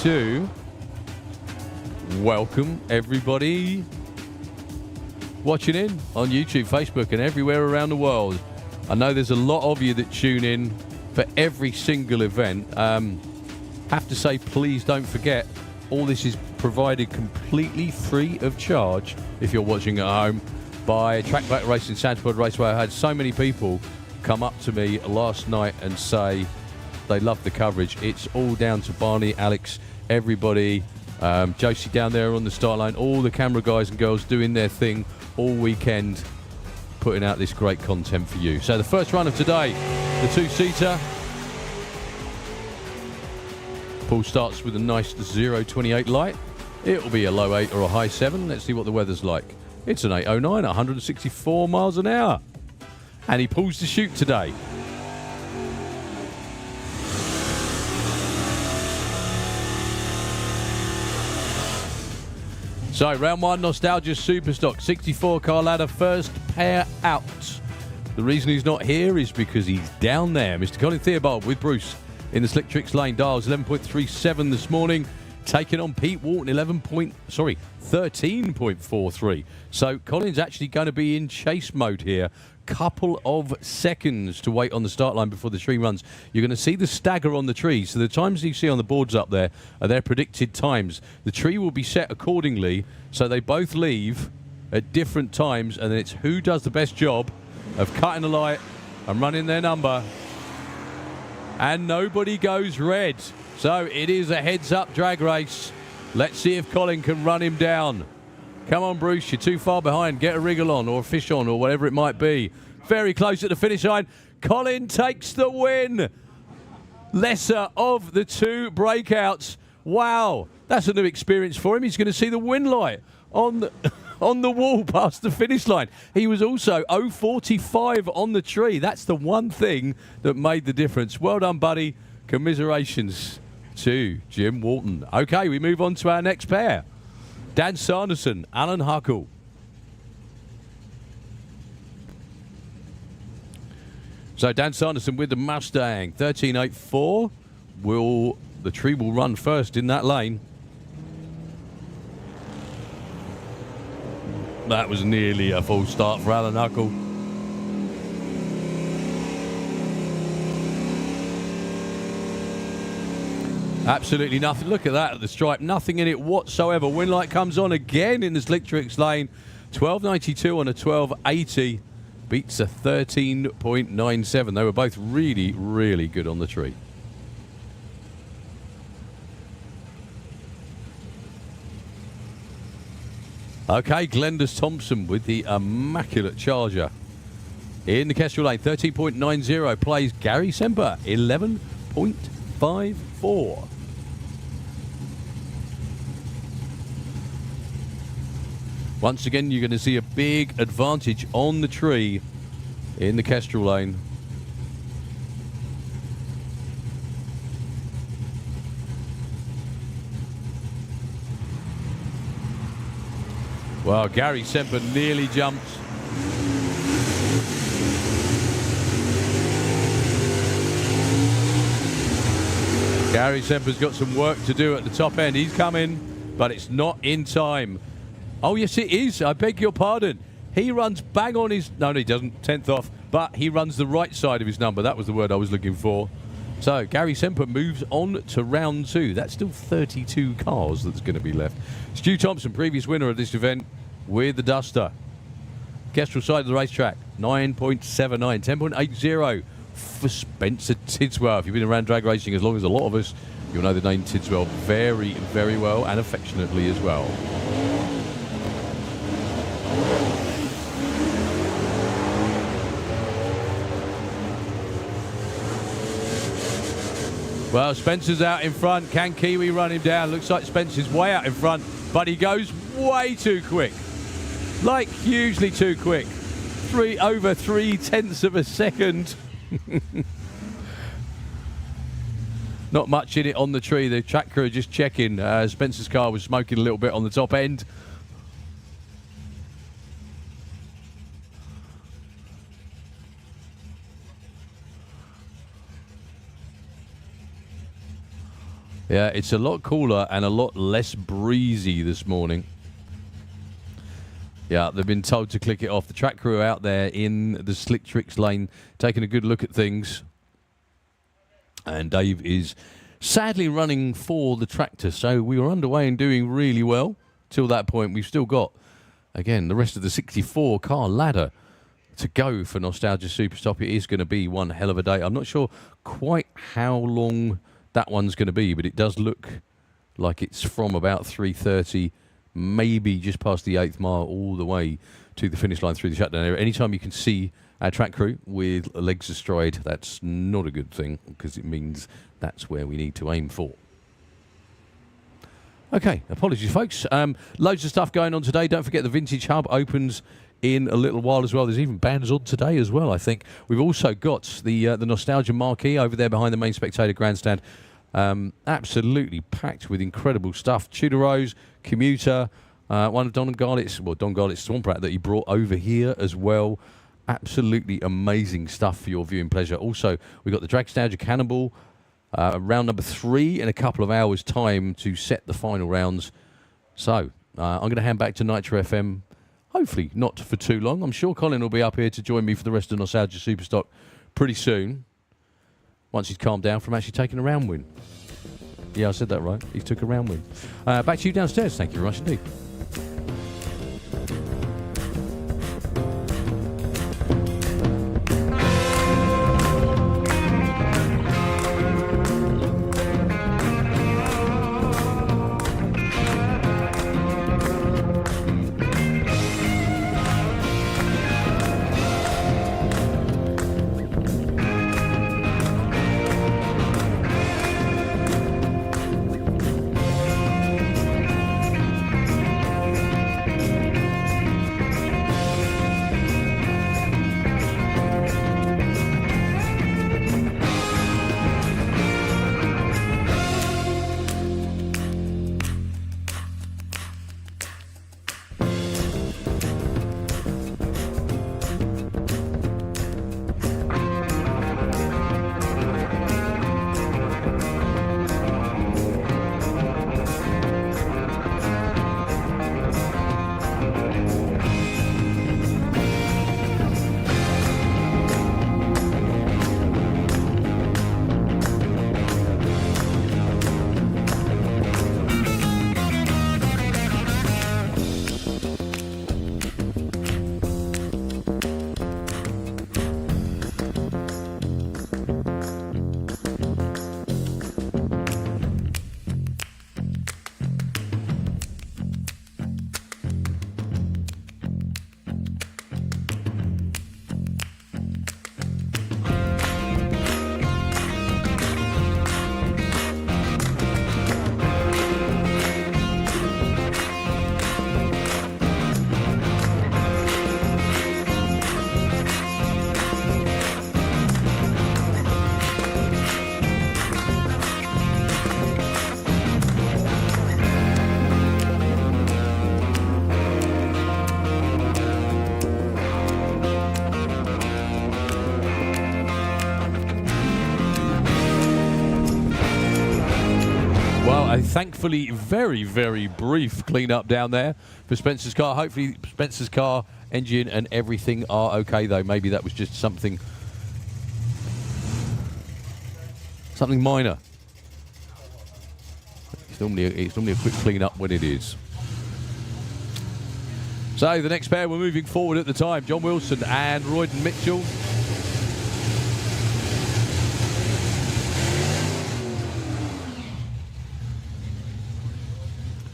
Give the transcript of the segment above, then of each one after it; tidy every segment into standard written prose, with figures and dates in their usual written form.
to welcome everybody watching in on YouTube, Facebook, and everywhere around the world. I know there's a lot of you that tune in for every single event. Have to say, please don't forget, all this is provided completely free of charge if you're watching at home by Track Back Racing, Sandsport Raceway. I had so many people come up to me last night and say they love the coverage. It's all down to Barney, Alex, everybody, Josie down there on the start line, all the camera guys and girls doing their thing all weekend, putting out this great content for you. So the first run of today, the two-seater. Paul starts with a nice 0.28 light. It'll be a low 8 or a high 7. Let's see what the weather's like. It's an 8.09, 164 miles an hour. And he pulls the chute today. So, round one, Nostalgia Superstock, 64 car ladder, first pair out. The reason he's not here is because he's down there. Mr. Colin Theobald with Bruce in the Slick Tricks lane. Dials 11.37 this morning, taking on Pete Walton, 13.43. So, Colin's actually going to be in chase mode here. Couple of seconds to wait on the start line before the tree runs. You're going to see the stagger on the tree. So the times you see on the boards up there are their predicted times. The tree will be set accordingly, so they both leave at different times, and then it's who does the best job of cutting the light and running their number. And nobody goes red. So it is a heads-up drag race. Let's see if Colin can run him down. Come on, Bruce, you're too far behind. Get a wriggle on or a fish on or whatever it might be. Very close at the finish line. Colin takes the win. Lesser of the two breakouts. Wow, that's a new experience for him. He's going to see the win light on the wall past the finish line. He was also 0.45 on the tree. That's the one thing that made the difference. Well done, buddy. Commiserations to Jim Walton. Okay, we move on to our next pair. Dan Sanderson, Alan Huckle. So Dan Sanderson with the Mustang, 13.84. The tree will run first in that lane. That was nearly a full start for Alan Huckle. Absolutely nothing. Look at that at the stripe. Nothing in it whatsoever. Win light comes on again in the Slick Tricks lane. 12.92 on a 12.80. Beats a 13.97. They were both really, really good on the tree. Okay, Glendus Thompson with the immaculate Charger. In the Kestrel lane, 13.90. Plays Gary Semper, 11.54. Once again, you're going to see a big advantage on the tree in the Kestrel lane. Well, Gary Semper nearly jumped. Gary Semper's got some work to do at the top end. He's coming, but it's not in time. Oh, yes, it is. I beg your pardon. He runs bang on his... No, he doesn't. 10th off. But he runs the right side of his number. That was the word I was looking for. So, Gary Semper moves on to round two. That's still 32 cars that's going to be left. Stu Thompson, previous winner of this event with the Duster. Kestrel side of the racetrack, 9.79. 10.80 for Spencer Tidswell. If you've been around drag racing as long as a lot of us, you'll know the name Tidswell very, very well and affectionately as well. Well, Spencer's out in front. Can Kiwi run him down? Looks like Spencer's way out in front, but he goes way too quick. Like, hugely too quick. Over 3/10 of a second. Not much in it on the tree. The track crew are just checking. Spencer's car was smoking a little bit on the top end. Yeah, it's a lot cooler and a lot less breezy this morning. Yeah, they've been told to click it off. The track crew out there in the slick tricks lane taking a good look at things. And Dave is sadly running for the tractor. So we were underway and doing really well till that point. We've still got, again, the rest of the 64-car ladder to go for Nostalgia Superstop. It is going to be one hell of a day. I'm not sure quite how long that one's going to be, but it does look like it's from about 3:30, maybe just past the 8th mile, all the way to the finish line through the shutdown area. Anytime you can see our track crew with legs astride, that's not a good thing, because it means that's where we need to aim for. Okay, apologies, folks. Loads of stuff going on today. Don't forget the Vintage Hub opens in a little while as well. There's even bands on today as well, I think. We've also got the Nostalgia marquee over there behind the main spectator grandstand. Absolutely packed with incredible stuff. Tudor Rose, Commuter, one of Don Garlett's Swamp Rat that he brought over here as well. Absolutely amazing stuff for your viewing pleasure. Also, we've got the Dragstalgia Cannonball, round number 3 in a couple of hours' time to set the final rounds. So, I'm going to hand back to Nitro FM. Hopefully not for too long. I'm sure Colin will be up here to join me for the rest of Nostalgia Superstock pretty soon, once he's calmed down from actually taking a round win. Yeah, I said that right. He took a round win. Back to you downstairs. Thank you very much indeed. A thankfully very, very brief clean-up down there for Spencer's car. Hopefully Spencer's car, engine and everything are okay, though. Maybe that was just something minor. It's normally a quick clean-up when it is. So the next pair were moving forward at the time. John Wilson and Royden Mitchell.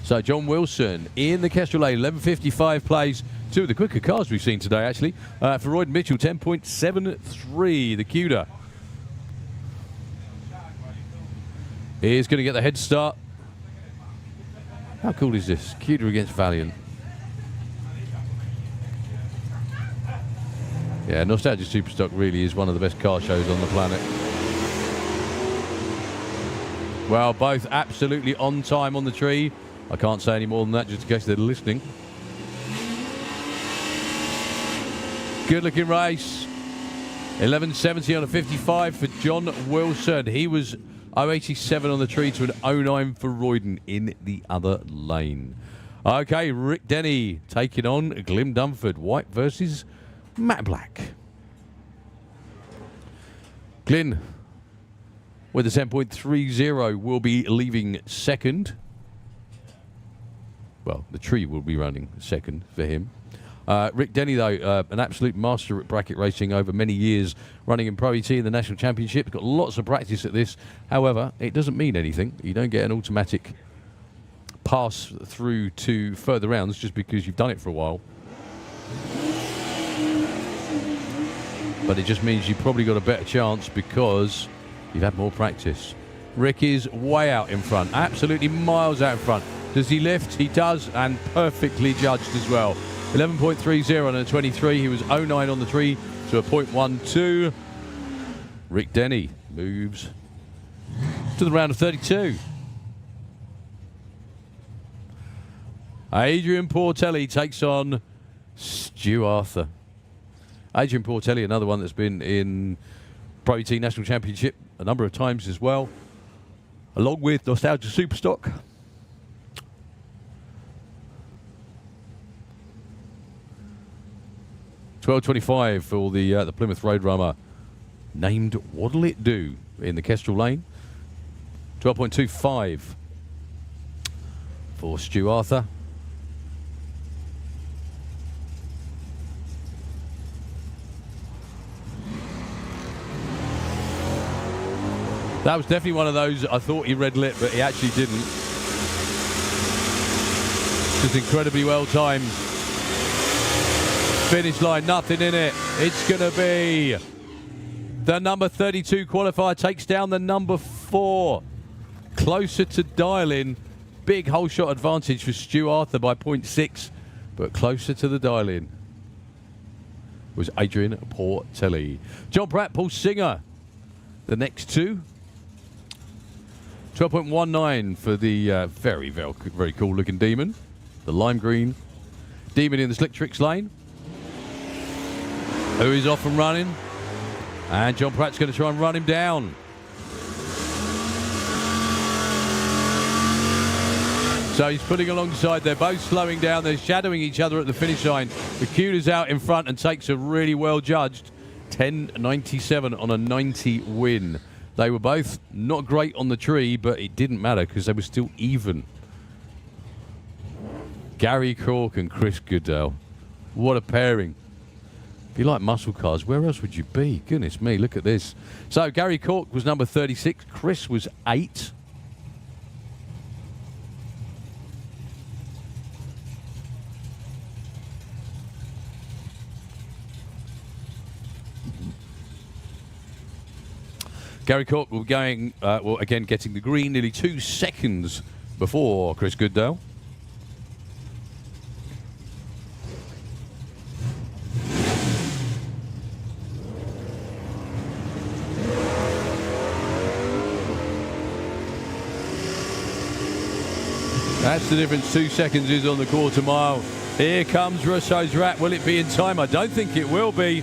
So John Wilson in the Kestrel lane, 11.55 plays. Two of the quicker cars we've seen today, actually. For Royden Mitchell, 10.73, the Cuda. He's going to get the head start. How cool is this? Cuda against Valiant. Yeah, Nostalgia Superstock really is one of the best car shows on the planet. Well, both absolutely on time on the tree. I can't say any more than that, just in case they're listening. Good looking race. 11.70 on a 55 for John Wilson. He was 087 on the tree to an 09 for Royden in the other lane. Okay, Rick Denny taking on Glim Dunford. White versus Matt Black. Glyn with a 10.30 will be leaving second. Well, the tree will be running second for him. Rick Denny, though, an absolute master at bracket racing over many years, running in Pro ET in the National Championship. Got lots of practice at this. However, it doesn't mean anything. You don't get an automatic pass through to further rounds just because you've done it for a while. But it just means you've probably got a better chance because you've had more practice. Rick is way out in front, absolutely miles out in front. Does he lift? He does, and perfectly judged as well. 11.30 on a 23. He was 09 on the tree to a 0.12. Rick Denny moves to the round of 32. Adrian Portelli takes on Stu Arthur. Adrian Portelli, another one that's been in Pro ET National Championship a number of times as well, along with Nostalgia Superstock. $12.25 for the Plymouth Roadrunner, named What'll It Do in the Kestrel Lane. 12.25 for Stu Arthur. That was definitely one of those I thought he red lit, but he actually didn't. Just incredibly well timed. Finish line, nothing in it. It's going to be the number 32 qualifier takes down the number 4. Closer to dial-in. Big hole shot advantage for Stu Arthur by 0.6, but closer to the dial-in was Adrian Portelli. John Pratt, Paul Singer, the next two. 12.19 for the very, very cool looking Demon. The lime green Demon in the Slick Tricks lane, who is off and running. And John Pratt's going to try and run him down. So he's putting alongside. They're both slowing down. They're shadowing each other at the finish line. The Cuda's out in front and takes a really well judged 10.97 on a 90 win. They were both not great on the tree, but it didn't matter because they were still even. Gary Cork and Chris Goodell. What a pairing. If you like muscle cars, where else would you be? Goodness me, look at this. So Gary Cork was number 36. Chris was 8. Gary Cork will be going, well, again, getting the green nearly 2 seconds before Chris Goodell. That's the difference. 2 seconds is on the quarter mile. Here comes Russo's Rat. Will it be in time? I don't think it will be.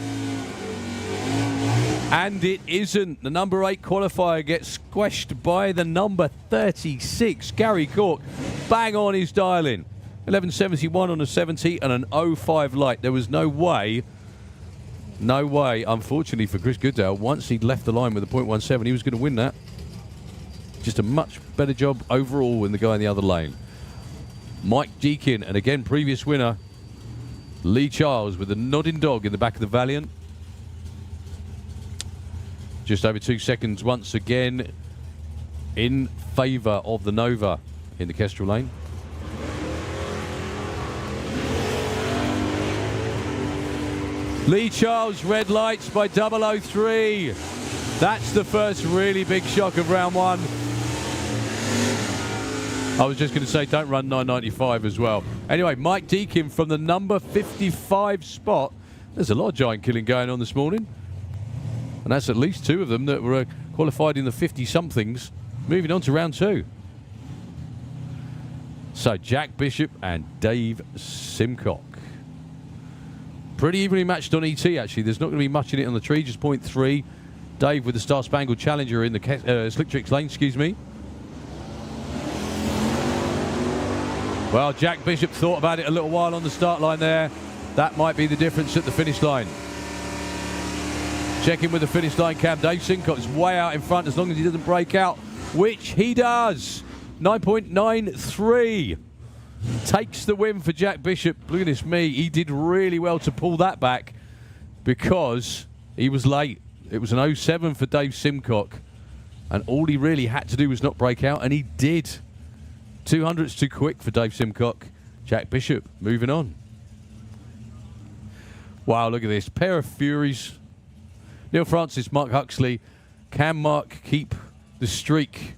And it isn't. The number 8 qualifier gets squashed by the number 36, Gary Cork. Bang on his dial-in. 11.71 on a 70 and an 05 light. There was no way, unfortunately for Chris Goodell, once he'd left the line with a 0.17, he was going to win that. Just a much better job overall than the guy in the other lane. Mike Deakin, and again, previous winner, Lee Charles with the nodding dog in the back of the Valiant. Just over 2 seconds once again in favour of the Nova in the Kestrel lane. Lee Charles, red lights by 003. That's the first really big shock of round one. I was just going to say don't run 9.95 as well. Anyway, Mike Deakin from the number 55 spot. There's a lot of giant killing going on this morning. And that's at least 2 of them that were qualified in the 50-somethings. Moving on to round 2. So Jack Bishop and Dave Simcock. Pretty evenly matched on ET, actually. There's not going to be much in it on the tree, just 0.3. Dave with the Star Spangled Challenger in the Slick Tricks lane, excuse me. Well, Jack Bishop thought about it a little while on the start line there. That might be the difference at the finish line. Checking with the finish line cam. Dave Simcock is way out in front as long as he doesn't break out, which he does. 9.93. Takes the win for Jack Bishop. Goodness me, he did really well to pull that back because he was late. It was an 07 for Dave Simcock, and all he really had to do was not break out, and he did. 200's too quick for Dave Simcock. Jack Bishop moving on. Wow, look at this. Pair of Furies. Neil Francis, Mark Huxley. Can Mark keep the streak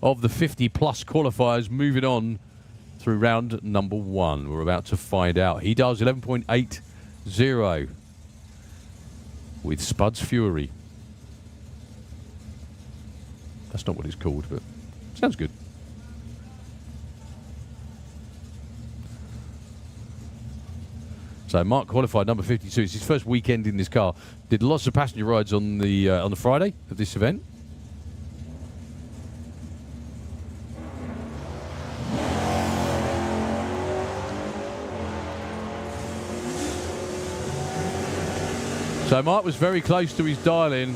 of the 50-plus qualifiers moving on through round number 1? We're about to find out. He does 11.80 with Spud's Fury. That's not what it's called, but sounds good. So Mark qualified number 52. It's his first weekend in this car. Did lots of passenger rides on the Friday of this event. So Mark was very close to his dial-in.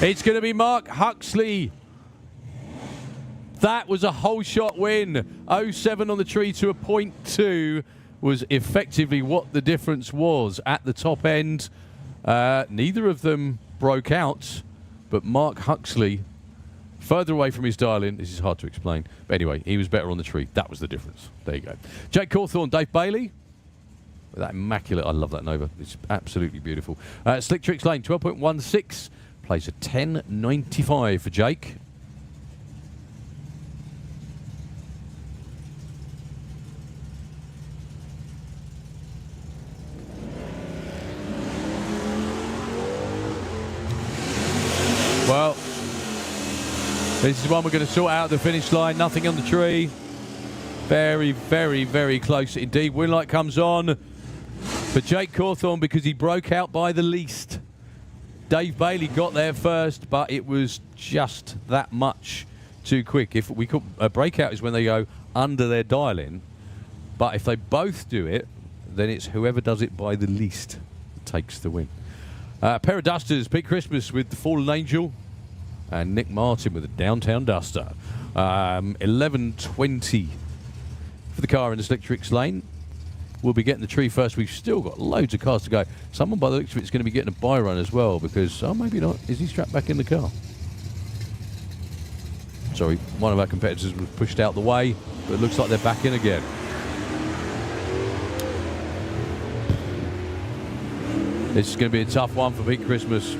It's going to be Mark Huxley. That was a whole shot win. 07 on the tree to a 0.2 was effectively what the difference was at the top end. Neither of them broke out, but Mark Huxley, further away from his dial-in. This is hard to explain. But anyway, he was better on the tree. That was the difference. There you go. Jake Cawthorne, Dave Bailey. That immaculate, I love that Nova. It's absolutely beautiful. Slick Tricks Lane, 12.16. Plays a 10.95 for Jake. Well, this is one we're going to sort out at the finish line. Nothing on the tree. Very, very, very close indeed. Win light comes on for Jake Cawthorne because he broke out by the least. Dave Bailey got there first, but it was just that much too quick. If we could, a breakout is when they go under their dial-in, but if they both do it, then it's whoever does it by the least takes the win. A pair of Dusters, Pete Christmas with the Fallen Angel and Nick Martin with the Downtown Duster. 11.20 for the car in the Slick Tricks lane. We'll be getting the tree first. We've still got loads of cars to go. Someone by the looks of it is going to be getting a buy run as well because, oh, maybe not. Is he strapped back in the car? Sorry, one of our competitors was pushed out the way, but it looks like they're back in again. This is going to be a tough one for Pete Christmas.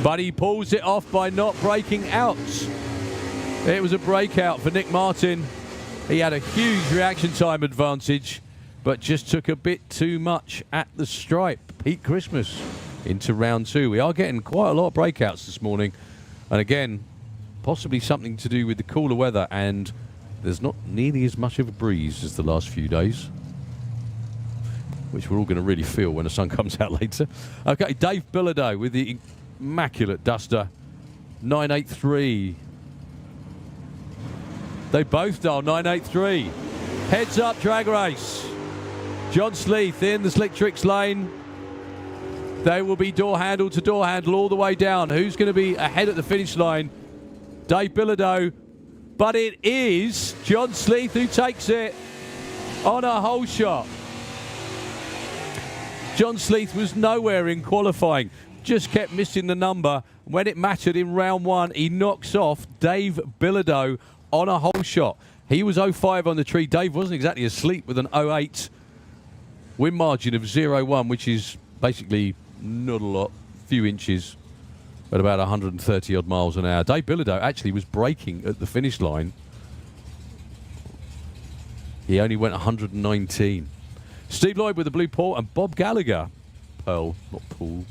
But he pulls it off by not breaking out. It was a breakout for Nick Martin. He had a huge reaction time advantage, but just took a bit too much at the stripe. Pete Christmas into round 2. We are getting quite a lot of breakouts this morning. And again, possibly something to do with the cooler weather, and there's not nearly as much of a breeze as the last few days, which we're all going to really feel when the sun comes out later. Okay, Dave Bilodeau with the immaculate Duster. 983. They both dial 983. Heads up drag race. John Sleeth in the Slick Tricks lane. They will be door handle to door handle all the way down. Who's going to be ahead at the finish line? Dave Bilodeau. But it is John Sleeth who takes it on a whole shot. John Sleeth was nowhere in qualifying. Just kept missing the number. When it mattered in round 1, he knocks off Dave Bilodeau on a whole shot. He was 05 on the tree. Dave wasn't exactly asleep with an 08 win margin of 0.1, which is basically not a lot, few inches, at about 130 odd miles an hour. Dave Bilodeau actually was braking at the finish line. He only went 119. Steve Lloyd with the blue Paul and Bob Gallagher. Pearl, not Paul.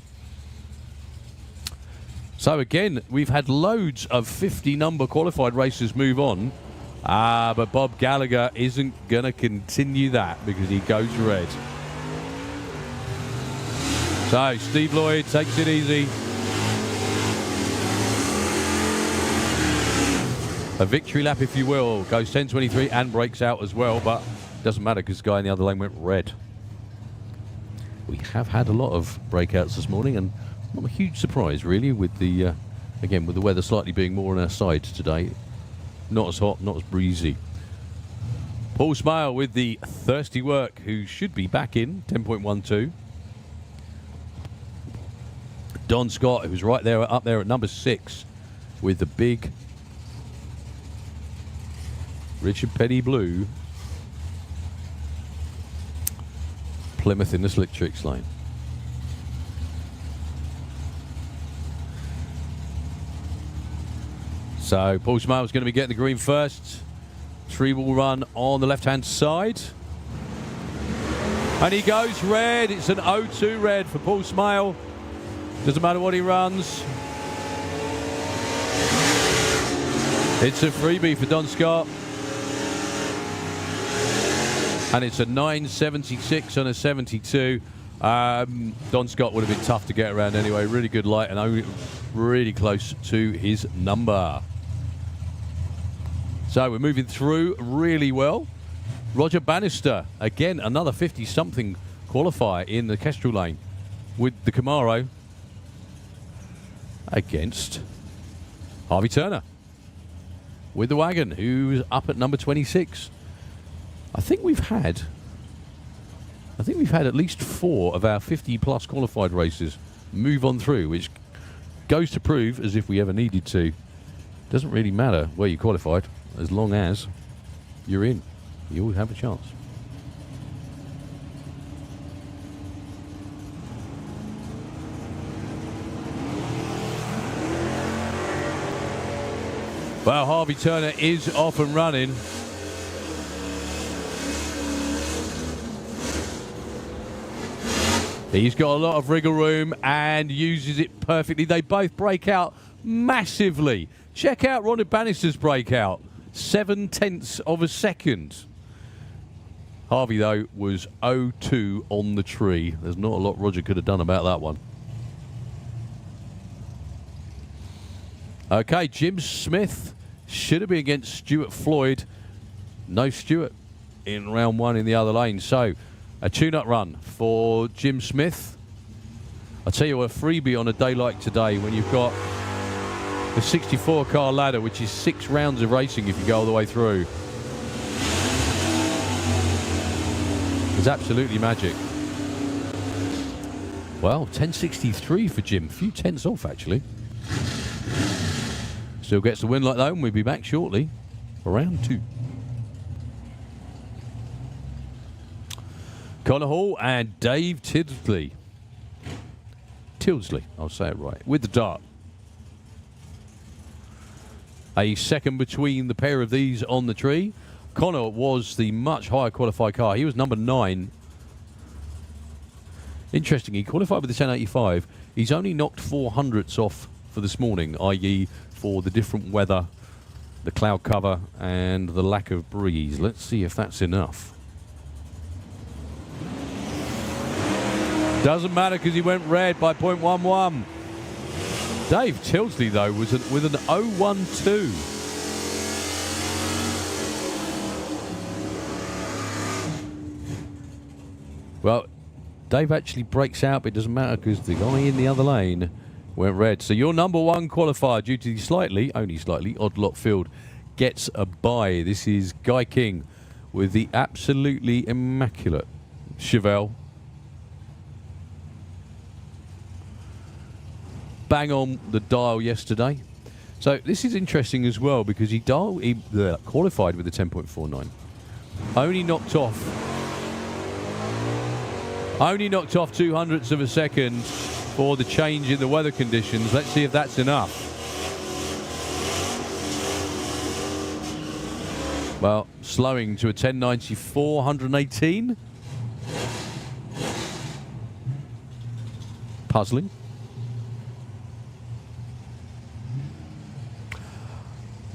So again, we've had loads of 50 number qualified racers move on. But Bob Gallagher isn't going to continue that because he goes red. So Steve Lloyd takes it easy. A victory lap, if you will, goes 10.23 and breaks out as well, but doesn't matter because the guy in the other lane went red. We have had a lot of breakouts this morning, and not a huge surprise really, with the again with the weather slightly being more on our side today. Not as hot, not as breezy. Paul Smale with the thirsty work, who should be back in 10.12. Don Scott, who's right there up there at number 6 with the big Richard Petty blue Plymouth in the slick tricks lane. So Paul Smale's going to be getting the green first. Tree will run on the left-hand side. And he goes red. It's an 0-2 red for Paul Smale. Doesn't matter what he runs. It's a freebie for Don Scott. And it's a 9.76 and a 72. Don Scott would have been tough to get around anyway. Really good light and only really close to his number. So we're moving through really well. Roger Bannister, again, another 50-something qualifier in the Kestrel lane with the Camaro against Harvey Turner with the wagon, who's up at number 26. I think we've had at least 4 of our 50-plus qualified races move on through, which goes to prove, as if we ever needed to, doesn't really matter where you qualified, as long as you're in. You always have a chance. Well, Harvey Turner is off and running. He's got a lot of wriggle room and uses it perfectly. They both break out massively. Check out Ronald Bannister's breakout. 0.7 of a second. Harvey, though, was 0-2 on the tree. There's not a lot Roger could have done about that one. Okay, Jim Smith should have been against Stuart Floyd. No Stuart in round 1 in the other lane. So a tune-up run for Jim Smith. I'll tell you what, a freebie on a day like today when you've got the 64-car ladder, which is 6 rounds of racing if you go all the way through. It's absolutely magic. Well, 10.63 for Jim. A few tenths off, actually. Still gets the win like that, and we'll be back shortly for round 2. Connor Hall and Dave Tilsley. I'll say it right. With the dart. A second between the pair of these on the tree. Connor was the much higher qualified car. He was number 9. Interesting, he qualified with the 1085. He's only knocked 400ths off for this morning, i.e. for the different weather, the cloud cover, and the lack of breeze. Let's see if that's enough. Doesn't matter because he went red by 0.11. Dave Tilsley, though, was with an 0.12. Well, Dave actually breaks out, but it doesn't matter because the guy in the other lane went red. So your number 1 qualifier, due to the only slightly odd lot field, gets a bye. This is Guy King with the absolutely immaculate Chevelle. Bang on the dial yesterday. So this is interesting as well because he qualified with the 10.49. Only knocked off 0.02 of a second for the change in the weather conditions. Let's see if that's enough. Well, slowing to a 10.94, 118. Puzzling.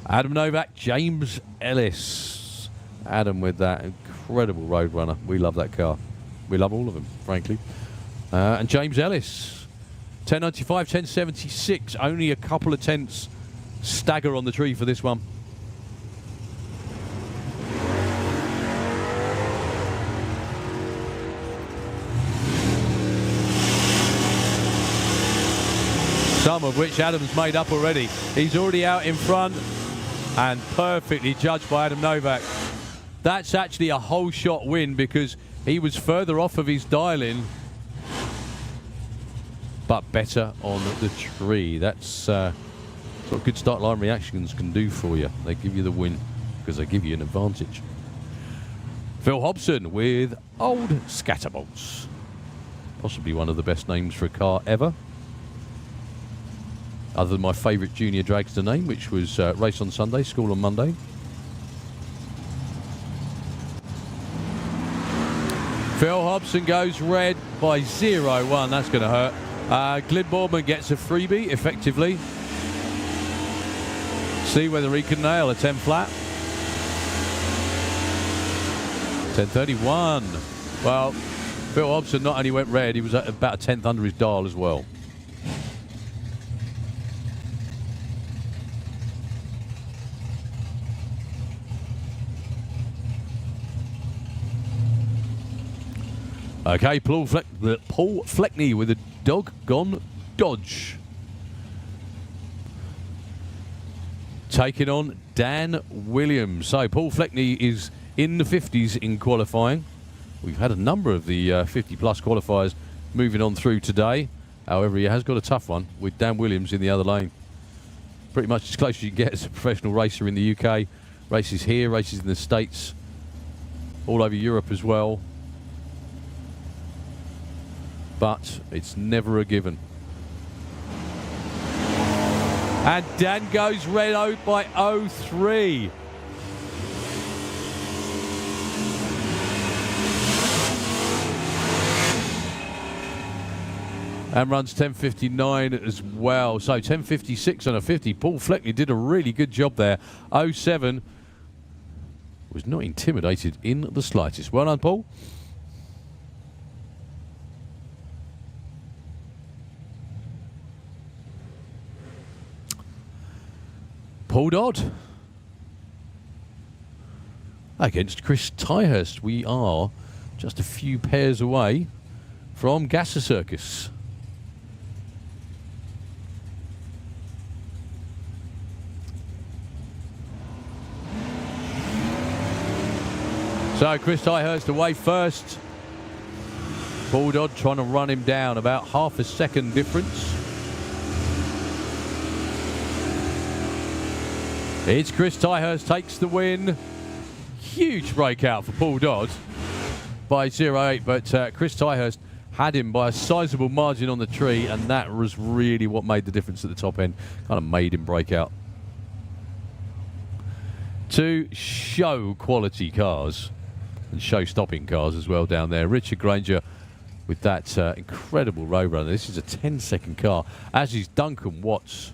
Adam Novak, James Ellis. Adam with that incredible Roadrunner. We love that car. We love all of them, frankly. And James Ellis, 1095, 1076. Only a couple of tenths stagger on the tree for this one. Some of which Adam's made up already. He's already out in front and perfectly judged by Adam Novak. That's actually a whole shot win because he was further off of his dial-in, but better on the tree. That's what good start line reactions can do for you. They give you the win because they give you an advantage. Phil Hobson with Old Scatterbolts. Possibly one of the best names for a car ever. Other than my favourite junior dragster name, which was Race on Sunday, School on Monday. Phil Hobson goes red by 0-1. That's going to hurt. Glyn Boardman gets a freebie, effectively. See whether he can nail a 10 flat. 10:31. Well, Phil Hobson not only went red, he was at about a tenth under his dial as well. Okay, Paul Fleckney with a doggone dodge. Taking on Dan Williams. So Paul Fleckney is in the 50s in qualifying. We've had a number of the 50-plus qualifiers moving on through today. However, he has got a tough one with Dan Williams in the other lane. Pretty much as close as you can get as a professional racer in the UK. Races here, races in the States, all over Europe as well. But it's never a given. And Dan goes red out by 0.3. And runs 10:59 as well. So 10:56 on a 50. Paul Fleckney did a really good job there. 0.7 was not intimidated in the slightest. Well done, Paul. Paul Dodd against Chris Tyhurst. We are just a few pairs away from Gasser Circus. So Chris Tyhurst away first. Paul Dodd trying to run him down, about half a second difference. It's Chris Tyhurst takes the win. Huge breakout for Paul Dodd by 0.8, but Chris Tyhurst had him by a sizable margin on the tree, and that was really what made the difference at the top end. Kind of made him break out. Two show quality cars and show stopping cars as well down there. Richard Granger with that incredible Roadrunner. This is a 10-second car, as is Duncan Watts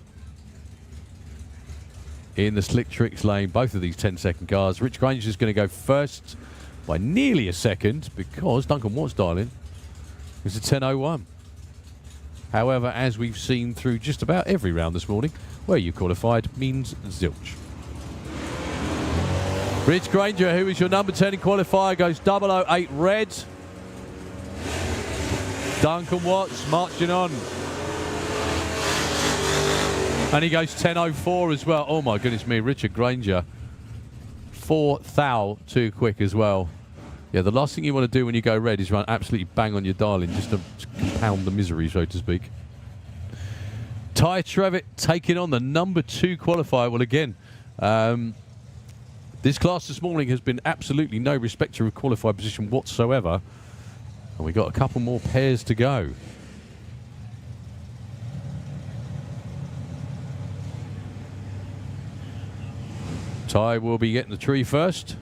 in the Slick Tricks lane. Both of these 10-second cars. Rich Granger is going to go first by nearly a second because Duncan Watts dialing is a 10.01. However, as we've seen through just about every round this morning, where you qualified means zilch. Rich Granger, who is your number 10 in qualifier, goes 008 red. Duncan Watts marching on. And he goes 10.04 as well. Oh my goodness me, Richard Granger. 4 thou too quick as well. Yeah, the last thing you want to do when you go red is run absolutely bang on your dialing, just to compound the misery, so to speak. Ty Trevitt taking on the number 2 qualifier. Well, again, this class this morning has been absolutely no respecter of qualified position whatsoever. And we've got a couple more pairs to go. Ty will be getting the tree first.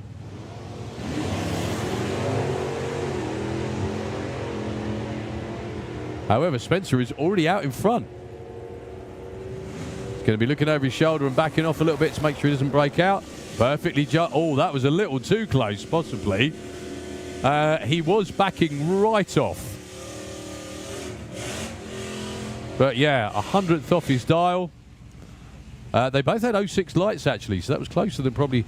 However, Spencer is already out in front. Going to be looking over his shoulder and backing off a little bit to make sure he doesn't break out. Perfectly oh, that was a little too close, possibly. He was backing right off. But yeah, 100th off his dial. They both had 06 lights, actually, so that was closer than probably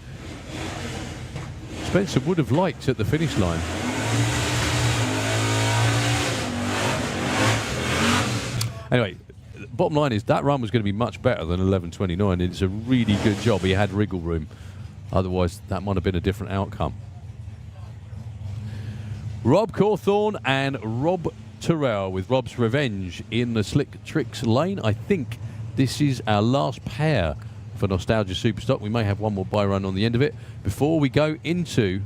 Spencer would have liked at the finish line. Anyway, bottom line is that run was going to be much better than 11:29. It's a really good job he had wriggle room. Otherwise, that might have been a different outcome. Rob Cawthorne and Rob Terrell with Rob's Revenge in the Slick Tricks lane. I think this is our last pair for Nostalgia Superstock. We may have one more buy run on the end of it before we go into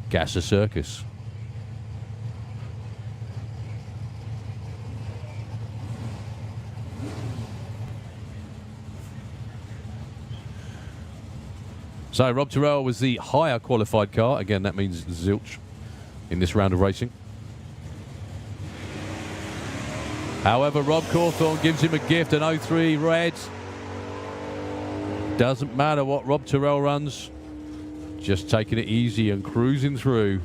Gasser Circus. So Rob Terrell was the higher qualified car. Again, that means zilch in this round of racing. However, Rob Cawthorne gives him a gift, an 03 red. Doesn't matter what Rob Terrell runs. Just taking it easy and cruising through.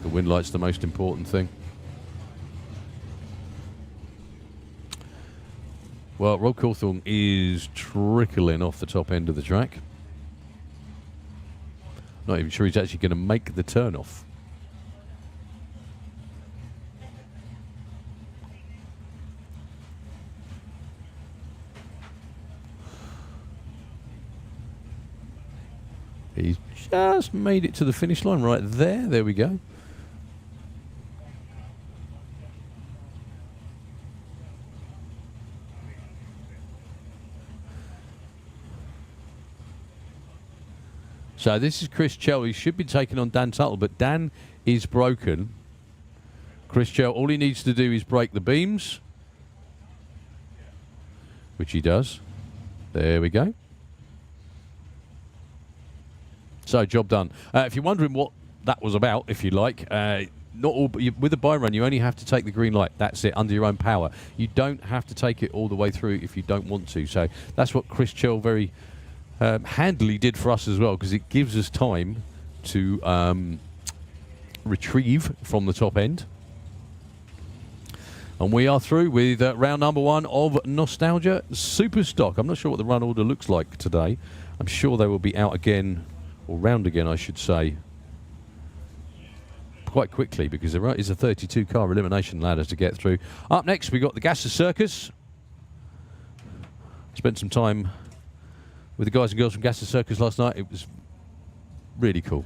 The wind light's the most important thing. Well, Rob Cawthorne is trickling off the top end of the track. Not even sure he's actually going to make the turn off. He's just made it to the finish line right there. There we go. So this is Chris Chell. He should be taking on Dan Tuttle, but Dan is broken. Chris Chell, all he needs to do is break the beams, which he does. There we go. So job done. If you're wondering what that was about, if you like, not all, with a buy run, you only have to take the green light. That's it, under your own power. You don't have to take it all the way through if you don't want to. So that's what Chris Chell very handily did for us as well, because it gives us time to retrieve from the top end. And we are through with round number one of Nostalgia Superstock. I'm not sure what the run order looks like today. I'm sure they will be out again, or round again I should say, quite quickly, because there is a 32 car elimination ladder to get through. Up next we got the Gasser Circus. Spent some time with the guys and girls from Gasser Circus last night. It was really cool.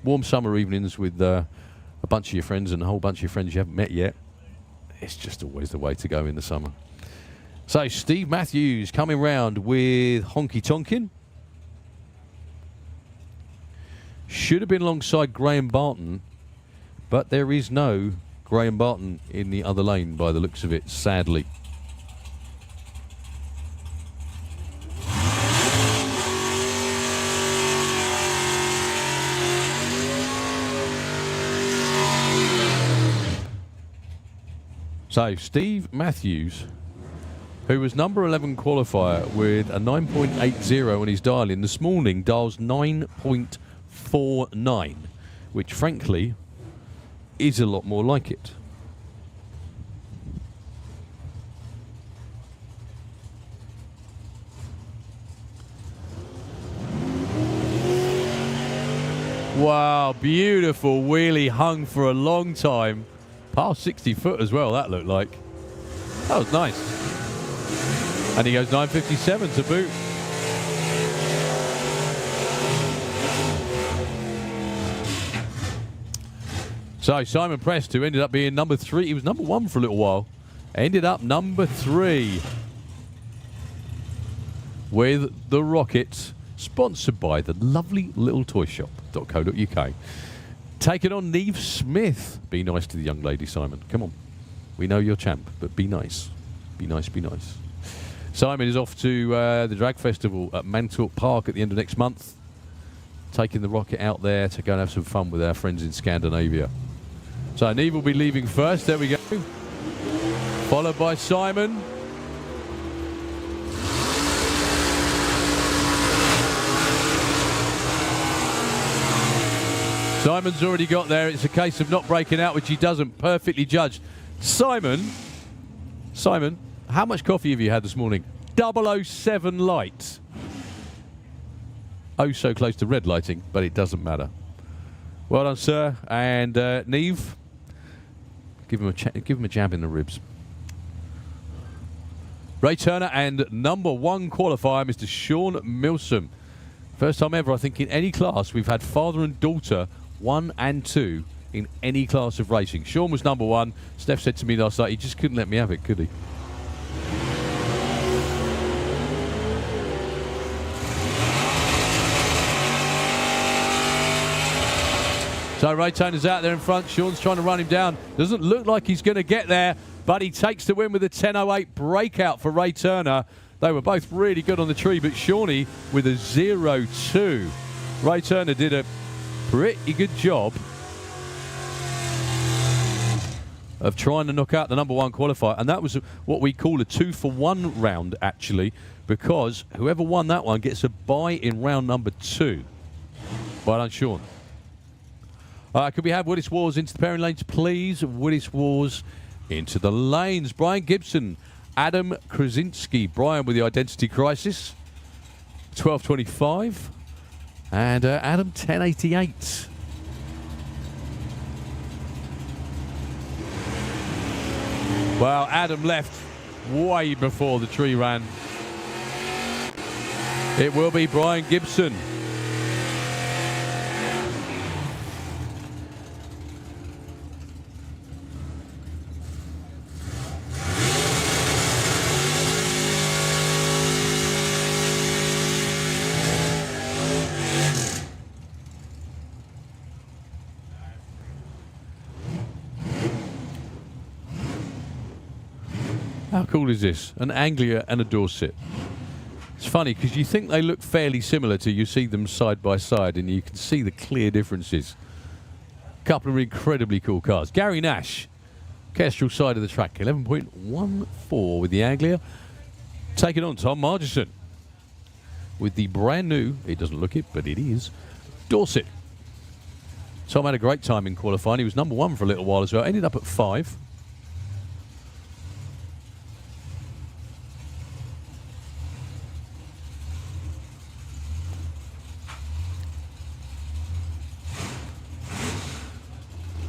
Warm summer evenings with a bunch of your friends and a whole bunch of your friends you haven't met yet. It's just always the way to go in the summer. So Steve Matthews coming round with Honky Tonkin. Should have been alongside Graham Barton, but there is no Graham Barton in the other lane by the looks of it, sadly. So Steve Matthews, who was number 11 qualifier with a 9.80 on his dial in this morning, dials 9.49, which frankly is a lot more like it. Wow, beautiful wheelie, hung for a long time. Past 60 foot as well, that looked like. That was nice. And he goes 9.57 to boot. So Simon Prest, who ended up being number 3, he was number 1 for a little while, ended up number 3 with the Rockets, sponsored by the lovely little toy shop.co.uk. Taking on Neve Smith. Be nice to the young lady, Simon. Come on. We know you're champ, but be nice. Be nice, be nice. Simon is off to the Drag Festival at Mantorp Park at the end of next month. Taking the Rocket out there to go and have some fun with our friends in Scandinavia. So Neve will be leaving first. There we go. Followed by Simon. Simon's already got there. It's a case of not breaking out, which he doesn't. Perfectly judged. Simon, how much coffee have you had this morning? 007 light. Oh, so close to red lighting, but it doesn't matter. Well done, sir. And Neve, give him a jab in the ribs. Ray Turner and number 1 qualifier, Mr. Sean Milsom. First time ever, I think, in any class we've had father and daughter 1 and 2 in any class of racing. Sean was number 1. Steph said to me last night, he just couldn't let me have it, could he? So Ray Turner's out there in front. Sean's trying to run him down. Doesn't look like he's going to get there, but he takes the win with a 10.08 breakout for Ray Turner. They were both really good on the tree, but Shawnee with a 0.2. Ray Turner did a pretty good job of trying to knock out the number 1 qualifier, and that was what we call a 2-for-1 round, actually, because whoever won that one gets a bye in round number 2. Well done, Sean. Could we have Willis Wars into the pairing lanes, please? Willis Wars into the lanes. Brian Gibson, Adam Krasinski. Brian with the identity crisis, 12.25. And Adam, 10.88. Well, Adam left way before the tree ran. It will be Brian Gibson. How cool is this? An Anglia and a Dorset. It's funny because you think they look fairly similar till you see them side by side and you can see the clear differences. A couple of incredibly cool cars. Gary Nash, Kestrel side of the track, 11.14 with the Anglia. Taking on Tom Margison with the brand new, it doesn't look it, but it is, Dorset. Tom had a great time in qualifying. He was number 1 for a little while as well. Ended up at 5.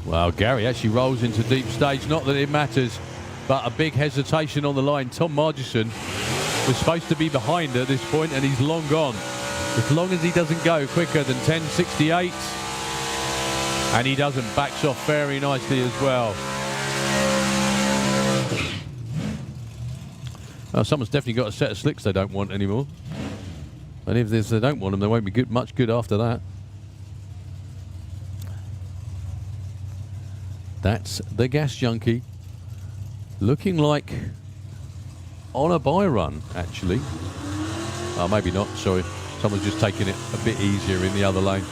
Well, Gary actually rolls into deep stage. Not that it matters, but a big hesitation on the line. Tom Margison was supposed to be behind at this point, and he's long gone. As long as he doesn't go quicker than 10.68, and he doesn't, backs off very nicely as well. Well, someone's definitely got a set of slicks they don't want anymore. And if they don't want them, they won't be good, much good after that. That's the Gas Junkie, looking like on a bye run, actually. Oh, maybe not, sorry. Someone's just taking it a bit easier in the other lane.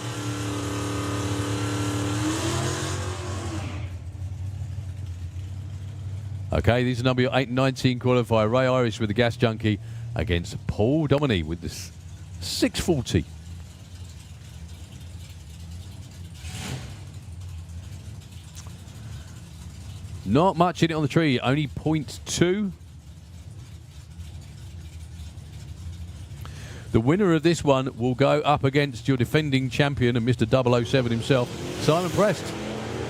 Okay, these are number 8 and 19 qualifier. Ray Irish with the Gas Junkie against Paul Dominey with this 640. Not much in it on the tree, only 0.2. The winner of this one will go up against your defending champion and Mr. 007 himself, Simon Prest,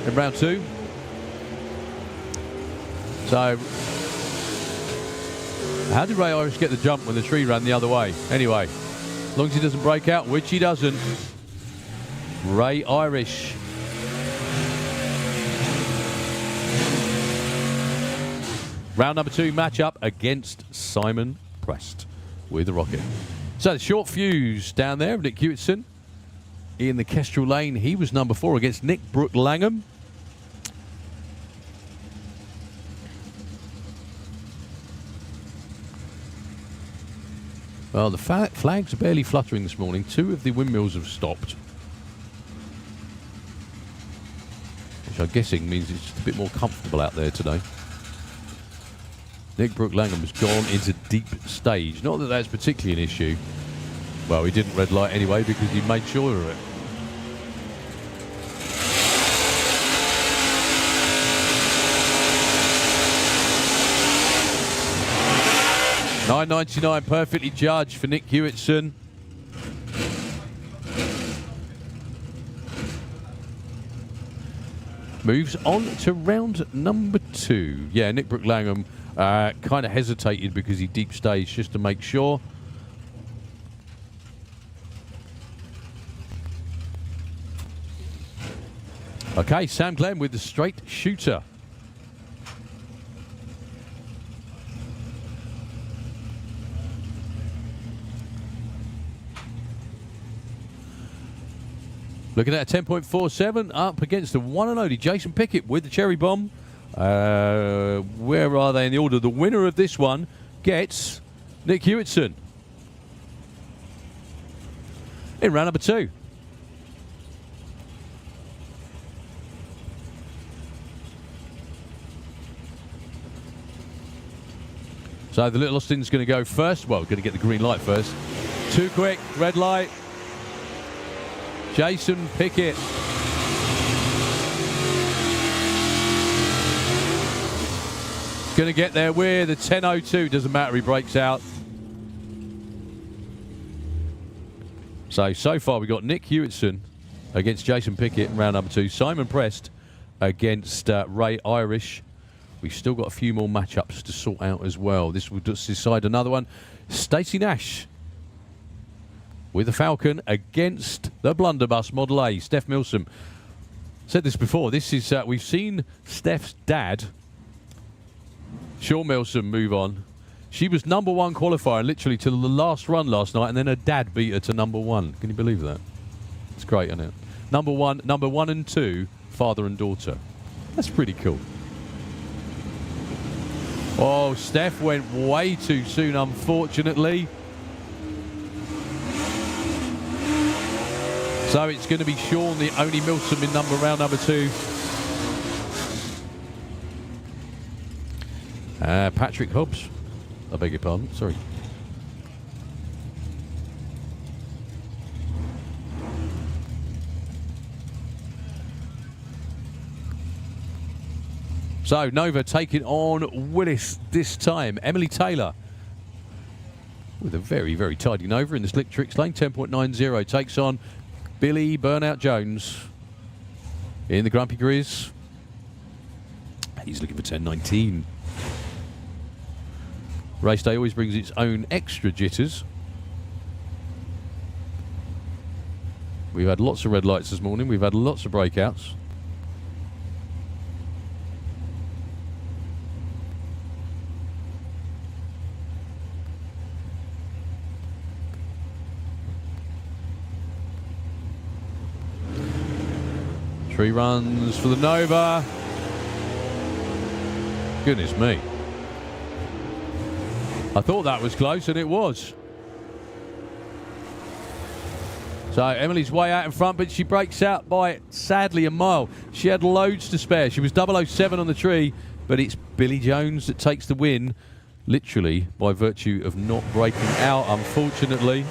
in round 2. So, how did Ray Irish get the jump when the tree ran the other way? Anyway, as long as he doesn't break out, which he doesn't, Ray Irish. Round number 2 matchup against Simon Prest with the Rocket. So the short fuse down there, Nick Hewitson in the Kestrel lane. He was number 4 against Nick Brook Langham. Well, the flags are barely fluttering this morning. 2 of the windmills have stopped, which I'm guessing means it's just a bit more comfortable out there today. Nick Brook Langham has gone into deep stage. Not that that's particularly an issue. Well, he didn't red light anyway because he made sure of it. 9.99, perfectly judged for Nick Hewitson. Moves on to round number 2. Yeah, Nick Brook-Langham kind of hesitated because he deep staged just to make sure. Okay, Sam Glenn with the straight shooter. Looking at a 10.47 up against the one and only Jason Pickett with the cherry bomb. Where are they in the order? The winner of this one gets Nick Hewitson in round number 2. So the little Austin's going to go first. Well, going to get the green light first. Too quick, red light. Jason Pickett. Going to get there with a 10.02. Doesn't matter, he breaks out. So far we've got Nick Hewitson against Jason Pickett in round number 2. Simon Prest against Ray Irish. We've still got a few more matchups to sort out as well. This will just decide another one. Stacey Nash with the Falcon against the Blunderbuss Model A, Steph Milsom. Said this before. This is we've seen Steph's dad, Sean Milsom, move on. She was number 1 qualifier literally till the last run last night, and then her dad beat her to number 1. Can you believe that? It's great, isn't it? Number one and 2, father and daughter. That's pretty cool. Oh, Steph went way too soon, unfortunately. So it's going to be Sean, the only Milsom in round number 2. Patrick Hobbs. I beg your pardon, sorry. So Nova taking on Willis this time. Emily Taylor with a very, very tidy Nova in the slick tricks lane. 10.90 takes on Billy Burnout Jones in the Grumpy Grizz. He's looking for 10.19. Race day always brings its own extra jitters. We've had lots of red lights this morning. We've had lots of breakouts. Three runs for the Nova. Goodness me. I thought that was close, and it was. So Emily's way out in front, but she breaks out by, sadly, a mile. She had loads to spare. She was 007 on the tree, but it's Billy Jones that takes the win, literally by virtue of not breaking out, unfortunately.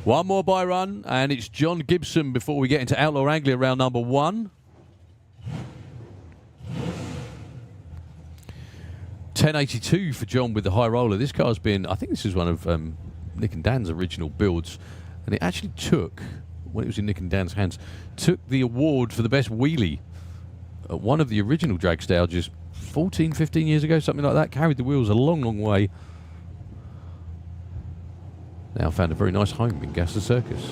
One more bye run, and it's John Gibson before we get into Outlaw Anglia round number 1. 10.82 for John with the high roller. This car's been, I think this is one of Nick and Dan's original builds, and it actually took, when it was in Nick and Dan's hands, took the award for the best wheelie at one of the original Dragstalgias 14, 15 years ago, something like that. Carried the wheels a long, long way. Now found a very nice home in Gasser Circus.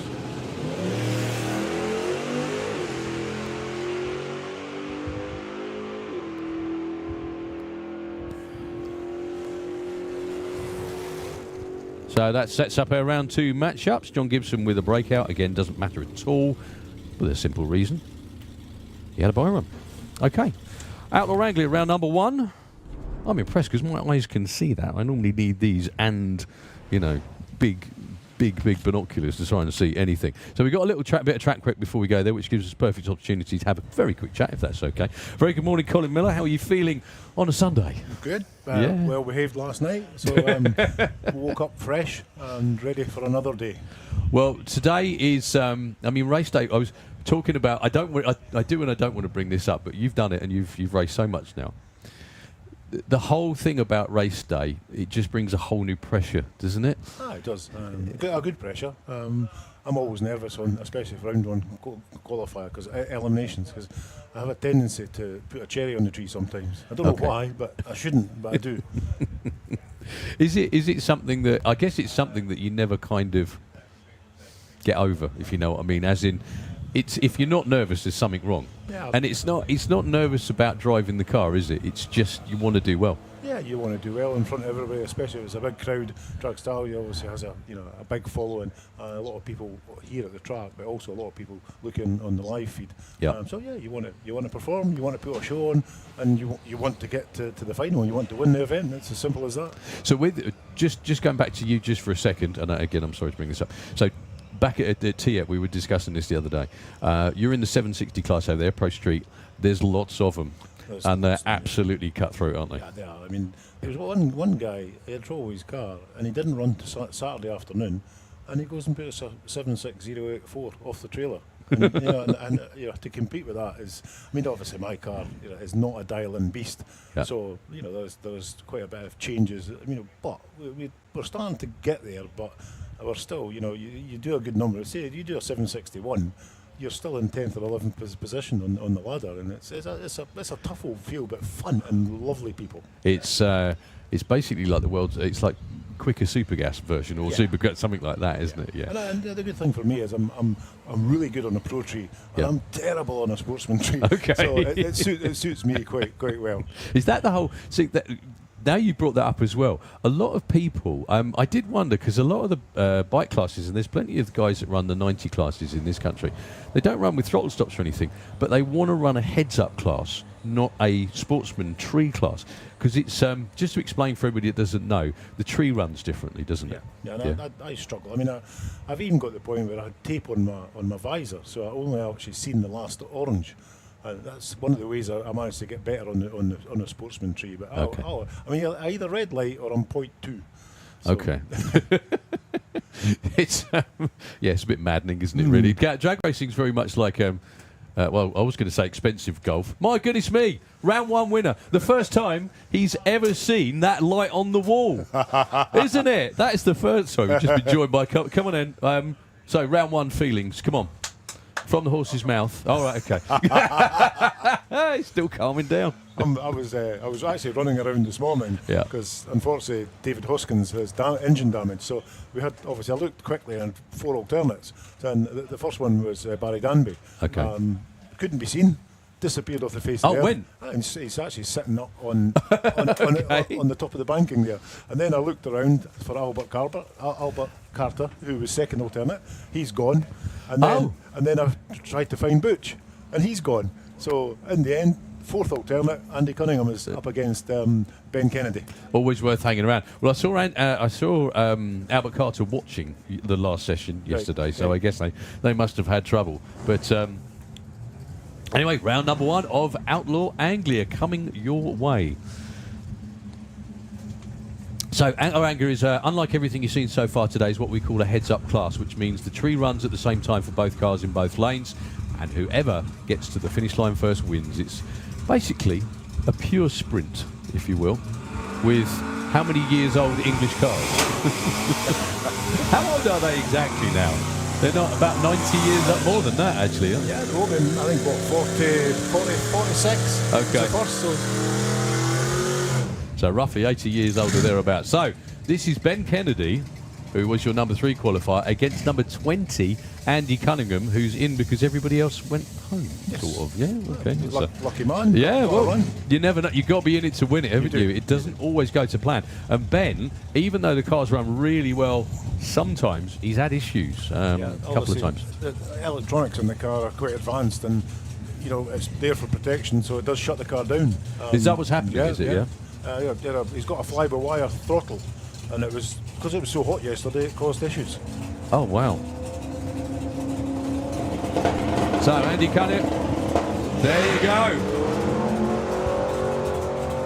So that sets up our round 2 matchups. John Gibson with a breakout. Again, doesn't matter at all, with a simple reason. He had a bye run. Okay. Outlaw Anglia round number 1. I'm impressed because my eyes can see that. I normally need these and, you know, big binoculars to try and see anything. So we've got a little bit of track prep before we go there, which gives us a perfect opportunity to have a very quick chat, if that's okay. Very good morning, Colin Miller. How are you feeling on a Sunday? Good. Yeah. Well behaved last night, so woke up fresh and ready for another day. Well, today is, race day. I was talking about, I do and I don't want to bring this up, but you've done it and you've raced so much now. The whole thing about race day, it just brings a whole new pressure, doesn't it? It does. A good pressure. I'm always nervous on, especially for round one qualifier, because eliminations, because I have a tendency to put a cherry on the tree sometimes. I don't know why, but I shouldn't, but I do. Is it something that, I guess it's something that you never kind of get over, if you know what I mean, as in, it's, if you're not nervous, there's something wrong. Yeah. And it's not nervous about driving the car, is it? It's just you want to do well. Yeah, you want to do well in front of everybody, especially if it's a big crowd. Dragstalgia obviously has a big following, a lot of people here at the track, but also a lot of people looking on the live feed. Yeah. So yeah, you want to perform, you want to put a show on, and you want to get to the final. You want to win the event. It's as simple as that. So with just going back to you just for a second, and again, I'm sorry to bring this up. So back at TIEP, we were discussing this the other day. You're in the 760 class over there, Pro Street. There's lots of them. And they're absolutely cutthroat, aren't they? Yeah, they are. I mean, there was one guy, he had trouble with his car, and he didn't run to Saturday afternoon, and he goes and puts a 76084 off the trailer. And, to compete with that is, I mean, obviously my car is not a dial-in beast, so there's quite a bit of changes. But we're starting to get there, but we're still, you do a good number. Say you do a 761. You're still in 10th or 11th position on the ladder, and it's a tough old field, but fun and lovely people. It's basically like the world's, it's like quicker supergas version or supergas, something like that, isn't it? Yeah. And the good thing for me is I'm really good on a pro tree, and I'm terrible on a sportsman tree. Okay. So it suits me quite well. Is that the whole? See that. Now you brought that up as well. A lot of people, I did wonder, because a lot of the bike classes, and there's plenty of guys that run the 90 classes in this country, they don't run with throttle stops or anything, but they want to run a heads-up class, not a sportsman tree class. Because it's, just to explain for everybody that doesn't know, the tree runs differently, doesn't it? Yeah, I struggle. I mean, I've even got to the point where I had tape on my visor, so I only actually seen the last orange. That's one of the ways I managed to get better on the sportsman tree. But I either red light or I'm 0.2. So. Okay. It's it's a bit maddening, isn't it? Really, drag racing's very much like well, I was going to say expensive golf. My goodness me, round one winner. The first time he's ever seen that light on the wall, isn't it? That is the first. Sorry, we've just been joined by. Come on in. So round one feelings. Come on. From the horse's mouth. All right, okay. He's still calming down. I was actually running around this morning because unfortunately David Hoskins has engine damage. So we had, obviously I looked quickly and 4 alternates. And the first one was Barry Danby. Okay. Couldn't be seen. Disappeared off the face of the earth. When? And he's actually sitting up on the top of the banking there. And then I looked around for Albert Carter, who was second alternate. He's gone. And then I tried to find Butch, and he's gone. So in the end, fourth alternate, Andy Cunningham is up against Ben Kennedy. Always worth hanging around. Well, I saw Albert Carter watching the last session yesterday, so I guess they must have had trouble. But anyway, round number 1 of Outlaw Anglia coming your way. So Outlaw Anglia is, unlike everything you've seen so far today, is what we call a heads-up class, which means the tree runs at the same time for both cars in both lanes, and whoever gets to the finish line first wins. It's basically a pure sprint, if you will, with how many years old English cars? How old are they exactly now? They're not about 90 years up, more than that, actually. Huh? Yeah, they're open, I think, 46. Okay. First, so roughly 80 years old or thereabouts. So this is Ben Kennedy, who was your number 3 qualifier, against number 20, Andy Cunningham, who's in because everybody else went home, sort of. Yeah, okay. Lucky man. Yeah, well, you never know. You've got to be in it to win it, haven't you? It doesn't always go to plan. And Ben, even though the cars run really well, sometimes he's had issues a couple of times. The electronics in the car are quite advanced, and it's there for protection, so it does shut the car down. Is that what's happening? Is it? Yeah. He's got a fly-by-wire throttle, and it was because it was so hot yesterday, it caused issues. Oh wow! So Andy Cunningham, there you go.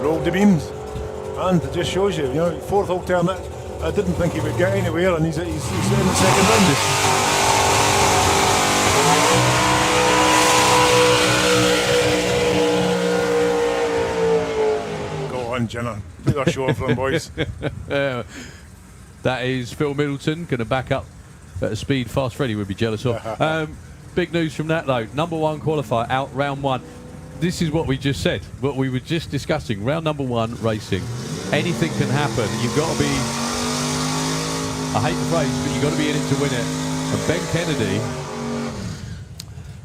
Rolled the beams, and it just shows you, fourth alternate. I didn't think he would get anywhere, and he's in the second round. on, Jenna. Put our show for them, boys. That is Phil Middleton going to back up at a speed Fast Freddy would be jealous of. Big news from that though. Number 1 qualifier out round 1. This is what we just said. What we were just discussing. Round number 1 racing. Anything can happen. You've got to be. I hate the phrase, but you've got to be in it to win it. And Ben Kennedy,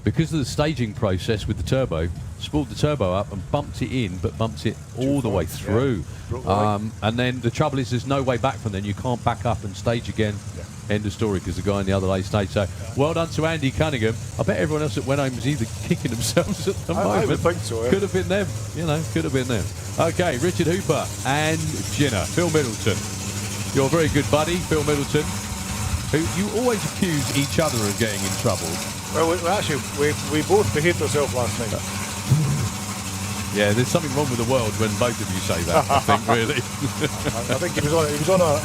because of the staging process with the turbo, spooled the turbo up and bumped it in, but bumped it all the way through. Yeah. And then the trouble is there's no way back from then. You can't back up and stage again. Yeah. End of story, because the guy in the other lane staged. So well done to Andy Cunningham. I bet everyone else that went home was either kicking themselves at the moment. I would think so, yeah. Could have been them, could have been them. Okay, Richard Hooper and Ginner. Phil Middleton. Your very good buddy, Phil Middleton, who you always accuse each other of getting in trouble. Well, we both behaved ourselves last night. Yeah, there's something wrong with the world when both of you say that, I think, really. I think he was on a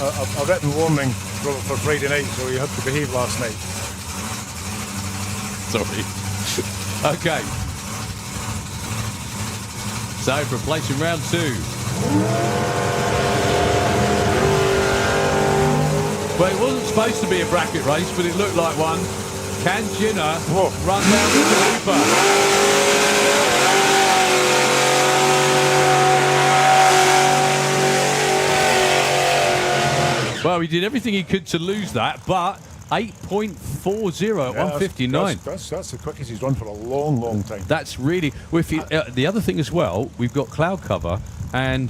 written warning for Friday night, so he had to behave last night. Sorry. Okay. So, for a place in round 2. Well, it wasn't supposed to be a bracket race, but it looked like one. Can Ginner run down with the Hooper? Well, he did everything he could to lose that, but 8.40 at 159. That's the quickest he's run for a long, long time. That's really... Well, the other thing as well, we've got cloud cover, and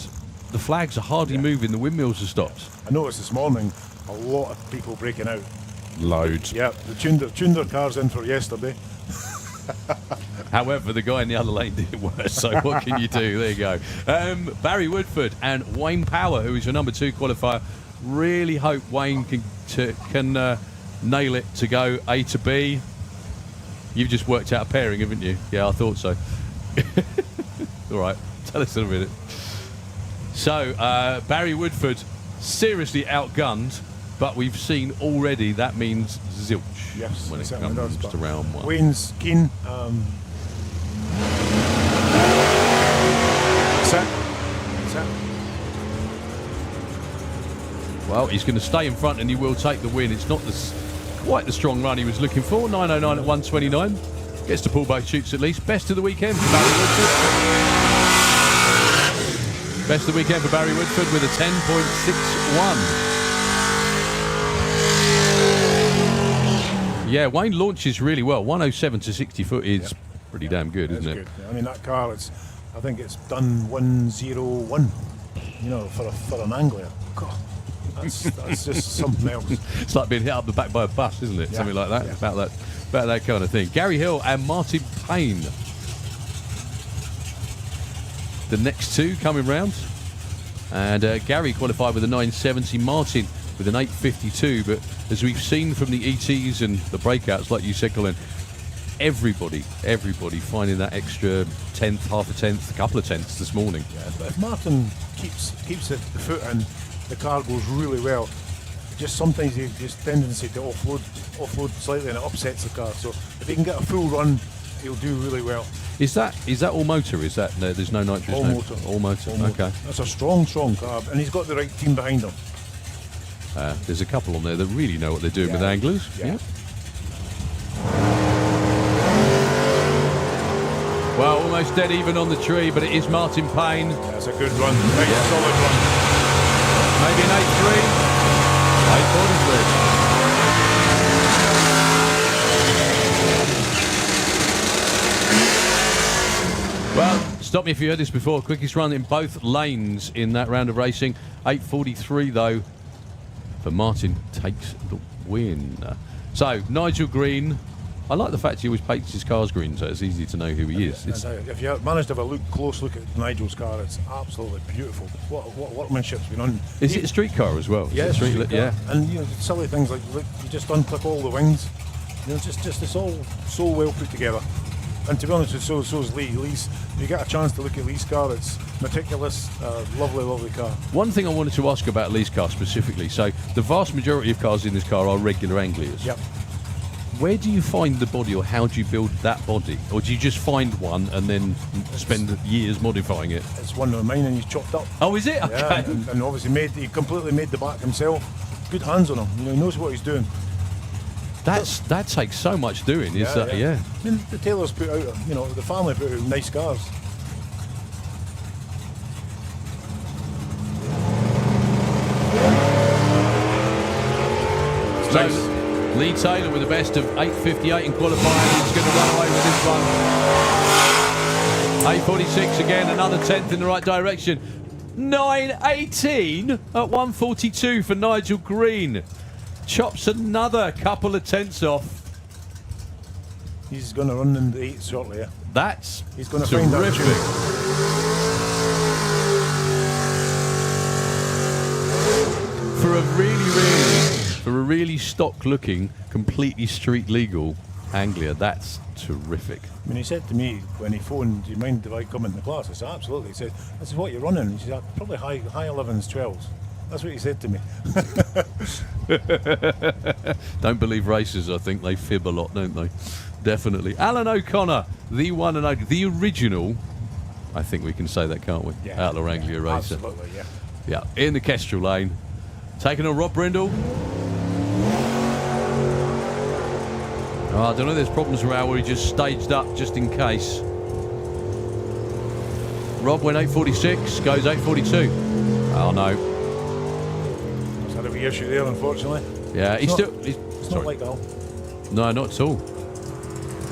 the flags are hardly moving. The windmills are stopped. I noticed this morning a lot of people breaking out. Loads. Yeah, they tuned their cars in for yesterday. However, the guy in the other lane did it worse, so what can you do? There you go. Barry Woodford and Wayne Power, who is your number 2 qualifier. Really hope Wayne can nail it to go A to B. You've just worked out a pairing, haven't you? Yeah, I thought so. All right, tell us in a minute. So, Barry Woodford seriously outgunned, but we've seen already that means zilch when it comes to round 1. Wayne's keen. That's it. Well, he's going to stay in front and he will take the win. It's not quite the strong run he was looking for. 9.09 at 129. Gets to pull both chutes at least. Best of the weekend for Barry Woodford. Best of the weekend for Barry Woodford with a 10.61. Yeah, Wayne launches really well. 107 to 60 foot is pretty damn good, isn't it? Good. I mean, that car, I think it's done 101, for an angler. God. That's just something else. It's like being hit up the back by a bus, isn't it? Yeah. Something like that. Yeah. About that kind of thing. Gary Hill and Martin Payne. The next 2 coming round. And Gary qualified with a 970. Martin with an 852. But as we've seen from the ETs and the breakouts, like you said, Colin, everybody finding that extra tenth, half a tenth, a couple of tenths this morning. Yeah, but if Martin keeps the foot in, the car goes really well. Just sometimes he has tendency to offload slightly, and it upsets the car. So if he can get a full run, he'll do really well. Is that all motor? Is that there's no nitrous? All motor. All motor. Okay. That's a strong car, and he's got the right team behind him. There's a couple on there that really know what they're doing with anglers. Yeah. Well, almost dead even on the tree, but it is Martin Payne. That's a good run. Solid run. Maybe an 8.3. 8.43. Well, stop me if you heard this before. Quickest run in both lanes in that round of racing. 8.43 though. But Martin takes the win. So Nigel Green. I like the fact he always paints his cars green, so it's easy to know who he is. If you manage to have a close look at Nigel's car, it's absolutely beautiful. What workmanship's been on. Is it a street car as well? Yeah, street car. Yeah. And silly things like you just unclip all the wings. Just it's all so well put together. And to be honest, so is Lee's. If you get a chance to look at Lee's car, it's meticulous, lovely car. One thing I wanted to ask about Lee's car specifically. So the vast majority of cars in this car are regular anglers. Yep. Where do you find the body, or how do you build that body? Or do you just find one and then spend years modifying it? It's one of mine, and he's chopped up. Oh, is it? Okay. Yeah, and obviously he completely made the back himself. Good hands on him. You know, he knows what he's doing. That takes so much doing. Is that? Yeah. I mean, the Taylors put out, you know, the family put out nice cars. So, Nice. Lee Taylor with the best of 8:58 in qualifying. He's going to run away with this one. 8:46 again, another 10th in the right direction. 9:18 at 1:42 for Nigel Green. Chops another couple of tenths off. He's going to run in the 8th shortly, yeah. That's He's going to find that terrific. tune. For a really stock-looking, completely street-legal Anglia, that's terrific. I mean, he said to me when he phoned, do you mind if I come in the class? I said, absolutely. He said, this is what you're running. He said, probably high 11s, 12s. That's what he said to me. Don't believe racers, I think. They fib a lot, don't they? Definitely. Alan O'Connor, the one and only, the original, I think we can say that, can't we? Yeah. Outlaw Anglia racer. Absolutely, yeah. Yeah, in the Kestrel lane. Taking on Rob Brindle. Oh, I don't know if there's problems around where he just staged up just in case. Rob went 8:46, goes 8:42. Oh no. He's had a wee issue there, unfortunately. Yeah, It's Sorry. not like that. No, not at all.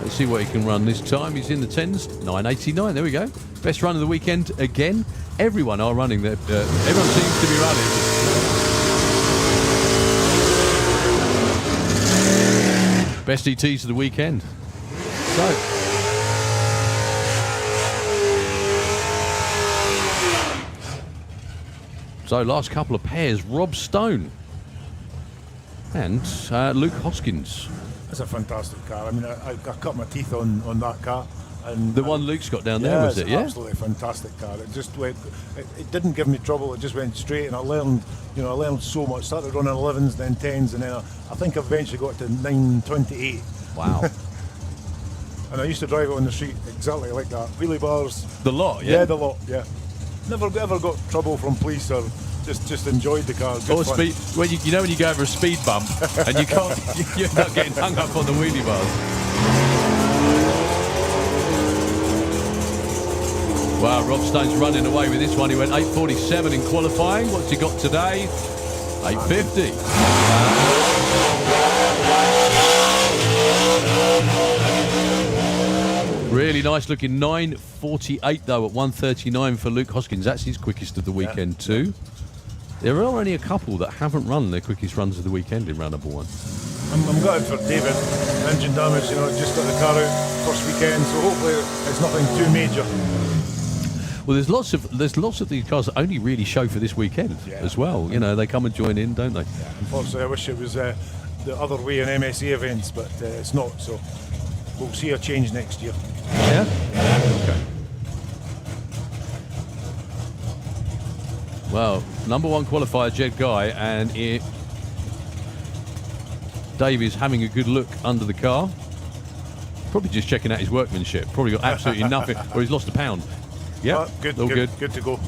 Let's see what he can run this time. He's in the 10s, 9:89. There we go. Best run of the weekend again. Everyone are running there. Everyone seems to be running. Best ETs of the weekend. So last couple of pairs, Rob Stone and Luke Hoskins. It's a fantastic car. I mean, I cut my teeth on that car. And The one Luke's got down there, was it? It's Yeah. absolutely fantastic car. It just went. It didn't give me trouble. It just went straight, and I learned so much. Started running 11s, then 10s, and then I think I eventually got to 928. Wow. And I used to drive it on the street exactly like that. Wheelie bars. The lot, Yeah, the lot. Yeah. Never ever got trouble from police, or just enjoyed the car. Good Or fun. speed, when you know when you go over a speed bump and you can't, you're not getting hung up on the wheelie bars. Wow, Rob Stone's running away with this one. He went 8:47 in qualifying. What's he got today? 8:50. Really nice looking 9:48 though at 1:39 for Luke Hoskins. That's his quickest of the weekend too. There are only a couple that haven't run their quickest runs of the weekend in round number one. I'm gutted for David. Engine damage, just got the car out first weekend, so hopefully it's nothing too major. Well, there's lots of these cars that only really show for this weekend as well. They come and join in, don't they? Yeah, unfortunately, I wish it was the other way in MSA events, but it's not. So we'll see a change next year. Yeah. Okay. Well, number one qualifier, Jed Guy, and Dave is having a good look under the car. Probably just checking out his workmanship. Probably got absolutely nothing, or he's lost a pound. Yeah, good, all good to go.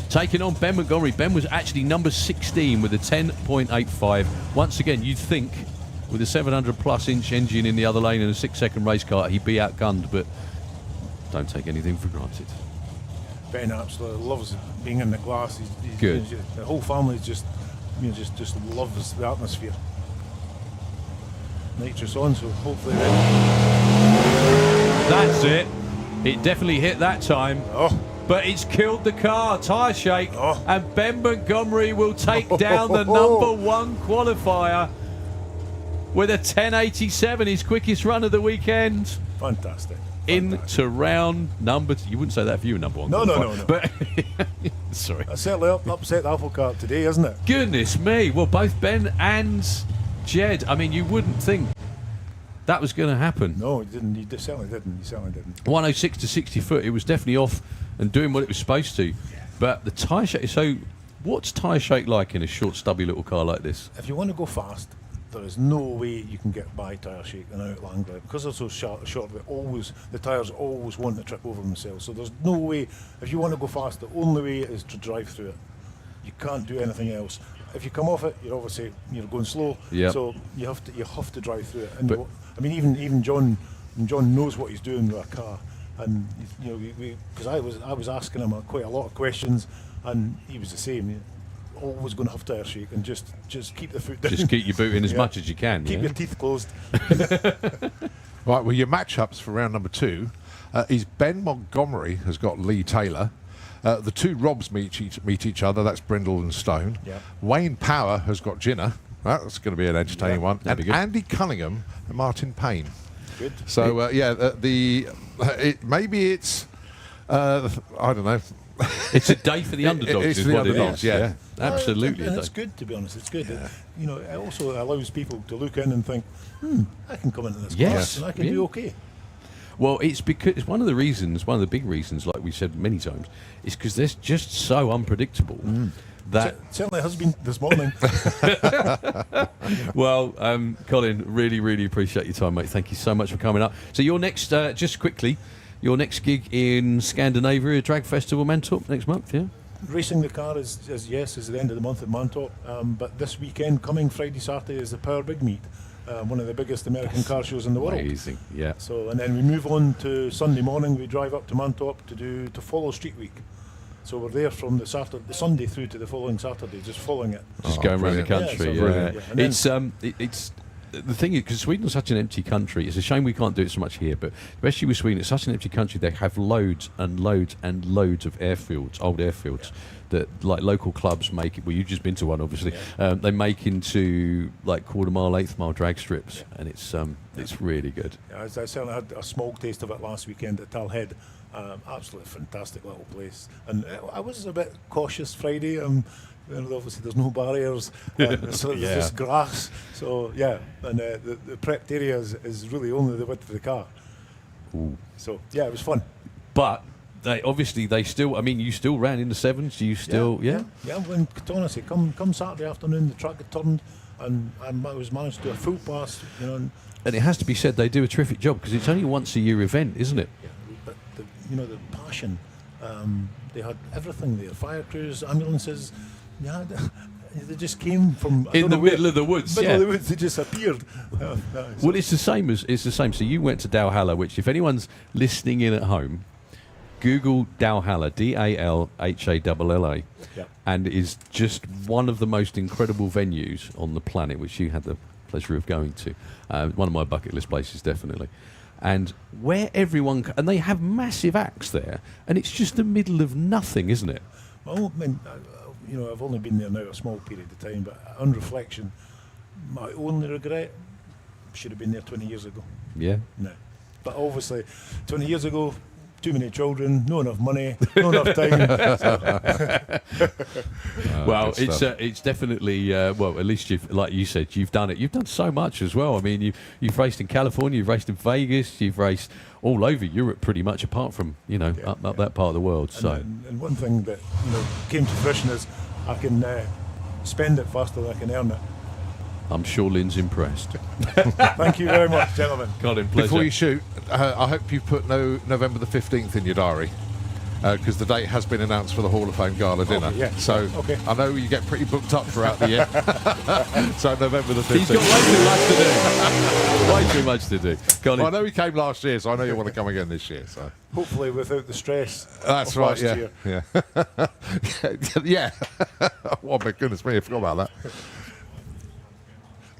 Taking on Ben Montgomery. Ben was actually number 16 with a 10.85. Once again, you'd think with a 700 plus inch engine in the other lane and a 6-second race car, he'd be outgunned, but don't take anything for granted. Ben absolutely loves being in the class. He's Good. The whole family just loves the atmosphere. Nitrous on, so hopefully That's it. It definitely hit that time. Oh. But it's killed the car, tyre shake, Oh. and Ben Montgomery will take down the number one qualifier with a 10.87, his quickest run of the weekend. Fantastic. Into round number you wouldn't say that if you were number one. No. But sorry. That's certainly upset the apple cart today, isn't it? Goodness me. Well, both Ben and Jed, I mean, you wouldn't think that was going to happen. No, he didn't. He certainly didn't. 106 to 60 foot. It was definitely off and doing what it was supposed to. But the tyre shake. So, what's tyre shake like in a short, stubby little car like this? If you want to go fast, there is no way you can get by tyre shake in an outland ground because they're so short. The tyres always want to trip over themselves. So there's no way. If you want to go fast, the only way is to drive through it. You can't do anything else. If you come off it, you're obviously going slow. Yep. So you have to drive through it. And I mean, even John knows what he's doing with a car. And because I was asking him quite a lot of questions, and he was the same. Always going to have tyre shake and just keep the foot down. Just keep your boot in as much as you can. Keep your teeth closed. Right, well, your matchups for round number 2 is Ben Montgomery has got Lee Taylor. The two Robs meet each other. That's Brindle and Stone. Yeah. Wayne Power has got Ginner. That's going to be an entertaining one. That'd be And good. Andy Cunningham and Martin Payne. Good. So maybe it's I don't know. It's a day for the underdogs. It's is for the what underdogs, it is. yeah. Absolutely. And a it's day. good, to be honest. It's good. It also allows people to look in and think, I can come into this Yes. class and I can Yeah. do okay. Well, it's because it's one of the big reasons, like we said many times, is because they're just so unpredictable that. Certainly has been this morning. Well, Colin, really, really appreciate your time, mate. Thank you so much for coming up. So your next, just quickly, your next gig in Scandinavia, Drag Festival Mantorp next month, yeah? Racing the car is the end of the month at Mantorp. But this weekend, coming Friday, Saturday, is the Power Big Meet. One of the biggest American car shows in the world. Amazing, yeah. So, and then we move on to Sunday morning. We drive up to Mantorp to follow Street Week. So we're there from the Sunday through to the following Saturday, just following it. Just going around the brilliant. country. Yeah, Yeah, so brilliant. Yeah. And then- it's the thing is, because Sweden's such an empty country, it's a shame we can't do it so much here. But especially with Sweden, it's such an empty country. They have loads and loads and loads of airfields, old airfields. That like local clubs make it. Well, you've just been to one, obviously. They make into like quarter mile, eighth mile drag strips, and it's really good. Yeah, I certainly had a small taste of it last weekend at Talhead. Absolutely fantastic little place. And I was a bit cautious Friday. Obviously, there's no barriers. So there's Yeah. just grass. So yeah, and the prepped area is really only the width of the car. Ooh. So yeah, it was fun. But they still. I mean, you still ran in the sevens. You still, yeah. When honestly, come Saturday afternoon, the track had turned, and I managed to do a full pass. And And it has to be said, they do a terrific job because it's only a once a year event, isn't it? but the passion. They had everything there: fire crews, ambulances. Yeah, they just came from In the middle of the woods. Middle Yeah. of the woods, they just appeared. Well, it's the same. So you went to Dalhalla, which if anyone's listening in at home, Google Dalhalla, Dalhalla, Yep. and it is just one of the most incredible venues on the planet, which you had the pleasure of going to. One of my bucket list places, definitely. And where everyone and they have massive acts there, and it's just the middle of nothing, isn't it? Well, I mean, I've only been there now a small period of time, but on reflection, my only regret should have been there 20 years ago. Yeah. No, but obviously, 20 years ago, too many children, not enough money, not enough time. Well, good stuff. it's definitely well. At least you've, like you said, you've done it. You've done so much as well. I mean, you've raced in California, you've raced in Vegas, you've raced all over Europe, pretty much, apart from up that part of the world. So And one thing that came to fruition is I can spend it faster than I can earn it. I'm sure Lynn's impressed. Thank you very much, gentlemen. Colin, pleasure. Before you shoot, I hope you've put November the 15th in your diary. Because the date has been announced for the Hall of Fame Gala dinner. yeah. So Okay. I know you get pretty booked up throughout the year. So November the 15th. He's got way too much to do. Way too much to do. Colin, Well, I know he came last year, so I know you want to come again this year. So Hopefully without the stress that's of right. last year. Yeah. Oh my goodness me, I forgot about that.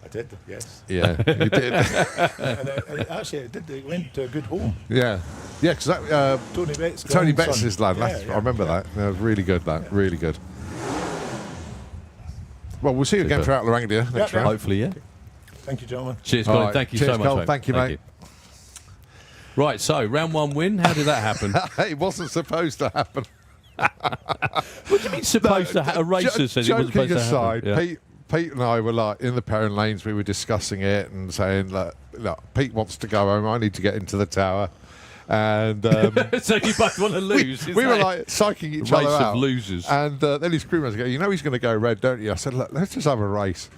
I did, yes. Yeah, you did. And actually, it went to a good home. Yeah, because that Tony Betts. Tony grandson. Betts' land. Yeah, I remember that. That was really good. Really good. Well, we'll see you again Super. throughout Larangia next Yeah. round. hopefully, yeah. Thank you, gentlemen. Cheers, All Colin. right. Thank you Cheers, so much, Cole. mate. Thank you, mate. Right, so round one win. How did that happen? It wasn't supposed to happen. What do you mean supposed to happen? A racer says it wasn't supposed Joking to aside, happen. Yeah. Pete and I were like in the pairing lanes. We were discussing it and saying, look, Pete wants to go home. I need to get into the tower. And So you both want to lose. is we were that like psyching each race other of out. losers. And then his crewmates go, he's going to go red, don't you? I said, look, let's just have a race.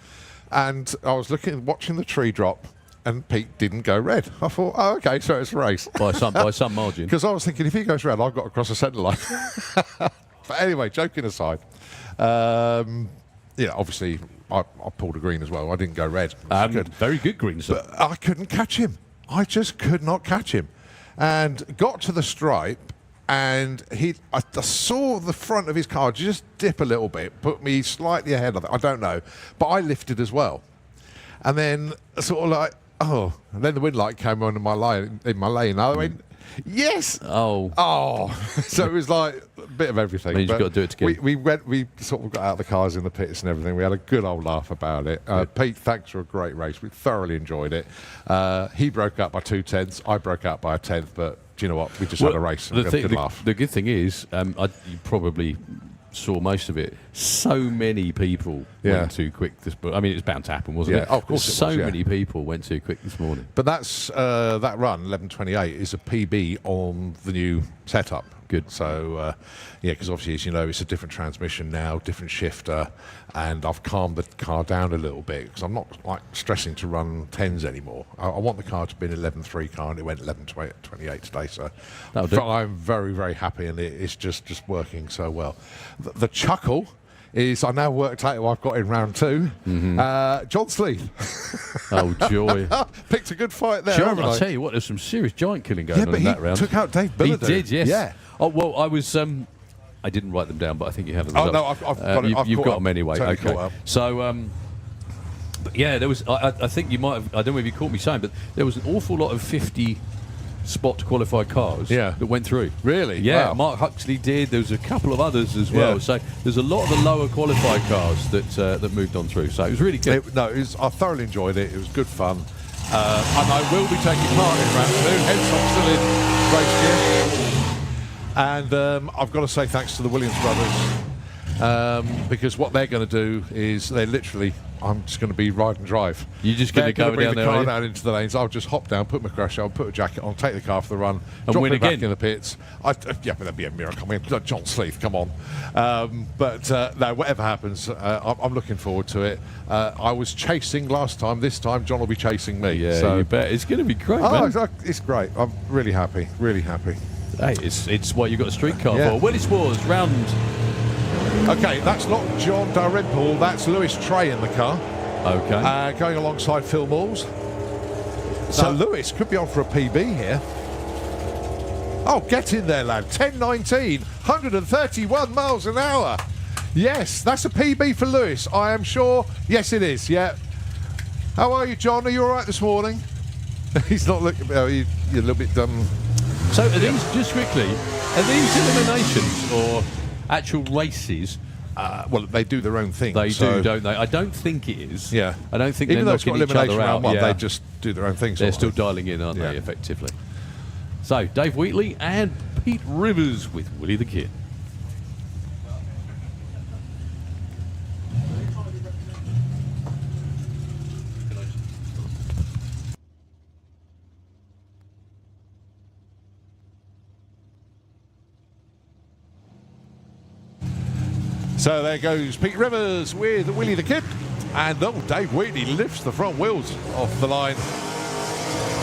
And I was watching the tree drop, and Pete didn't go red. I thought, oh, okay, so it's a race. by some margin. Because I was thinking, if he goes red, I've got to cross the centre line. But anyway, joking aside, obviously I pulled a green as well. I didn't go red. Very good green, sir. But I couldn't catch him. I just could not catch him. And got to the stripe, and I saw the front of his car just dip a little bit, put me slightly ahead of it. I don't know. But I lifted as well. And then sort of like, and then the wind light came on in my lane. I went, yes! Oh. So it was like a bit of everything. You've got to do it together. We sort of got out of the cars in the pits and everything. We had a good old laugh about it. Pete, thanks for a great race. We thoroughly enjoyed it. He broke up by 2/10. I broke up by a 10th, but do you know what? We just had a race. And we had a good laugh. The good thing is, you probably saw most of it. So many people went too quick this morning. I mean, it was bound to happen, wasn't it? Oh, of course it was. So many people went too quick this morning. But that's that run, 11:28, is a PB on the new setup. Good. So, because obviously, as you know, it's a different transmission now, different shifter, and I've calmed the car down a little bit because I'm not like stressing to run 10s anymore. I want the car to be an 11.3 car, and it went 11.28 today. So I'm very, very happy, and it's just working so well. The chuckle is I now worked out who I've got in round 2. Mm-hmm. John Sleeth. Oh, joy. Picked a good fight there. John, I'll tell you what, there's some serious giant killing going on in that round. He took out Dave Billard. He did, yes. Yeah. Oh, well, I was... I didn't write them down, but I think you have them. Oh, no, I've got it. You've got them anyway. Totally okay. So, yeah, there was... I think you might have... I don't know if you caught me saying, but there was an awful lot of 50 spot qualified cars that went through. Really? Yeah, wow. Mark Huxley did. There was a couple of others as well. So there's a lot of the lower qualified cars that moved on through. So it was really good. I thoroughly enjoyed it. It was good fun. And I will be taking part in round 2. Hence I'm still in race gear. And I've got to say thanks to the Williams brothers, because what they're going to do is they're literally, I'm just going to be ride and drive. You're just going to go bring down the there, car down into the lanes. I'll just hop down, put my crash on, put a jacket on, take the car for the run, and drop win it again back in the pits. But that'd be a miracle. I mean, John Sleeth, come on. No, whatever happens, I'm looking forward to it. I was chasing last time. This time, John will be chasing me. Yeah, so you bet. It's going to be great, man. It's great. I'm really happy. Really happy. Hey, it's what you got a street car for. Willis Wars round. Okay, that's not John Dalrymple. That's Lewis Trey in the car. Okay. Going alongside Phil Malls. So Lewis could be on for a PB here. Oh, get in there, lad. 10.19, 131 miles an hour. Yes, that's a PB for Lewis, I am sure. Yes, it is, yeah. How are you, John? Are you all right this morning? He's not looking... you're a little bit... So are these, just quickly, are these eliminations or actual races? Well, they do their own thing. They do, don't they? I don't think it is. Yeah. I don't think even they're though it's got knocking each elimination other out. round one, they just do their own thing. They're still dialing in, aren't they, effectively? So, Dave Wheatley and Pete Rivers with Willie the Kid. So there goes Pete Rivers with Willie the Kid. And Dave Wheatley lifts the front wheels off the line.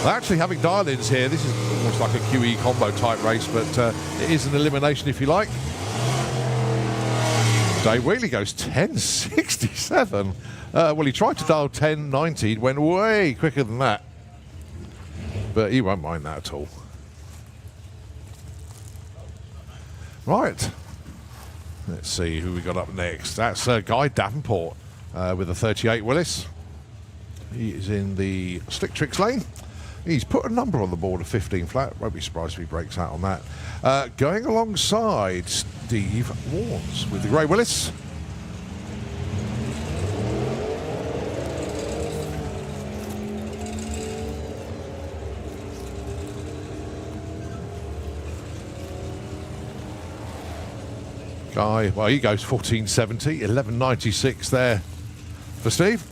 They're actually having dial-ins here. This is almost like a QE combo type race, but it is an elimination if you like. Dave Wheatley goes 10.67. Well, he tried to dial 10.90. It went way quicker than that. But he won't mind that at all. Right. Let's see who we got up next. That's Guy Davenport with a 38 Willis. He is in the Slick Tricks lane. He's put a number on the board of 15 flat. Won't be surprised if he breaks out on that. Going alongside Steve Warnes with the grey Willis. Guy, well, he goes 14.70, 11.96 there for Steve.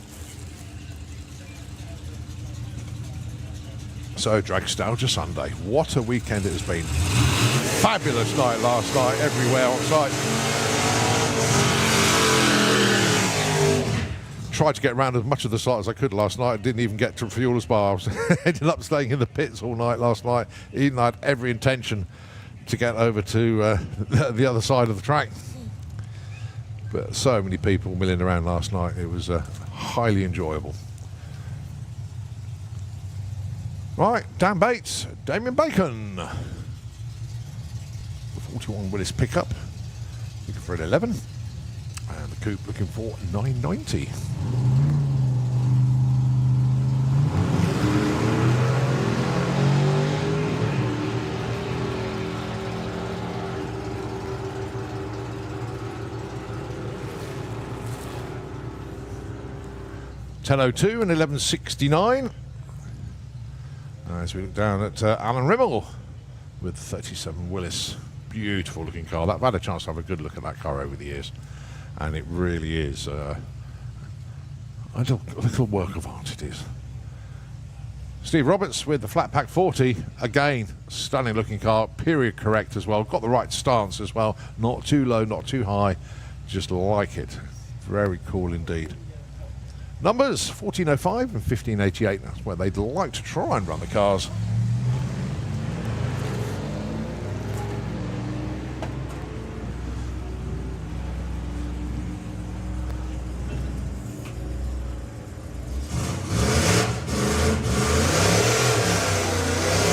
So, Dragstalgia Sunday. What a weekend it has been. Fabulous night last night, everywhere on site. tried to get around as much of the site as I could last night. I didn't even get to fuelers bar. I was ended up staying in the pits all night last night, even though I had every intention to get over to the other side of the track. But so many people milling around last night. It was highly enjoyable. Right, Dan Bates, Damien Bacon. 41 Willis pickup, looking for an 11. And the coupe looking for 990. .10.02 and 11.69. As we look down at Alan Rimmel with 37 Willis. Beautiful looking car. I've had a chance to have a good look at that car over the years, and it really is a little work of art. It is. Steve Roberts with the flat pack 40. Again, stunning looking car. Period correct as well. Got the right stance as well. Not too low, not too high. Just like it. Very cool indeed. Numbers 1405 and 1588. That's where they'd like to try and run the cars.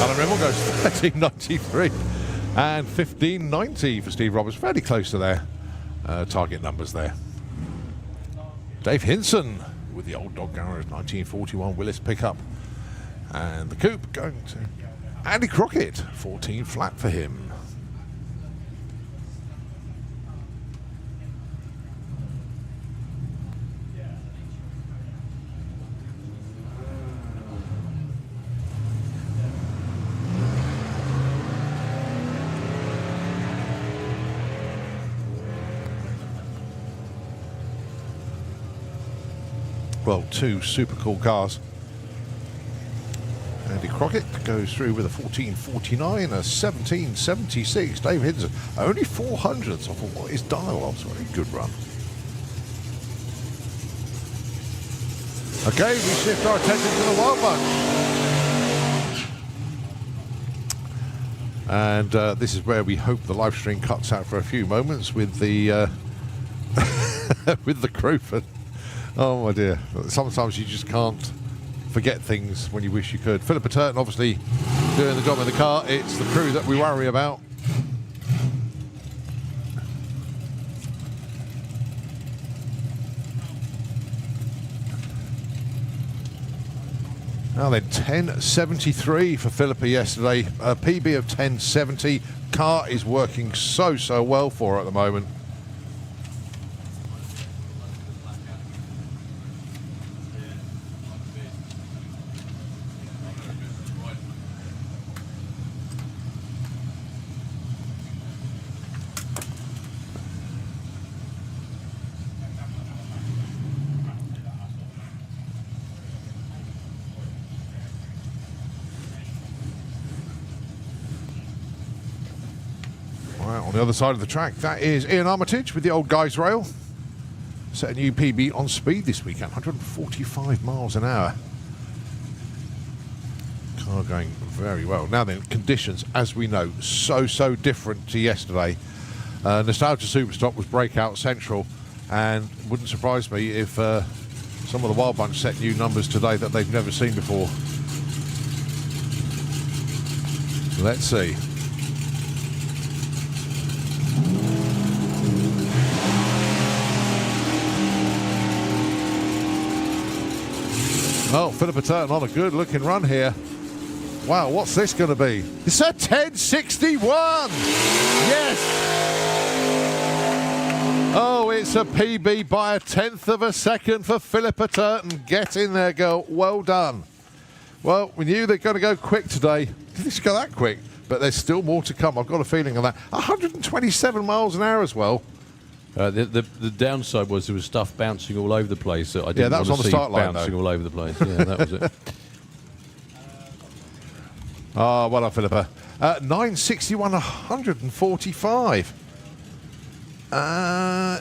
Alan Rimmel goes 1393 and 1590 for Steve Roberts. Fairly close to their target numbers there. Dave Hinson with the Old Dog Garage 1941 Willis pickup. And the coupe going to Andy Crockett, 14 flat for him. Well, two super cool cars. Andy Crockett goes through with a 1449, a 1776. Dave Hinson, only 400s off of what is Dialogue's very good run. Okay, we shift our attention to the Wild Bunch. And this is where we hope the live stream cuts out for a few moments with the with the Crowford. Oh my dear, sometimes you just can't forget things when you wish you could. Philippa Turton obviously doing the job in the car. It's the crew that we worry about. Now then, 1073 for Philippa yesterday. A PB of 1070. Car is working so well for her at the moment. On the other side of the track, that is Ian Armitage with the old guys rail. Set a new PB on speed this weekend, 145 miles an hour. Car going very well. Now then, conditions, as we know, so different to yesterday. Nostalgia Superstock was breakout central, and wouldn't surprise me if some of the Wild Bunch set new numbers today that they've never seen before. Let's see. Oh, Philippa Turton on a good looking run here. Wow, what's this going to be? It's a 1061! Yes! Oh, it's a PB by a 1/10 of a second for Philippa Turton. Get in there, girl. Well done. Well, we knew they're going to go quick today. Did this go that quick? But there's still more to come. I've got a feeling of that. 127 miles an hour as well. The downside was there was stuff bouncing all over the place that I didn't that was want on to the see start line, bouncing though. all over the place. Yeah, that was it. Oh, well done, Philippa. 961, 145.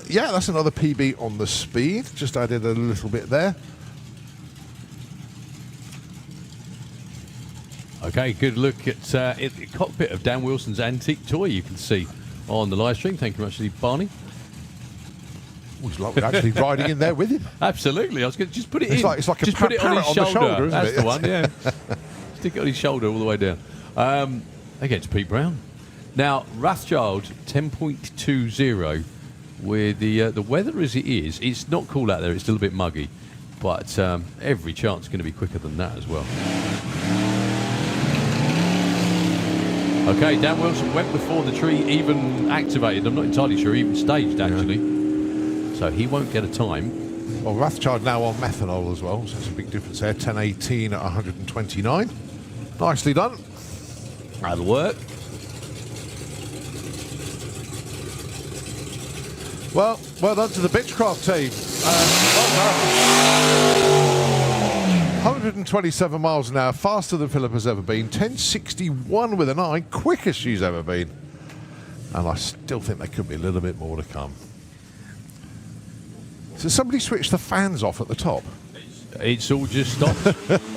Yeah, that's another PB on the speed. Just added a little bit there. Okay, good look at the cockpit of Dan Wilson's antique toy you can see on the live stream. Thank you very much, Barney. Oh, it's like we're actually riding in there with him. Absolutely. I was going to just put it in. It's like a just put it on his parrot on the shoulder, isn't That's it? the one, yeah. Stick it on his shoulder all the way down. Against Pete Brown. Now, Rothschild 10.20 with the weather as it is. It's not cool out there. It's still a bit muggy. But every chance going to be quicker than that as well. Okay, Dan Wilson went before the tree even activated. I'm not entirely sure, even staged actually. Yeah. So he won't get a time. Well, Rothschild now on methanol as well, so that's a big difference there. 10.18 at 129. Nicely done. That'll work. Well done to the Bitchcraft team. 127 miles an hour, faster than Philip has ever been. 10.61 with a 9, quickest she's ever been. And I still think there could be a little bit more to come. So somebody switched the fans off at the top. It's all just stopped.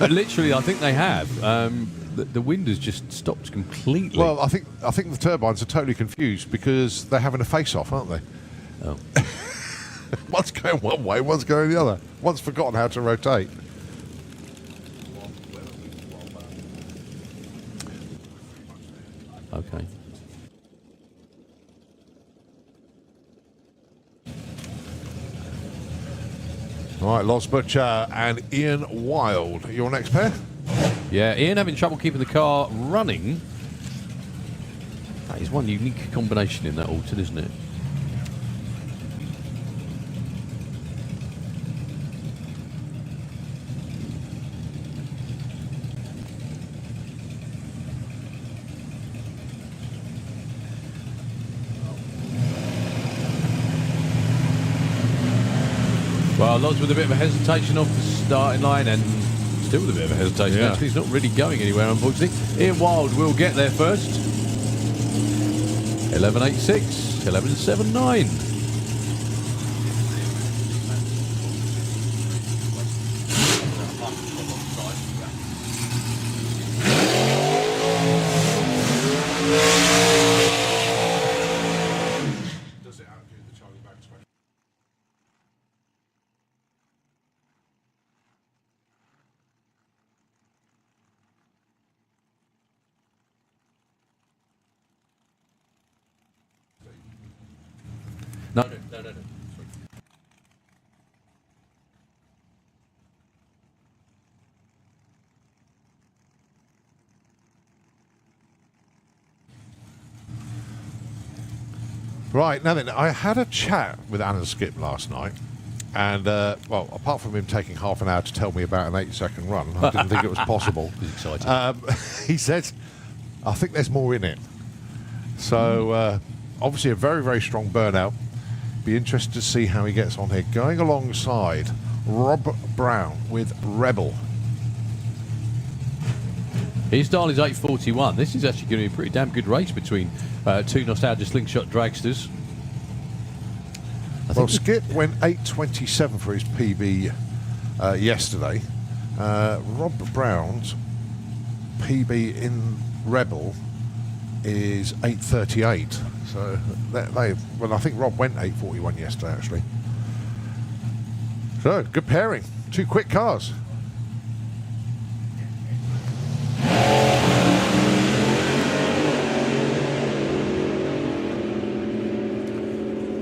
Literally, I think they have. The wind has just stopped completely. Well, I think the turbines are totally confused because they're having a face-off, aren't they? Oh. One's going one way, one's going the other. One's forgotten how to rotate. Okay. All right, Loz Butcher and Ian Wild. Your next pair? Yeah, Ian having trouble keeping the car running. That is one unique combination in that Alton, isn't it? Well, Loz with a bit of a hesitation off the starting line and still with a bit of a hesitation. Yeah. Actually, he's not really going anywhere, unfortunately. Ian Wild will get there first. 11.86, 11.79. No. Sorry. Right, now then, I had a chat with Alan Skip last night, and, well, apart from him taking half an hour to tell me about an 8-second run, I didn't think it was possible. He's excited. He said, I think there's more in it. So, obviously a very, very strong burnout. Be interested to see how he gets on here. Going alongside Rob Brown with Rebel. His style is 8.41. This is actually going to be a pretty damn good race between two Nostalgia Slingshot dragsters. Well, Skip went 8.27 for his PB yesterday. Rob Brown's PB in Rebel is 8.38. So, well, I think Rob went 8.41 yesterday, actually. So, good pairing. Two quick cars.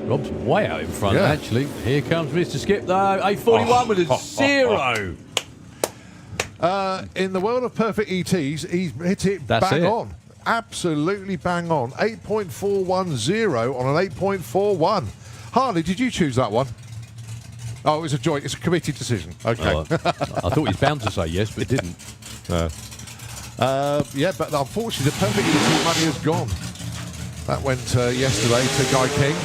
Rob's way out in front, Yeah. actually. Here comes Mr. Skip, though. 8.41 with a 0. In the world of perfect ETs, he's hit it That's bang it. on. Absolutely bang on. 8.410 on an 8.41. Harley, did you choose that one? Oh, it was a joint. It's a committee decision. Okay. Oh, I thought he was bound to say yes, but didn't. Yeah, but unfortunately, the perfect ET money has gone. That went yesterday to Guy King.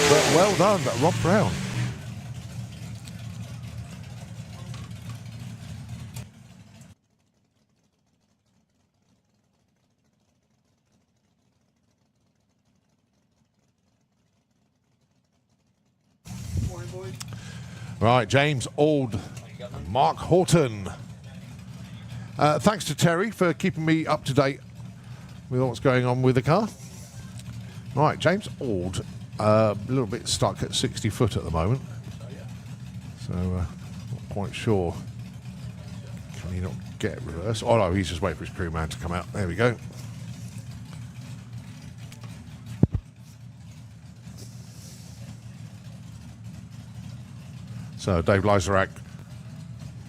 But well done, Rob Brown. Right, James Ald and Mark Horton. Thanks to Terry for keeping me up to date with what's going on with the car. Right, James Ald, a little bit stuck at 60 foot at the moment. So, not quite sure. Can he not get reverse? Oh no, he's just waiting for his crewman to come out. There we go. So Dave Lizarak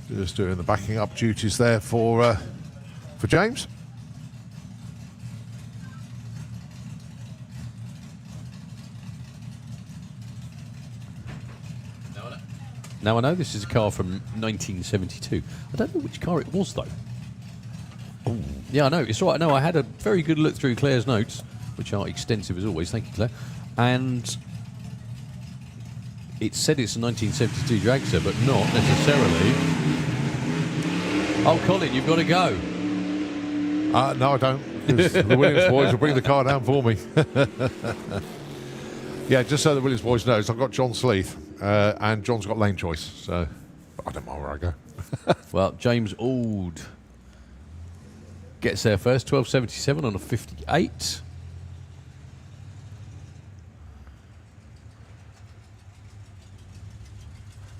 just doing the backing up duties there for James. Now I know this is a car from 1972. I don't know which car it was though. Ooh. Yeah, I know. It's all right. No, I had a very good look through Claire's notes, which are extensive as always. Thank you, Claire. And it said it's a 1972 dragster, but not necessarily. Oh, Colin, you've got to go. No, I don't. Because the Williams boys will bring the car down for me. Yeah, just so the Williams boys knows, I've got John Sleeth, and John's got lane choice, so I don't mind where I go. Well, James Ald gets there first, 12.77 on a 58.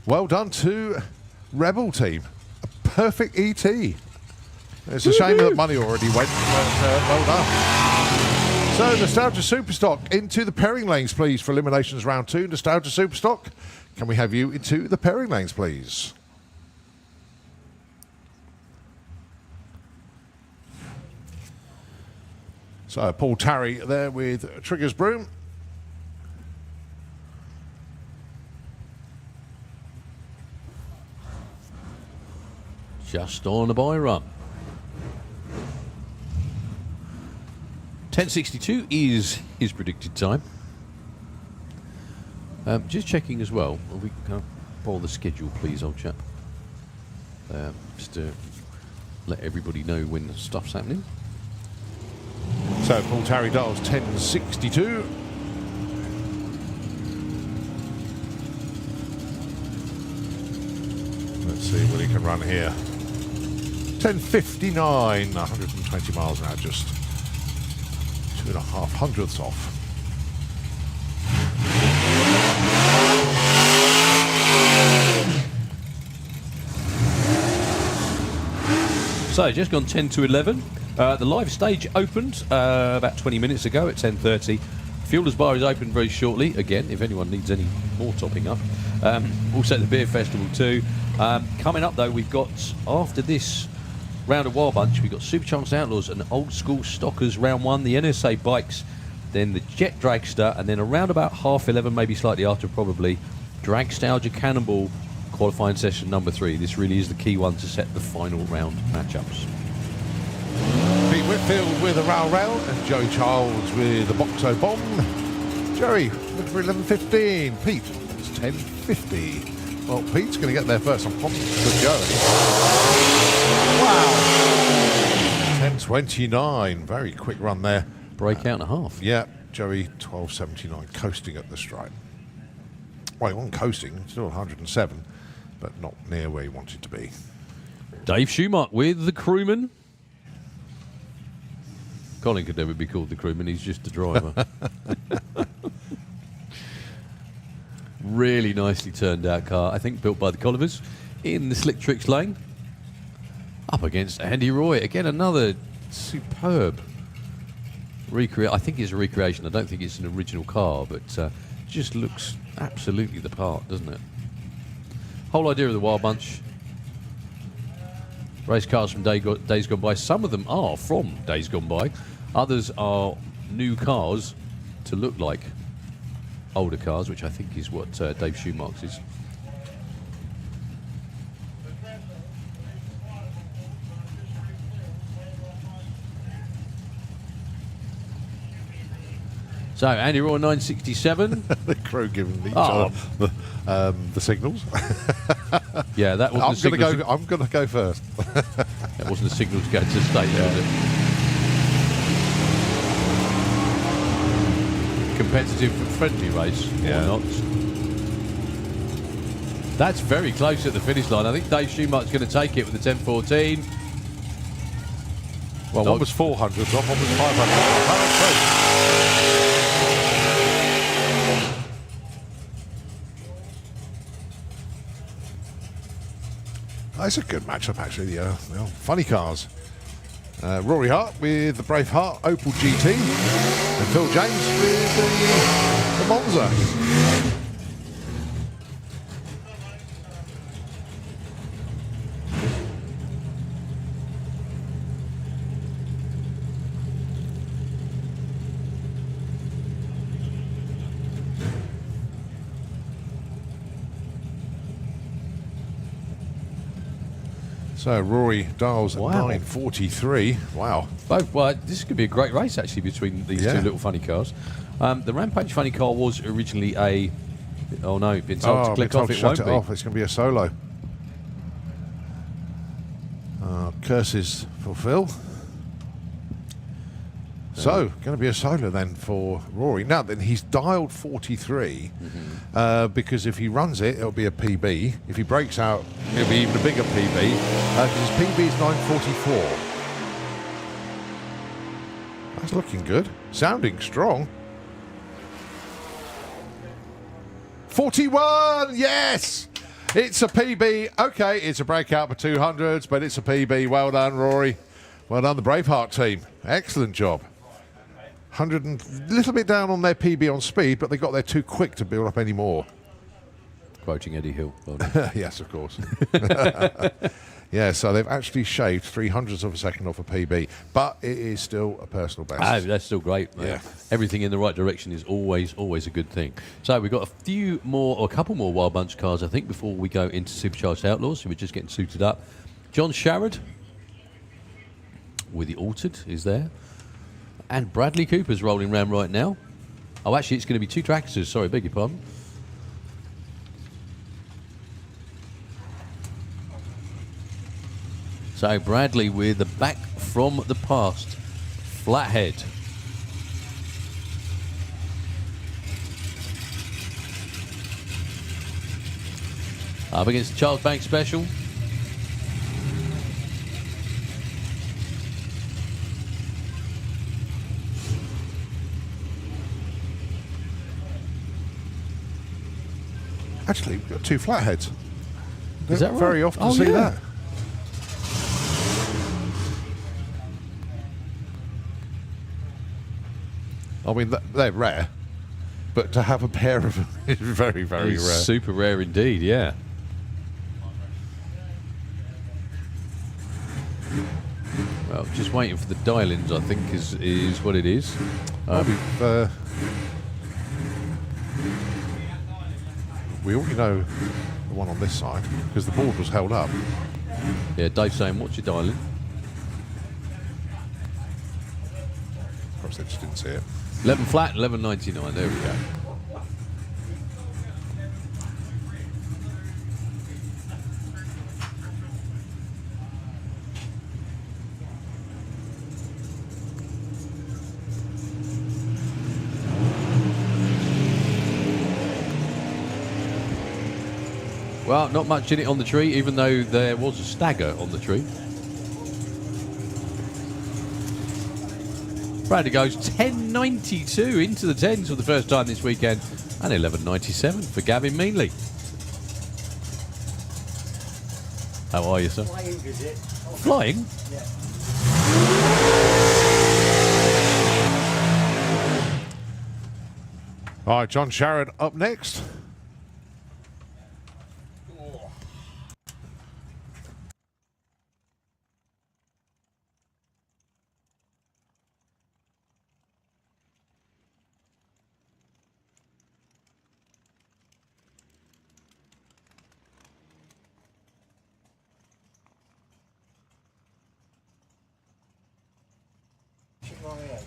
Well done to Rebel Team. A perfect ET. It's a shame that money already went, but well done. So, Nostalgia Superstock into the pairing lanes, please, for Eliminations Round 2. Nostalgia Superstock, can we have you into the pairing lanes, please? So, Paul Tarry there with Trigger's Broom. Just on a buy run. 10.62 is his predicted time. Just checking as well. Will we borrow the schedule, please, old chap? Just to let everybody know when the stuff's happening. So Paul Tarry dials 10.62. Let's see what he can run here. 10.59, 120 miles an hour, just 2.5 hundredths off. So, just gone 10 to 11. The live stage opened about 20 minutes ago at 10:30. Fuelers Bar is open very shortly, again, if anyone needs any more topping up. Also the Beer Festival too. Coming up though, we've got, after this round of Wild Bunch, we've got Supercharged Outlaws and Old School Stockers round 1, the NSRA bikes, then the Jet Dragster, and then around about 11:30, maybe slightly after probably, Dragstalgia Cannonball qualifying session number 3. This really is the key one to set the final round matchups. Pete Whitfield with a Rail Rail and Joey Childs with a Boxo Bomb. Joey looking for 11.15. Pete, that's 10.50. Well, Pete's going to get there first. I'm confident for Joey. Wow. 10.29. Very quick run there. Breakout and a half. Yeah, Joey 12.79, coasting at the stripe. Well, he wasn't coasting, still 107, but not near where he wanted to be. Dave Schumacher with the crewman. Colin could never be called the crewman, he's just the driver. Really nicely turned out car, I think built by the Collivers in the Slick Tricks lane. Up against Andy Roy, again another superb recreation. I think it's a recreation, I don't think it's an original car, but just looks absolutely the part, doesn't it? Whole idea of the Wild Bunch. Race cars from days gone by. Some of them are from days gone by. Others are new cars to look like older cars, which I think is what Dave Schumacher's is. So, Andy Roy 967. The crew giving each other the signals. Yeah, that wasn't the signal. I'm going to go first. That wasn't the signal to go to the state, was it? Competitive, friendly race, or not. That's very close at the finish line. I think Dave Schumacher's going to take it with the 10.14. Well, one was 400 off, one was 500 off. That's a good matchup, actually. The funny cars. Rory Hart with the Braveheart Opel GT, and Phil James with the Monza. So Rory dials at 9.43. Wow. Well, this could be a great race, actually, between these two little funny cars. The Rampage funny car was originally a... Oh, no, been told to click off. It won't be. It's going to be a solo. Curses for Phil. So, going to be a solo then for Rory. Now then, he's dialed 43 because if he runs it, it'll be a PB. If he breaks out, it'll be even a bigger PB. His PB is 9.44. That's looking good. Sounding strong. 41! Yes! It's a PB. Okay, it's a breakout for 200s, but it's a PB. Well done, Rory. Well done, the Braveheart team. Excellent job. 100 and a little bit down on their PB on speed, but they got there too quick to build up any more. Quoting Eddie Hill. Yes, of course. Yeah, so they've actually shaved 300ths of a second off a PB, but it is still a personal best. That's still great. Yeah. Everything in the right direction is always a good thing. So we've got a few more, or a couple more Wild Bunch cars, I think, before we go into Supercharged Outlaws. So we're just getting suited up. John Sharrod with the Altered is there. And Bradley Cooper's rolling around right now. Oh, actually, it's going to be two tractors. Sorry, beg your pardon. So Bradley with the back from the past flathead. Up against the Charles Banks Special. Actually, we've got two flatheads. Is that right? Very often see that. I mean, they're rare, but to have a pair of them is very, very rare. Super rare indeed, yeah. Well, just waiting for the dial-ins, I think, is what it is. We already know the one on this side because the board was held up. Yeah, Dave's saying, what's your dial-in? Perhaps they just didn't see it. 11 flat, 11.99. There we go. Well, not much in it on the tree, even though there was a stagger on the tree. Bradley goes 10.92 into the 10s for the first time this weekend, and 11.97 for Gavin Meanley. How are you, sir? Flying visit. Flying? Yeah. All right, John Sharrod up next.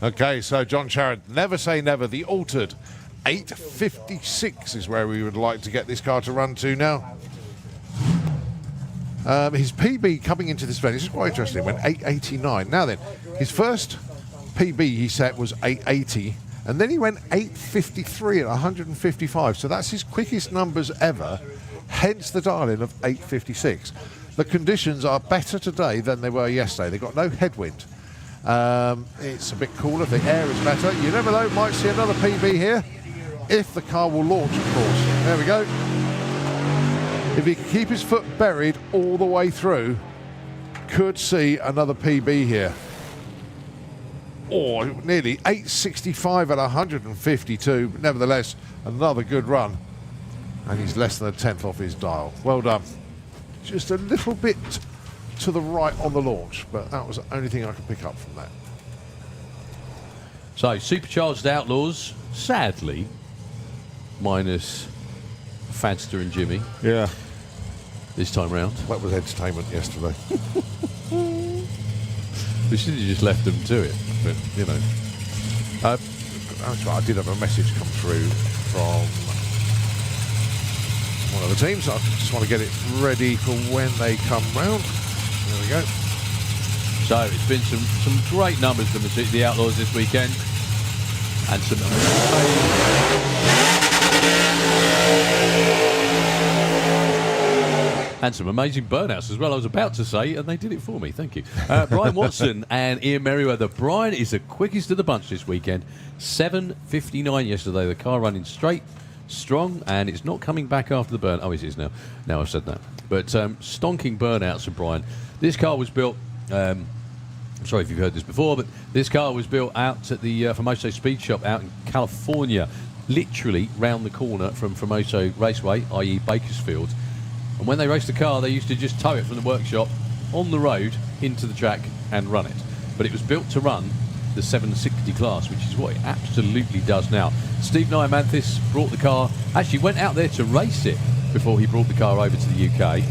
Okay, so John Sharrod, never say never. The Altered 8.56 is where we would like to get this car to run to now. His PB coming into this event, this is quite interesting, went 8.89. Now then, his first PB he set was 8.80, and then he went 8.53 at 155. So that's his quickest numbers ever hence the dial-in of 856. The conditions are better today than they were yesterday. They've got no headwind. It's a bit cooler, the air is better. You never know, might see another PB here, if the car will launch, of course. There we go. If he can keep his foot buried all the way through, could see another PB here. Oh, nearly 865 at 152, but nevertheless, another good run. And he's less than a tenth off his dial. Well done. Just a little bit to the right on the launch, but that was the only thing I could pick up from that. So, supercharged Outlaws, sadly, minus Fadster and Jimmy. Yeah. This time round. That was entertainment yesterday. We should have just left them to it, but, you know. That's right, I did have a message come through from one of the teams. I just want to get it ready for when they come round. There we go. So it's been some great numbers from the Outlaws this weekend, and some amazing burnouts as well. I was about to say, and they did it for me. Thank you, Brian Watson and Ian Merriweather. Brian is the quickest of the bunch this weekend. 7:59 yesterday. The car running straight, strong, and it's not coming back after the burn. Oh, it is now. Now I've said that. But stonking burnouts for Brian. This car was built. I'm sorry if you've heard this before, but this car was built out at the Formoso Speed Shop out in California, literally round the corner from Formoso Raceway, i.e. Bakersfield. And when they raced the car, they used to just tow it from the workshop on the road into the track and run it. But it was built to run the 760 class, which is what it absolutely does now. Steve Nyamanthis brought the car, actually went out there to race it before he brought the car over to the UK.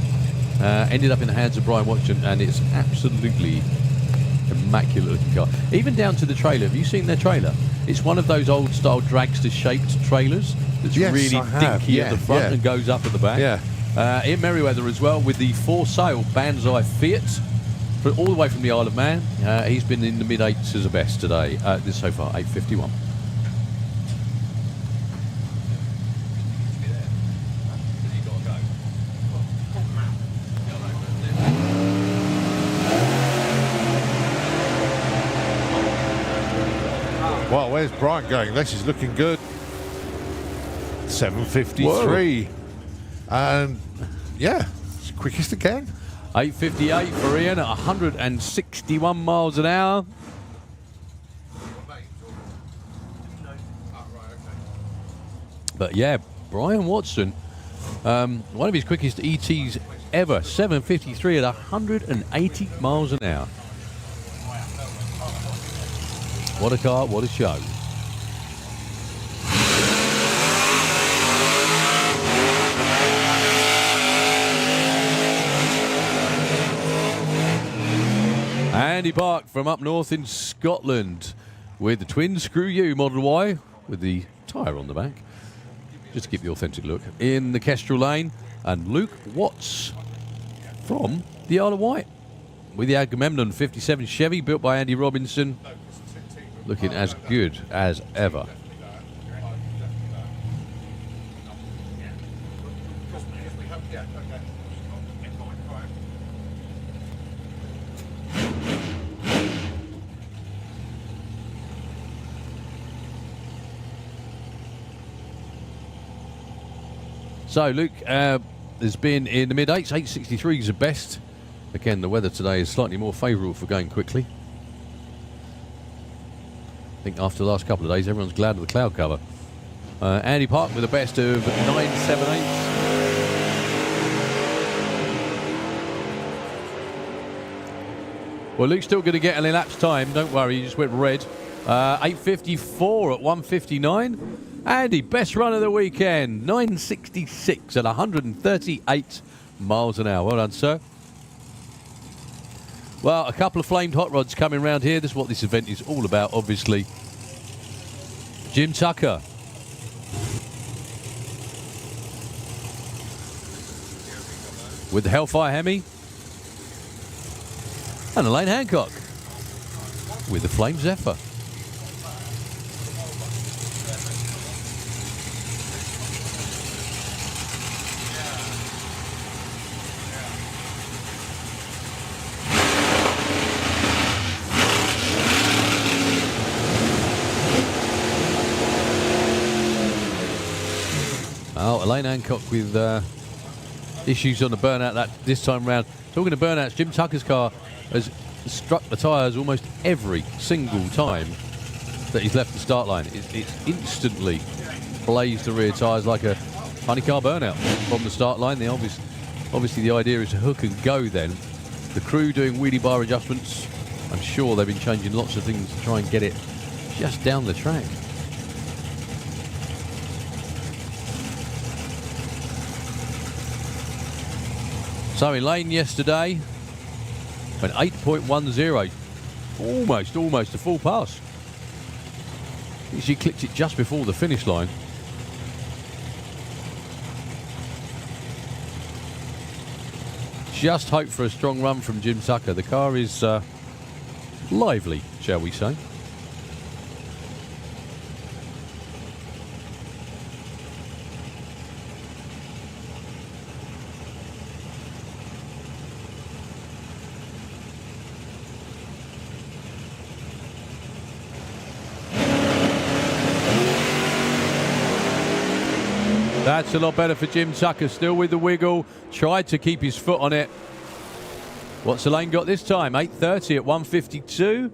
Ended up in the hands of Brian Watson, and it's absolutely immaculate looking car. Even down to the trailer. Have you seen their trailer? It's one of those old style dragster shaped trailers that's really dinky at the front and goes up at the back. Yeah. Ian Merriweather as well with the for sale Banzai Fiat, all the way from the Isle of Man. He's been in the mid-8s as a best today. This so far, 8:51. Well, where's Brian going? This is looking good. 7:53. Whoa. And yeah, it's quickest again. 8:58 for Ian at 161 miles an hour. But yeah, Brian Watson, one of his quickest ETs ever, 7:53 at 180 miles an hour. What a car, what a show. Andy Park from up north in Scotland with the twin screw U Model Y with the tyre on the back, just to keep the authentic look, in the Kestrel lane. And Luke Watts from the Isle of Wight with the Agamemnon 57 Chevy built by Andy Robinson, looking as good as ever. So Luke has been in the mid-8s, 8:63 is the best. Again, the weather today is slightly more favourable for going quickly. I think after the last couple of days, everyone's glad of the cloud cover. Andy Park with a best of 9.78. Well, Luke's still going to get an elapsed time. Don't worry, he just went red. 8:54 at 1:59. Andy, best run of the weekend. 9.66 at 138 miles an hour. Well done, sir. Well, a couple of flamed hot rods coming round here. This is what this event is all about, obviously. Jim Tucker. With the Hellfire Hemi. And Elaine Hancock. With the Flame Zephyr. Oh, Elaine Hancock with issues on the burnout this time round. Talking to burnouts, Jim Tucker's car has struck the tyres almost every single time that he's left the start line. It's instantly blazed the rear tyres like a funny car burnout from the start line. Obviously the idea is to hook and go then. The crew doing wheelie bar adjustments. I'm sure they've been changing lots of things to try and get it just down the track. So in lane yesterday, an 8.10, almost a full pass. She clipped it just before the finish line. Just hope for a strong run from Jim Tucker. The car is lively, shall we say. That's a lot better for Jim Tucker, still with the wiggle, tried to keep his foot on it. What's Elaine got this time? 8:30 at 1:52.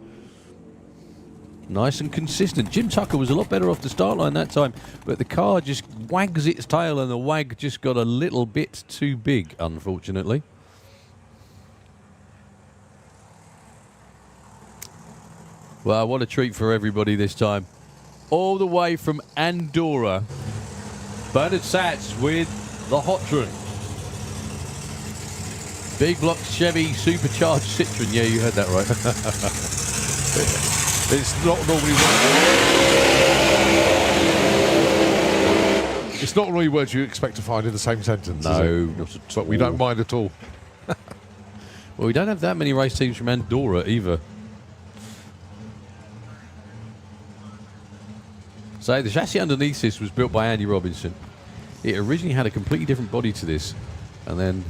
Nice and consistent. Jim Tucker was a lot better off the start line that time, but the car just wags its tail and the wag just got a little bit too big, unfortunately. Well, what a treat for everybody this time. All the way from Andorra, Bernard Satz with the Hot Run. Big block Chevy supercharged Citroen. Yeah, you heard that right. It's not normally words you expect to find in the same sentence. No, is it? not at But we don't mind at all. Well, we don't have that many race teams from Andorra either. So the chassis underneath this was built by Andy Robinson. It originally had a completely different body to this, and then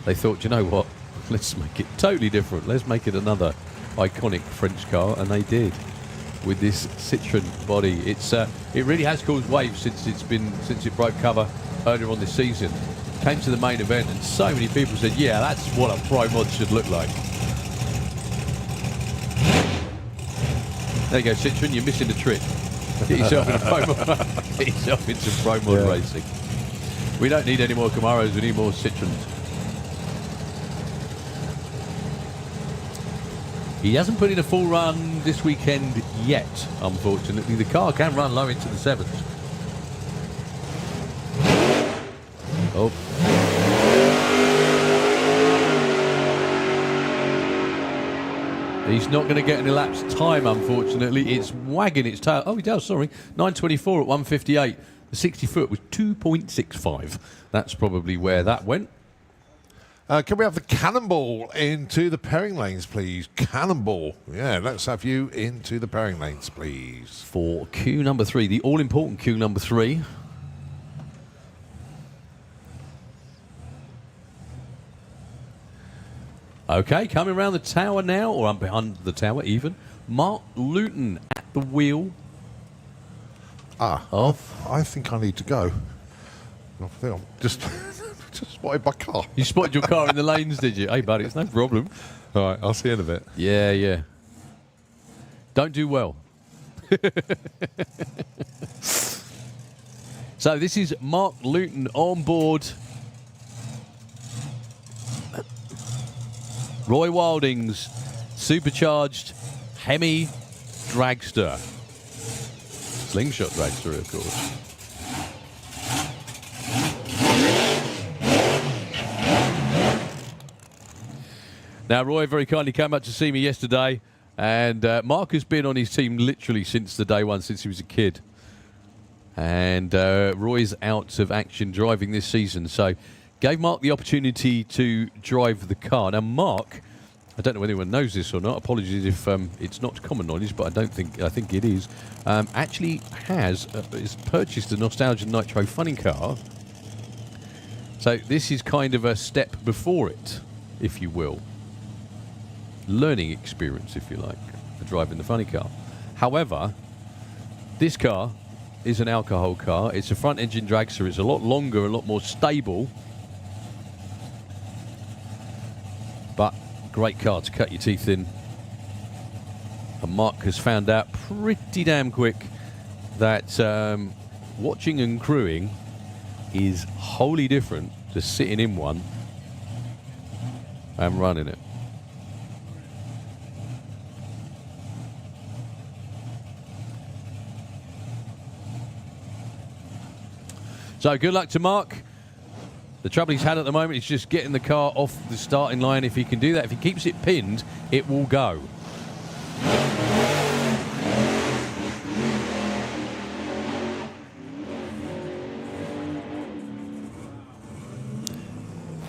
they thought, you know what, let's make it totally different. Let's make it another iconic French car, and they did with this Citroen body. It really has caused waves since it broke cover earlier on this season. Came to the main event, and so many people said, yeah, that's what a Pro Mod should look like. There you go, Citroen, you're missing the trick. Get yourself in a Pro Mod. Get yourself into Pro Mod racing. We don't need any more Camaros, we need more Citroens. He hasn't put in a full run this weekend yet, unfortunately. The car can run low into the sevens. Oh. He's not going to get an elapsed time, unfortunately. It's wagging its tail. Oh, he does, sorry. 9:24 at 1:58. The 60 foot was 2.65. That's probably where that went. Can we have the Cannonball into the pairing lanes, please? Cannonball. Yeah, let's have you into the pairing lanes, please. For queue number 3, the all-important queue number 3. Okay, coming around the tower now, or behind the tower even. Mark Luton at the wheel. I think I need to go. I think I'm just spotted my car. You spotted your car in the lanes, did you? Hey, buddy, it's no problem. All right, I'll see you in a bit. Yeah, yeah. Don't do well. So this is Mark Luton on board. Roy Wilding's supercharged Hemi Dragster. Slingshot Dragster, of course. Now, Roy very kindly came up to see me yesterday, and Mark has been on his team literally since the day one, since he was a kid. And Roy's out of action driving this season, so gave Mark the opportunity to drive the car. Now, Mark, I don't know whether anyone knows this or not. Apologies if it's not common knowledge, but I think it is. Actually has purchased a Nostalgia Nitro funny car. So this is kind of a step before it, if you will. Learning experience, if you like, for driving the funny car. However, this car is an alcohol car. It's a front-engine dragster. It's a lot longer, a lot more stable. But great car to cut your teeth in. And Mark has found out pretty damn quick that watching and crewing is wholly different to sitting in one and running it. So good luck to Mark. The trouble he's had at the moment is just getting the car off the starting line. If he can do that, if he keeps it pinned, it will go.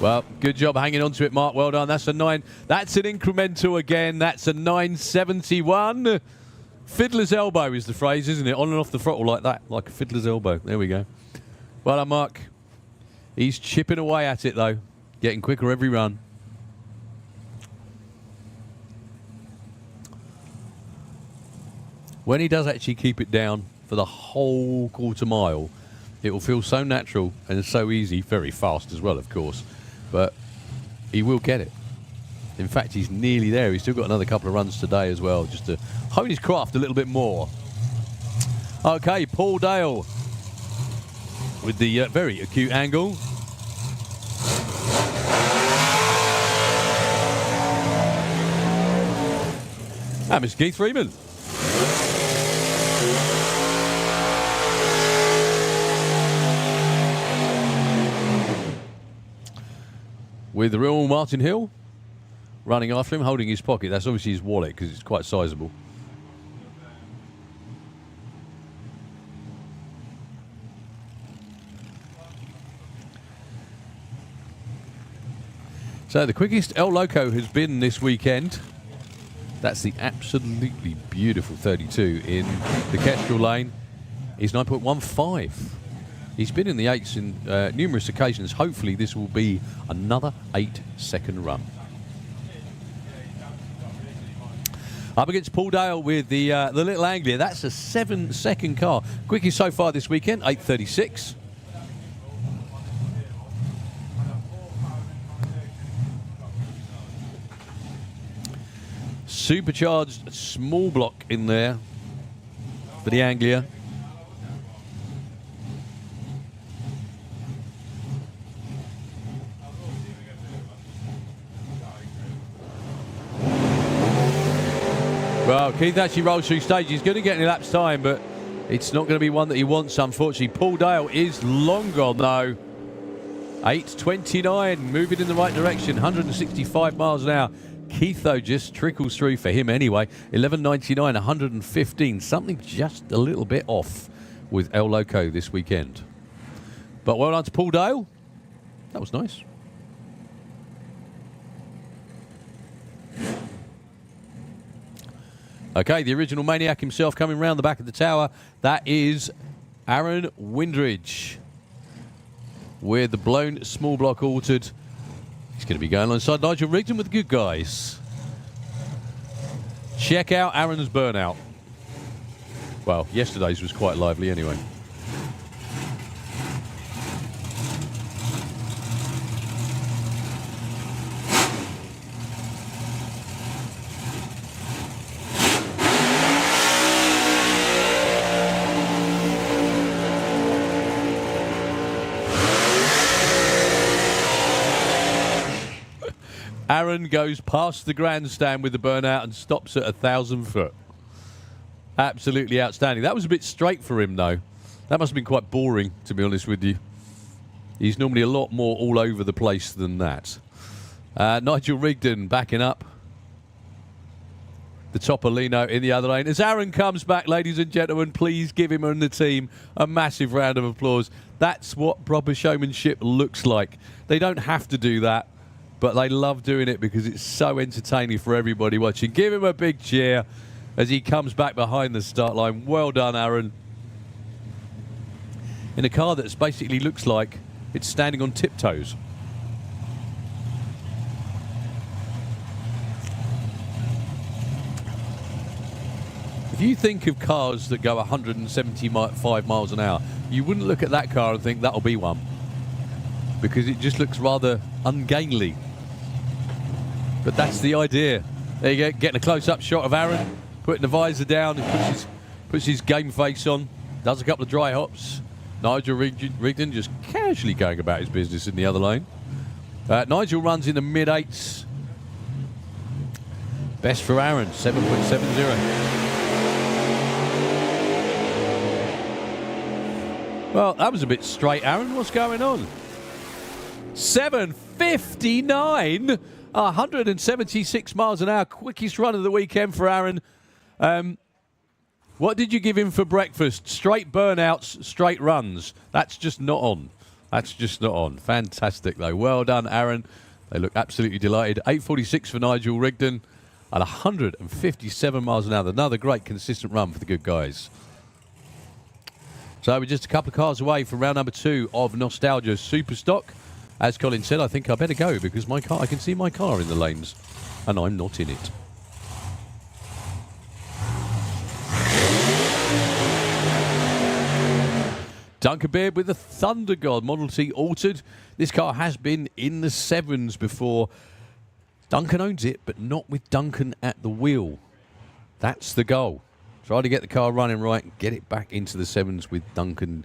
Well, good job hanging on to it, Mark. Well done. That's a 9. That's an incremental again. That's a 971. Fiddler's elbow is the phrase, isn't it? On and off the throttle like that, like a fiddler's elbow. There we go. Well done, Mark. He's chipping away at it, though. Getting quicker every run. When he does actually keep it down for the whole quarter mile, it will feel so natural and so easy. Very fast as well, of course. But he will get it. In fact, he's nearly there. He's still got another couple of runs today as well, just to hone his craft a little bit more. Okay, Paul Dale with the very acute angle. And Mr. Keith Freeman. With the real Martin Hill running after him, holding his pocket. That's obviously his wallet because it's quite sizable. So the quickest El Loco has been this weekend. That's the absolutely beautiful 32 in the Kestrel lane. He's 9.15. He's been in the 8s in numerous occasions. Hopefully this will be another 8-second run. Up against Paul Dale with the little Anglia. That's a 7-second car. Quickest so far this weekend, 8:36. Supercharged small block in there for the Anglia. Well, Keith actually rolls through stage. He's going to get an elapsed time, but it's not going to be one that he wants, unfortunately. Paul Dale is long gone, though. 8:29, moving in the right direction, 165 miles an hour. Keith, though, just trickles through for him anyway. 11.99, 115. Something just a little bit off with El Loco this weekend. But well done to Paul Dale. That was nice. Okay, the original maniac himself coming round the back of the tower. That is Aaron Windridge with the blown small block altered. He's going to be going alongside Nigel Rigdon with the good guys. Check out Aaron's burnout. Well, yesterday's was quite lively anyway. Aaron goes past the grandstand with the burnout and stops at 1,000 foot. Absolutely outstanding. That was a bit straight for him, though. That must have been quite boring, to be honest with you. He's normally a lot more all over the place than that. Nigel Rigdon backing up. The Topolino in the other lane. As Aaron comes back, ladies and gentlemen, please give him and the team a massive round of applause. That's what proper showmanship looks like. They don't have to do that, but they love doing it because it's so entertaining for everybody watching. Give him a big cheer as he comes back behind the start line. Well done, Aaron. In a car that basically looks like it's standing on tiptoes. If you think of cars that go 175 miles an hour, you wouldn't look at that car and think that'll be one, because it just looks rather ungainly. But that's the idea. There you go, getting a close-up shot of Aaron, putting the visor down, and puts his game face on, does a couple of dry hops. Nigel Rigdon just casually going about his business in the other lane. Nigel runs in the mid-8s. Best for Aaron, 7.70. Well, that was a bit straight, Aaron. What's going on? 7.59, 176 miles an hour, quickest run of the weekend for Aaron. What did you give him for breakfast? Straight burnouts, straight runs. That's just not on. That's just not on. Fantastic, though. Well done, Aaron. They look absolutely delighted. 8.46 for Nigel Rigdon at 157 miles an hour. Another great, consistent run for the good guys. So we're just a couple of cars away from round number 2 of Nostalgia Superstock. As Colin said, I think I better go because I can see my car in the lanes, and I'm not in it. Duncan Beard with the Thunder God Model T altered. This car has been in the 7s before. Duncan owns it, but not with Duncan at the wheel. That's the goal. Try to get the car running right and get it back into the 7s with Duncan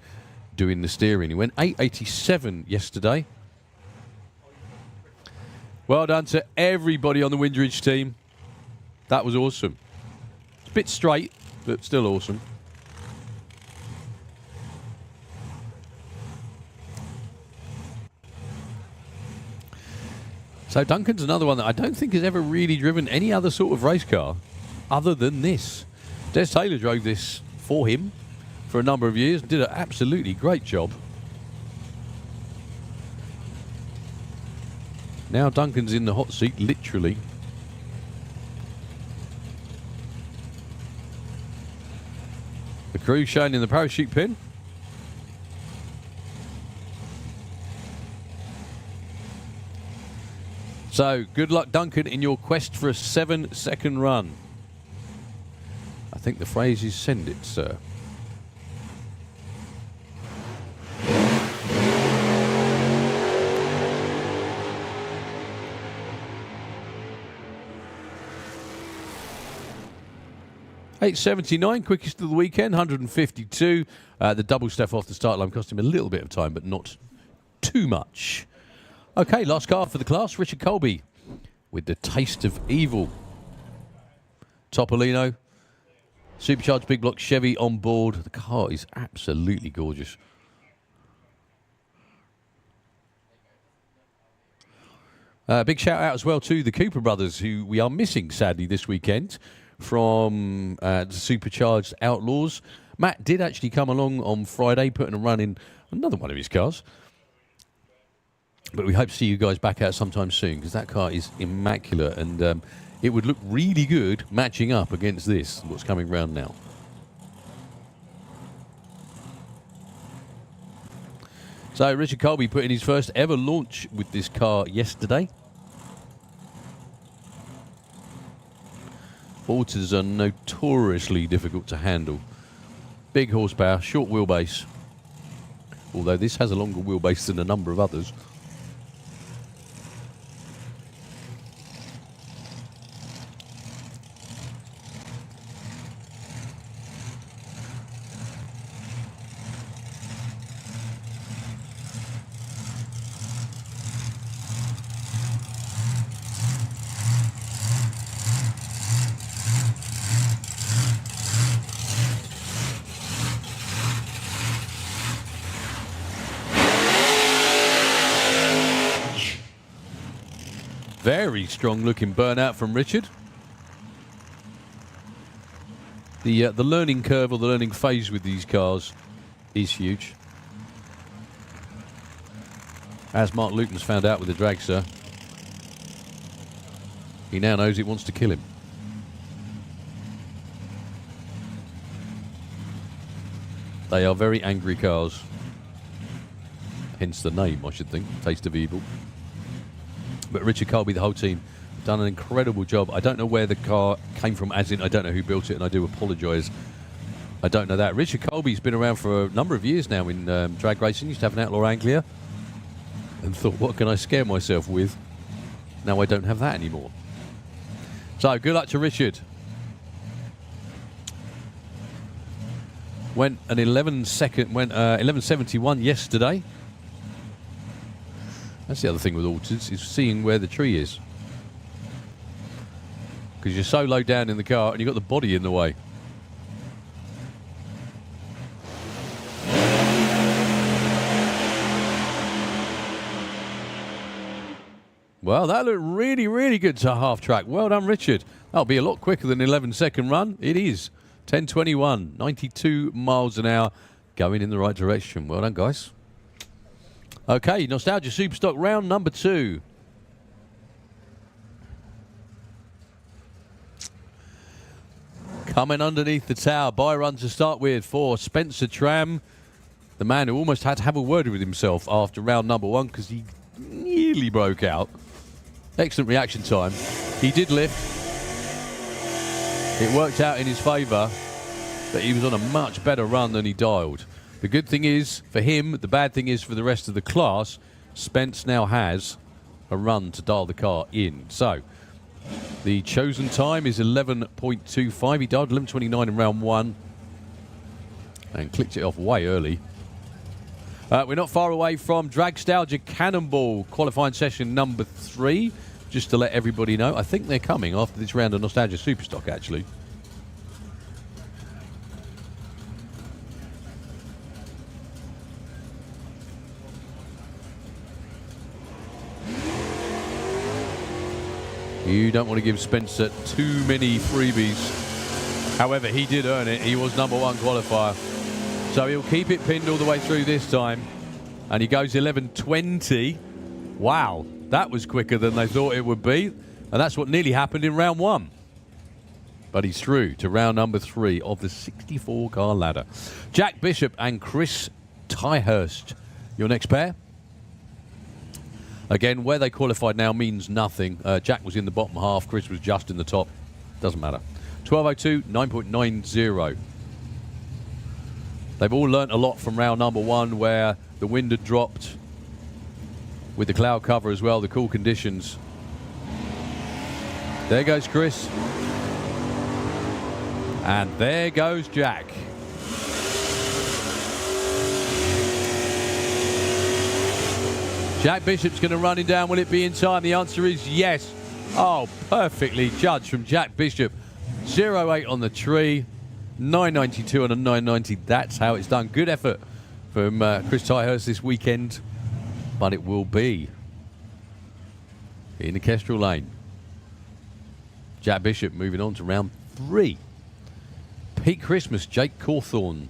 doing the steering. He went 8.87 yesterday. Well done to everybody on the Windridge team. That was awesome. It's a bit straight, but still awesome. So Duncan's another one that I don't think has ever really driven any other sort of race car other than this. Des Taylor drove this for him for a number of years and did an absolutely great job. Now Duncan's in the hot seat, literally. The crew shown in the parachute pin. So, good luck, Duncan, in your quest for a 7-second run. I think the phrase is send it, sir. $8.79, quickest of the weekend, 152. The double step off the start line cost him a little bit of time, but not too much. Okay, last car for the class, Richard Colby with the Taste of Evil. Topolino, supercharged big block Chevy on board. The car is absolutely gorgeous. Big shout out as well to the Cooper brothers, who we are missing sadly this weekend from the Supercharged Outlaws. Matt did actually come along on Friday, putting a run in another one of his cars. But we hope to see you guys back out sometime soon, because that car is immaculate, and it would look really good matching up against this, what's coming round now. So Richard Colby put in his first ever launch with this car yesterday. Alters are notoriously difficult to handle. Big horsepower, short wheelbase. Although this has a longer wheelbase than a number of others. Very strong looking burnout from Richard. The learning curve or the learning phase with these cars is huge. As Mark Luton's found out with the Dragster, he now knows it wants to kill him. They are very angry cars. Hence the name, I should think, Taste of Evil. But Richard Colby, the whole team, done an incredible job. I don't know where the car came from, as in I don't know who built it, and I do apologise. I don't know that. Richard Colby's been around for a number of years now in drag racing. Used to have an Outlaw Anglia. And thought, what can I scare myself with? Now I don't have that anymore. So, good luck to Richard. Went an 11.71 yesterday. That's the other thing with alters, is seeing where the tree is. Because you're so low down in the car and you've got the body in the way. Well, that looked really, really good to half track. Well done, Richard. That'll be a lot quicker than an 11-second run. It is. 10.21, 92 miles an hour, going in the right direction. Well done, guys. Okay, Nostalgia Superstock round number 2. Coming underneath the tower, by run to start with for Spencer Tram, the man who almost had to have a word with himself after round number 1 because he nearly broke out. Excellent reaction time. He did lift. It worked out in his favour, but he was on a much better run than he dialed. The good thing is for him, the bad thing is for the rest of the class, Spence now has a run to dial the car in. So, the chosen time is 11.25. He dialed 11.29 in round 1 and clicked it off way early. We're not far away from Dragstalgia Cannonball qualifying session number 3. Just to let everybody know, I think they're coming after this round of Nostalgia Superstock, actually. You don't want to give Spencer too many freebies. However, he did earn it. He was number 1 qualifier. So he'll keep it pinned all the way through this time. And he goes 11.20. Wow, that was quicker than they thought it would be. And that's what nearly happened in round 1. But he's through to round number 3 of the 64-car ladder. Jack Bishop and Chris Tyhurst, your next pair. Again, where they qualified now means nothing. Jack was in the bottom half. Chris was just in the top. Doesn't matter. 12.02, 9.90. They've all learnt a lot from round number 1 where the wind had dropped with the cloud cover as well, the cool conditions. There goes Chris. And there goes Jack. Jack Bishop's going to run him down. Will it be in time? The answer is yes. Oh, perfectly judged from Jack Bishop. 0.8 on the tree. 9.92 on a 9.90. That's how it's done. Good effort from Chris Tyhurst this weekend. But it will be in the Kestrel lane. Jack Bishop moving on to round 3. Pete Christmas, Jake Cawthorne.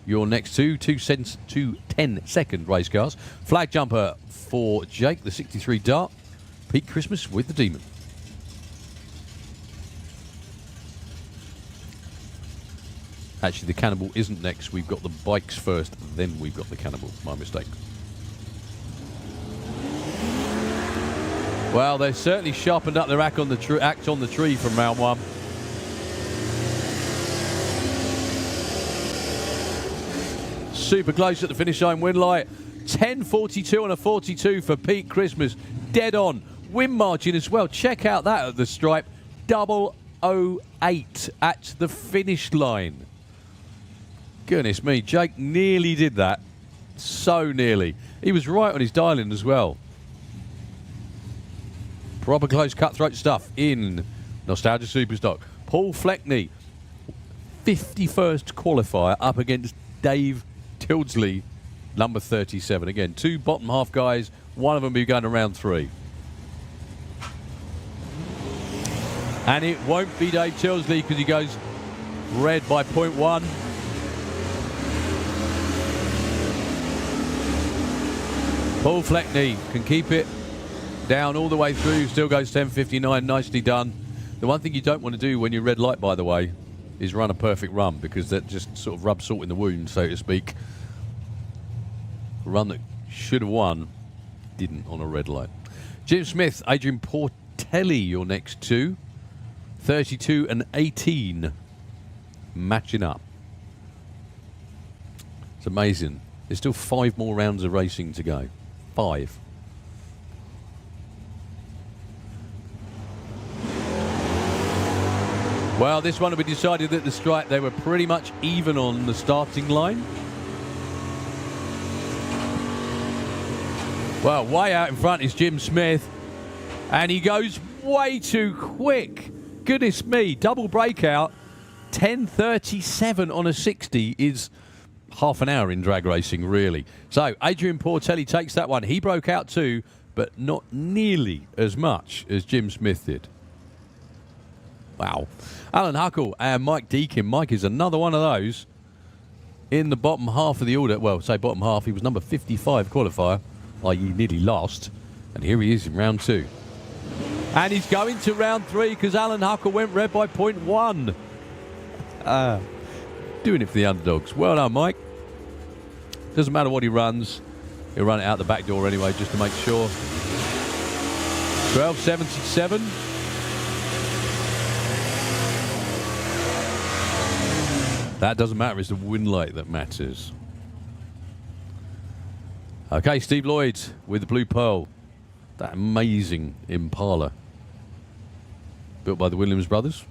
Your next two 10-second race cars. Flag jumper for Jake, the 63 Dart. Pete Christmas with the Demon. Actually, the Cannonball isn't next. We've got the bikes first, then we've got the Cannonball. My mistake. Well, they've certainly sharpened up their act on the tree from round 1. Super close at the finish line, win light. 10.42 on a 42 for Pete Christmas. Dead on. Win margin as well. Check out that at the stripe. 0.08 at the finish line. Goodness me, Jake nearly did that. So nearly. He was right on his dialing as well. Proper close cutthroat stuff in Nostalgia Superstock. Paul Fleckney, 51st qualifier up against Dave Tildesley, number 37. Again, 2 bottom half guys. One of them will be going to round 3. And it won't be Dave Tildesley because he goes red by 0.1. Paul Fleckney can keep it down all the way through, still goes 10.59, nicely done. The one thing you don't want to do when you're red light, by the way, is run a perfect run, because that just sort of rubs salt in the wound, so to speak. A run that should have won, didn't on a red light. Jim Smith, Adrian Porte, Portelli, your next two. 32 and 18 matching up. It's amazing. There's still 5 more rounds of racing to go. 5. Well, this one we decided that the stripe, they were pretty much even on the starting line. Well, way out in front is Jim Smith. And he goes way too quick. Goodness me, double breakout. 10:37 on a 60 is half an hour in drag racing, really. So, Adrian Portelli takes that one. He broke out too, but not nearly as much as Jim Smith did. Wow. Alan Huckle and Mike Deakin. Mike is another one of those in the bottom half of the order. Well, say bottom half. He was number 55 qualifier, i.e. nearly lost. And here he is in round 2. And he's going to round 3 because Alan Huckle went red by 0.1. Doing it for the underdogs. Well done, Mike. Doesn't matter what he runs. He'll run it out the back door anyway, just to make sure. 12:77. That doesn't matter. It's the win light that matters. Okay, Steve Lloyd with the Blue Pearl. That amazing Impala. Built by the Williams brothers.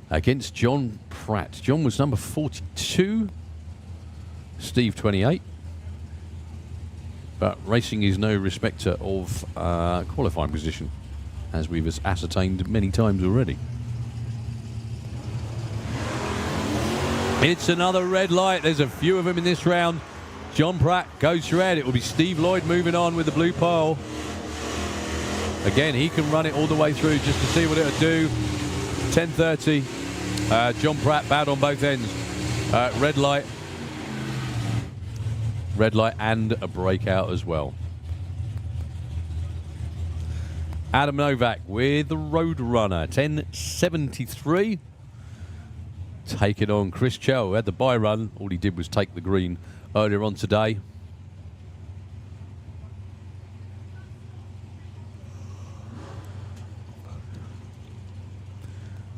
Against John Pratt. John was number 42. Steve 28. But racing is no respecter of qualifying position, as we've ascertained many times already. It's another red light. There's a few of them in this round. John Pratt goes red. It will be Steve Lloyd moving on with the Blue Pearl. Again, he can run it all the way through just to see what it'll do. 10:30. John Pratt bad on both ends. Red light. Red light and a breakout as well. Adam Novak with the Roadrunner. 10:73. Take it on Chris Cho, who had the bye run. All he did was take the green earlier on today.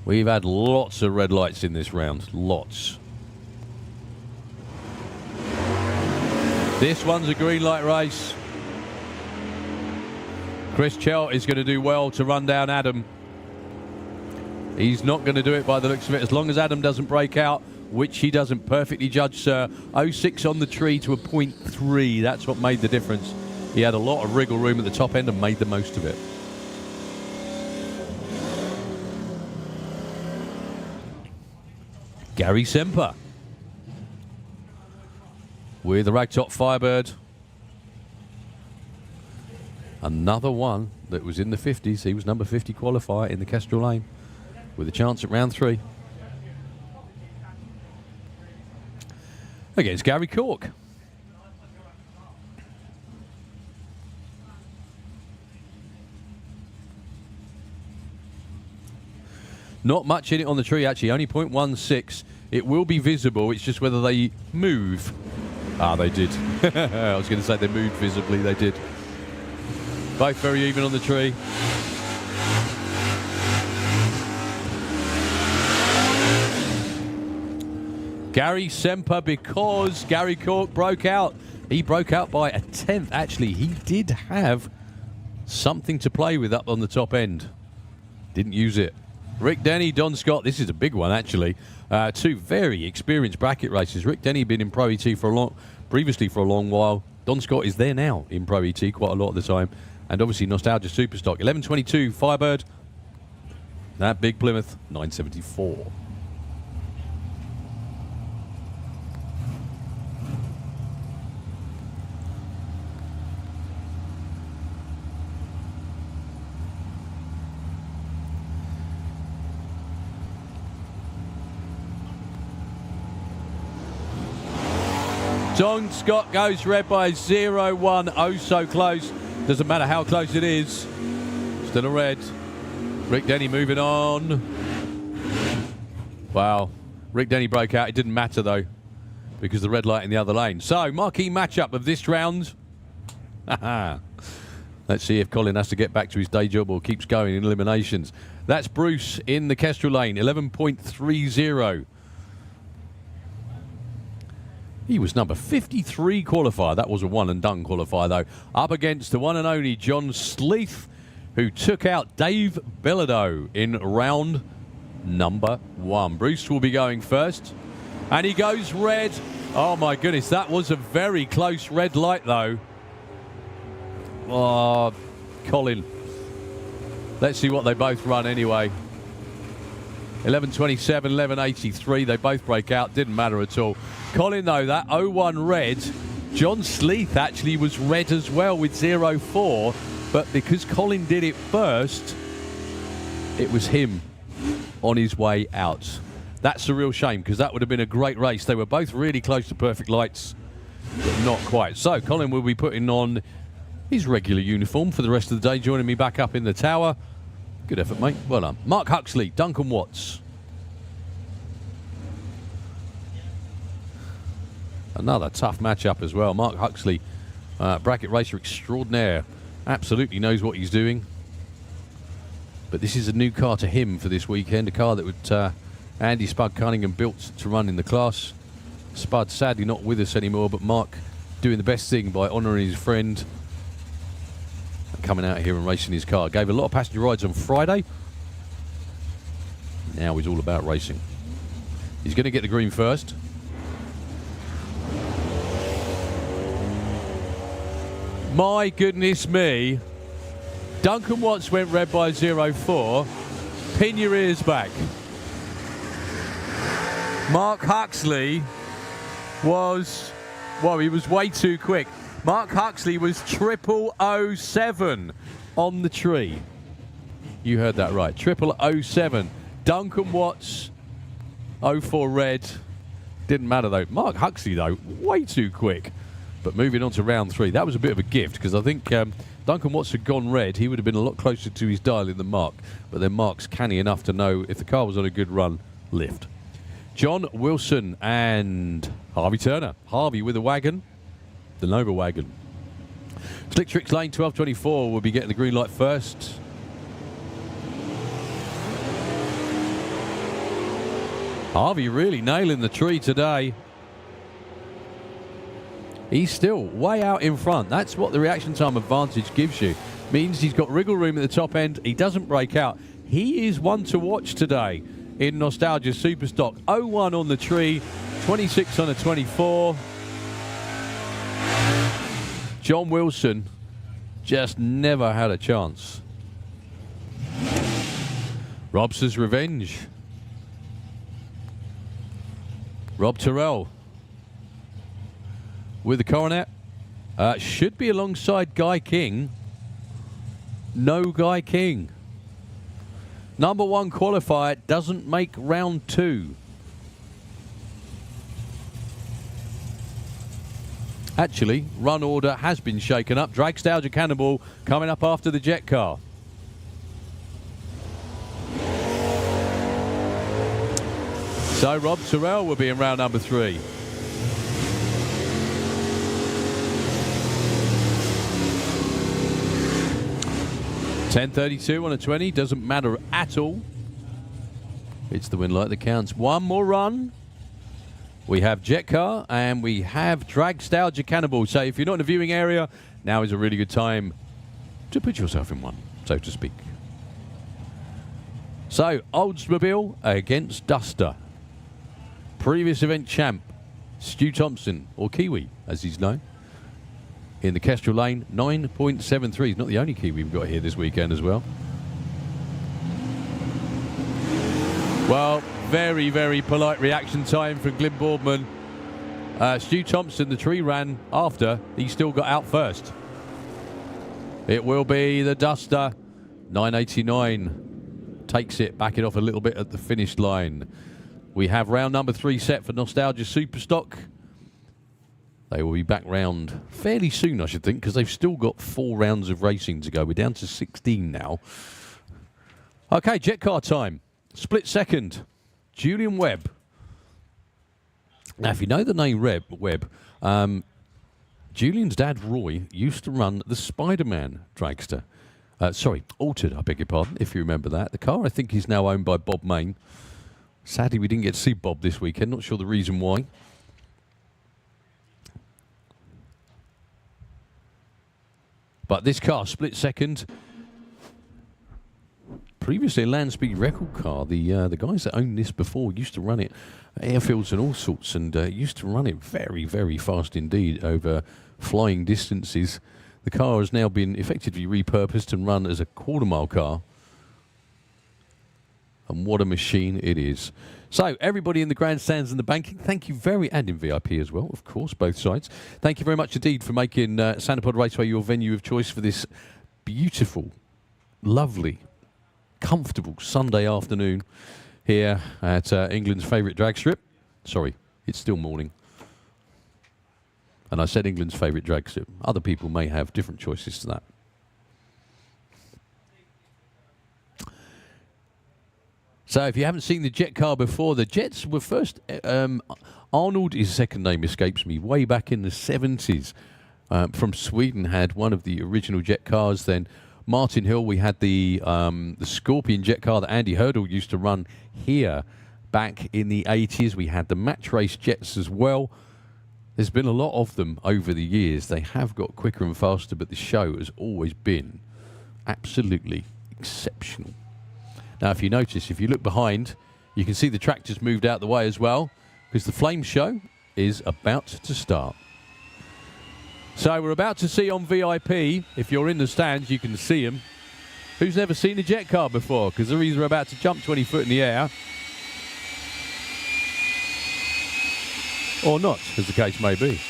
We've had lots of red lights in this round. Lots. This one's a green light race. Chris Cho is going to do well to run down Adam. He's not going to do it by the looks of it, as long as Adam doesn't break out, which he doesn't perfectly judge, sir. 0.6 on the tree to a 0.3. That's what made the difference. He had a lot of wriggle room at the top end and made the most of it. Gary Semper with the ragtop Firebird. Another one that was in the 50s. He was number 50 qualifier in the Kestrel Lane, with a chance at round 3. Against Gary Cork. Not much in it on the tree, actually. Only 0.16. It will be visible. It's just whether they move. Ah, they did. I was going to say they moved visibly. They did. Both very even on the tree. Gary Semper, because Gary Cork broke out. He broke out by a 10th. Actually, he did have something to play with up on the top end. Didn't use it. Rick Denny, Don Scott. This is a big one, actually. Two very experienced bracket races. Rick Denny been in Pro ET previously for a long while. Don Scott is there now in Pro ET quite a lot of the time. And obviously Nostalgia Superstock. 11.22 Firebird. That big Plymouth, 9.74. Don Scott goes red by 0-1. Oh, so close. Doesn't matter how close it is. Still a red. Rick Denny moving on. Wow. Rick Denny broke out. It didn't matter, though, because the red light in the other lane. So, marquee matchup of this round. Let's see if Colin has to get back to his day job or keeps going in eliminations. That's Bruce in the Kestrel lane, 11.30. He was number 53 qualifier. That was a one and done qualifier, though. Up against the one and only John Sleeth, who took out Dave Bilodeau in round number 1. Bruce will be going first. And he goes red. Oh, my goodness. That was a very close red light, though. Oh, Colin. Let's see what they both run anyway. 11.27, 11.83. They both break out. Didn't matter at all. Colin, though, that 0-1 red. John Sleeth actually was red as well with 0-4. But because Colin did it first, it was him on his way out. That's a real shame, because that would have been a great race. They were both really close to perfect lights, but not quite. So Colin will be putting on his regular uniform for the rest of the day, joining me back up in the tower. Good effort, mate. Well done. Mark Huxley, Duncan Watts. Another tough matchup as well. Mark Huxley, bracket racer extraordinaire. Absolutely knows what he's doing. But this is a new car to him for this weekend. A car that would Andy Spud Cunningham built to run in the class. Spud sadly not with us anymore, but Mark doing the best thing by honouring his friend and coming out here and racing his car. Gave a lot of passenger rides on Friday. Now he's all about racing. He's going to get the green first. My goodness me. Duncan Watts went red by 0-4. Pin your ears back. Mark Huxley was, well, he was way too quick. Mark Huxley was 0007 on the tree. You heard that right. 0007. Duncan Watts, 04 red. Didn't matter though. Mark Huxley though, way too quick. But moving on to round 3, that was a bit of a gift, because I think Duncan Watts had gone red. He would have been a lot closer to his dialing than Mark. But then Mark's canny enough to know if the car was on a good run, lift. John Wilson and Harvey Turner. Harvey with a wagon, the Nova wagon. Slick Tricks Lane 12.24 will be getting the green light first. Harvey really nailing the tree today. He's still way out in front. That's what the reaction time advantage gives you. Means he's got wriggle room at the top end. He doesn't break out. He is one to watch today in Nostalgia Superstock. 0-1 on the tree, 26 on a 24. John Wilson just never had a chance. Robster's Revenge. Rob Terrell with the Coronet. Should be alongside Guy King. No Guy King. Number 1 qualifier doesn't make round 2. Actually, run order has been shaken up. Dragstalgia Cannonball coming up after the jet car. So Rob Terrell will be in round number 3. $10.32 on a 20, doesn't matter at all. It's the win light that counts. One more run. We have Jet Car and we have Dragstalgia Cannonball. So if you're not in the viewing area, now is a really good time to put yourself in one, so to speak. So Oldsmobile against Duster. Previous event champ, Stu Thompson, or Kiwi as he's known, in the Kestrel lane, 9.73. He's not the only Kiwi we've got here this weekend as well. Well, very, very polite reaction time from Glyn Boardman. Stu Thompson, the tree ran after. He still got out first. It will be the Duster. 9.89. Takes it, back it off a little bit at the finish line. We have round number 3 set for Nostalgia Superstock. They will be back round fairly soon, I should think, because they've still got 4 rounds of racing to go. We're down to 16 now. Okay, jet car time. Split second. Julian Webb. Now, if you know the name Webb, Julian's dad, Roy, used to run the Spider-Man dragster. Altered, I beg your pardon, if you remember that. The car, I think, is now owned by Bob Main. Sadly, we didn't get to see Bob this weekend. Not sure the reason why. But this car, split second. Previously a land speed record car. The guys that owned this before used to run it at airfields and all sorts, and used to run it very, very fast indeed over flying distances. The car has now been effectively repurposed and run as a quarter-mile car. And what a machine it is. So, everybody in the grandstands and the banking, thank you and in VIP as well, of course, both sides. Thank you very much indeed for making Sandipod Raceway your venue of choice for this beautiful, lovely, comfortable Sunday afternoon here at England's favourite drag strip. Sorry, it's still morning. And I said England's favourite drag strip. Other people may have different choices to that. So if you haven't seen the Jet car before, the Jets were first... Arnold, his second name escapes me, way back in the 70s. From Sweden, had one of the original Jet cars. Then Martin Hill, we had the Scorpion Jet car that Andy Hurdle used to run here back in the 80s. We had the match race Jets as well. There's been a lot of them over the years. They have got quicker and faster, but the show has always been absolutely exceptional. Now, if you notice, if you look behind, you can see the tractor's moved out the way as well, because the flame show is about to start. So we're about to see on VIP, if you're in the stands, you can see them. Who's never seen a Jet car before? Because they're either about to jump 20 foot in the air, or not, as the case may be.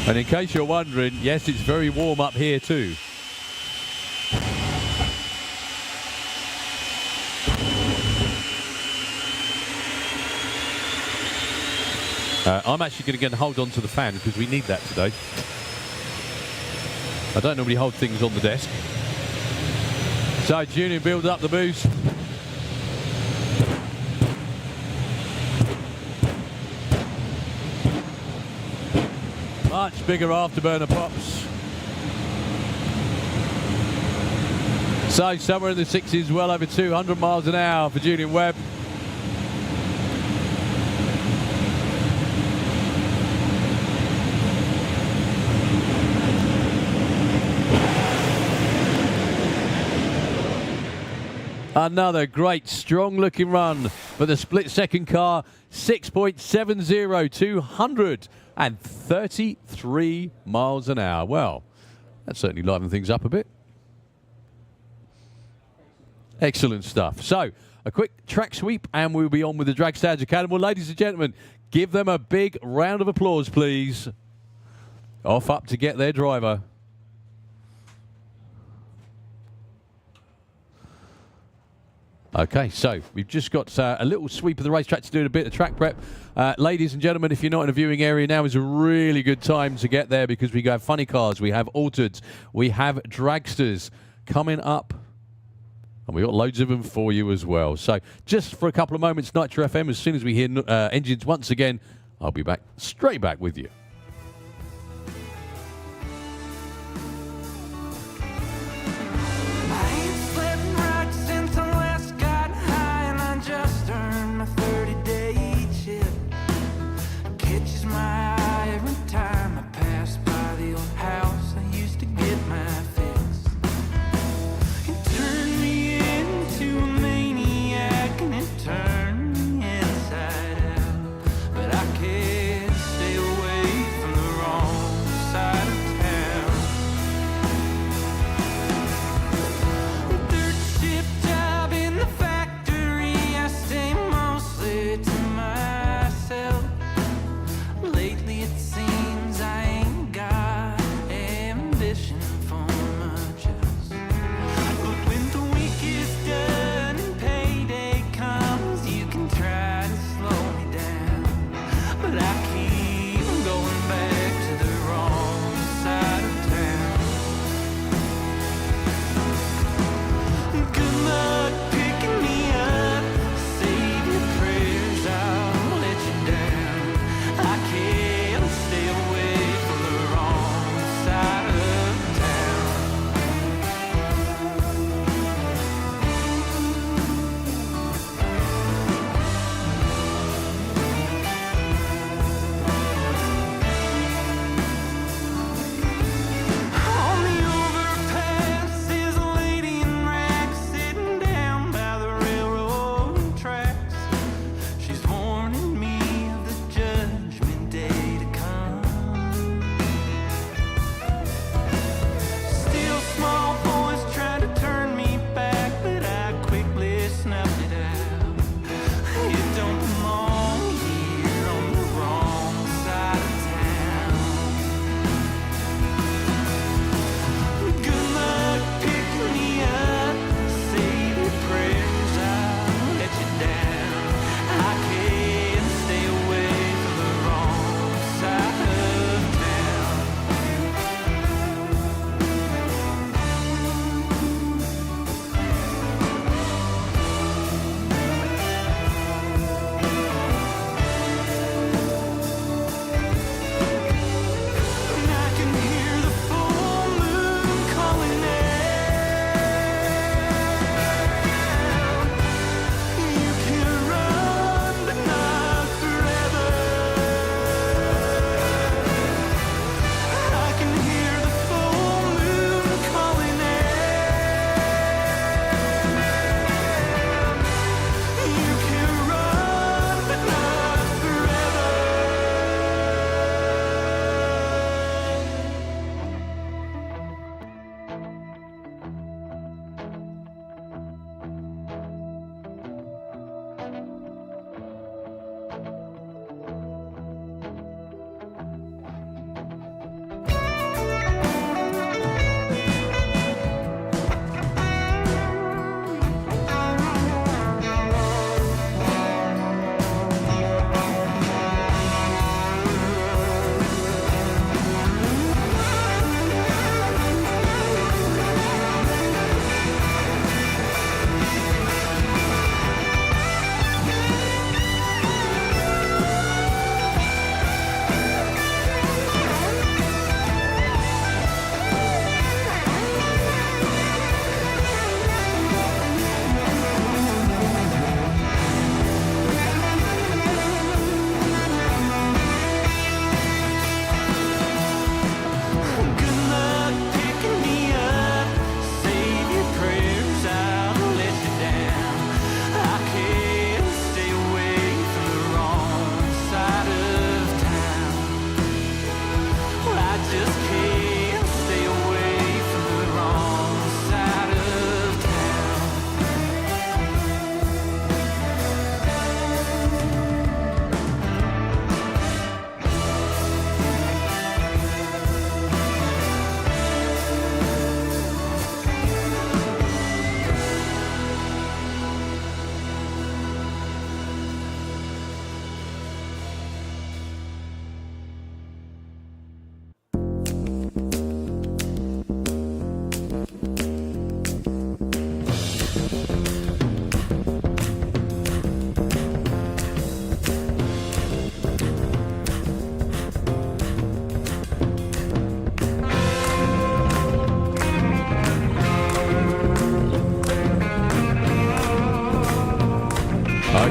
And in case you're wondering, yes, it's very warm up here too. I'm actually going to get a hold on to the fan because we need that today. I don't normally hold things on the desk. So Junior builds up the boost. Much bigger afterburner pops. So somewhere in the 60s, well over 200 miles an hour for Julian Webb. Another great, strong-looking run for the split-second car. 6.70, 233 miles an hour. Well, that certainly livened things up a bit. Excellent stuff. So, a quick track sweep, and we'll be on with the Dragstalgia Cannonball. Ladies and gentlemen, give them a big round of applause, please. Off up to get their driver. Okay, so we've just got a little sweep of the racetrack to do a bit of track prep. Ladies and gentlemen, if you're not in a viewing area, now is a really good time to get there because we have funny cars, we have altereds, we have dragsters coming up, and we've got loads of them for you as well. So just for a couple of moments, Nitro FM, as soon as we hear engines once again, I'll be back, straight back with you. Turn me inside out, but I can't stay away.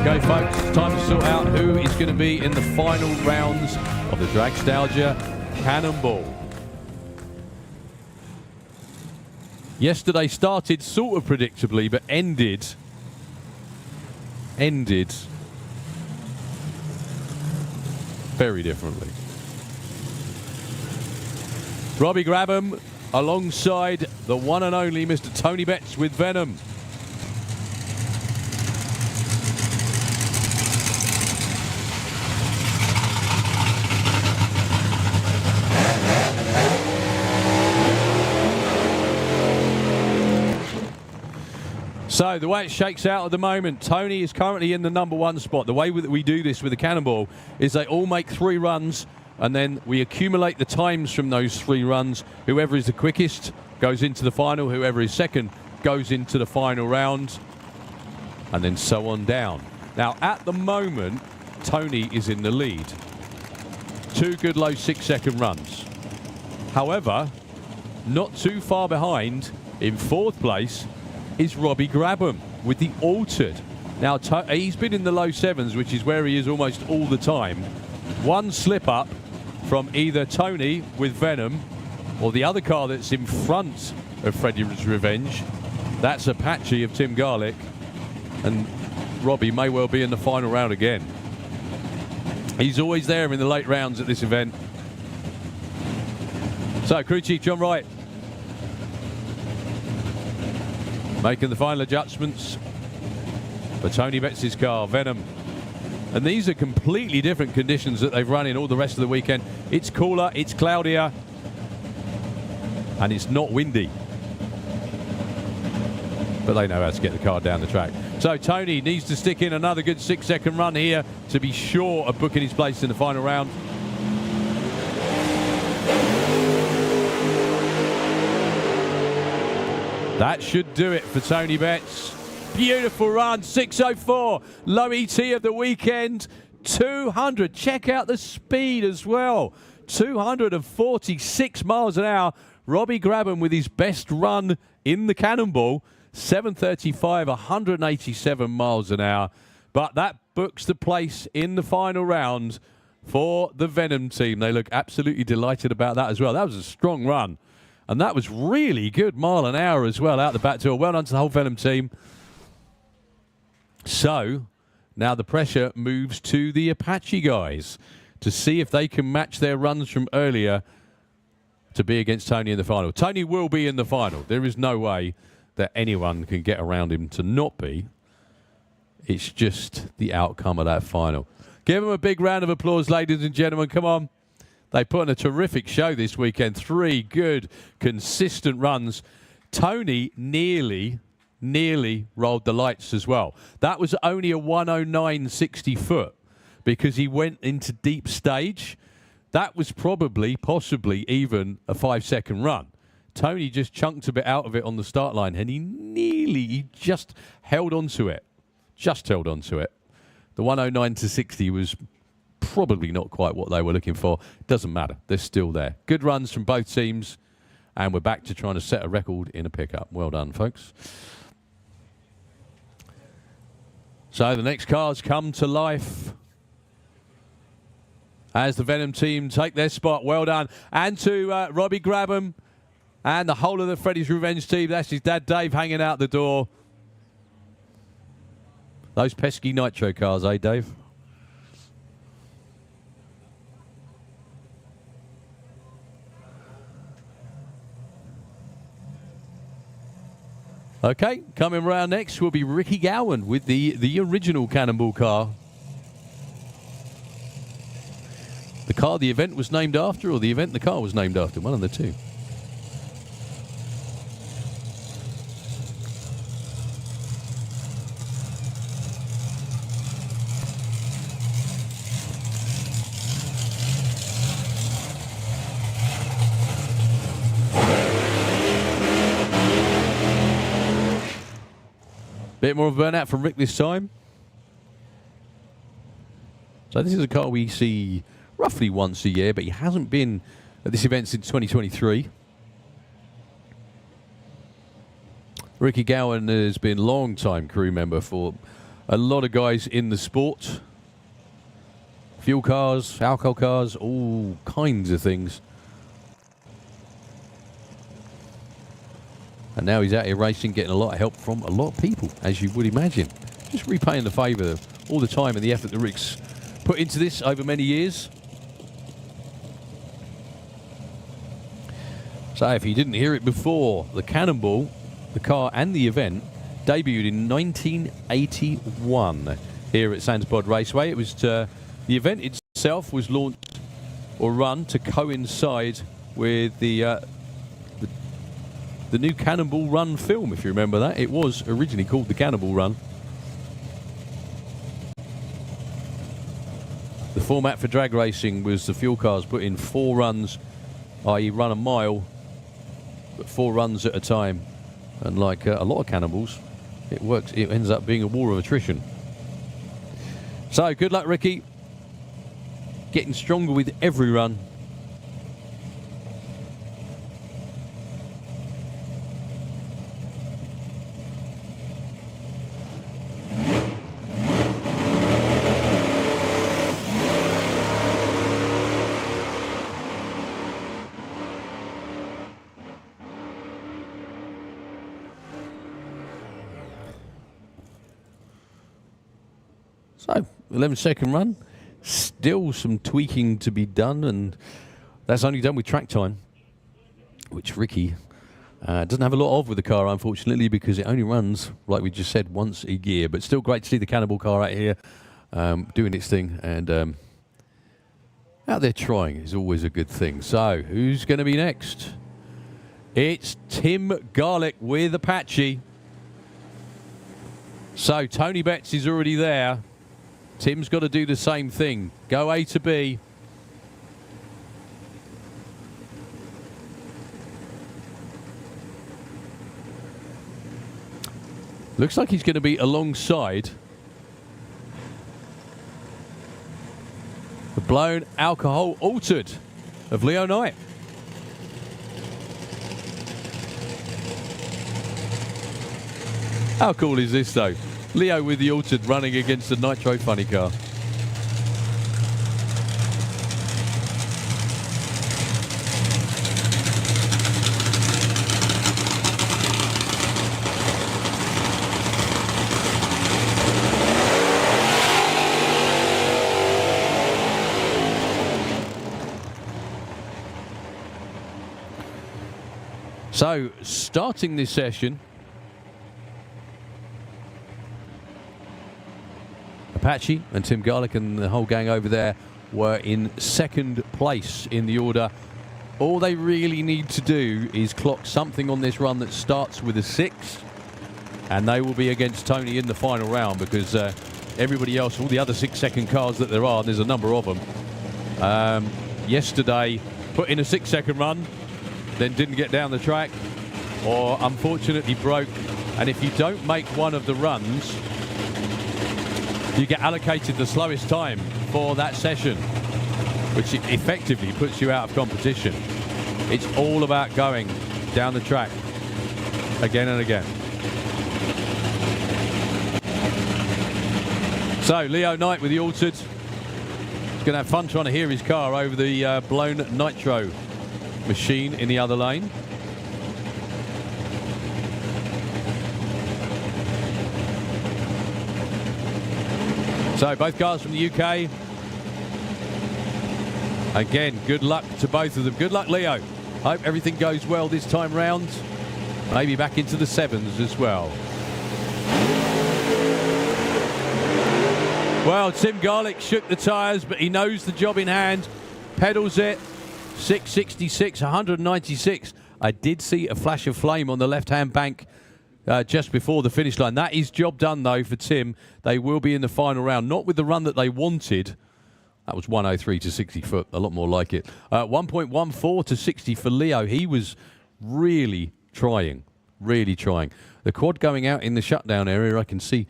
Okay, folks, it's time to sort out who is going to be in the final rounds of the Dragstalgia Cannonball. Yesterday started sort of predictably, but ended very differently. Robbie Grabham alongside the one and only Mr. Tony Betts with Venom. So the way it shakes out at the moment, Tony is currently in the #1 spot. The way that we do this with the Cannonball is they all make 3 runs, and then we accumulate the times from those 3 runs. Whoever is the quickest goes into the final. Whoever is second goes into the final round, and then so on down. Now, at the moment, Tony is in the lead. 2 good low 6-second runs. However, not too far behind, in 4th place, is Robbie Grabham with the altered. Now, he's been in the low 7s, which is where he is almost all the time. 1 slip up from either Tony with Venom or the other car that's in front of Freddy's Revenge. That's Apache of Tim Garlick, and Robbie may well be in the final round again. He's always there in the late rounds at this event. So, Crew Chief John Wright making the final adjustments for Tony Betts' car, Venom. And these are completely different conditions that they've run in all the rest of the weekend. It's cooler, it's cloudier, and it's not windy. But they know how to get the car down the track. So Tony needs to stick in another good 6-second run here to be sure of booking his place in the final round. That should do it for Tony Betts. Beautiful run, 6:04, low ET of the weekend, 200. Check out the speed as well, 246 miles an hour. Robbie Grabham with his best run in the Cannonball, 7:35, 187 miles an hour. But that books the place in the final round for the Venom team. They look absolutely delighted about that as well. That was a strong run. And that was really good mile an hour as well out the back door. Well done to the whole Venom team. So now the pressure moves to the Apache guys to see if they can match their runs from earlier to be against Tony in the final. Tony will be in the final. There is no way that anyone can get around him to not be. It's just the outcome of that final. Give him a big round of applause, ladies and gentlemen. Come on. They put on a terrific show this weekend. 3 good, consistent runs. Tony nearly rolled the lights as well. That was only a 109.60 foot because he went into deep stage. That was probably, possibly even a 5-second run. Tony just chunked a bit out of it on the start line, and he just held on to it. Just held on to it. The 109 to 60 was probably not quite what they were looking for. Doesn't matter. They're still there. Good runs from both teams, and we're back to trying to set a record in a pickup. Well done, folks. So the next cars come to life as the Venom team take their spot. Well done. And to Robbie Grabham and the whole of the Freddy's Revenge team. That's his dad, Dave, hanging out the door. Those pesky nitro cars, eh, Dave? Okay, coming round next will be Ricky Gowan with the original Cannonball car. The car the event was named after, or the event the car was named after, one of the two. Bit more of a burnout from Rick this time. So this is a car we see roughly once a year, but he hasn't been at this event since 2023. Ricky Gowan has been long-time crew member for a lot of guys in the sport. Fuel cars, alcohol cars, all kinds of things. And now he's out here racing, getting a lot of help from a lot of people, as you would imagine. Just repaying the favour of all the time and the effort that Rick's put into this over many years. So if you didn't hear it before, the Cannonball, the car and the event, debuted in 1981 here at Sandsbod Raceway. It was the event itself was launched or run to coincide with the new Cannonball Run film, if you remember that. It was originally called the Cannonball Run. The format for drag racing was the fuel cars put in 4 runs, i.e. run a mile, but 4 runs at a time. And like a lot of Cannonballs, it works. It ends up being a war of attrition. So good luck, Ricky. Getting stronger with every run. So, 11-second run. Still some tweaking to be done, and that's only done with track time, which Ricky doesn't have a lot of with the car, unfortunately, because it only runs, like we just said, once a year. But still great to see the Cannonball car out here doing its thing, and out there trying is always a good thing. So, who's going to be next? It's Tim Garlick with Apache. So, Tony Betts is already there. Tim's got to do the same thing. Go A to B. Looks like he's going to be alongside the blown alcohol altered of Leo Knight. How cool is this, though? Leo with the altered running against the nitro funny car. So, starting this session, Apache and Tim Garlick and the whole gang over there were in 2nd place in the order. All they really need to do is clock something on this run that starts with a 6, and they will be against Tony in the final round, because everybody else, all the other 6-second cars that there are, there's a number of them, yesterday put in a 6-second run, then didn't get down the track, or unfortunately broke. And if you don't make one of the runs, you get allocated the slowest time for that session, which effectively puts you out of competition. It's all about going down the track again and again. So Leo Knight with the altered. He's going to have fun trying to hear his car over the blown nitro machine in the other lane. So both cars from the UK. Again, good luck to both of them. Good luck, Leo. Hope everything goes well this time round. Maybe back into the 7s as well. Well, Tim Garlick shook the tyres, but he knows the job in hand. Pedals it. 666, 196. I did see a flash of flame on the left-hand bank just before the finish line. That is job done, though, for Tim. They will be in the final round. Not with the run that they wanted. That was 103 to 60 foot, a lot more like it. 1.14 to 60 for Leo. He was really trying, really trying. The quad going out in the shutdown area, I can see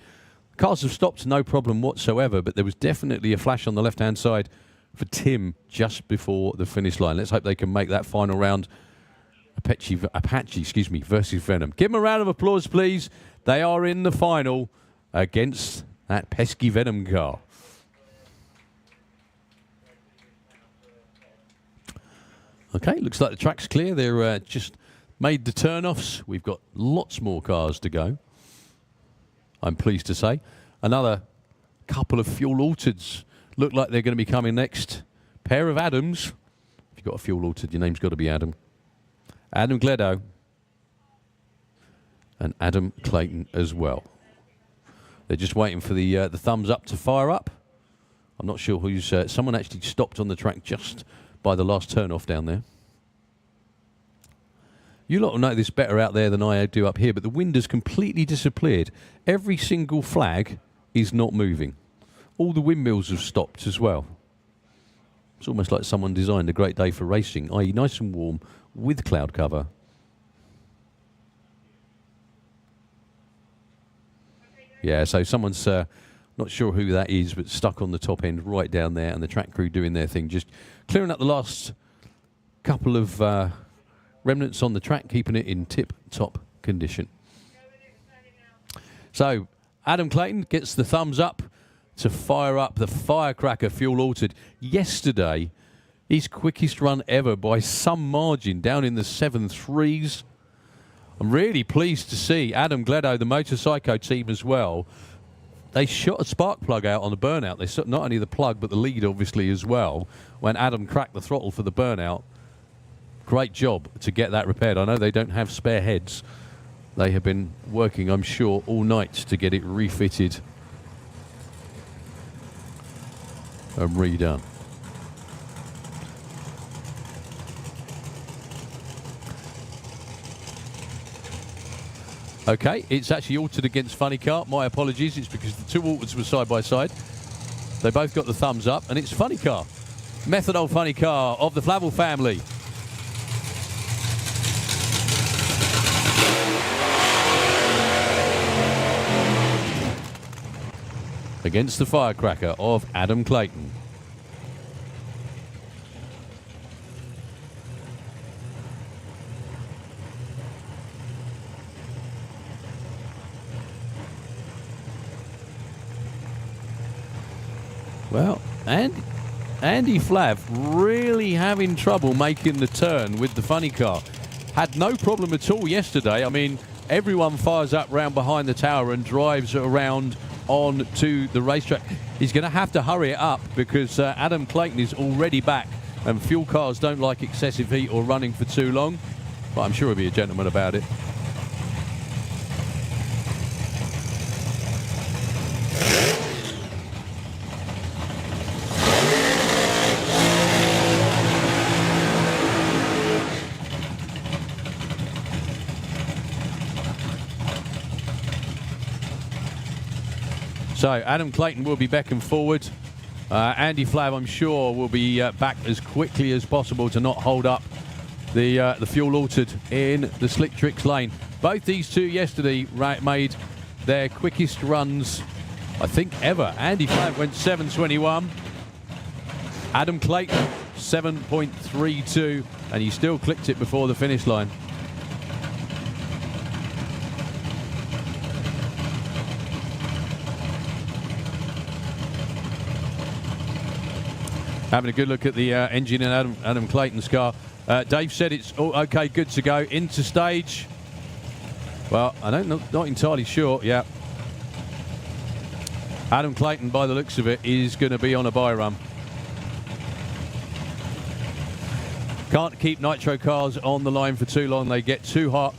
cars have stopped, no problem whatsoever, but there was definitely a flash on the left-hand side for Tim just before the finish line. Let's hope they can make that final round. Apache, versus Venom. Give them a round of applause, please. They are in the final against That pesky Venom car. Okay, looks like the track's clear. They're just made the turn-offs. We've got lots more cars to go, I'm pleased to say. Another couple of fuel-altereds look like they're going to be coming next. Pair of Adams. If you've got a fuel-altered, your name's got to be Adam. Adam Gledo. And Adam Clayton as well. They're just waiting for the thumbs up to fire up. I'm not sure who's... someone actually stopped on the track just by the last turn-off down there. You lot will know this better out there than I do up here, but the wind has completely disappeared. Every single flag is not moving. All the windmills have stopped as well. It's almost like someone designed a great day for racing, i.e. nice and warm with cloud cover. Yeah, so someone's not sure who that is, but stuck on the top end right down there, and the track crew doing their thing, just clearing up the last couple of remnants on the track, keeping it in tip-top condition. So Adam Clayton gets the thumbs up to fire up the Firecracker fuel-altered. Yesterday, his quickest run ever by some margin, down in the 7.3s. I'm really pleased to see Adam Gledo, the Motorcycle team as well. They shot a spark plug out on the burnout. They shot not only the plug, but the lead, obviously, as well, when Adam cracked the throttle for the burnout. Great job to get that repaired. I know they don't have spare heads. They have been working, I'm sure, all night to get it refitted and redone. Okay, it's actually altered against Funny Car. My apologies, it's because the two alters were side by side. They both got the thumbs up, and it's Funny Car. Methanol Funny Car of the Flavel family. Against the Firecracker of Adam Clayton. Well, Andy Flav really having trouble making the turn with the Funny Car. Had no problem at all yesterday. I mean, everyone fires up round behind the tower and drives around on to the racetrack. He's going to have to hurry it up because Adam Clayton is already back, and fuel cars don't like excessive heat or running for too long. But I'm sure he'll be a gentleman about it. So Adam Clayton will be back and forward. Andy Flav, I'm sure, will be back as quickly as possible to not hold up the fuel altered in the Slick Tricks lane. Both these two yesterday made their quickest runs, I think, ever. Andy Flav went 7:21. Adam Clayton 7.32, and he still clicked it before the finish line. Having a good look at the engine in Adam Clayton's car. Dave said it's all okay, good to go. Into stage. Well, I don't not entirely sure. Yeah. Adam Clayton, by the looks of it, is going to be on a bye run. Can't keep nitro cars on the line for too long. They get too hot.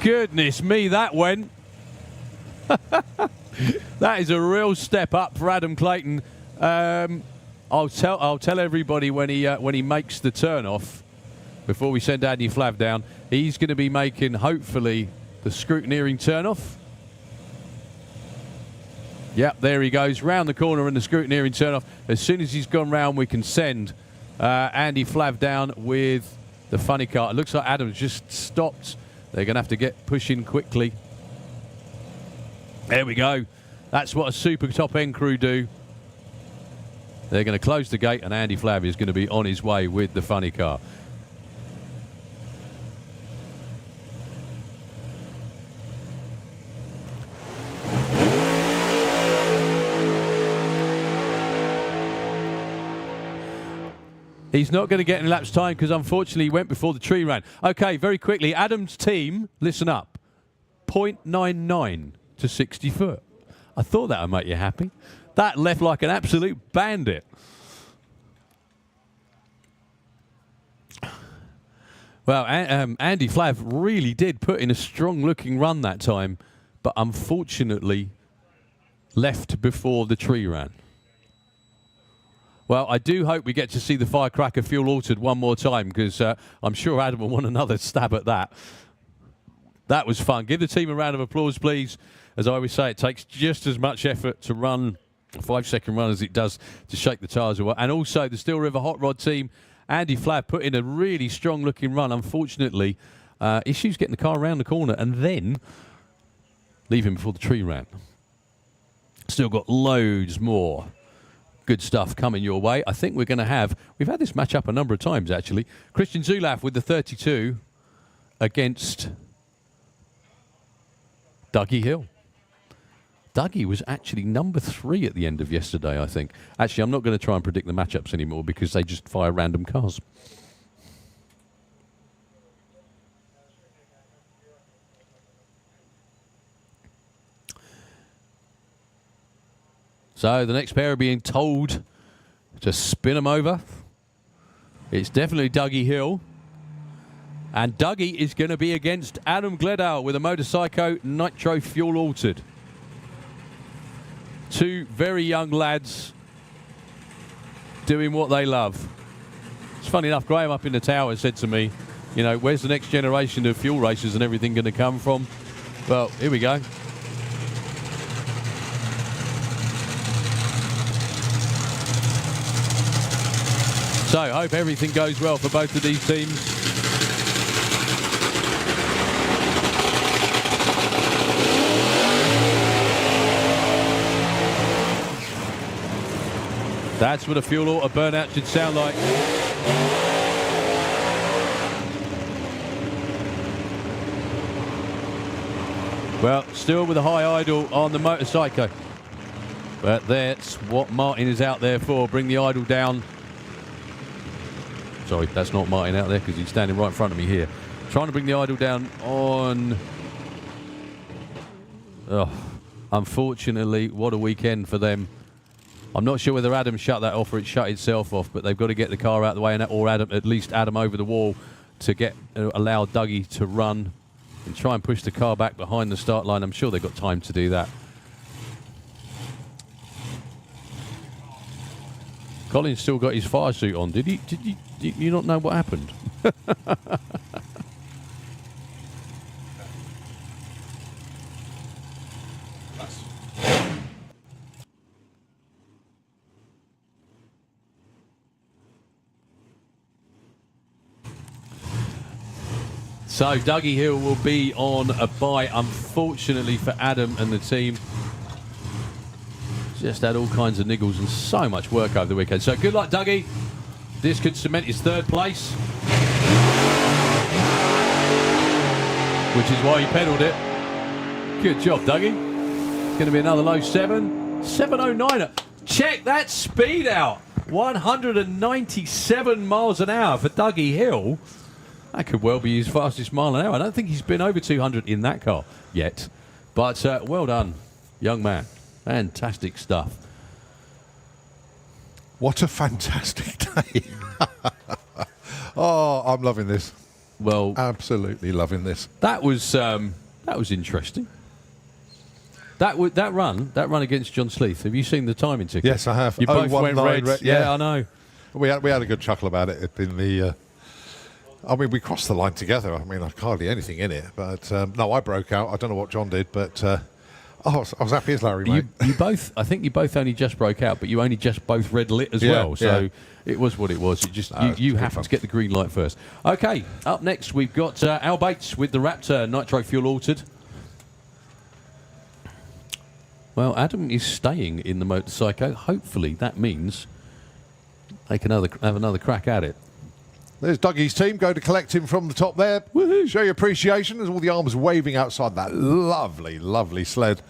Goodness me, that went. That is a real step up for Adam Clayton. I'll tell everybody when he makes the turn off, before we send Andy Flav down, he's going to be making, hopefully, the scrutineering turn off. Yep, there he goes round the corner in the scrutineering turn off. As soon as he's gone round, we can send Andy Flav down with the Funny Car. It looks like Adam's just stopped. They're going to have to get pushing quickly. There we go. That's what a super top end crew do. They're going to close the gate, and Andy Flav is going to be on his way with the Funny Car. He's not going to get any laps time because unfortunately he went before the tree ran. Okay, very quickly, Adam's team, listen up, 0.99 to 60 foot. I thought that would make you happy. That left like an absolute bandit. Well, Andy Flav really did put in a strong-looking run that time, but unfortunately left before the tree ran. Well, I do hope we get to see the firecracker fuel altered one more time because I'm sure Adam will want another stab at that. That was fun. Give the team a round of applause, please. As I always say, it takes just as much effort to run a 5-second run as it does to shake the tyres away. And also the Steel River Hot Rod team, Andy Flav put in a really strong-looking run. Unfortunately, issues getting the car around the corner and then leaving before the tree ran. Still got loads more good stuff coming your way. I think we're going to have, we've had this match up a number of times actually, Christian Zulaf with the 32 against Dougie Hill. Dougie was actually number 3 at the end of yesterday, I think. Actually, I'm not going to try and predict the matchups anymore because they just fire random cars. So the next pair are being told to spin them over. It's definitely Dougie Hill. And Dougie is going to be against Adam Gledow with a Motorcycle Nitro Fuel Altered. Two very young lads doing what they love. It's funny enough, Graham up in the tower said to me, you know, where's the next generation of fuel racers and everything going to come from? Well, here we go. So I hope everything goes well for both of these teams. That's what a fuel auto burnout should sound like. Well, still with a high idle on the motorcycle. But that's what Martin is out there for. Bring the idle down. Sorry, that's not Martin out there because he's standing right in front of me here. Trying to bring the idle down on... Oh, unfortunately, what a weekend for them. I'm not sure whether Adam shut that off or it shut itself off, but they've got to get the car out of the way, and or Adam, at least Adam over the wall to get allow Dougie to run and try and push the car back behind the start line. I'm sure they've got time to do that. Colin's still got his fire suit on. Did you not know what happened? So Dougie Hill will be on a bye, unfortunately for Adam and the team. Just had all kinds of niggles and so much work over the weekend. So good luck, Dougie. This could cement his 3rd place, which is why he pedalled it. Good job, Dougie. It's going to be another low 7. 7:09. Check that speed out. 197 miles an hour for Dougie Hill. That could well be his fastest mile an hour. I don't think he's been over 200 in that car yet. But well done, young man. Fantastic stuff. What a fantastic day. Oh, I'm loving this. Well, absolutely loving this. That was interesting. That run against John Sleeth. Have you seen the timing ticket? Yes, I have. You both went red. Yeah, I know. We had a good chuckle about it in the. I mean, we crossed the line together. I mean, hardly anything in it, but no, I broke out. I don't know what John did, but I was happy as Larry, mate. You both, I think you both only just broke out, but you only just both red lit as well. So it was what it was. It just you happened to get the green light first. Okay, up next we've got Al Bates with the Raptor Nitro Fuel Altered. Well, Adam is staying in the motorcycle. Hopefully that means they can have another crack at it. There's Dougie's team. Go to collect him from the top there. Woohoo. Show your appreciation as all the arms waving outside that lovely, lovely sled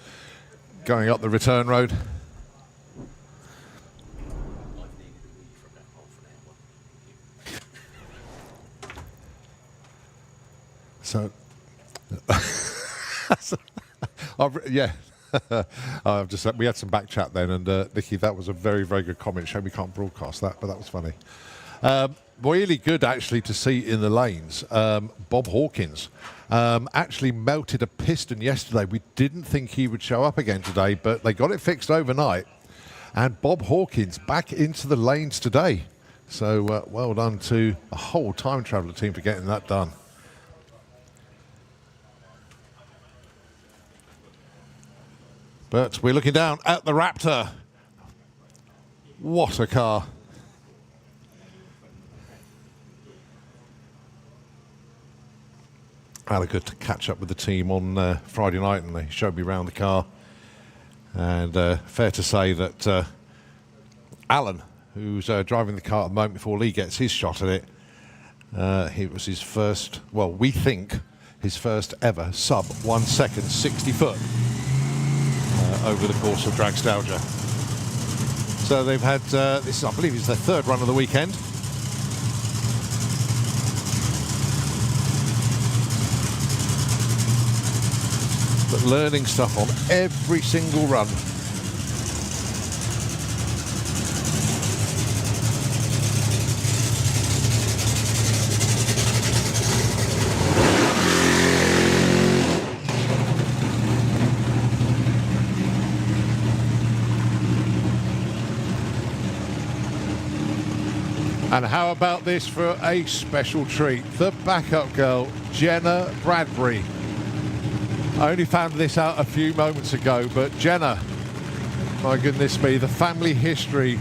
going up the return road. So, yeah. We had some back chat then, and Nicky, that was a very, very good comment. Shame we can't broadcast that, but that was funny. Really good, actually, to see in the lanes. Bob Hawkins actually melted a piston yesterday. We didn't think he would show up again today, but they got it fixed overnight. And Bob Hawkins back into the lanes today. So well done to the whole Time Traveller team for getting that done. But we're looking down at the Raptor. What a car. I had a good catch up with the team on Friday night, and they showed me around the car. And fair to say that Alan, who's driving the car at the moment before Lee gets his shot at it, it was his first, well, we think, his first ever sub 1 second 60 foot. Over the course of Dragstalgia. So they've had, this is, I believe, is their third run of the weekend. But learning stuff on every single run. And how about this for a special treat? The backup girl, Jenna Bradbury. I only found this out a few moments ago, but Jenna, my goodness me, the family history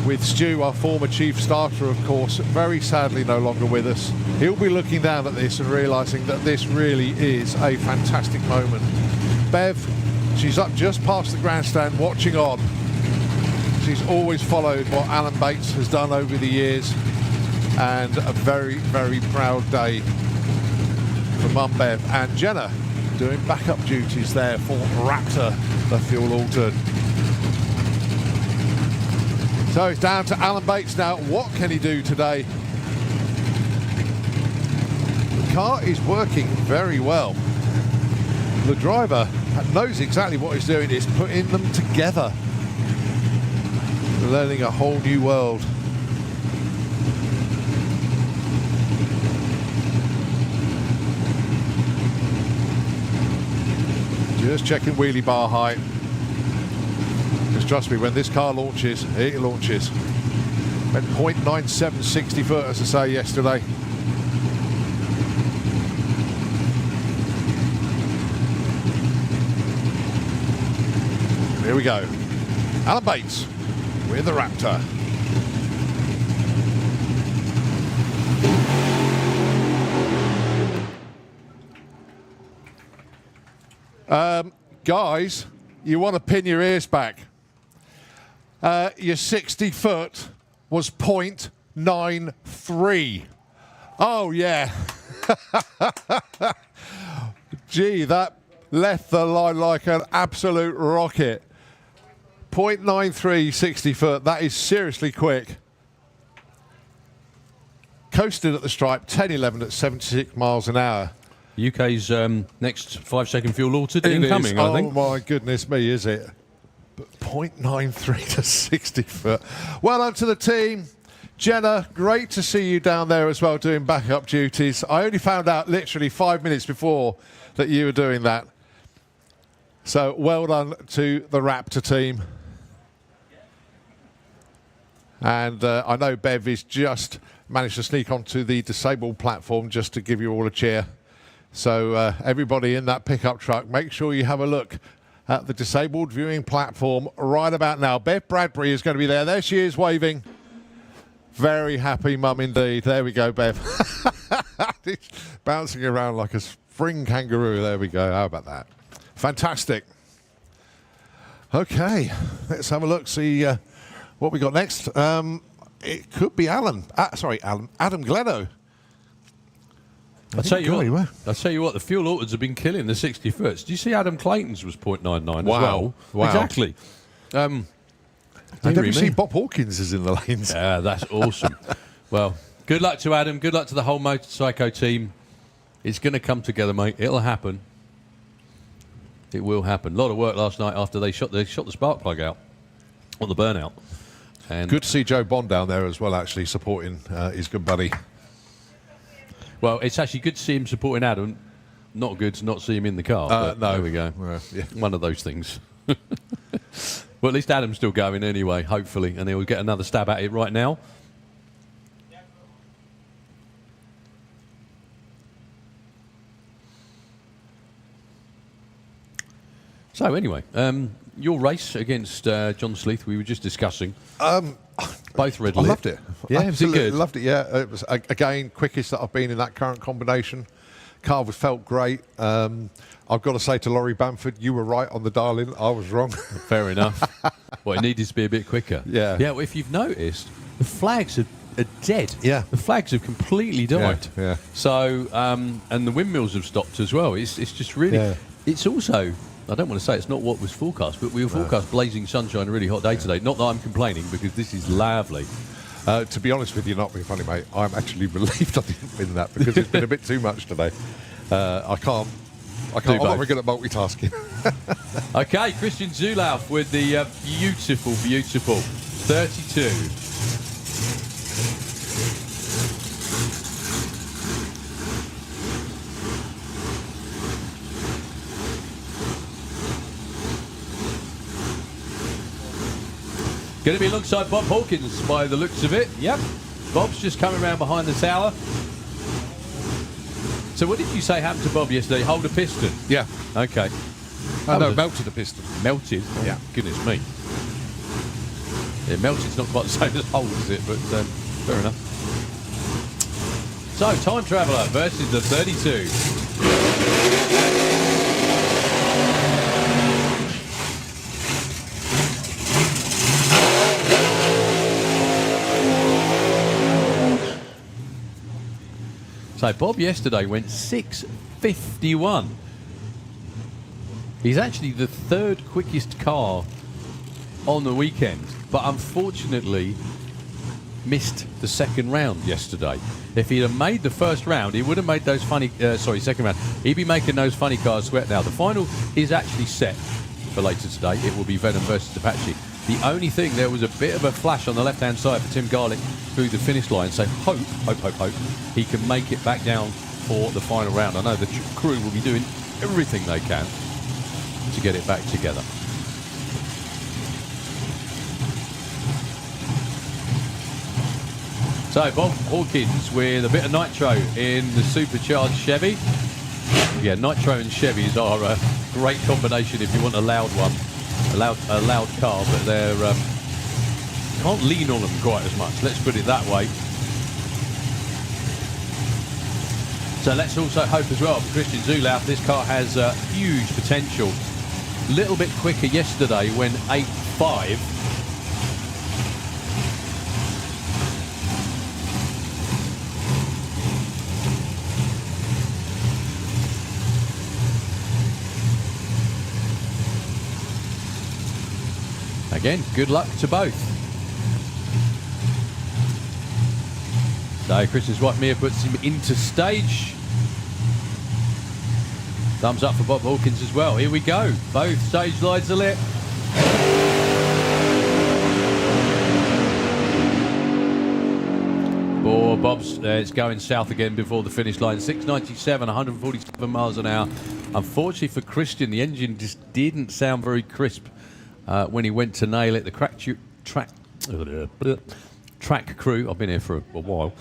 with Stu, our former chief starter, of course, very sadly no longer with us. He'll be looking down at this and realising that this really is a fantastic moment. Bev, she's up just past the grandstand watching on. She's always followed what Alan Bates has done over the years, and a very, very proud day for Mum Bev. And Jenna doing backup duties there for Raptor, the fuel altered. So it's down to Alan Bates now. What can he do today? The car is working very well. The driver knows exactly what he's doing, is putting them together. Learning a whole new world. Just checking wheelie bar height. Because trust me, when this car launches, it launches. Went 0.97 60 foot, as I say yesterday. Here we go. Alan Bates with the Raptor. Guys, you want to pin your ears back. Your 60 foot was 0.93. Oh, yeah. Gee, that left the line like an absolute rocket. 0.93 60 foot, that is seriously quick. Coasted at the stripe, 10.11 at 76 miles an hour. UK's next 5 second fuel altered incoming, I think. Oh my goodness me, is it? But 0.93 to 60 foot. Well done to the team. Jenna, great to see you down there as well doing backup duties. I only found out literally 5 minutes before that you were doing that. So well done to the Raptor team. And I know Bev is just managed to sneak onto the disabled platform just to give you all a cheer. So everybody in that pickup truck, make sure you have a look at the disabled viewing platform right about now. Bev Bradbury is going to be there. There she is waving. Very happy mum indeed. There we go, Bev. Bouncing around like a spring kangaroo. There we go. How about that? Fantastic. Okay, let's have a look, see what we got next. It could be Adam Glenno. I'll tell you what, the fuel altereds have been killing the 60 foots. Do you see Adam Clayton's was 0.99 as well? Wow. Exactly. And have you seen Bob Hawkins is in the lanes? Yeah, that's awesome. Well, good luck to Adam. Good luck to the whole Motorcycle team. It's going to come together, mate. It'll happen. It will happen. A lot of work last night after they shot the spark plug out on the burnout. And Good to see Joe Bond down there as well, actually supporting his good buddy. well, it's actually good to see him supporting Adam. Not good to not see him in the car. But No. there we go. Yeah. One of those things. Well, at least Adam's still going anyway, hopefully, and he'll get another stab at it right now. So anyway, your race against John Sleeth, we were just discussing. Both red lit. I loved it. Yeah, was it Absolutely good? loved it. Yeah, it was again quickest that I've been in that current combination. Car felt great. I've got to say to Laurie Bamford, you were right on the dial-in. I was wrong. Fair enough. Well, it needed to be a bit quicker. Yeah. Yeah, well, if you've noticed, the flags are dead. Yeah. The flags have completely died. Yeah. So, and the windmills have stopped as well. It's just really... Yeah. It's also... I don't want to say it's not what was forecast, but we were forecast blazing sunshine, a really hot day today. Not that I'm complaining, because this is lovely. To be honest with you, not being funny, mate, I'm actually relieved I didn't win that because it's been a bit too much today. I can't. I'm not both. very good at multitasking. Okay, Christian Zulauf with the beautiful, beautiful 32. Going to be alongside Bob Hawkins by the looks of it. Yep. Bob's just coming around behind the tower. So what did you say happened to Bob yesterday? Hold a piston? Yeah. Okay. Oh, no, melted the piston. Melted? Oh, Yeah. Goodness me. Yeah, melted's not quite the same as hold, is it? But fair enough. So, Time Traveller versus the 32. So Bob yesterday went 6:51. He's actually the third quickest car on the weekend, but unfortunately missed the second round yesterday. If he'd have made the first round, he would have made those funny... second round. He'd be making those funny cars sweat now. The final is actually set for later today. It will be Venom versus Apache. The only thing, there was a bit of a flash on the left-hand side for Tim Garlick through the finish line. So hope he can make it back down for the final round. I know the crew will be doing everything they can to get it back together. So Bob Hawkins with a bit of nitro in the supercharged Chevy. Yeah, nitro and Chevys are a great combination if you want a loud one. A loud car, but they're can't lean on them quite as much. Let's put it that way. So let's also hope as well for Christian Zulauf. This car has huge potential. A little bit quicker yesterday when 8.5. Again, good luck to both. So Chris's wife Mia puts him into stage. Thumbs up for Bob Hawkins as well. Here we go. Both stage lights are lit. For Bob's, it's going south again before the finish line. 697, 147 miles an hour. Unfortunately for Christian, the engine just didn't sound very crisp. When he went to nail it, the track crew, I've been here for a while,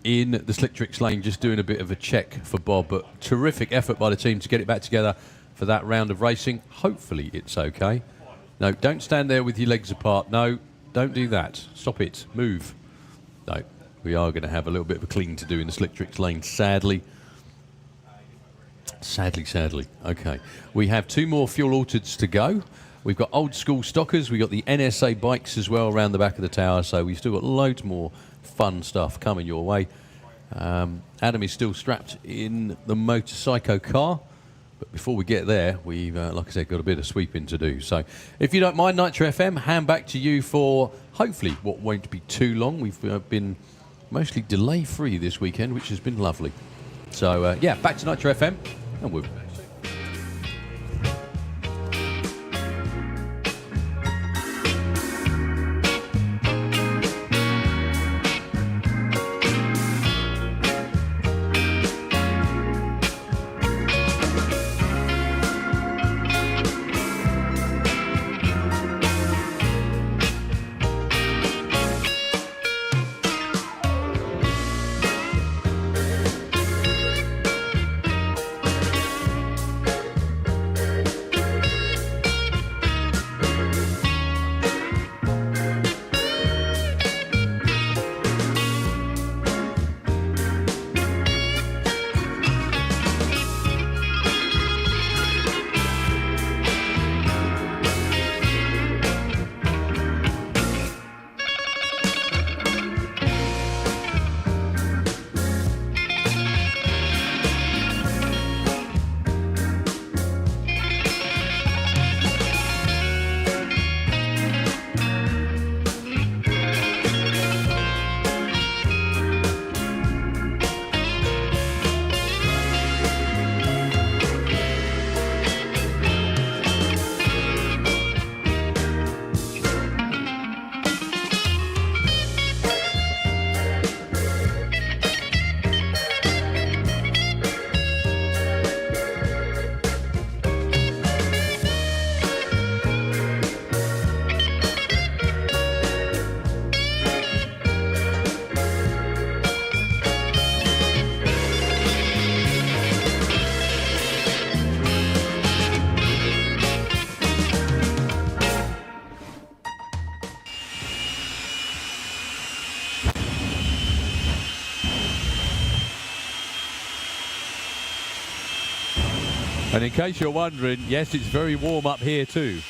in the Slick Tricks lane, just doing a bit of a check for Bob. But terrific effort by the team to get it back together for that round of racing. Hopefully it's okay. No, don't stand there with your legs apart. No, don't do that. Stop it. Move. No, we are going to have a little bit of a clean to do in the Slick Tricks lane, sadly. Sadly. Okay. We have two more fuel altereds to go. We've got old school stockers. We've got the NSRA bikes as well around the back of the tower. So we've still got loads more fun stuff coming your way. Adam is still strapped in the Motorcycle car. But before we get there, we've, like I said, got a bit of sweeping to do. So if you don't mind, Nitro FM, hand back to you for hopefully what won't be too long. We've been mostly delay-free this weekend, which has been lovely. So, yeah, back to Nitro FM, and we'll... And in case you're wondering, yes, it's very warm up here too.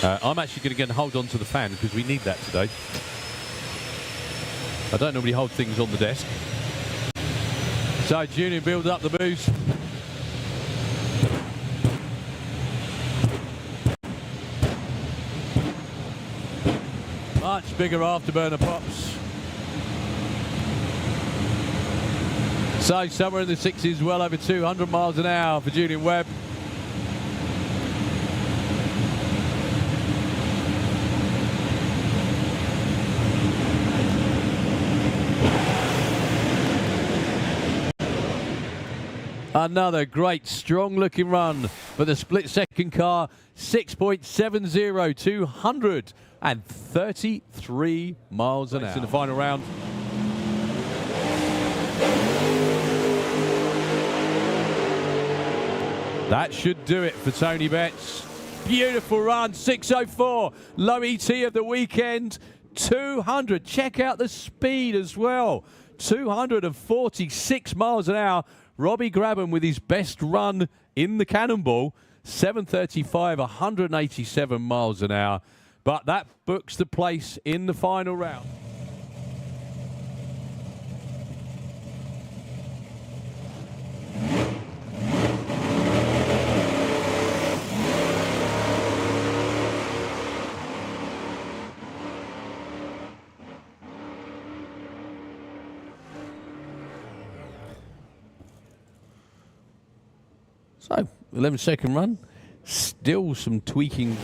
I'm actually going to get and hold on to the fan because we need that today. I don't normally hold things on the desk. So Julian builds up the boost. Much bigger afterburner pops. So somewhere in the 60s, well over 200 miles an hour for Julian Webb. Another great, strong-looking run for the split-second car. 6.70, 233 miles an hour in the final round. That should do it for Tony Betts. Beautiful run, 6:04, low ET of the weekend, 200. Check out the speed as well, 246 miles an hour. Robbie Grabban with his best run in the Cannonball, 7:35, 187 miles an hour. But that books the place in the final round. So, 11-second run, still some tweaking.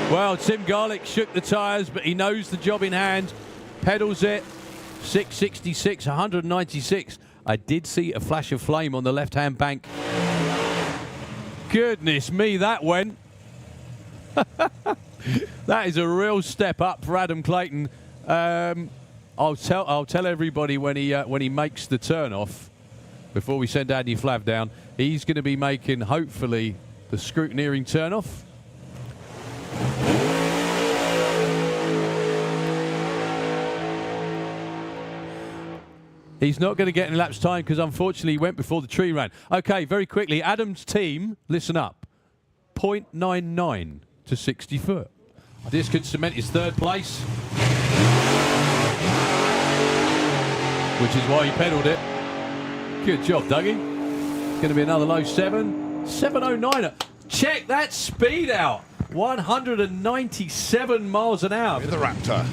Well, Tim Garlick shook the tyres, but he knows the job in hand, pedals it, 666, 196. I did see a flash of flame on the left-hand bank. Goodness me, that went. That is a real step up for Adam Clayton. I'll tell everybody when he makes the turn off. Before we send Andy Flav down, he's going to be making, hopefully, the scrutineering turn-off. He's not going to get any laps time because, unfortunately, he went before the tree ran. Okay, very quickly, Adam's team, listen up, 0.99 to 60 foot. This could cement his third place, which is why he pedalled it. Good job, Dougie. It's going to be another low 7. 7:09. Check that speed out. 197 miles an hour. With the Raptor.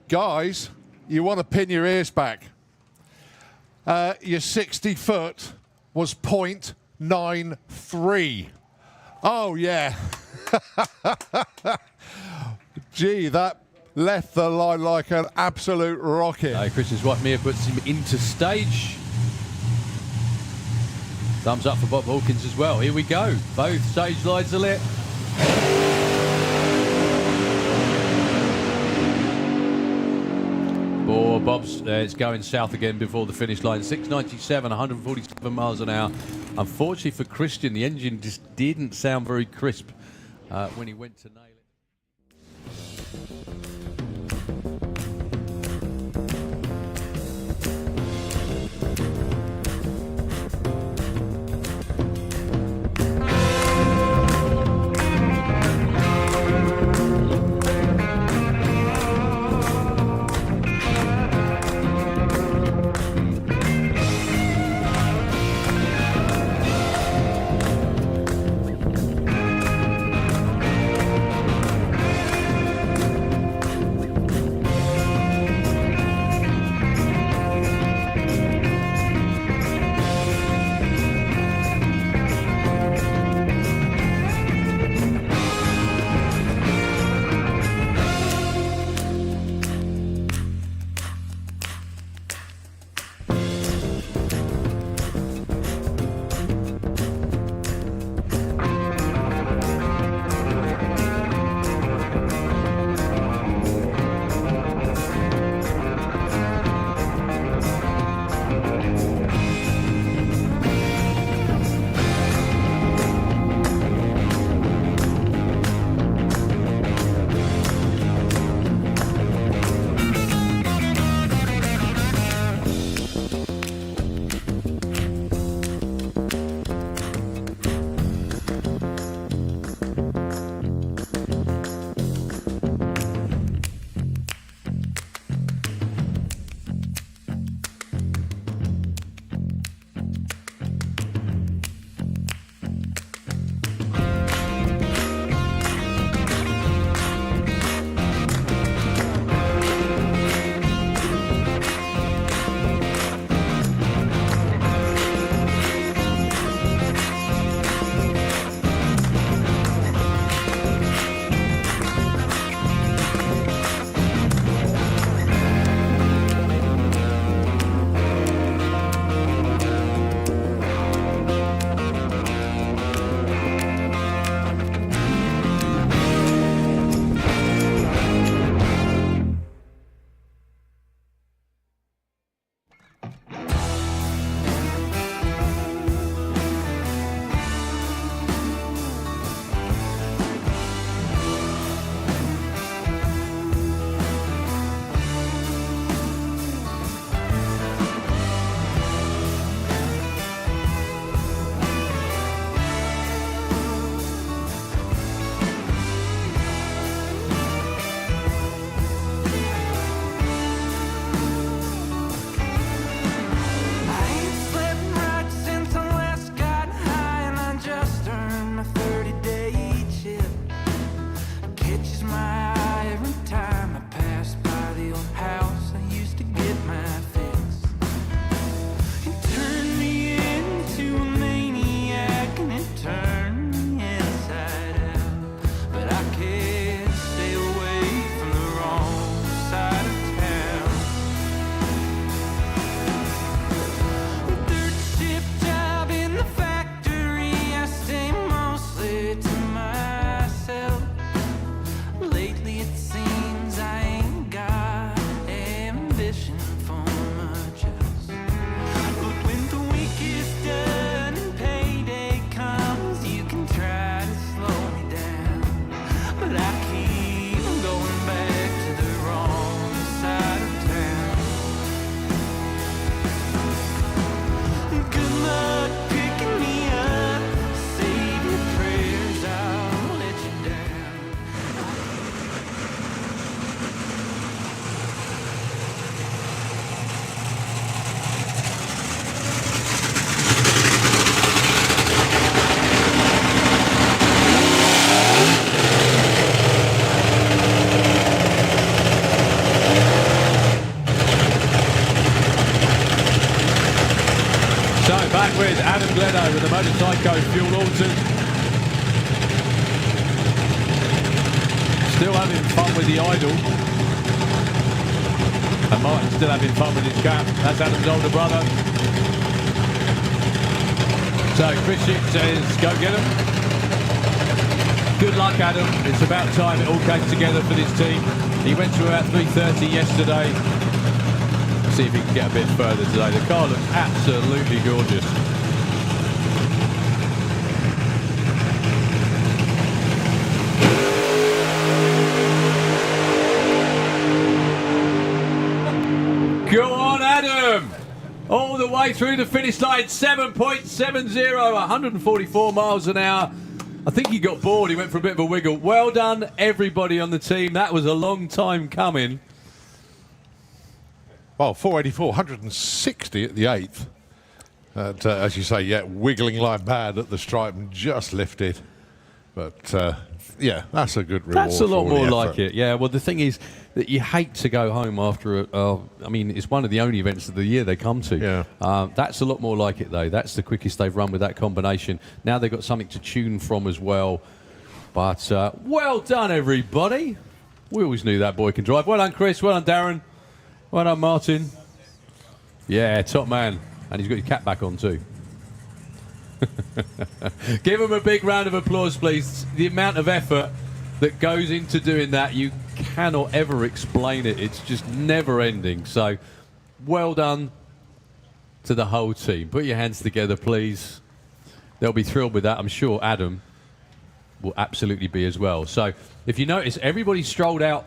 Guys, you want to pin your ears back. Your 60 foot was 0.93. Oh, yeah. Gee, that left the line like an absolute rocket. Chris's wife Mia puts him into stage. Thumbs up for Bob Hawkins as well. Here we go. Both stage lights are lit. Oh, Bob's it's going south again before the finish line. 697, 147 miles an hour. Unfortunately for Christian, the engine just didn't sound very crisp when he went to nail it. with the Motorcycle fuel altered. Still having fun with the idol. And Martin's still having fun with his cap. That's Adam's older brother. So Chris Ship says, go get him. Good luck, Adam. It's about time it all came together for this team. He went to about 3:30 yesterday. See if he can get a bit further today. The car looks absolutely gorgeous. Go on, Adam! All the way through the finish line, 7.70, 144 miles an hour. I think he got bored. He went for a bit of a wiggle. Well done, everybody on the team. That was a long time coming. Well, 484, 160 at the 8th. And, as you say, yeah, wiggling like mad at the stripe and just lifted. But, yeah, that's a good reward. That's a lot for all more the like effort. it. Yeah, well, the thing is that you hate to go home after I mean, it's one of the only events of the year they come to. Yeah. That's a lot more like it, though. That's the quickest they've run with that combination. Now they've got something to tune from as well. But well done, everybody. We always knew that boy can drive. Well done, Chris. Well done, Darren. Well done, Martin. Yeah, top man. And he's got his cap back on, too. Give him a big round of applause, please. The amount of effort that goes into doing that, you cannot ever explain it. It's just never ending. So, well done to the whole team. Put your hands together, please. They'll be thrilled with that. I'm sure Adam will absolutely be as well. So, if you notice, everybody strolled out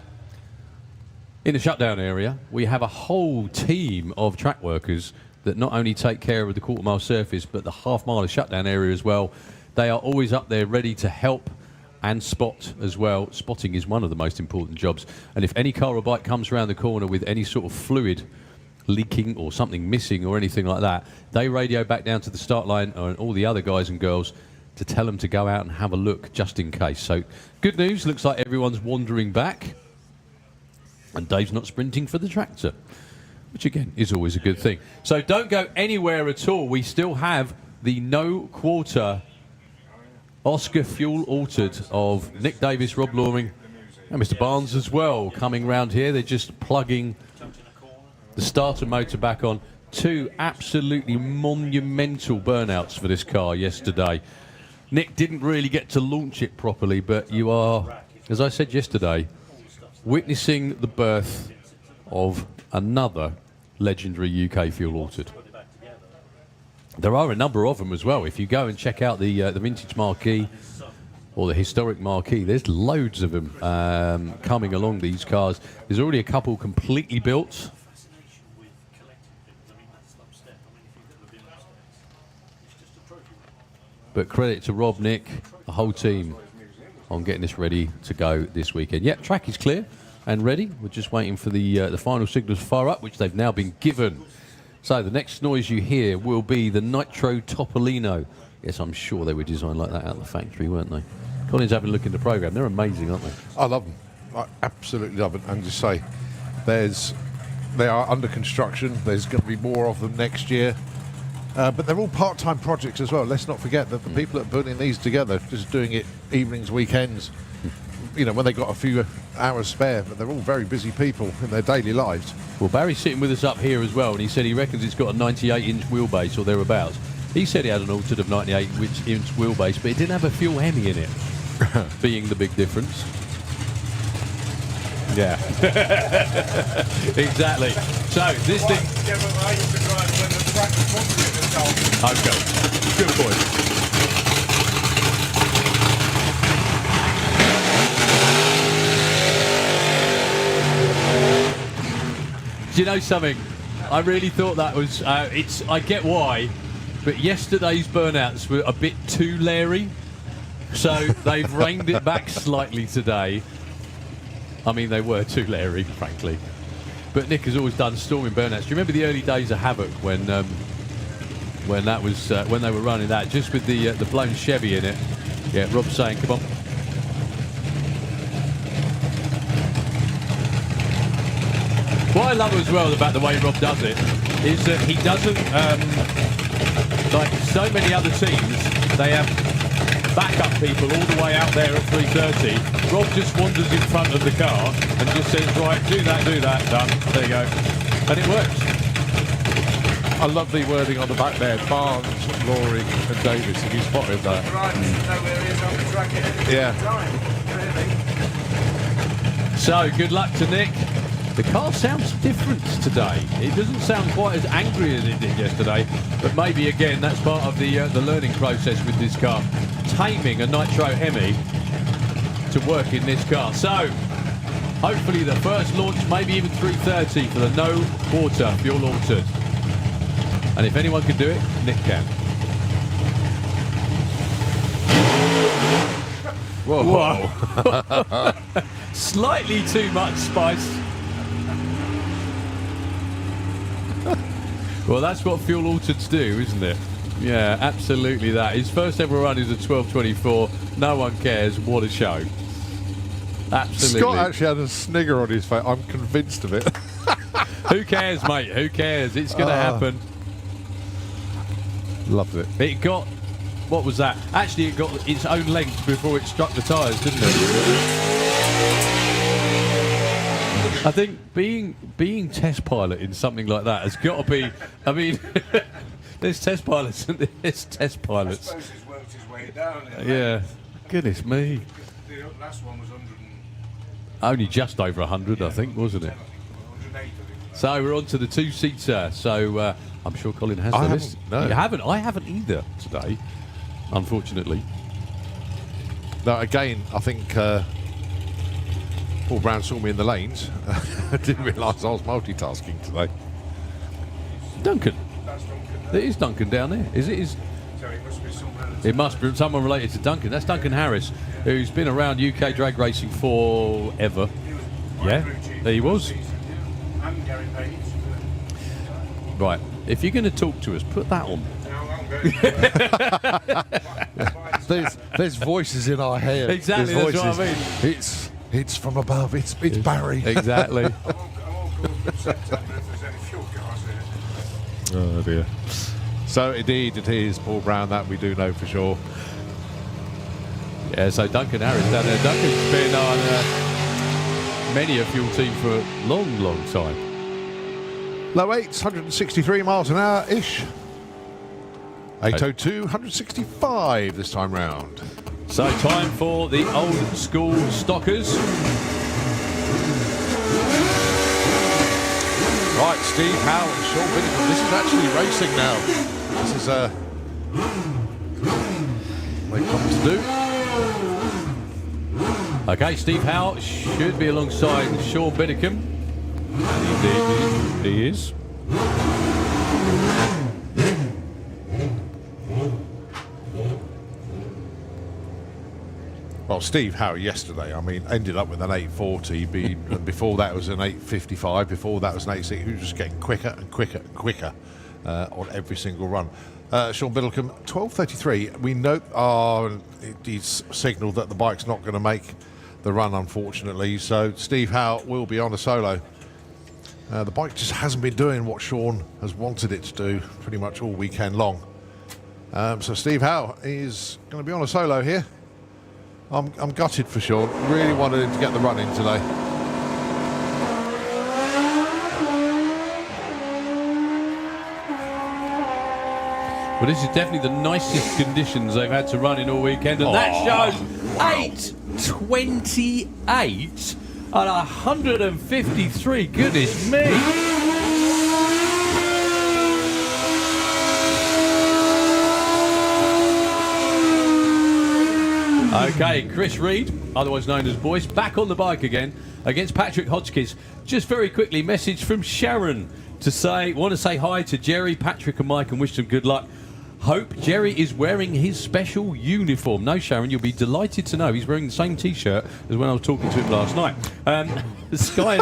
in the shutdown area. We have a whole team of track workers that not only take care of the quarter-mile surface, but the half-mile of shutdown area as well. They are always up there ready to help and spot as well. Spotting is one of the most important jobs. And if any car or bike comes around the corner with any sort of fluid leaking or something missing or anything like that, they radio back down to the start line and all the other guys and girls to tell them to go out and have a look just in case. So good news, looks like everyone's wandering back. And Dave's not sprinting for the tractor, which again is always a good thing. So don't go anywhere at all. We still have the no quarter Oscar fuel altered of Nick Davis, Rob Loring and Mr. Barnes as well coming round here. They're just plugging the starter motor back on. Two absolutely monumental burnouts for this car yesterday. Nick didn't really get to launch it properly, but you are, as I said yesterday, witnessing the birth of another legendary UK fuel altered. There are a number of them as well. If you go and check out the vintage marquee or the historic marquee, there's loads of them coming along these cars. There's already a couple completely built. But credit to Rob, Nick, the whole team on getting this ready to go this weekend. Yep, track is clear and ready. We're just waiting for the final signals to fire up, which they've now been given. So the next noise you hear will be the Nitro Topolino. Yes, I'm sure they were designed like that out of the factory, weren't they? Colin's having a look in the programme. They're amazing, aren't they? I love them. I absolutely love it. And just say, they are under construction. There's going to be more of them next year. But they're all part-time projects as well. Let's not forget that the people that are putting these together, just doing it evenings, weekends, you know, when they've got a few hours spare, but they're all very busy people in their daily lives. Well, Barry's sitting with us up here as well, and he said he reckons it's got a 98-inch wheelbase or thereabouts. He said he had an altered of 98-inch wheelbase, but it didn't have a fuel Hemi in it, being the big difference. Yeah. Exactly. So, this thing... Yeah, but I used to drive when the track was concrete and so. Okay. Good point. Do you know something? I really thought that was... I get why, but yesterday's burnouts were a bit too Larry, so they've reined it back slightly today. I mean, they were too Larry, frankly. But Nick has always done storming burnouts. Do you remember the early days of Havoc when that was when they were running that, just with the blown Chevy in it? Yeah, Rob's saying, come on. What I love as well about the way Rob does it is that he doesn't like so many other teams, they have backup people all the way out there at 3:30. Rob just wanders in front of the car and just says, right, do that, done. There you go. And it works. I love the wording on the back there. Barnes, Loring and Davis. Have you spotted that? Right, know where he is on the track at any Yeah. time, really. So, good luck to Nick. The car sounds different today. It doesn't sound quite as angry as it did yesterday, but maybe again that's part of the learning process with this car, taming a nitro Hemi to work in this car. So, hopefully the first launch, maybe even 3:30 for the no quarter fuel altered. And if anyone can do it, Nick can. Whoa. Slightly too much spice. Well, that's what fuel altereds do, isn't it? Yeah, absolutely that. His first ever run is a 12:24. No one cares. What a show. Absolutely. Scott actually had a snigger on his face. I'm convinced of it. Who cares, mate? Who cares? It's going to happen. Loved it. It got... What was that? Actually, it got its own length before it struck the tyres, didn't it? I think being test pilot in something like that has got to be... I mean, there's test pilots and there's test I pilots. suppose he's worked his way down. Yeah. Goodness me. The last one was 100 and Only just over 100, I think, wasn't it? 108, I think. So we're on to the two-seater. So I'm sure Colin has I the haven't, list. no. You haven't? I haven't either today, unfortunately. Now, again, I think Paul Brown saw me in the lanes. I didn't realise I was multitasking today. Duncan. That's Duncan. There is Duncan down there. Is it? Is So it must be some relative. it must be someone related to Duncan. That's Duncan Harris, who's been around UK drag racing forever. He was Yeah, crew chief there he for the was. season, yeah. And Gary Page. Right. If you're going to talk to us, put that on. Now I'm going. There's voices in our head. Exactly, There's that's what I voices. It's from above. It's Barry. Exactly. I won't go from September if there's any fuel cars here. Oh dear. So indeed, it is Paul Brown. That we do know for sure. Yeah. So Duncan Harris down there. Duncan's been on many a fuel team for a long, long time. Low eights, 163 miles an hour ish. 802, 165 this time round. So time for the old school stockers. Right, Steve Howe and Sean Whittaker. This is actually racing now. This is what they come to do. Okay, Steve Howe should be alongside Sean Biddicombe. And indeed he is. Well, Steve Howe yesterday, I mean, ended up with an 840. And before that was an 855. Before that was an 86. He was just getting quicker and quicker and quicker on every single run. Sean Biddlecombe, 12:33. We note he's signalled that the bike's not going to make the run, unfortunately. So Steve Howe will be on a solo. The bike just hasn't been doing what Sean has wanted it to do pretty much all weekend long. So Steve Howe is going to be on a solo here. I'm gutted for Sean. Really wanted him to get the run in today. Well, this is definitely the nicest conditions they've had to run in all weekend, and that shows 8:28 and 153. Goodness me! Okay, Chris Reed, otherwise known as Boyce, back on the bike again against Patrick Hotchkiss. Just very quickly, message from Sharon to say, want to say hi to Jerry, Patrick and Mike and wish them good luck. Hope Jerry is wearing his special uniform. No, Sharon, you'll be delighted to know he's wearing the same T-shirt as when I was talking to him last night. Sky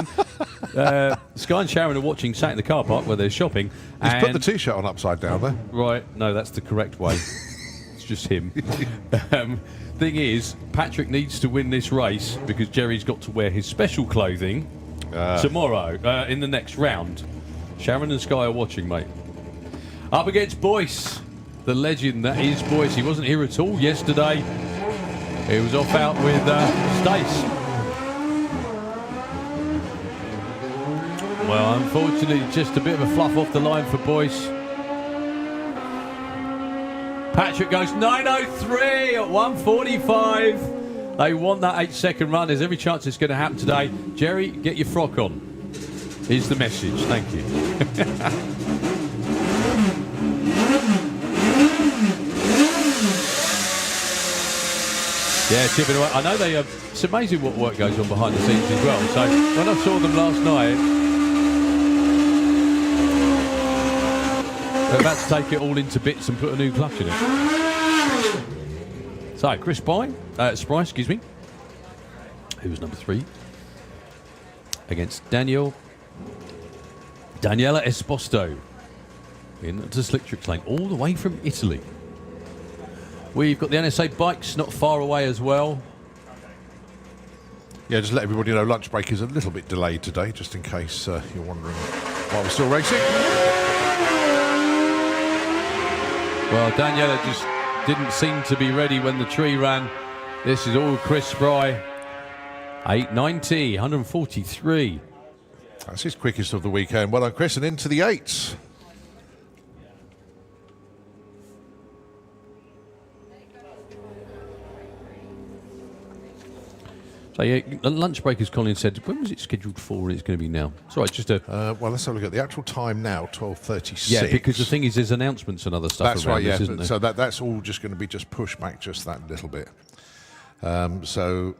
and Sharon are watching, sat in the car park where they're shopping. He's put the T-shirt on upside down there. Right, no, that's the correct way. It's just him. Thing is, Patrick needs to win this race because Jerry's got to wear his special clothing tomorrow in the next round. Sharon and Sky are watching, mate. Up against Boyce. the legend that is Boyce. He wasn't here at all yesterday. He was off out with Stace. Well, unfortunately, just a bit of a fluff off the line for Boyce. Patrick goes 9:03 at 1:45. They want that 8-second run. There's every chance it's going to happen today. Jerry, get your frock on. Is the message. Thank you. Yeah, chipping away. I know they. It's amazing what work goes on behind the scenes as well. So when I saw them last night, they're about to take it all into bits and put a new clutch in it. So Chris Spry, excuse me, who was number 3, against Daniela Esposito in the slick tricks lane, all the way from Italy. We've got the NSRA bikes not far away as well. Yeah, just let everybody know lunch break is a little bit delayed today, just in case you're wondering why we're still racing. Well, Daniela just didn't seem to be ready when the tree ran. This is all Chris Spry. 8:90, 143. That's his quickest of the weekend. Well done, Chris, and into the 8s. So yeah, the lunch break, as Colin said, when was it scheduled for? It's going to be now. Sorry, just a. Well, let's have a look at the actual time now. 12:36. Yeah, because the thing is, there's announcements and other stuff. That's around right. Yeah, this, isn't there? so that's all just going to be just pushed back just that little bit. So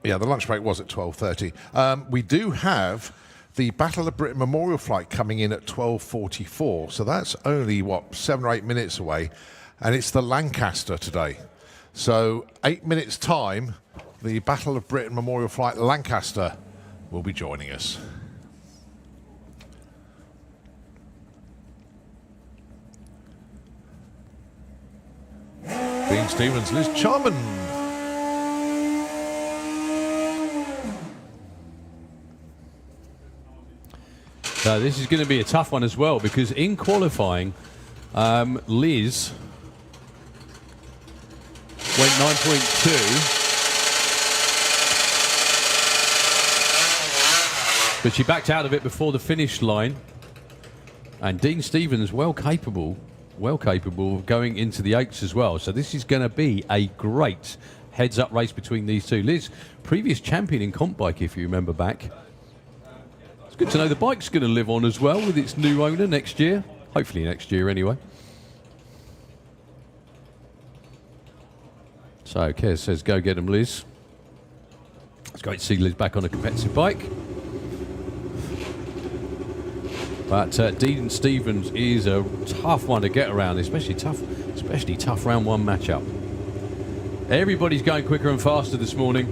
yeah, the lunch break was at 12:30. We do have the Battle of Britain Memorial flight coming in at 12:44. So that's only what 7 or 8 minutes away, and it's the Lancaster today. So 8 minutes time. The Battle of Britain Memorial Flight Lancaster will be joining us. Dean Stevens, Liz Charman. So this is going to be a tough one as well, because in qualifying, Liz went 9.2. But she backed out of it before the finish line. And Dean Stevens, well capable of going into the 8s as well. So this is going to be a great heads-up race between these two. Liz, previous champion in comp bike, if you remember back. It's good to know the bike's going to live on as well with its new owner next year. Hopefully next year anyway. So Kez says, go get him, Liz. It's great to see Liz back on a competitive bike. But Dean Stevens is a tough one to get around, especially tough round 1 matchup. Everybody's going quicker and faster this morning.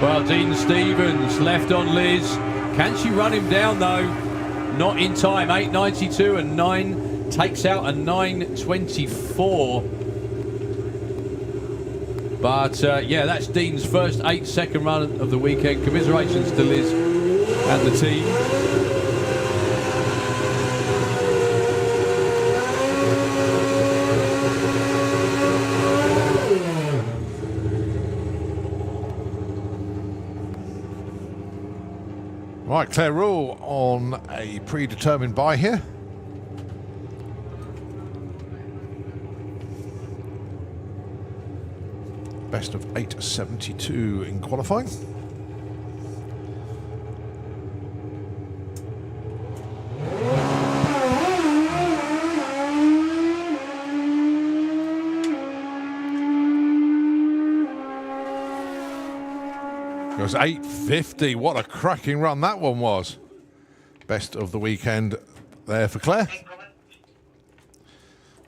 Well, Dean Stevens left on Liz. Can she run him down though? Not in time. 8:92 and 9 takes out a 9:24. But yeah, that's Dean's first 8-second run of the weekend. Commiserations to Liz and the team. Right, Claire Rule on a predetermined buy here. Best of 8.72 in qualifying. It was 8.50. What a cracking run that one was. Best of the weekend there for Claire.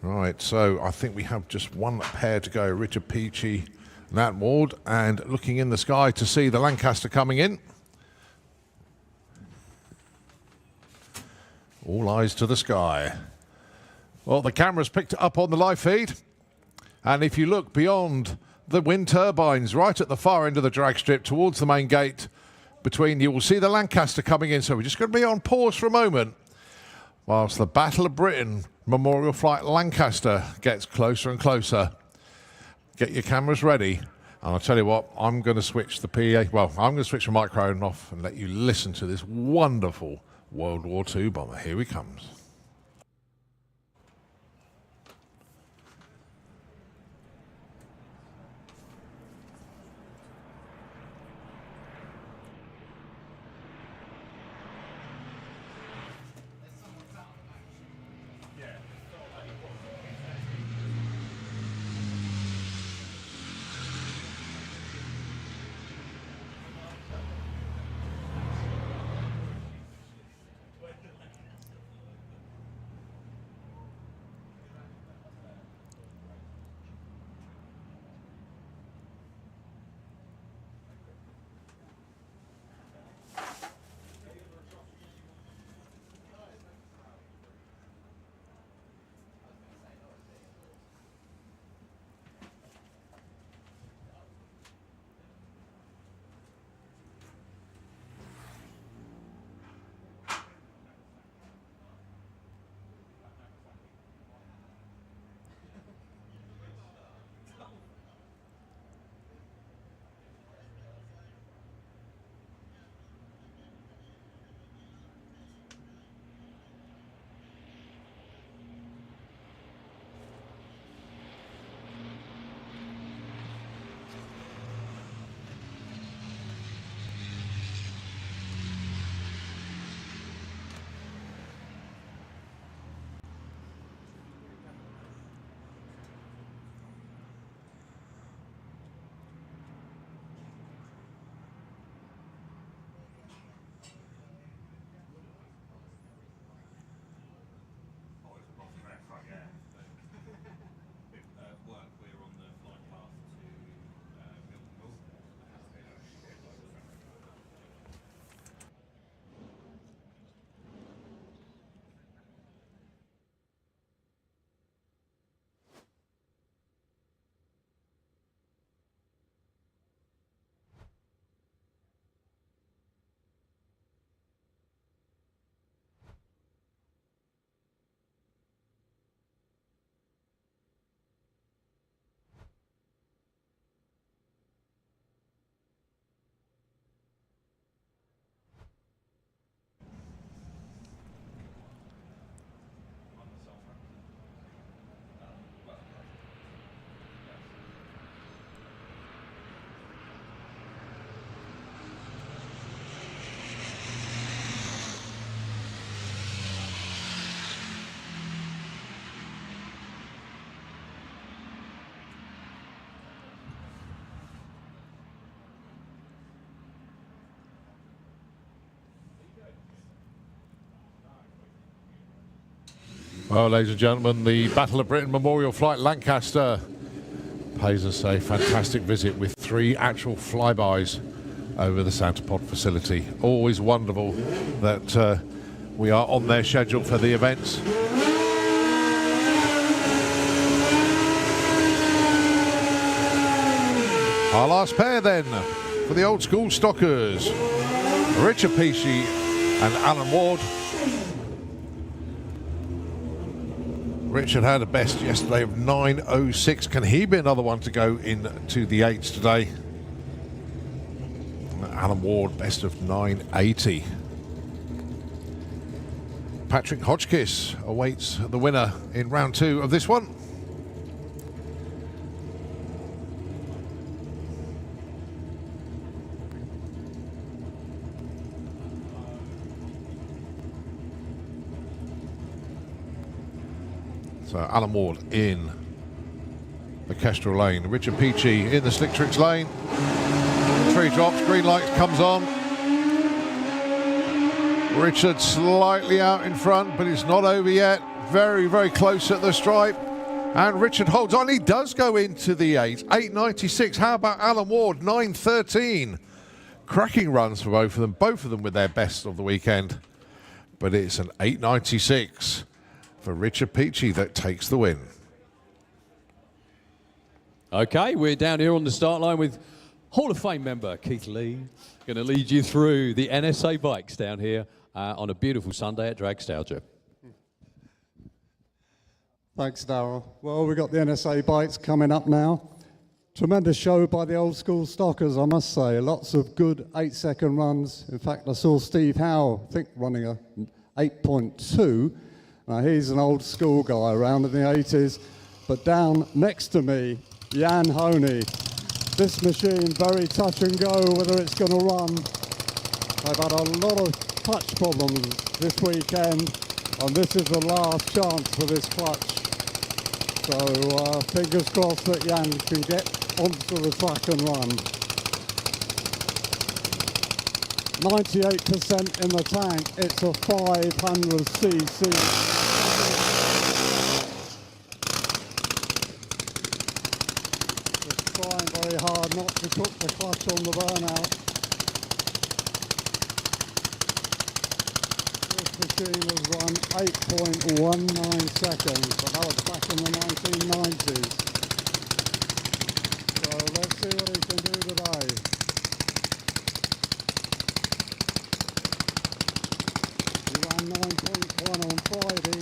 Right, so I think we have just one pair to go. Richard Peachy, Nat Ward, and looking in the sky to see the Lancaster coming in. All eyes to the sky. Well, the camera's picked it up on the live feed. And if you look beyond the wind turbines, right at the far end of the drag strip towards the main gate, between you. We'll see the Lancaster coming in, so we're just going to be on pause for a moment whilst the Battle of Britain Memorial Flight Lancaster gets closer and closer. Get your cameras ready. And I'll tell you what, I'm going to switch the PA, well, I'm going to switch the microphone off and let you listen to this wonderful World War II bomber. Here he comes. Well, ladies and gentlemen, the Battle of Britain Memorial Flight Lancaster pays us a fantastic visit with 3 actual flybys over the Santa Pod facility. Always wonderful that we are on their schedule for the events. Our last pair then for the old school stockers, Richard Peachy and Alan Ward. Richard had a best yesterday of 9:06. Can he be another one to go into the 8s today? Alan Ward, best of 9:80. Patrick Hotchkiss awaits the winner in round 2 of this one. So Alan Ward in the Kestrel lane. Richard Peachy in the Slick Tricks lane. 3 drops, green light comes on. Richard slightly out in front, but it's not over yet. Very, very close at the stripe. And Richard holds on. He does go into the 8. 8.96. How about Alan Ward? 9.13. Cracking runs for both of them with their best of the weekend. But it's an 8.96 for Richard Peachy that takes the win. Okay, we're down here on the start line with Hall of Fame member Keith Lee going to lead you through the NSA bikes down here on a beautiful Sunday at Dragstalgia. Thanks, Darryl. Well, we've got the NSA bikes coming up now. Tremendous show by the old school stockers, I must say. Lots of good 8-second runs. In fact, I saw Steve Howe, I think, running a 8.2. Now, he's an old school guy around in the 80s. But down next to me, Jan Honey. This machine, very touch and go, whether it's going to run. I've had a lot of clutch problems this weekend, and this is the last chance for this clutch. So fingers crossed that Jan can get onto the track and run. 98% in the tank. It's a 500cc. Just trying very hard not to cook the clutch on the burnout. This machine has run 8.19 seconds, but that was back in the 1990s. So let's see what he can do today. He ran 9.1 on Friday.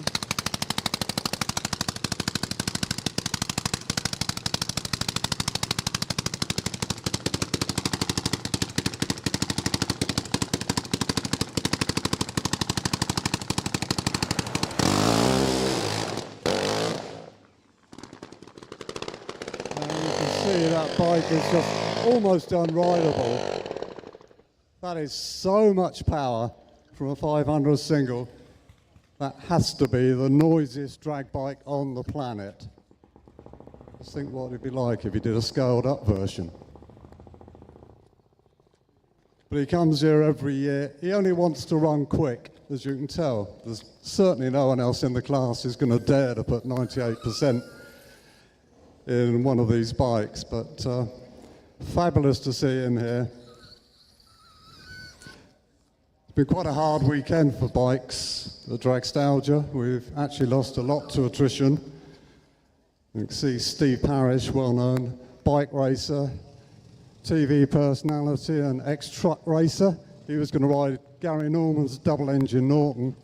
That bike is just almost unrideable. That is so much power from a 500 single. That has to be the noisiest drag bike on the planet. Just think what it'd be like if he did a scaled up version. But he comes here every year. He only wants to run quick, as you can tell. There's certainly no one else in the class who's going to dare to put 98% in one of these bikes, but fabulous to see him here. It's been quite a hard weekend for bikes at Dragstalgia. We've actually lost a lot to attrition. You can see Steve Parrish, well-known bike racer, TV personality and ex-truck racer. He was going to ride Gary Norman's double-engine Norton.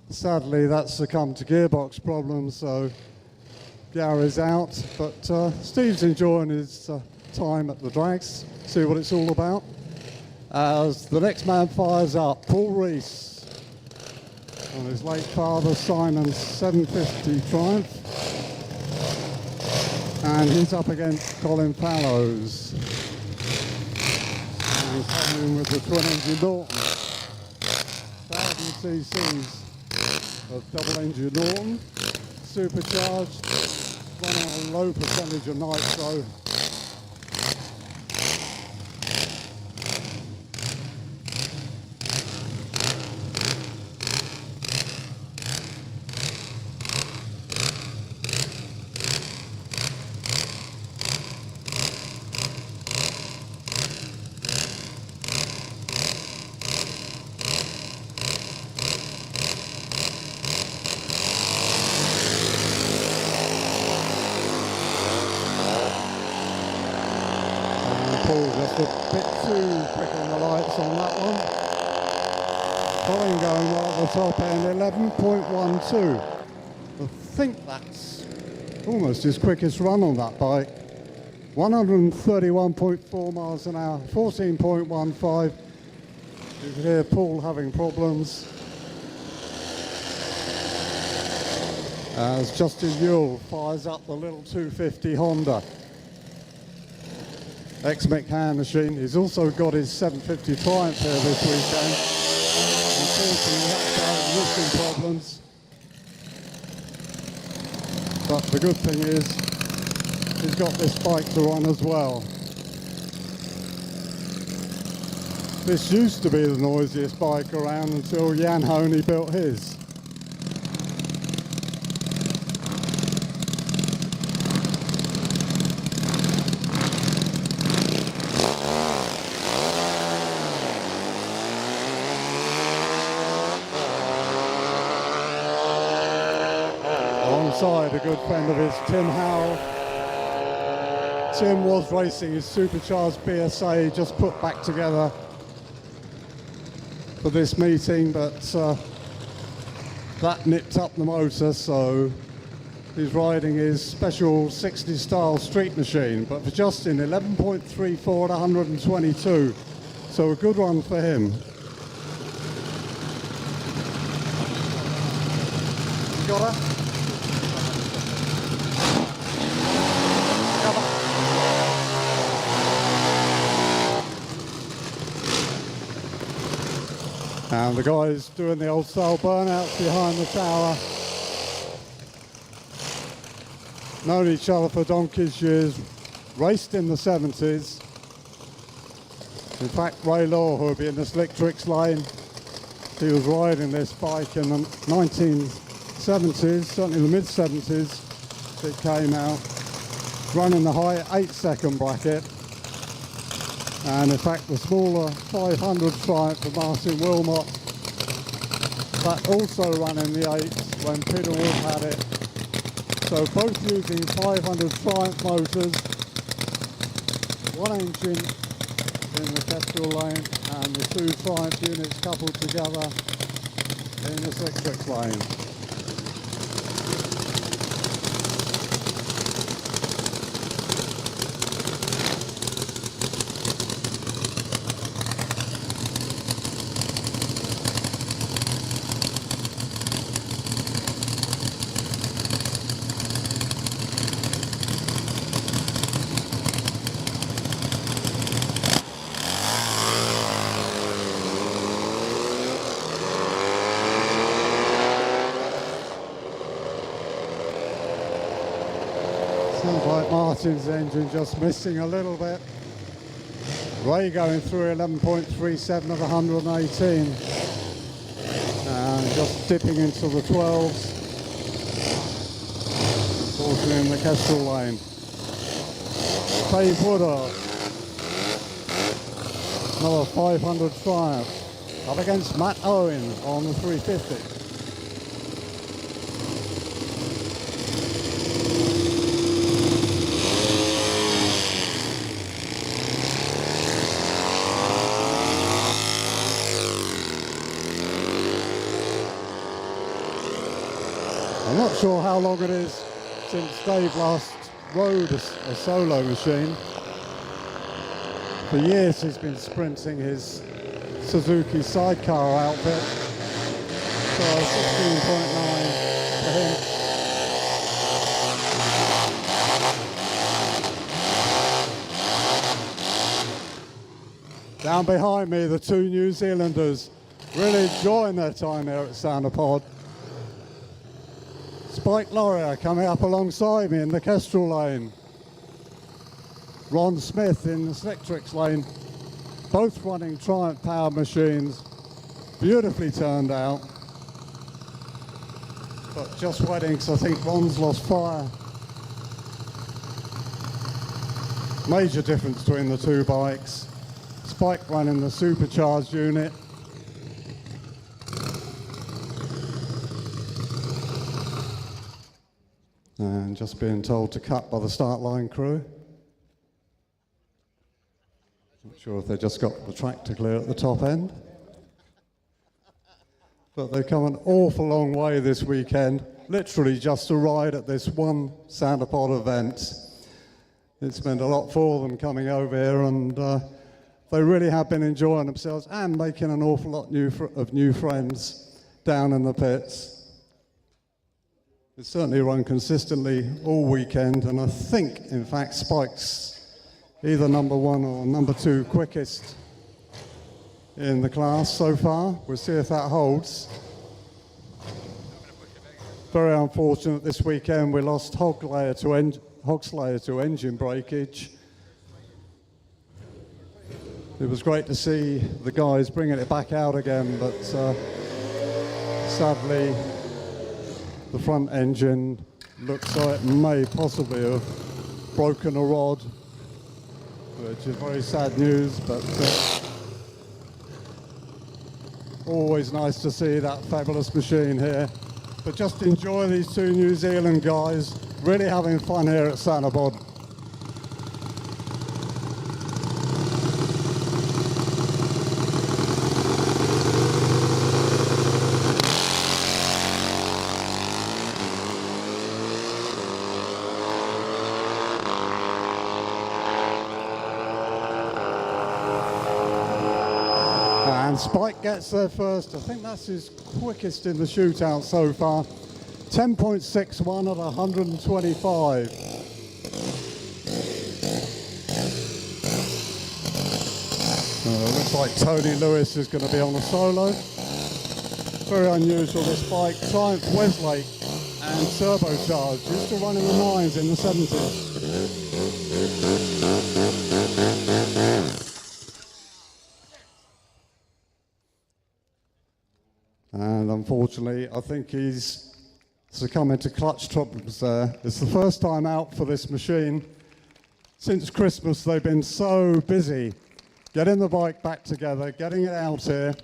Sadly, that's succumbed to gearbox problems, so Gary's out, but Steve's enjoying his time at the drags, see what it's all about. As the next man fires up, Paul Rees on his late father Simon's 750 Triumph. And he's up against Colin Fallows. And he's coming with the twin-engine Norton. 1,000 cc's of double-engine Norton, supercharged, running a low percentage of nitro. Just a bit too quick on the lights on that one. Colin going right at the top end, 11.12. I think that's almost his quickest run on that bike. 131.4 miles an hour, 14.15. You can hear Paul having problems. As Justin Newell fires up the little 250 Honda. Ex-McHan machine. He's also got his 750 Triumph here this weekend. Unfortunately, that's having lifting problems. But the good thing is, he's got this bike to run as well. This used to be the noisiest bike around until Jan Honey built his. Alongside a good friend of his, Tim Howell. Tim was racing his supercharged BSA, just put back together for this meeting, but that nipped up the motor, so he's riding his special 60 style street machine, but for Justin, 11.34 at 122, so a good one for him. You got her? And the guys doing the old style burnouts behind the tower. Known each other for donkey's years, raced in the 70s. In fact, Ray Law, who would be in the Slick Tricks lane, he was riding this bike in the 1970s, certainly the mid-70s it came out, running the high 8-second bracket. And in fact, the smaller 500 Triumph for Martin Wilmot, that also ran in the 8s when Peter Wood had it. So both using 500 Triumph motors, one engine in the Kestrel lane and the two Triumph units coupled together in the Slick Tricks lane. Sounds like Martin's engine just missing a little bit. Ray going through 11.37 of 118. And just dipping into the 12s. Unfortunately in the Kestrel lane. Dave Woodard. Another 500 Triumph. Up against Matt Owen on the 350. I'm not sure how long it is since Dave last rode a solo machine. For years he's been sprinting his Suzuki sidecar outfit. So 16.9 for him. Down behind me, the two New Zealanders really enjoying their time here at Soundapod. Spike Laurier coming up alongside me in the Kestrel lane. Ron Smith in the Slick Tricks lane. Both running Triumph powered machines. Beautifully turned out. But just waiting because I think Ron's lost fire. Major difference between the two bikes. Spike running the supercharged unit. And just being told to cut by the start line crew. Not sure if they just got the track to clear at the top end. But they've come an awful long way this weekend, literally just to ride at this one Soundapod event. It's meant a lot for them coming over here, and they really have been enjoying themselves and making an awful lot of new friends down in the pits. It's certainly run consistently all weekend, and I think, in fact, Spike's either number 1 or number 2 quickest in the class so far. We'll see if that holds. Very unfortunate this weekend we lost Hogslayer to engine breakage. It was great to see the guys bringing it back out again, but sadly the front engine looks like it may possibly have broken a rod, which is very sad news, but always nice to see that fabulous machine here. But just enjoy these two New Zealand guys, really having fun here at Soundapod. And Spike gets there first. I think that's his quickest in the shootout so far. 10.61 at 125. Looks like Tony Lewis is going to be on a solo. Very unusual, this bike. Triumph Westlake and turbocharged. Used to run in the 9s in the 70s. And unfortunately, I think he's succumbing to clutch troubles there. It's the first time out for this machine. Since Christmas, they've been so busy getting the bike back together, getting it out here.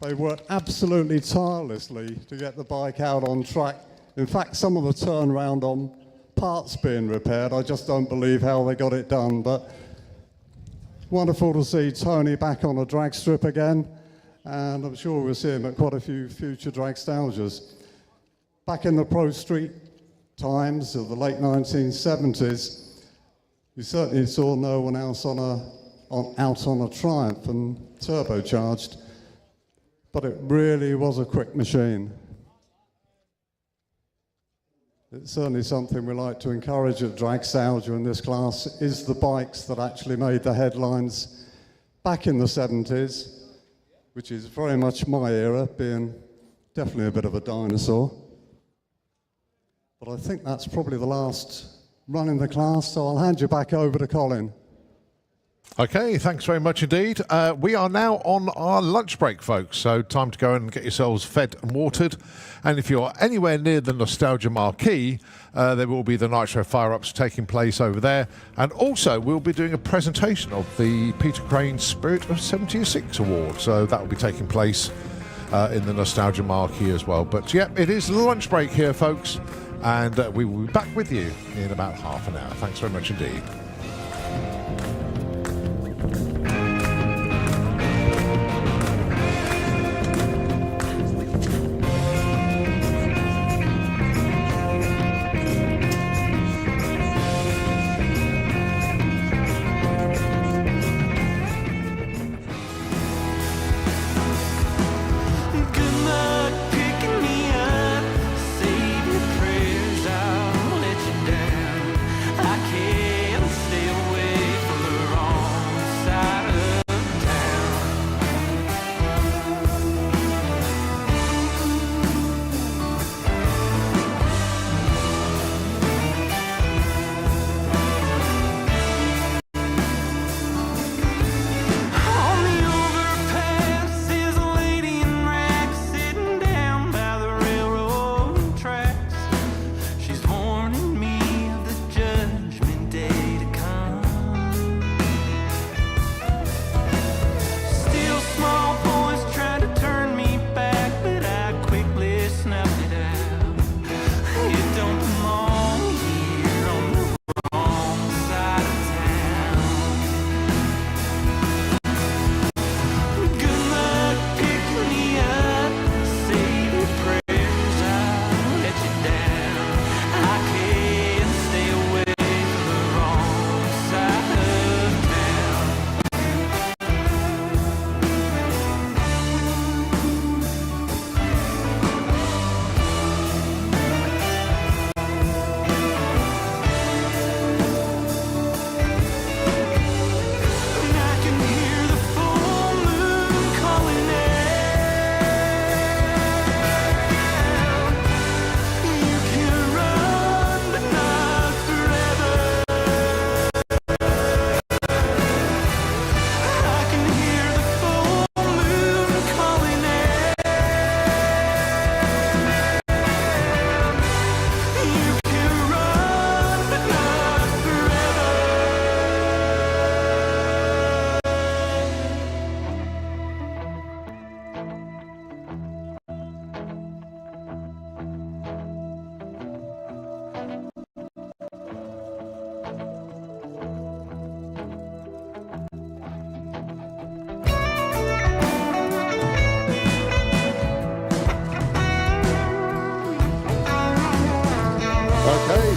They worked absolutely tirelessly to get the bike out on track. In fact, some of the turnaround on parts being repaired, I just don't believe how they got it done. But wonderful to see Tony back on a drag strip again. And I'm sure we'll see him at quite a few future Dragstalgias. Back in the Pro Street times of the late 1970s, you certainly saw no one else out on a Triumph and turbocharged, but it really was a quick machine. It's certainly something we like to encourage at Dragstalgia in this class, is the bikes that actually made the headlines back in the 70s, which is very much my era, being definitely a bit of a dinosaur. But I think that's probably the last run in the class, so I'll hand you back over to Colin. Okay, thanks very much indeed. We are now on our lunch break, folks, so time to go and get yourselves fed and watered. And if you're anywhere near the Nostalgia Marquee, there will be the Nitro fire-ups taking place over there. And also, we'll be doing a presentation of the Peter Crane Spirit of 76 Award, so that will be taking place in the Nostalgia Marquee as well. But yeah, it is lunch break here, folks, and we will be back with you in about half an hour. Thanks very much indeed.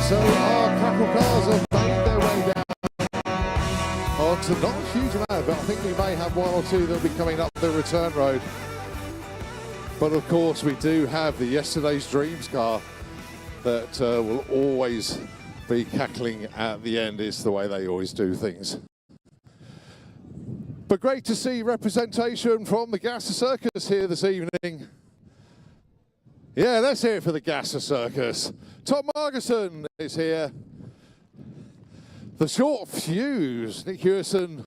So our Crackle cars have made their way down not a huge amount, but I think we may have one or two that will be coming up the return road. But of course, we do have the Yesterday's Dreams car that will always be cackling at the end. Is the way they always do things. But great to see representation from the Gasser Circus here this evening. Yeah, let's hear it for the Gasser Circus. Tom Margerson is here. The Short Fuse, Nick Hewison,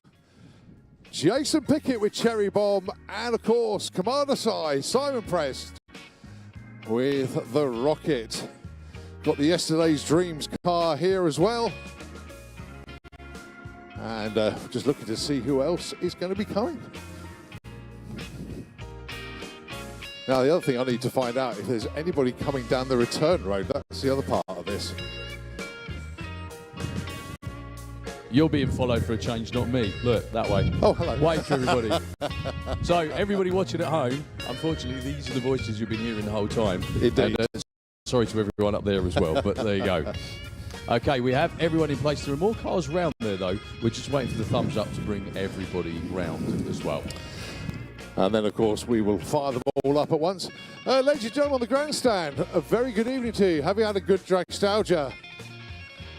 Jason Pickett with Cherry Bomb, and of course, Commander Simon Prest with the Rocket. Got the Yesterday's Dreams car here as well. And just looking to see who else is going to be coming. Now, the other thing I need to find out if there's anybody coming down the return road. That's the other part of this. You're being followed for a change, not me. Look, that way. Oh, hello. Wave to everybody. So, everybody watching at home, unfortunately, these are the voices you've been hearing the whole time. Indeed. And, sorry to everyone up there as well, but there you go. Okay, we have everyone in place. There are more cars round there, though. We're just waiting for the thumbs up to bring everybody round as well. And then, of course, we will fire them all up at once. Ladies and gentlemen on the grandstand, a very good evening to you. Have you had a good Dragstalgia?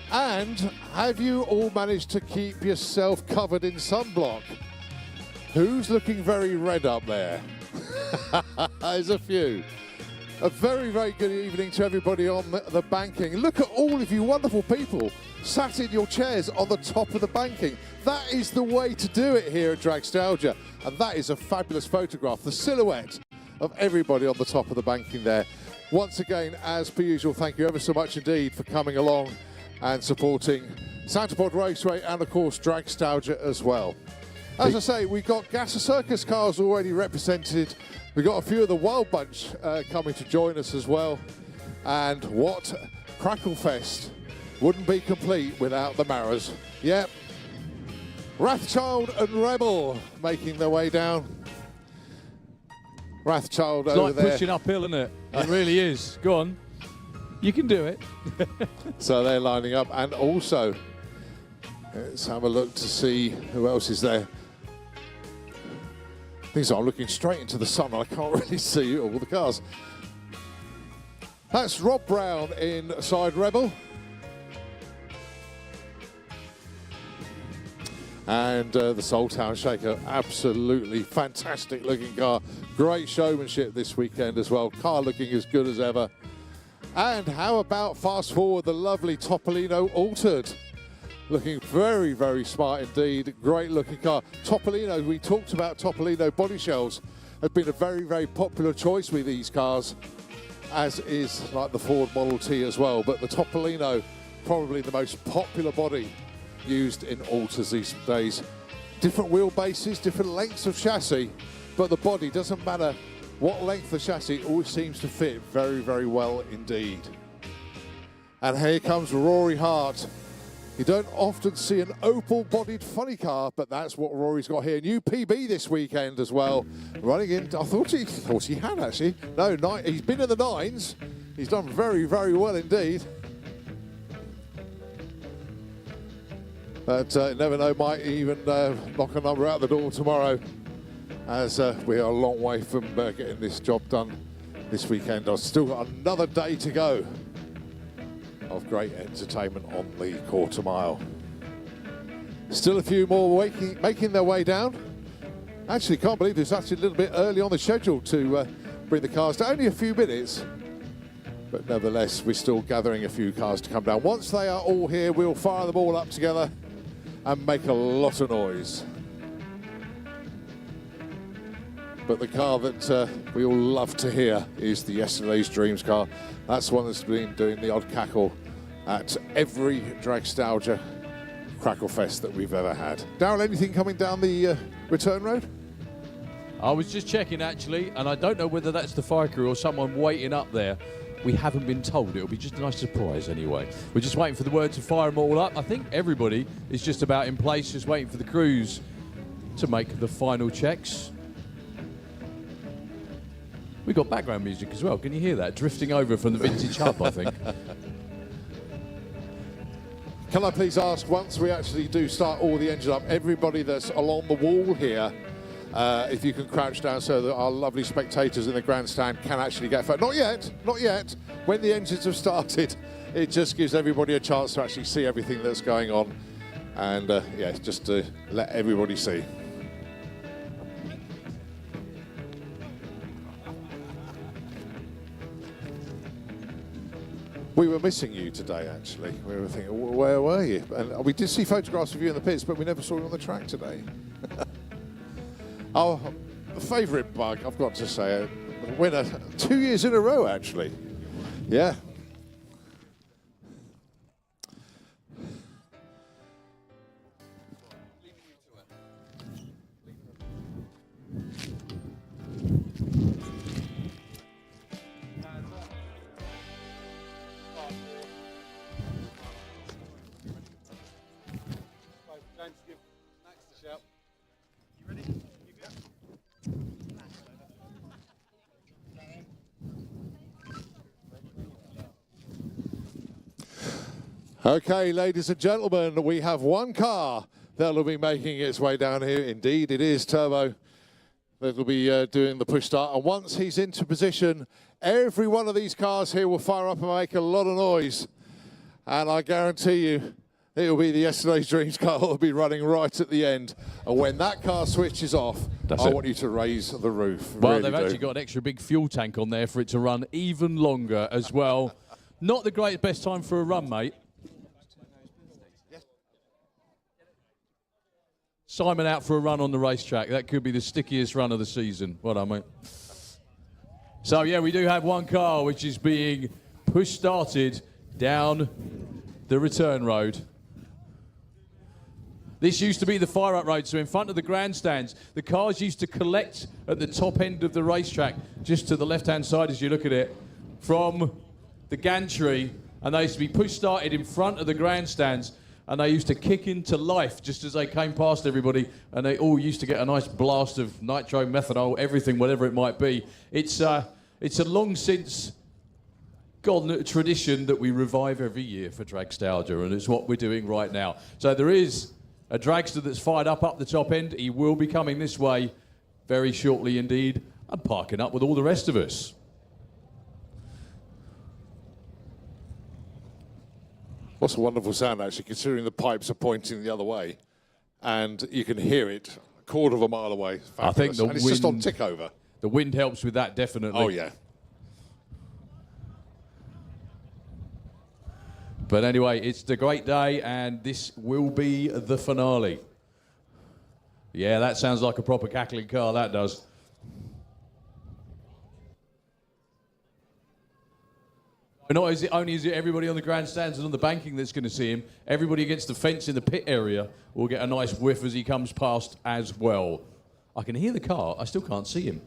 And have you all managed to keep yourself covered in sunblock? Who's looking very red up there? There's a few. A very, very good evening to everybody on the banking. Look at all of you wonderful people sat in your chairs on the top of the banking. That is the way to do it here at Dragstalgia. And that is a fabulous photograph. The silhouette of everybody on the top of the banking there. Once again, as per usual, thank you ever so much indeed for coming along and supporting Santa Pod Raceway and, of course, Dragstalgia as well. As I say, we've got Gasser Circus cars already represented. We've got a few of the Wild Bunch coming to join us as well. And what Cracklefest wouldn't be complete without the Maras. Yep. Wrathchild and Rebel making their way down. Wrathchild It's over like there. pushing uphill, isn't it? It really is. Go on. You can do it. So they're lining up. And also, let's have a look to see who else is there. Things are looking straight into the sun. I can't really see all the cars. That's Rob Brown inside Rebel. And the Soul Town Shaker, absolutely fantastic looking car. Great showmanship this weekend as well. Car looking as good as ever. And how about fast forward the lovely Topolino Altered. Looking very, very smart indeed. Great looking car. Topolino, we talked about Topolino body shells. Have been a very, very popular choice with these cars, as is like the Ford Model T as well. But the Topolino, probably the most popular body used in Alters these days. Different wheelbases, different lengths of chassis, but the body doesn't matter what length of chassis, always seems to fit very, very well indeed. And here comes Rory Hart. You don't often see an opal-bodied funny car, but that's what Rory's got here. New PB this weekend as well. Running in, I thought he had actually. No, he's been in the 9s. He's done very, very well indeed. But never know, might even knock a number out the door tomorrow, as we are a long way from getting this job done this weekend. I've still got another day to go of great entertainment on the quarter mile. Still a few more making their way down. Actually, can't believe it's actually a little bit early on the schedule to bring the cars down. Only a few minutes, but nevertheless, we're still gathering a few cars to come down. Once they are all here, we'll fire them all up together and make a lot of noise. But the car that we all love to hear is the Yesterday's Dreams car. That's one that's been doing the odd cackle at every Dragstalgia Cracklefest that we've ever had. Darryl, anything coming down the return road? I was just checking, actually, and I don't know whether that's the fire crew or someone waiting up there. We haven't been told. It'll be just a nice surprise anyway. We're just waiting for the word to fire them all up. I think everybody is just about in place, just waiting for the crews to make the final checks. We got background music as well. Can you hear that? Drifting over from the vintage hub, I think. Can I please ask, once we actually do start all the engines up, everybody that's along the wall here, if you can crouch down so that our lovely spectators in the grandstand can actually get photos. Not yet, not yet. When the engines have started, it just gives everybody a chance to actually see everything that's going on. And yeah, just to let everybody see. We were missing you today, actually. We were thinking, where were you? And we did see photographs of you in the pits, but we never saw you on the track today. Our favourite bug, I've got to say, a winner 2 years in a row, actually. Yeah. Okay, ladies and gentlemen, we have one car that will be making its way down here. Indeed, it is Turbo that will be doing the push start. And once he's into position, every one of these cars here will fire up and make a lot of noise. And I guarantee you, it will be the Yesterday's Dreams car that will be running right at the end. And when that car switches off, I want you to raise the roof. Well, really they've actually got an extra big fuel tank on there for it to run even longer as well. Not the best time for a run, mate. Simon out for a run on the racetrack. That could be the stickiest run of the season. Well done, mate. So, yeah, we do have one car which is being push-started down the return road. This used to be the fire-up road, so in front of the grandstands, the cars used to collect at the top end of the racetrack, just to the left-hand side as you look at it, from the gantry, and they used to be push-started in front of the grandstands, and they used to kick into life just as they came past everybody, and they all used to get a nice blast of nitro, methanol, everything, whatever it might be. It's a long since gone tradition that we revive every year for Dragstalgia, and it's what we're doing right now. So there is a dragster that's fired up the top end. He will be coming this way very shortly indeed, and parking up with all the rest of us. What's a wonderful sound, actually, considering the pipes are pointing the other way, and you can hear it a quarter of a mile away. Fabulous. I think the and it's wind, just on tick over. The wind helps with that, definitely. Oh, yeah. But anyway, it's the great day, and this will be the finale. Yeah, that sounds like a proper cackling car, that does. Not is it only is it everybody on the grandstands and on the banking that's going to see him, everybody against the fence in the pit area will get a nice whiff as he comes past as well. I can hear the car, I still can't see him.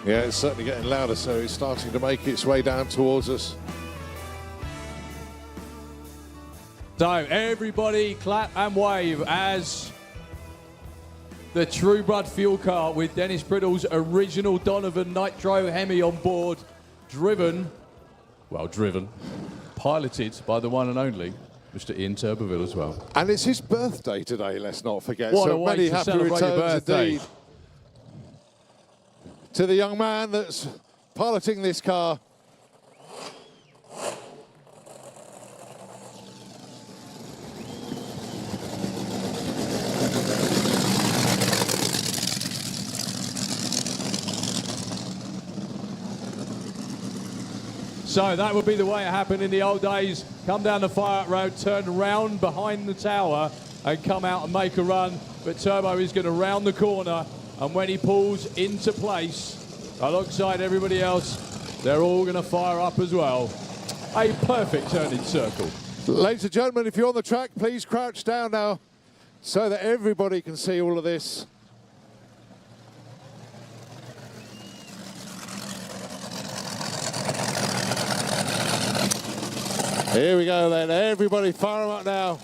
Yeah, it's certainly getting louder, so it's starting to make its way down towards us. So everybody clap and wave as the True Blood fuel car with Dennis Priddle's original Donovan Nitro Hemi on board, piloted by the one and only Mr. Ian Turbeville as well. And it's his birthday today, let's not forget. What so a way many to happy celebrate your returns birthday. indeed to the young man that's piloting this car. So that would be the way it happened in the old days. Come down the fire road, turn round behind the tower and come out and make a run. But Turbo is going to round the corner, and when he pulls into place alongside everybody else, they're all going to fire up as well. A perfect turning circle. Ladies and gentlemen, if you're on the track, please crouch down now so that everybody can see all of this. Here we go then. Everybody fire them up now.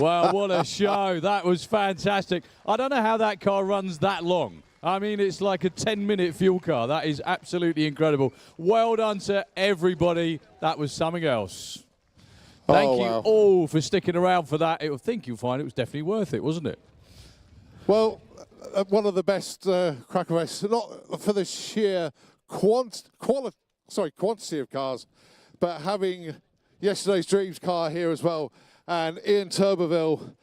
Well, what a show. That was fantastic. I don't know how that car runs that long. I mean, it's like a 10-minute fuel car. That is absolutely incredible. Well done to everybody. That was something else. Thank you all for sticking around for that. I think you'll find it was definitely worth it, wasn't it? Well, one of the best Cracklefest, not for the sheer quantity of cars, but having yesterday's Dreams car here as well. And Ian Turbeville,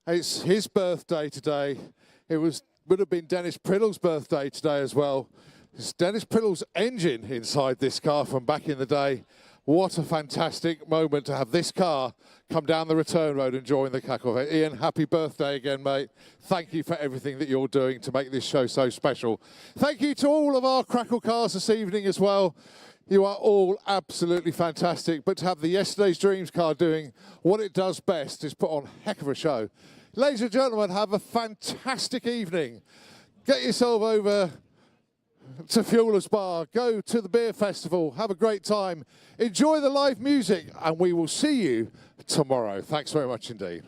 it's his birthday today. It would have been Dennis Priddle's birthday today as well. It's Dennis Priddle's engine inside this car from back in the day. What a fantastic moment to have this car come down the return road and join the Cracklefest. Ian, happy birthday again, mate. Thank you for everything that you're doing to make this show so special. Thank you to all of our Crackle cars this evening as well. You are all absolutely fantastic. But to have the Yesterday's Dreams car doing what it does best is put on a heck of a show. Ladies and gentlemen, have a fantastic evening. Get yourself over to Fuelers Bar, go to the beer festival, have a great time, enjoy the live music, and we will see you tomorrow. Thanks very much indeed.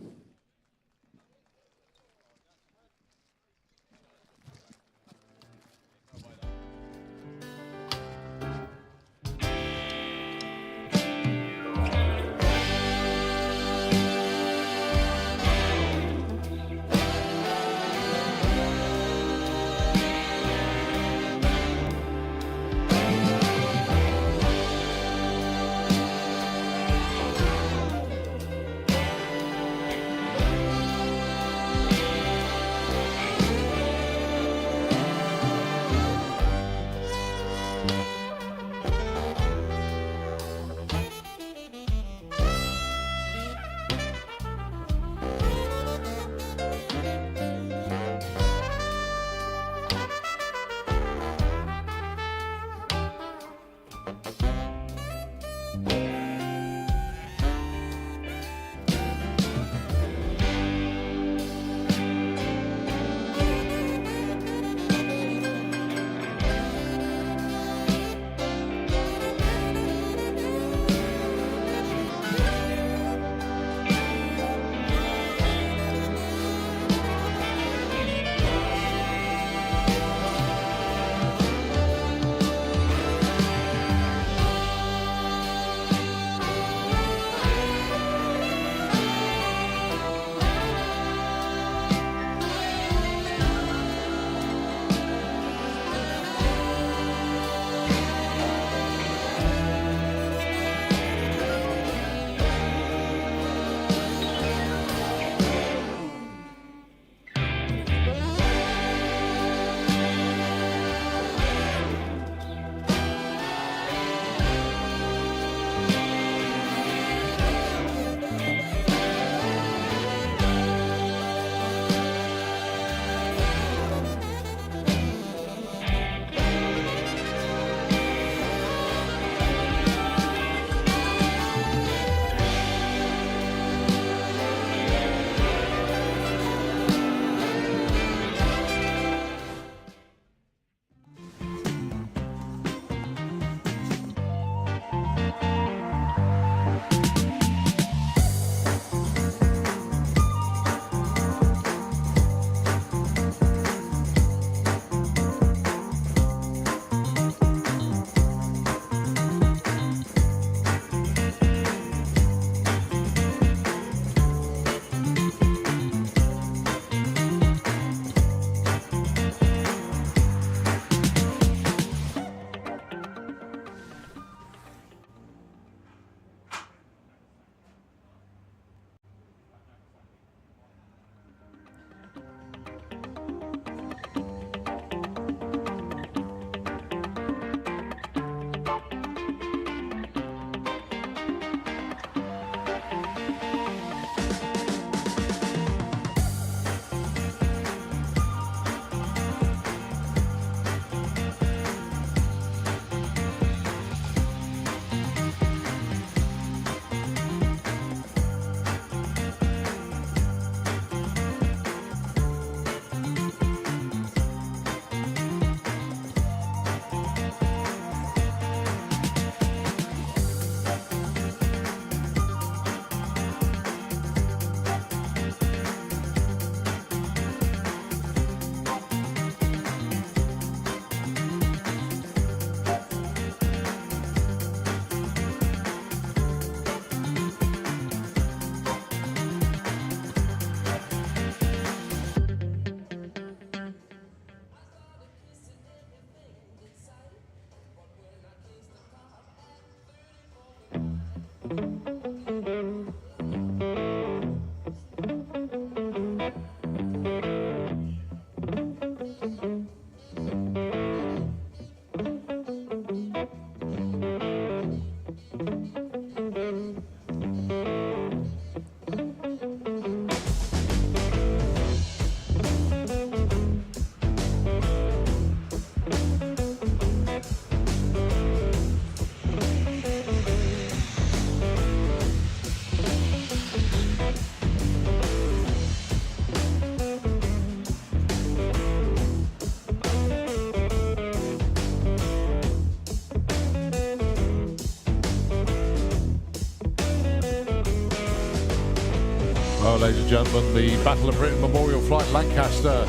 ladies and gentlemen, the Battle of Britain Memorial Flight Lancaster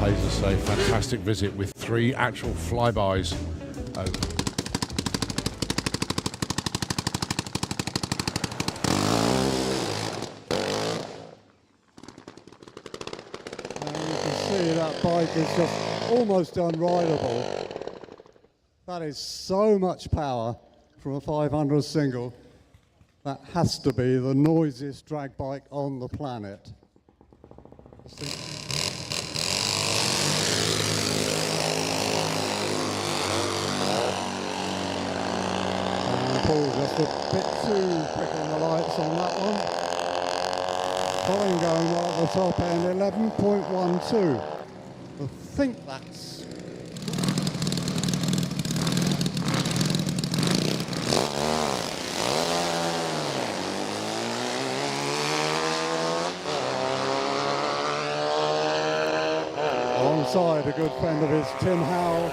pays us a fantastic visit with 3 actual flybys. See, that bike is just almost unrideable. That is so much power from a 500 single. That has to be the noisiest drag bike on the planet. And Paul just a bit too quick on the lights on that one. Colin going right at the top end, 11.12. I think that's... Alongside a good friend of his, Tim Howell.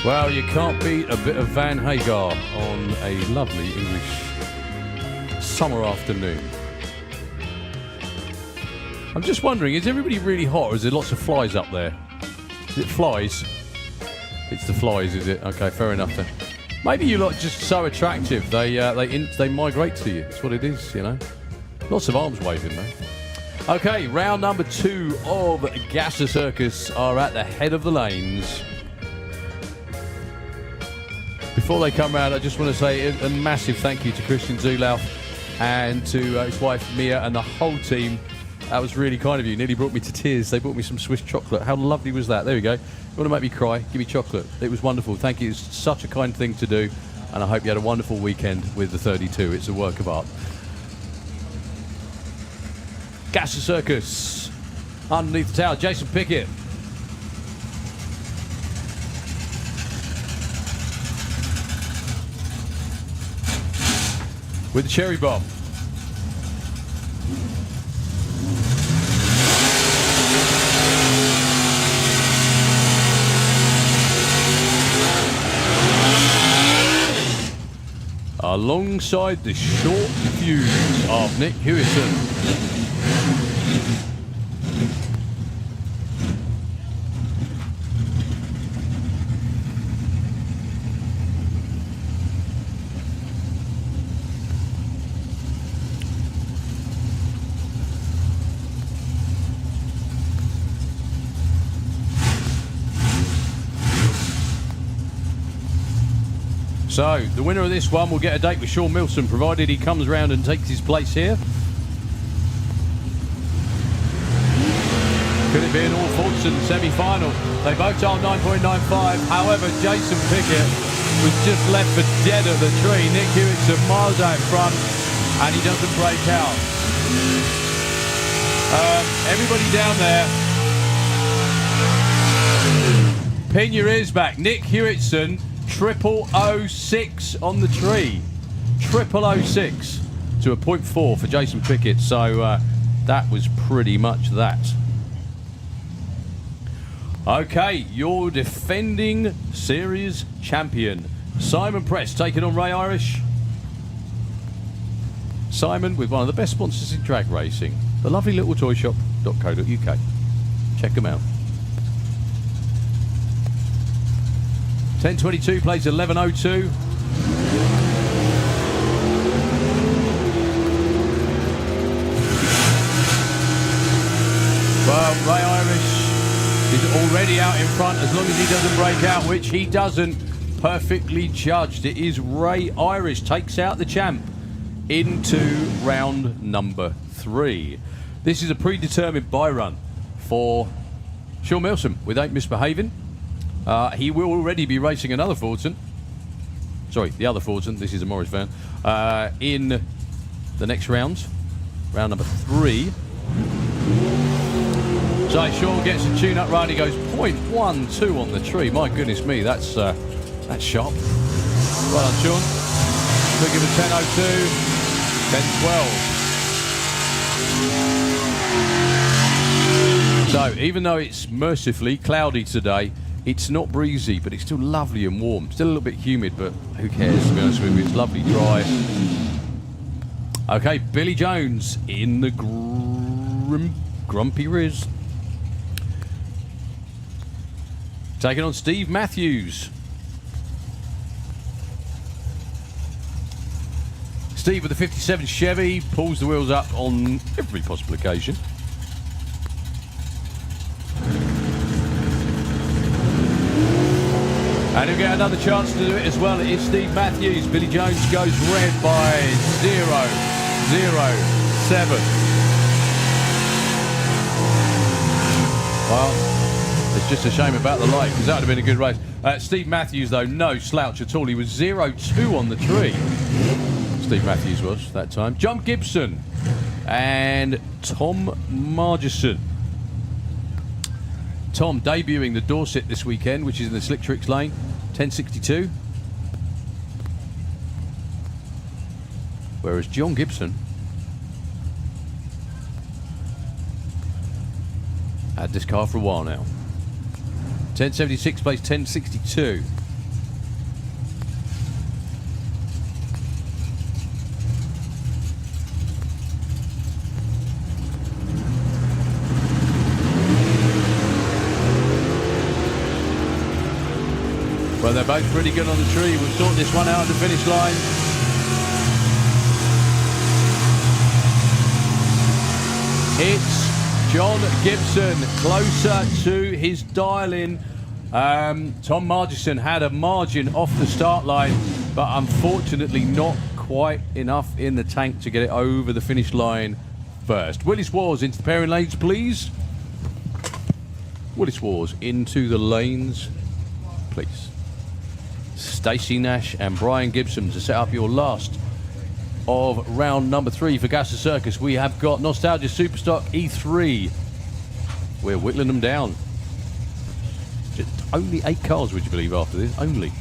Well, you can't beat a bit of Van Hagar on a lovely English summer afternoon. I'm just wondering, is everybody really hot or is there lots of flies up there? Is it flies? It's the flies, is it? Okay, fair enough then. Maybe you're not just so attractive, they migrate to you. That's what it is, you know. Lots of arms waving, man. Okay, round number 2 of Gasser Circus are at the head of the lanes. Before they come round, I just want to say a massive thank you to Christian Zulauf and to his wife Mia and the whole team. That was really kind of you. Nearly brought me to tears. They brought me some Swiss chocolate. How lovely was that? There we go. You want to make me cry? Give me chocolate. It was wonderful. Thank you. It's such a kind thing to do. And I hope you had a wonderful weekend with the 32. It's a work of art. Gasser Circus. Underneath the tower, Jason Pickett. With the cherry bomb. Alongside the short fuse of Nick Hewison. So, the winner of this one will get a date with Sean Milson, provided he comes round and takes his place here. Could it be an all-Fortson semi-final? They both are 9.95. However, Jason Pickett was just left for dead at the tree. Nick Hewitson miles out front, and he doesn't break out. Everybody down there, pin your ears back. Nick Hewitson, 0006 on the tree. 0006 to a 0.4 for Jason Pickett. So that was pretty much that. Okay, your defending series champion, Simon Press, taking on Ray Irish. Simon with one of the best sponsors in drag racing, the lovely little toyshop.co.uk. Check them out. 10:22 plays 11:02. Well, Ray Irish is already out in front as long as he doesn't break out, which he doesn't. Perfectly judged. It is Ray Irish takes out the champ into round number 3. This is a predetermined bye run for Sean Milson with Ain't Misbehaving. He will already be racing another Fortson. Sorry, the other Fortson. This is a Morris van. In the next round. Round number 3. So Sean gets a tune-up run. He goes 0.12 on the tree. My goodness me, that's sharp. Well done, Sean. Looking for 10:02, 10:12. So even though it's mercifully cloudy today, it's not breezy, but it's still lovely and warm. Still a little bit humid, but who cares, to be honest with you. It's lovely dry. Okay, Billy Jones in the Grumpy Riz. Taking on Steve Matthews. Steve with the 57 Chevy pulls the wheels up on every possible occasion. And he'll get another chance to do it as well. It is Steve Matthews. Billy Jones goes red by 0.007. Well, it's just a shame about the light, because that would have been a good race. Steve Matthews, though, no slouch at all. He was 0.2 on the tree. Steve Matthews was that time. John Gibson and Tom Margison. Tom debuting the Dorset this weekend, which is in the Slick Tricks lane, 10:62. Whereas John Gibson had this car for a while now. 10:76 plays 10:62. Well, they're both pretty good on the tree. We'll sort this one out at the finish line. It's John Gibson closer to his dial-in. Tom Margison had a margin off the start line, but unfortunately not quite enough in the tank to get it over the finish line first. Willis Wars into the pairing lanes, please. Willis Wars into the lanes, please. Stacey Nash and Brian Gibson to set up your last of round number 3 for Gasser Circus. We have got Nostalgia Superstock E3. We're whittling them down. Just only 8 cars, would you believe, after this? Only.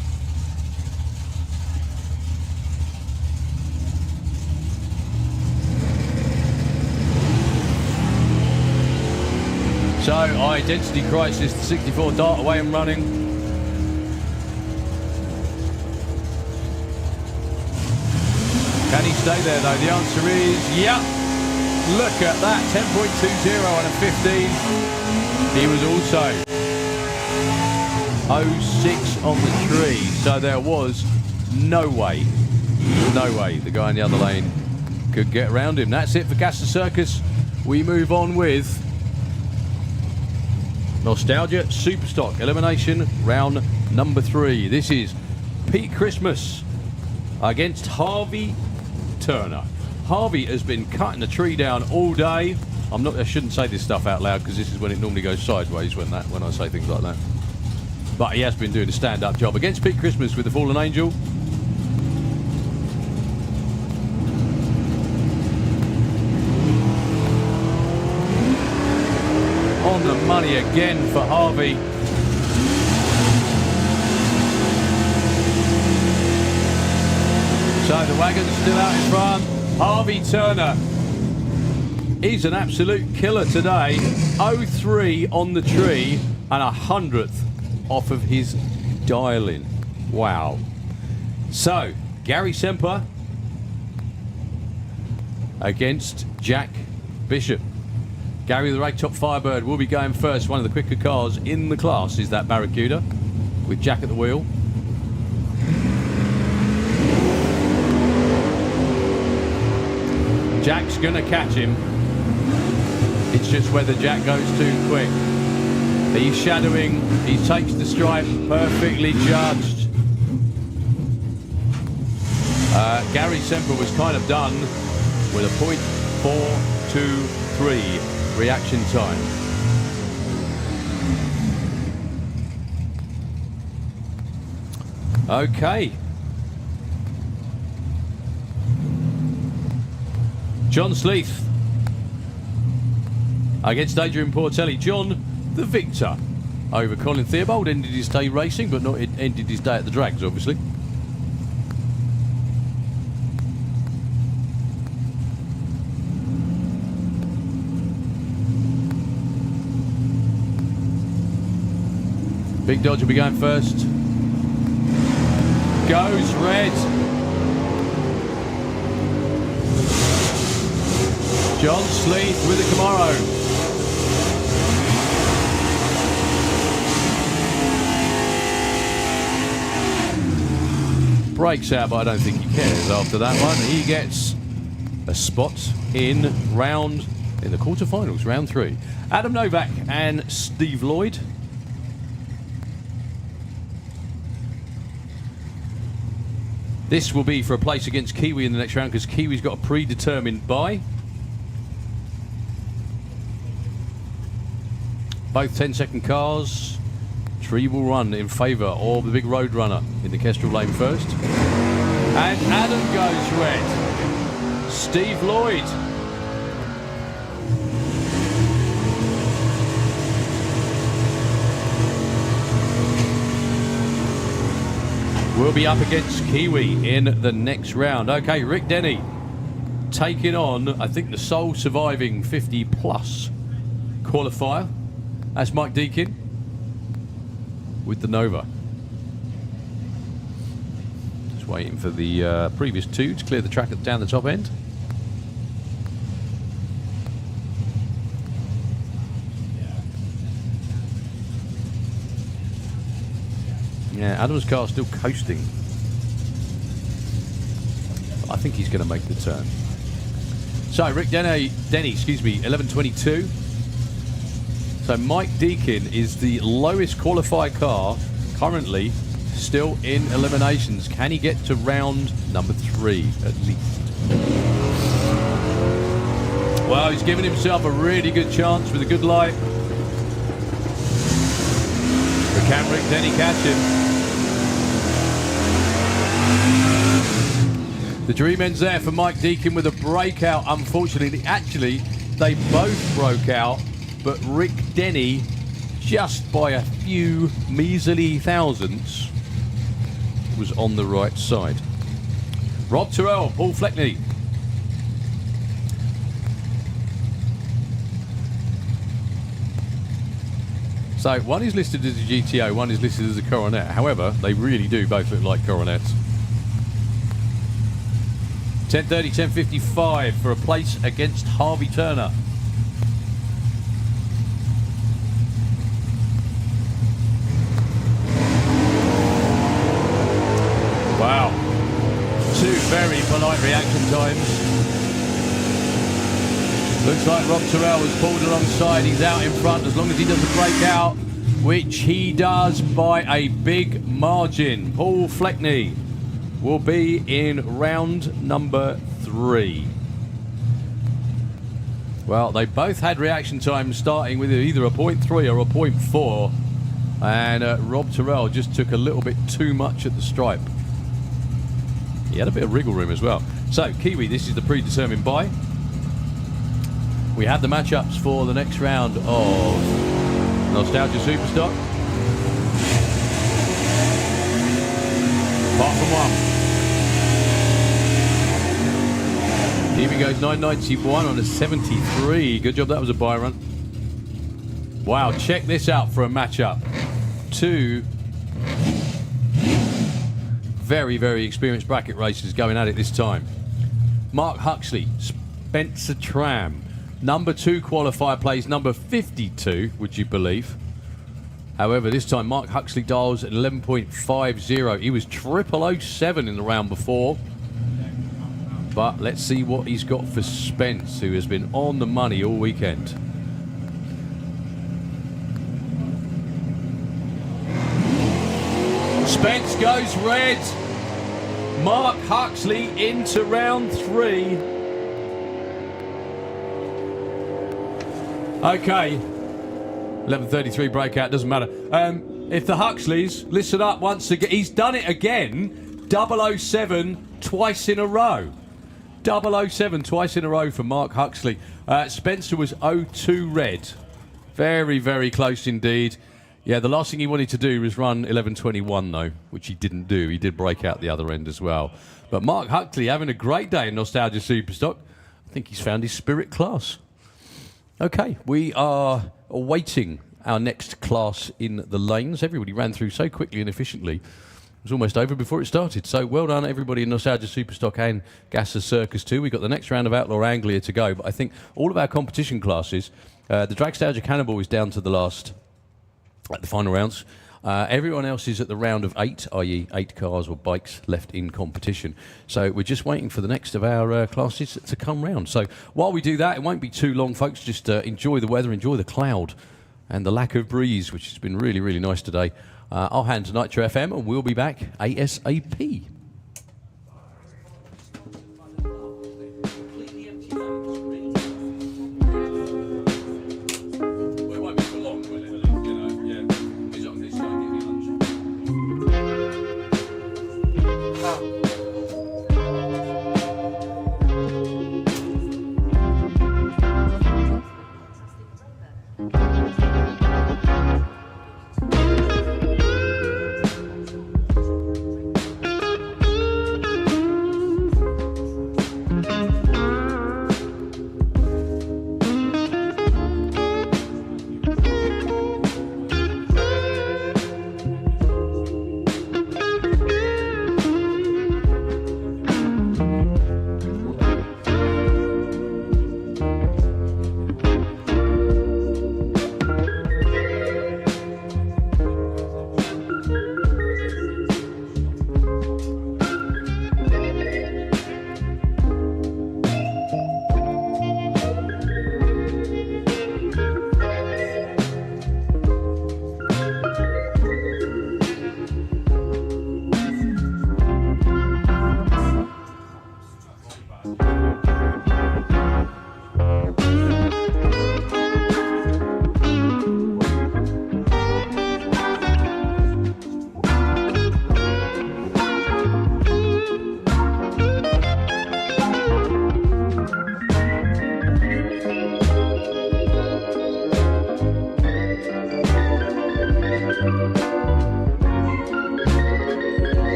So, Identity Crisis, the 64 dart away and running. Can he stay there though? The answer is yeah. Look at that, 10.20 on a 15. He was also 06 on the tree, so there was no way the guy in the other lane could get around him. That's it for Gasser Circus. We move on with Nostalgia Superstock Elimination round number 3. This is Pete Christmas against Harvey Turner. Harvey has been cutting the tree down all day. I shouldn't say this stuff out loud because this is when it normally goes sideways when I say things like that. But he has been doing a stand-up job against Pete Christmas with the Fallen Angel. On the money again for Harvey. So the wagon's still out in front. Harvey Turner is an absolute killer today. 03 on the tree and 100th off of his dial-in. Wow. So, Gary Semper against Jack Bishop. Gary the Ragtop Firebird will be going first. One of the quicker cars in the class is that Barracuda with Jack at the wheel. Jack's gonna catch him. It's just whether Jack goes too quick. He's shadowing, he takes the stripe, perfectly judged. Gary Semper was kind of done with a .423 reaction time. Okay. John Sleeth against Adrian Portelli. John, the victor over Colin Theobald. Ended his day racing, but not ended his day at the drags, obviously. Big Dodge will be going first. Goes red. John Sleeth with the Camaro. Breaks out, but I don't think he cares after that one. He gets a spot in the quarterfinals, round 3. Adam Novak and Steve Lloyd. This will be for a place against Kiwi in the next round because Kiwi's got a predetermined bye. Both 10-second cars. Tree will run in favour of the big road runner in the Kestrel lane first. And Adam goes red. Steve Lloyd. Will be up against Kiwi in the next round. Okay, Rick Denny taking on, I think, the sole surviving 50-plus qualifier. That's Mike Deakin with the Nova. Just waiting for the previous 2 to clear the track down the top end. Yeah, Adam's car's still coasting. I think he's going to make the turn. So, Rick Denny, 11.22. So, Mike Deakin is the lowest qualified car currently still in eliminations. Can he get to round number 3 at least? Well, he's given himself a really good chance with a good light. But can Rick Denny catch him? The dream ends there for Mike Deakin with a breakout. Unfortunately, actually, they both broke out, but Rick Denny, just by a few measly thousandths, was on the right side. Rob Terrell, Paul Fleckney. So one is listed as a GTO, one is listed as a Coronet. However, they really do both look like Coronets. 10:30, 10:55 for a place against Harvey Turner. Wow. 2 very polite reaction times. Looks like Rob Terrell was pulled alongside. He's out in front as long as he doesn't break out, which he does by a big margin. Paul Fleckney will be in round number 3. Well, they both had reaction times starting with either a 0.3 or a 0.4, and Rob Terrell just took a little bit too much at the stripe. He had a bit of wriggle room as well. So, Kiwi, this is the predetermined buy. We have the matchups for the next round of Nostalgia Superstock. Apart from one. Kiwi goes 991 on a 73. Good job, that was a buy run. Wow, check this out for a matchup. 2 very, very experienced bracket racers going at it this time. Mark Huxley, Spencer Tram. Number 2 qualifier plays number 52, would you believe? However, this time Mark Huxley dials at 11.50. He was 0007 in the round before. But let's see what he's got for Spence, who has been on the money all weekend. Spence goes red. Mark Huxley into round 3. Okay. 11:33 breakout, doesn't matter. If the Huxleys, listen up once again. He's done it again. 007 twice in a row. 007 twice in a row for Mark Huxley. Spencer was 02 red. Very, very close indeed. Yeah, the last thing he wanted to do was run 11:21 though, which he didn't do. He did break out the other end as well. But Mark Huxley having a great day in Nostalgia Superstock. I think he's found his spirit class. Okay, we are awaiting our next class in the lanes. Everybody ran through so quickly and efficiently. It was almost over before it started. So well done everybody in Nostalgia Superstock and Gasser Circus too. We've got the next round of Outlaw Anglia to go. But I think all of our competition classes, the Dragstalgia Cannonball is down to the final rounds. Everyone else is at the round of 8, i.e. 8 cars or bikes left in competition. So we're just waiting for the next of our classes to come round. So while we do that, it won't be too long, folks. Just enjoy the weather, enjoy the cloud and the lack of breeze, which has been really, really nice today. I'll hand to Nitro FM and we'll be back ASAP.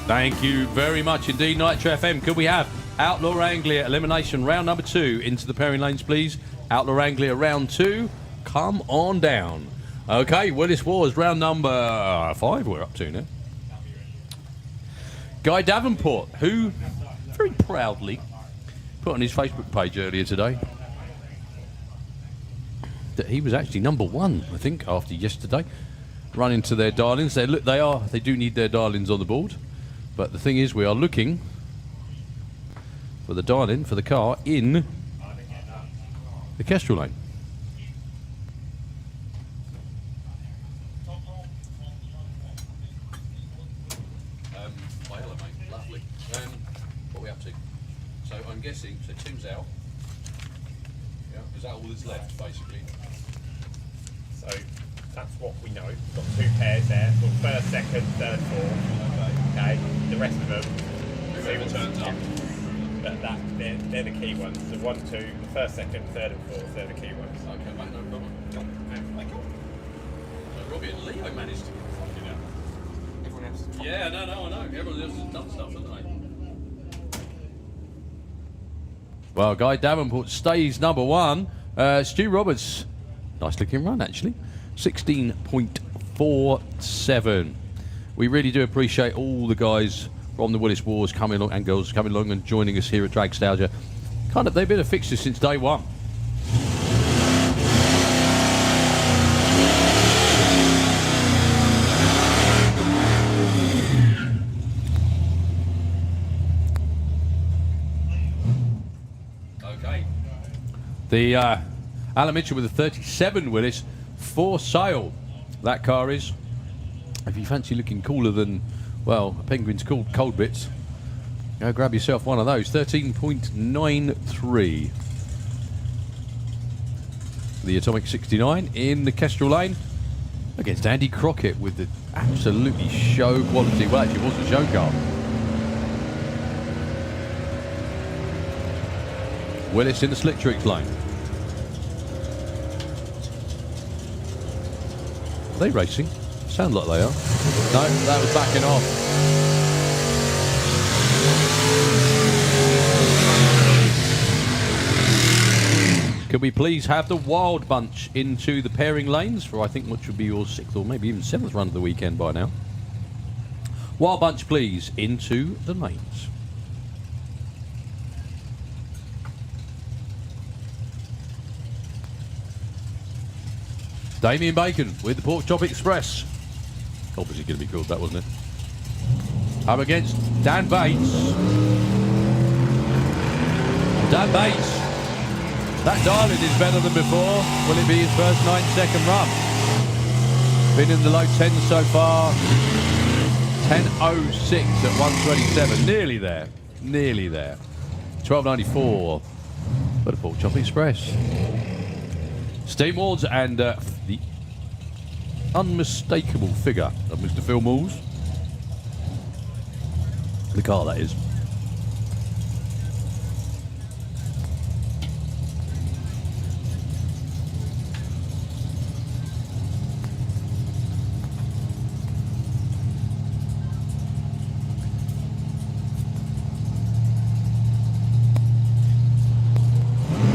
Thank you very much indeed, Nitro FM. Could we have Outlaw Anglia elimination round number 2 into the pairing lanes, please? Outlaw Anglia round 2. Come on down. Okay, Willis Wars round number 5 we're up to now. Guy Davenport, who very proudly put on his Facebook page earlier today that he was actually number 1, I think, after yesterday. Run into their darlings. They do need their darlings on the board. But the thing is, we are looking for the darling for the car in the Kestrel lane. Hello, mate. Lovely. What are we up to? So I'm guessing, so Tim's out. Yeah, is that all that's left, basically? So that's what we know. We've got 2 pairs there. We've got first, second, third, fourth. Okay. The rest of them. Whoever turns up. They're the key ones. The 1, 2, the first, second, third, and fourth. They're the key ones. Okay, mate, no problem. Thank you. So Robbie and Leo managed to get fucking out. Everyone else. Yeah, no, I know. Everyone else has done stuff, haven't they? Well, Guy Davenport stays number 1. Stu Roberts, nice looking run actually. 16.47. We really do appreciate all the guys from the Willis Wars coming along and girls coming along and joining us here at Dragstalgia. They've been a fixture since day 1. Okay. The Alan Mitchell with a 37 Willis for sale. That car is. If you fancy looking cooler than, well, a penguin's called cold bits, go grab yourself one of those. 13.93. The Atomic 69 in the Kestrel lane against Andy Crockett with the absolutely show quality. Well, actually, it was a show car. Willis in the Slick Tricks lane. Are they racing? Sound like they are. No, that was backing off. Could we please have the Wild Bunch into the pairing lanes for, I think, which would be your 6th or maybe even 7th run of the weekend by now. Wild Bunch, please, into the lanes. Damien Bacon with the Pork Chop Express. Obviously going to be called that, wasn't it? Up against Dan Bates. Dan Bates. That darling is better than before. Will it be his first 9-second run? Been in the low 10s so far. 10.06 at 127. Nearly there. Nearly there. 12.94 for the Pork Chop Express. Steve Wards and the unmistakable figure of Mr. Phil Moores. The car, that is.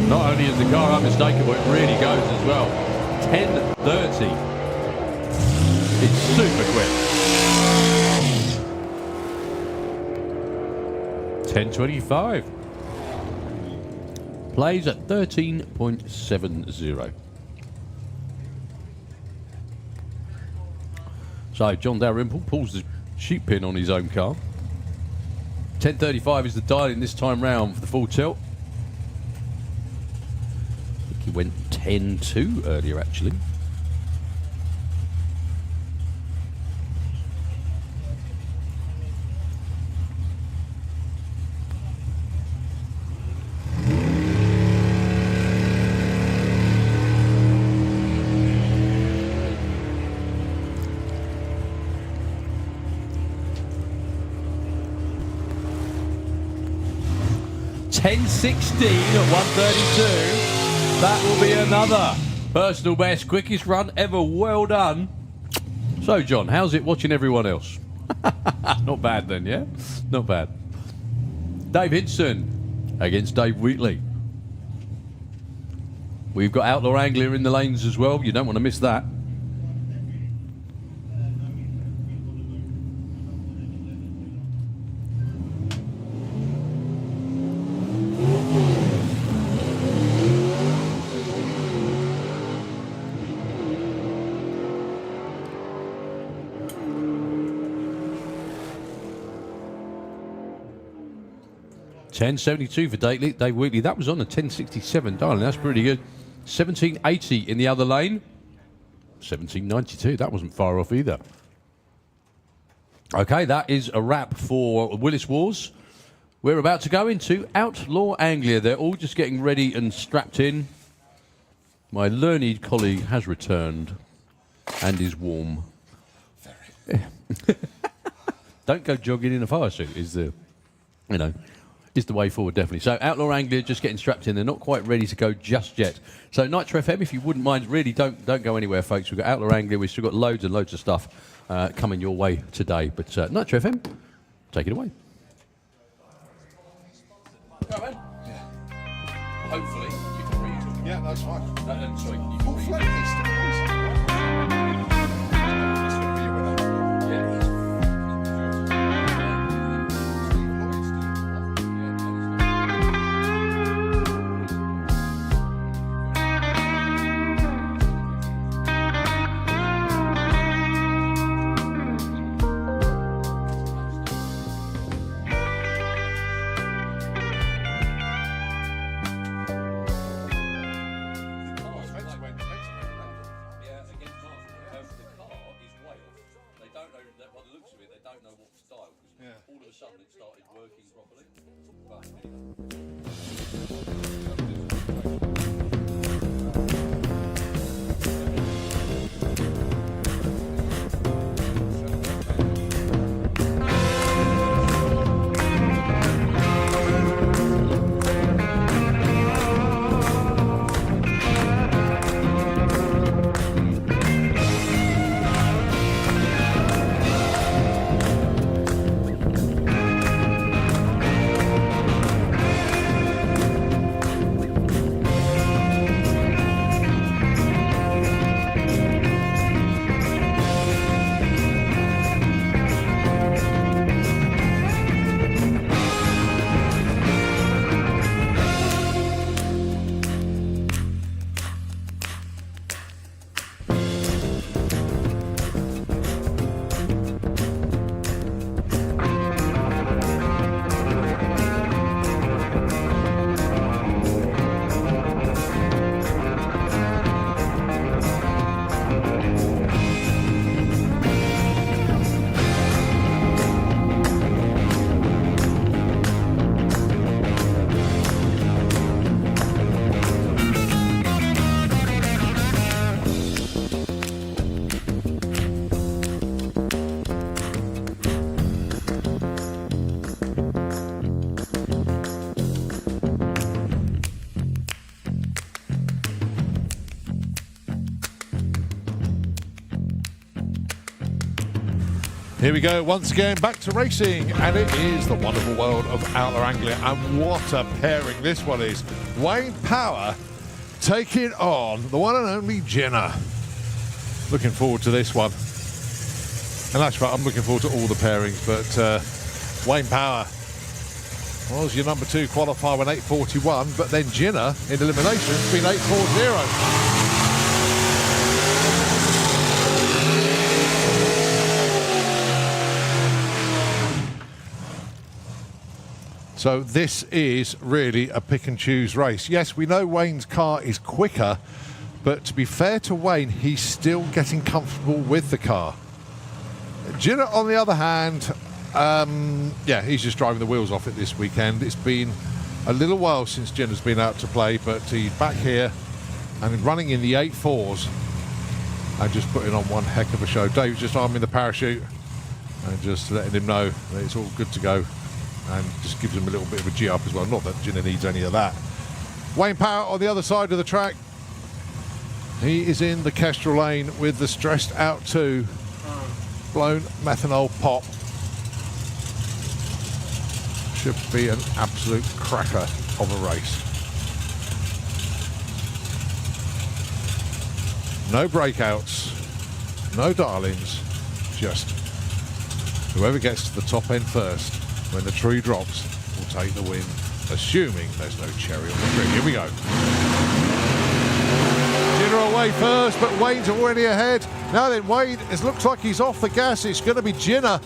Not only is the car unmistakable, it really goes as well. 10.30. It's super quick. 10.25. Plays at 13.70. So John Dalrymple pulls the sheep pin on his own car. 10.35 is the dialing this time round for the full tilt. I think he went 10.2 earlier actually. .10.16 at 132. That will be another personal best, quickest run ever. Well done. So, John, how's it watching everyone else? Not bad then, yeah? Not bad. Dave Hinson against Dave Wheatley. We've got Outlaw Anglia in the lanes as well. You don't want to miss that. $10.72 for Dave Wheatley. That was on a 10.67, darling. That's pretty good. 17.80 in the other lane. 17.92. That wasn't far off either. Okay, that is a wrap for Willis Wars. We're about to go into Outlaw Anglia. They're all just getting ready and strapped in. My learned colleague has returned and is warm. Don't go jogging in a fire suit is the, is the way forward, definitely. So Outlaw Anglia just getting strapped in. They're not quite ready to go just yet. So Nitro FM, if you wouldn't mind, really don't go anywhere, folks. We've got Outlaw Anglia. We've still got loads and loads of stuff coming your way today. But Nitro FM, take it away. Go on, man. Yeah. Hopefully you can read. Yeah, that's fine. Sorry, you can read. Here we go once again, back to racing, and it is the wonderful world of Outlaw Anglia, and what a pairing this one is. Wayne Power taking on the one and only Jenner. Looking forward to this one. And that's right, I'm looking forward to all the pairings, but Wayne Power was your number 2 qualifier with 8.41, but then Jenner in elimination has been 8.40. So this is really a pick and choose race. Yes, we know Wayne's car is quicker, but to be fair to Wayne, he's still getting comfortable with the car. Jenner, on the other hand, he's just driving the wheels off it this weekend. It's been a little while since Jenner's been out to play, but he's back here and running in the 8.4s and just putting on one heck of a show. Dave's just arming the parachute and just letting him know that it's all good to go. And just gives him a little bit of a G-up as well. Not that Jenner needs any of that. Wayne Power on the other side of the track. He is in the Kestrel lane with the stressed out 2. blown methanol pop. Should be an absolute cracker of a race. No breakouts, no darlings, just whoever gets to the top end first when the tree drops will take the win, assuming there's no cherry on the tree. Here we go. Jenner away first, but Wayne's already ahead. Now then, Wayne, it looks like he's off the gas. It's going to be Jenner.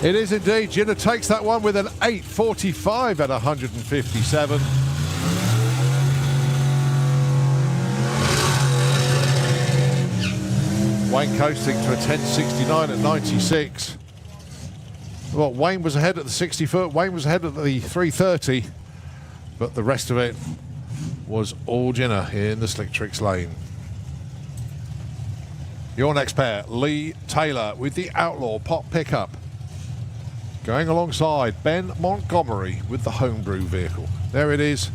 It is indeed. Jenner takes that one with an 8:45 at 157. Wayne coasting to a 10:69 at 96. Well, Wayne was ahead at the 60 foot. Wayne was ahead at the 330, but the rest of it was all Jenner in the Slick Tricks lane. Your next pair, Lee Taylor with the Outlaw Pop pickup. Going alongside Ben Montgomery with the homebrew vehicle. There it is.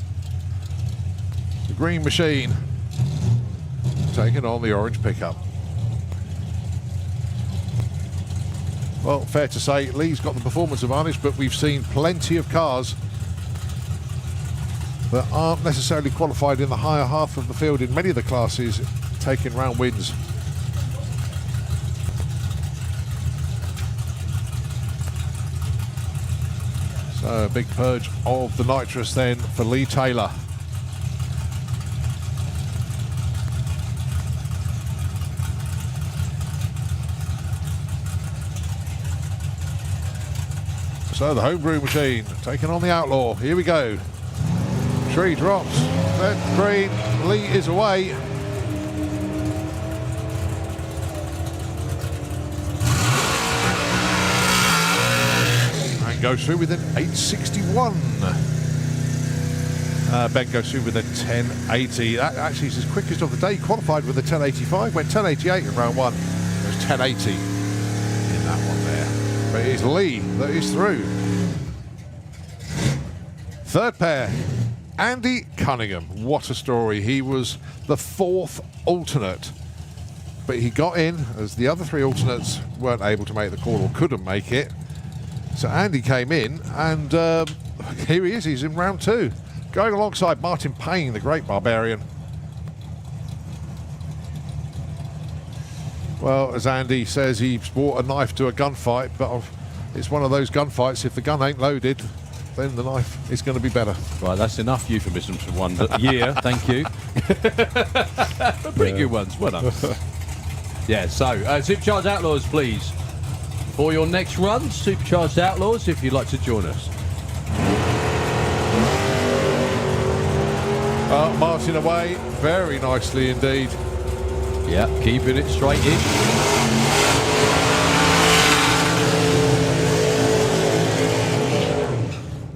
The green machine taking on the orange pickup. Well, fair to say, Lee's got the performance advantage, but we've seen plenty of cars that aren't necessarily qualified in the higher half of the field in many of the classes taking round wins. So a big purge of the nitrous then for Lee Taylor. So the homebrew machine taking on the Outlaw. Here we go. Tree drops. Red, green. Lee is away. And goes through with an 861. Ben goes through with a 1080. That actually is his quickest of the day. He qualified with a 1085. Went 1088 in round one. It was 1080 in that one there. But it is Lee that is through. Third pair, Andy Cunningham. What a story. He was the fourth alternate, but he got in as the other three alternates weren't able to make the call or couldn't make it. So Andy came in, and here he is. He's in round two, going alongside Martin Payne, the great barbarian. Well, as Andy says, he's brought a knife to a gunfight, but it's one of those gunfights. If the gun ain't loaded, then the knife is going to be better. Right, that's enough euphemisms for one year. Thank you. Pretty good ones. Well done. Yeah, so Supercharged Outlaws, please. For your next run, Supercharged Outlaws, if you'd like to join us. Martin away very nicely indeed. Yeah, keeping it straight in.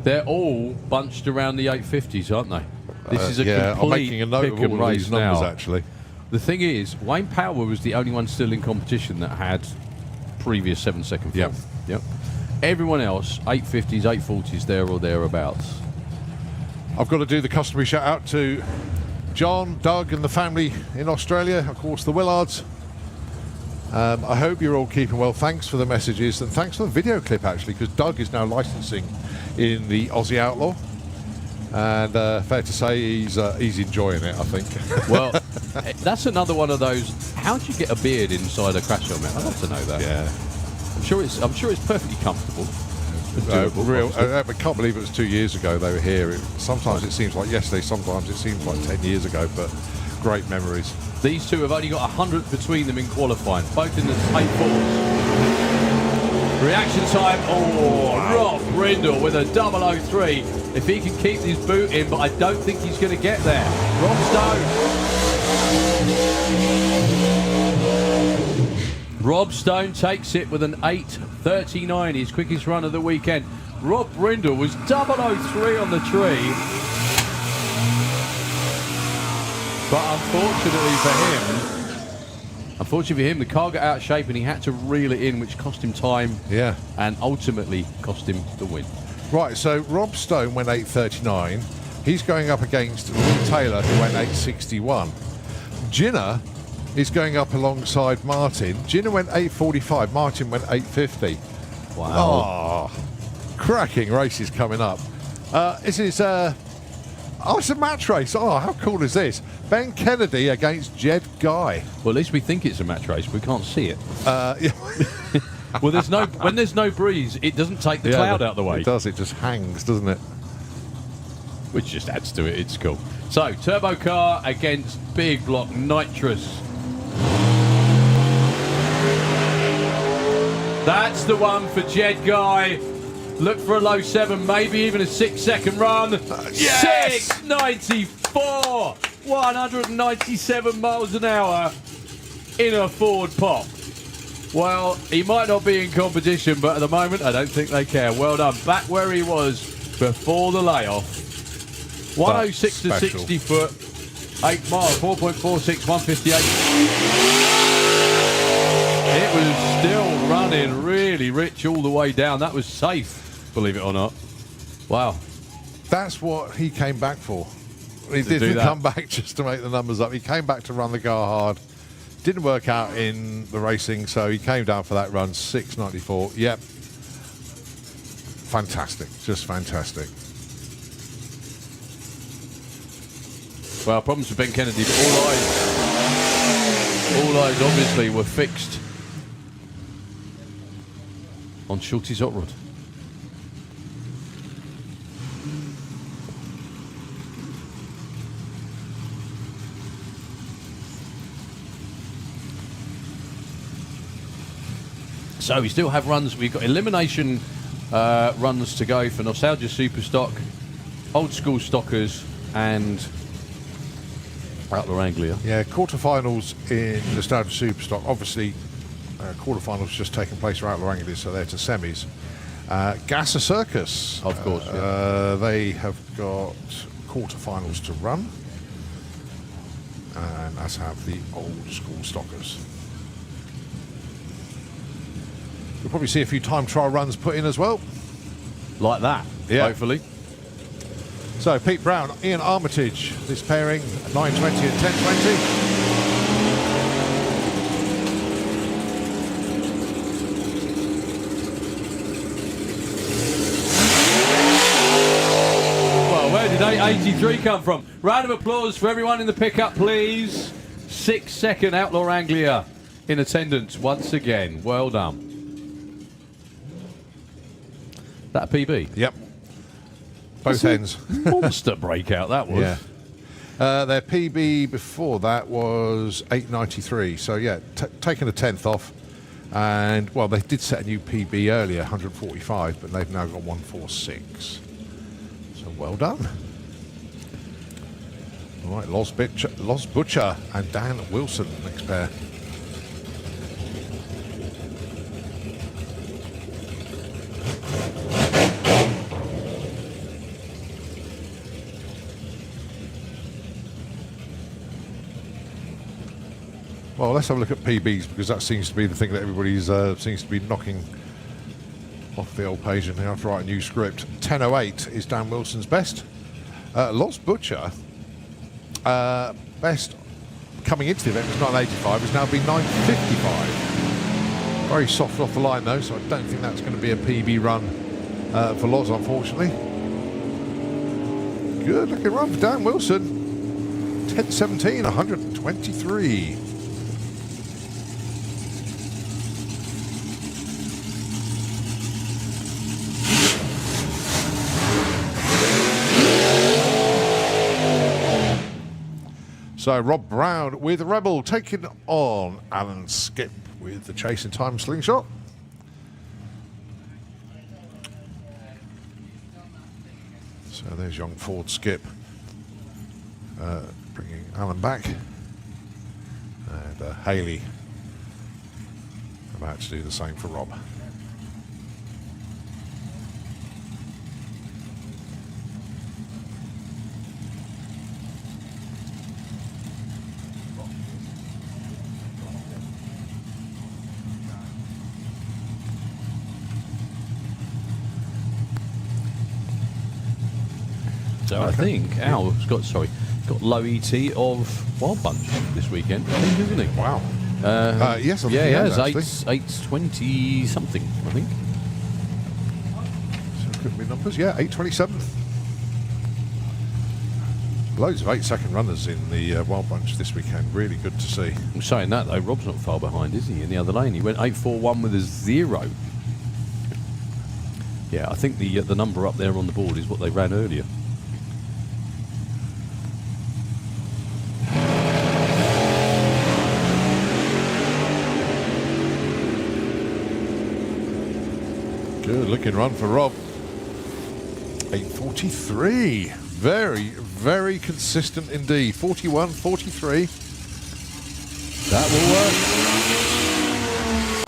They're all bunched around the 850s, aren't they? This is a yeah, complete I'm making a note pick of and all of race these numbers now. actually. The thing is, Wayne Power was the only one still in competition that had previous 7-second Yep. form. Yep. Everyone else, 850s, 840s, there or thereabouts. I've got to do the customary shout out to John, Doug and the family in Australia, of course the Willards. I hope you're all keeping well. Thanks for the messages and thanks for the video clip actually, because Doug is now licensing in the Aussie Outlaw, and fair to say he's enjoying it, I think. Well, that's another one of those. How do you get a beard inside a crash helmet? I'd love to know that. Yeah, I'm sure it's perfectly comfortable. I can't believe it was 2 years ago they were here. Sometimes it seems like yesterday, sometimes it seems like 10 years ago, but great memories. These two have only got 100th between them in qualifying, both in the 8-4s. Reaction time, Rob Brindle with a 003. If he can keep his boot in, but I don't think he's going to get there. Rob Stone. Rob Stone takes it with an 8:39, his quickest run of the weekend. Rob Brindle was 003 on the tree. But unfortunately for him, the car got out of shape and he had to reel it in, which cost him time. Yeah. And ultimately cost him the win. Right, so Rob Stone went 8:39. He's going up against Lee Taylor, who went 8:61. Ginner is going up alongside Martin. Gina went 8:45. Martin went 8:50. Wow. Oh, cracking races coming up. This is it's a match race. Oh, how cool is this? Ben Kennedy against Jed Guy. Well, at least we think it's a match race. We can't see it. Yeah. Well, when there's no breeze, it doesn't take the cloud out of the way. It does. It just hangs, doesn't it? Which just adds to it. It's cool. So, turbo car against big block nitrous. That's the one for Jed Guy. Look for a low 7, maybe even a 6-second run. Yes! 6.94, 197 miles an hour in a Ford Pop. Well, he might not be in competition, but at the moment, I don't think they care. Well done. Back where he was before the layoff. 106 to special. 60 foot, 8 miles, 4.46, 158. It was still running really rich all the way down. That was safe, believe it or not. Wow. That's what he came back for. He To do didn't that. come back just to make the numbers up. He came back to run the car hard. Didn't work out in the racing, so he came down for that run, 6.94. Yep. Fantastic. Just fantastic. Well, problems with Ben Kennedy, but all eyes obviously were fixed on Schulte's hot rod. So we still have runs. We've got elimination runs to go for Nostalgia Superstock, Old School Stockers, and Outlaw Anglia. Yeah, quarterfinals in Nostalgia Superstock. Obviously, quarterfinals just taking place for Outlaw Anglia, so they're to semis. Gasser Circus. Of course, yeah. They have got quarterfinals to run, and as have the Old School Stockers. We'll probably see a few time trial runs put in as well. Like that, Yeah. hopefully. So Pete Brown, Ian Armitage, this pairing, 9:20 and 10:20. Well, where did 883 come from? Round of applause for everyone in the pickup, please. 6-second Outlaw Anglia in attendance once again. Well done. That a PB? Yep. Both ends. Monster breakout that was. Yeah. Their PB before that was 8.93. So yeah, taking a 10th off. And well, they did set a new PB earlier, 145, but they've now got 146. So well done. All right, Los Butcher and Dan Wilson, next pair. Well, let's have a look at PBs, because that seems to be the thing that everybody's seems to be knocking off the old page, and they have to write a new script. 10.08 is Dan Wilson's best. Los Butcher, best coming into the event was 9.85, has now been 9.55. Very soft off the line though, so I don't think that's going to be a PB run for Los, unfortunately. Good looking run for Dan Wilson. 10.17, 123. So Rob Brown with Rebel taking on Alan Skip with the Chase in Time Slingshot. So there's young Ford Skip bringing Alan back. And Haley about to do the same for Rob. So I think Al's got got low ET of Wild Bunch this weekend, I think, isn't he? Wow. Yes, I think Yeah, he yeah, has, it's actually. 8:20 something, I think. So could be numbers. Yeah, 8:27. Loads of 8-second runners in the Wild Bunch this weekend. Really good to see. I'm saying that though, Rob's not far behind, is he? In the other lane, he went 8:41 with a 0. Yeah, I think the number up there on the board is what they ran earlier. Good looking run for Rob. 8:43. Very, very consistent indeed. 41, 43. That will work.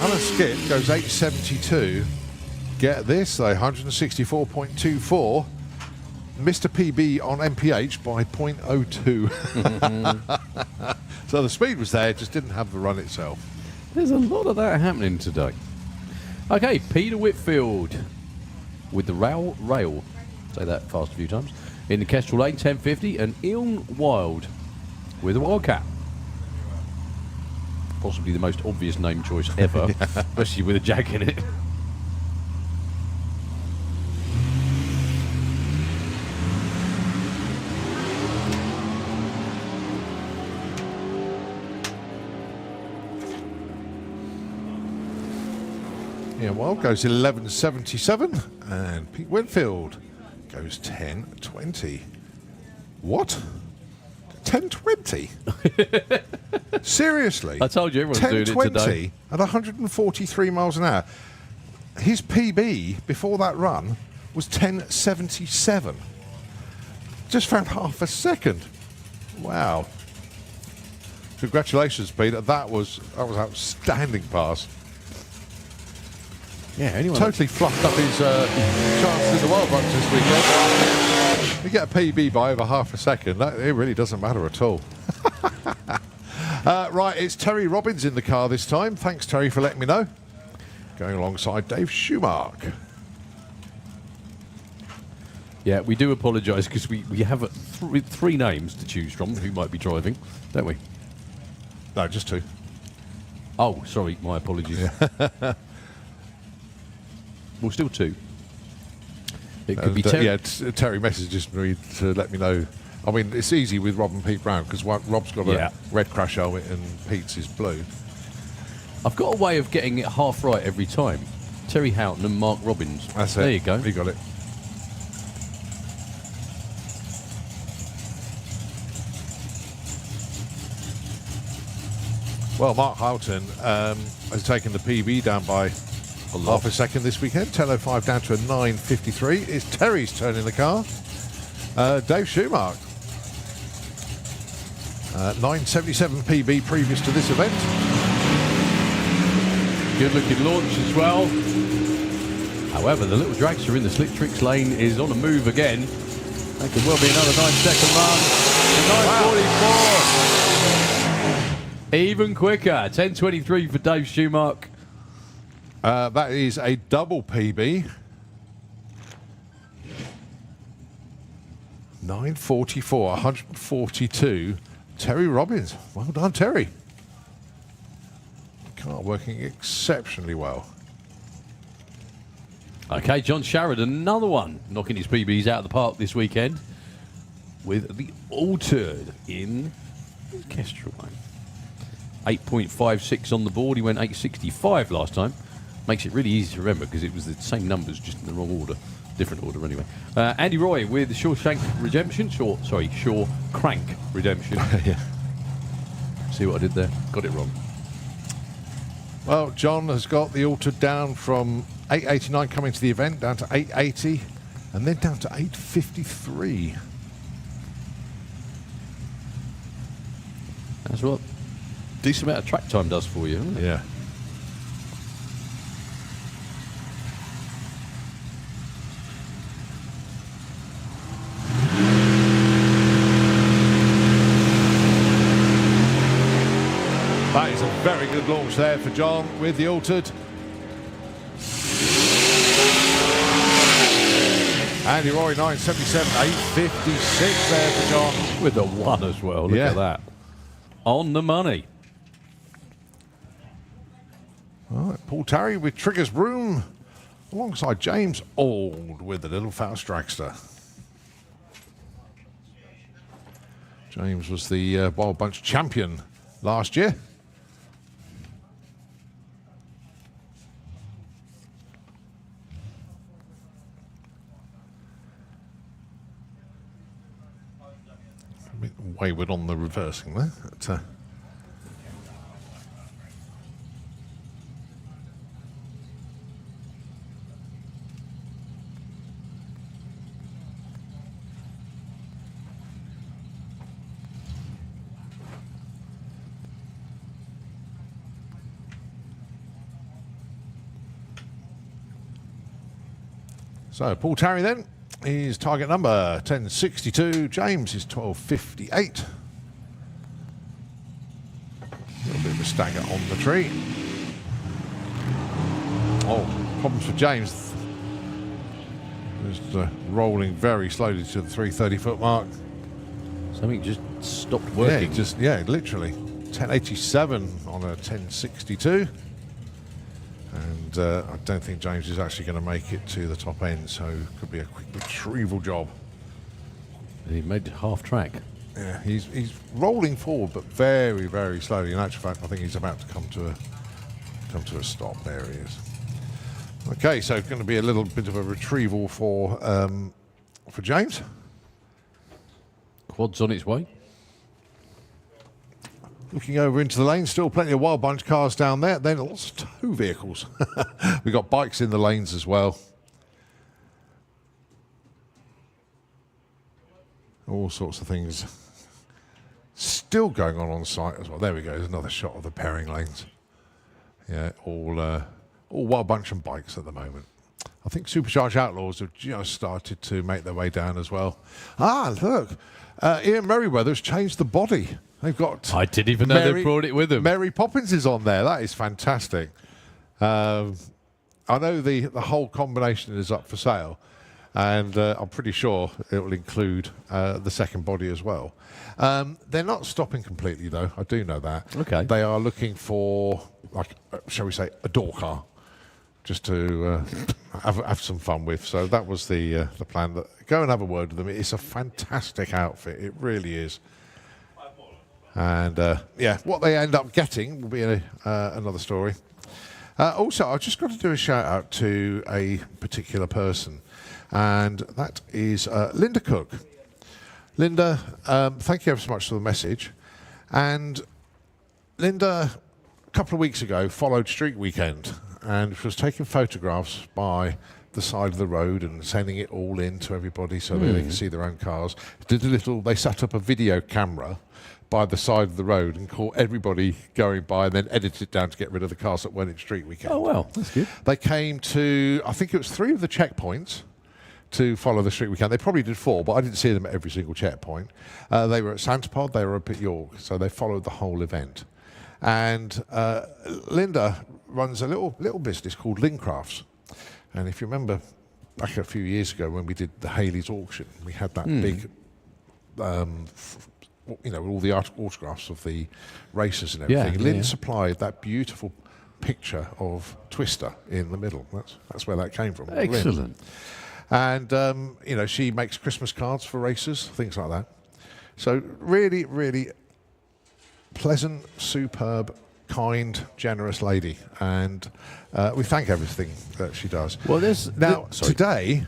Alan Skip goes 8:72. Get this, though, 164.24. Mr. PB on MPH by 0.02. So the speed was there, just didn't have the run itself. There's a lot of that happening today. Okay, Peter Whitfield with the rail. Say that fast a few times. In the Kestrel Lane, 10:50, and Ian Wild with a Wildcat. Possibly the most obvious name choice ever, especially with a Jag in it. Yeah, Wild goes 11:77, and Pete Whitfield goes 10:20. What? 10:20? Seriously? I told you everyone's doing it today. 10:20 at 143 miles an hour. His PB before that run was 10:77. Just found half a second. Wow. Congratulations, Peter. That was outstanding pass. Yeah, anyone. Totally fluffed up his chances in the Wild Bunch this weekend. You get a PB by over half a second. It really doesn't matter at all. Right, it's Terry Robbins in the car this time. Thanks, Terry, for letting me know. Going alongside Dave Schumark. Yeah, we do apologise because we have three names to choose from who might be driving, don't we? No, just two. Oh, sorry, my apologies. Yeah. Well, still two. It could be Terry. Terry. Terry messages me to let me know. I mean, it's easy with Rob and Pete Brown because Rob's got a red crash helmet and Pete's is blue. I've got a way of getting it half right every time. Terry Houghton and Mark Robbins. That's there it. You go. You got it. Well, Mark Houghton has taken the PB down by half a second this weekend. 10:05 down to a 9:53. It's Terry's turn in the car. Dave Schumark. 9:77 PB previous to this event. Good looking launch as well. However, the little dragster in the slick tricks lane is on a move again. That could well be another 9-second run. 9:44. Even quicker. 10:23 for Dave Schumark. That is a double PB. 9:44, 142. Terry Robbins. Well done, Terry. Car working exceptionally well. Okay, John Sharrod, another one, knocking his PBs out of the park this weekend with the Altered in Kestrel. 8.56 on the board. He went 8.65 last time. Makes it really easy to remember because it was the same numbers, just in the wrong order. Different order anyway. Andy Roy with Shawshank Redemption. Shaw Crank Redemption. Yeah. See what I did there? Got it wrong. Well, John has got the Altered down from 8.89 coming to the event, down to 8.80, and then down to 8.53. That's what decent amount of track time does for you, isn't it? Yeah. That is a very good launch there for John with the Altered. Andy Roy 977, 856 there for John. With a 1 as well. Look Yeah. at that. On the money. All right, Paul Tarry with Trigger's Broom alongside James Auld with the Little Faust Dragster. James was the Wild Bunch champion last year. A bit wayward on the reversing there. But, so Paul Tarry then is target number 1062. James is 1258. A little bit of a stagger on the tree. Oh, problems for James. Just rolling very slowly to the 330-foot mark. Something just stopped working. Yeah, literally. 1087 on a 1062. And I don't think James is actually going to make it to the top end, so it could be a quick retrieval job. He made half track. Yeah, he's rolling forward, but very, very slowly. In actual fact, I think he's about to come to a stop. There he is. Okay, so it's going to be a little bit of a retrieval for James. Quad's on its way. Looking over into the lane, still plenty of Wild Bunch cars down there. Then lots of tow vehicles. We've got bikes in the lanes as well. All sorts of things still going on site as well. There we go. There's another shot of the pairing lanes. Yeah, all Wild Bunch and bikes at the moment. I think Supercharged Outlaws have just started to make their way down as well. Ah, look. Ian Merriweather's changed the body. They've got... I didn't even know they brought it with them. Mary Poppins is on there. That is fantastic. I know the whole combination is up for sale, and I'm pretty sure it will include the second body as well. They're not stopping completely, though. I do know that. Okay. They are looking for, like, shall we say, a door car, just to have some fun with. So that was the plan. Go and have a word with them. It's a fantastic outfit. It really is. And yeah, what they end up getting will be another story. Also, I've just got to do a shout out to a particular person, and that is Linda Cook. Linda, thank you ever so much for the message. And Linda, a couple of weeks ago, followed Street Weekend, and was taking photographs by the side of the road and sending it all in to everybody so that they can see their own cars. They set up a video camera by the side of the road and caught everybody going by, and then edited it down to get rid of the cars that weren't in Street Weekend. Oh, well, that's good. They came to, I think it was 3 of the checkpoints to follow the Street Weekend. They probably did 4, but I didn't see them at every single checkpoint. They were at Santapod, they were up at York, so they followed the whole event. And Linda runs a little business called Lincrafts. And if you remember back a few years ago when we did the Haley's auction, we had that big, all the autographs of the racers and everything. Lynn supplied that beautiful picture of Twister in the middle. That's where that came from. Excellent. Lynn. And, she makes Christmas cards for racers, things like that. So really, really pleasant, superb, kind, generous lady. And we thank everything that she does. Well, today,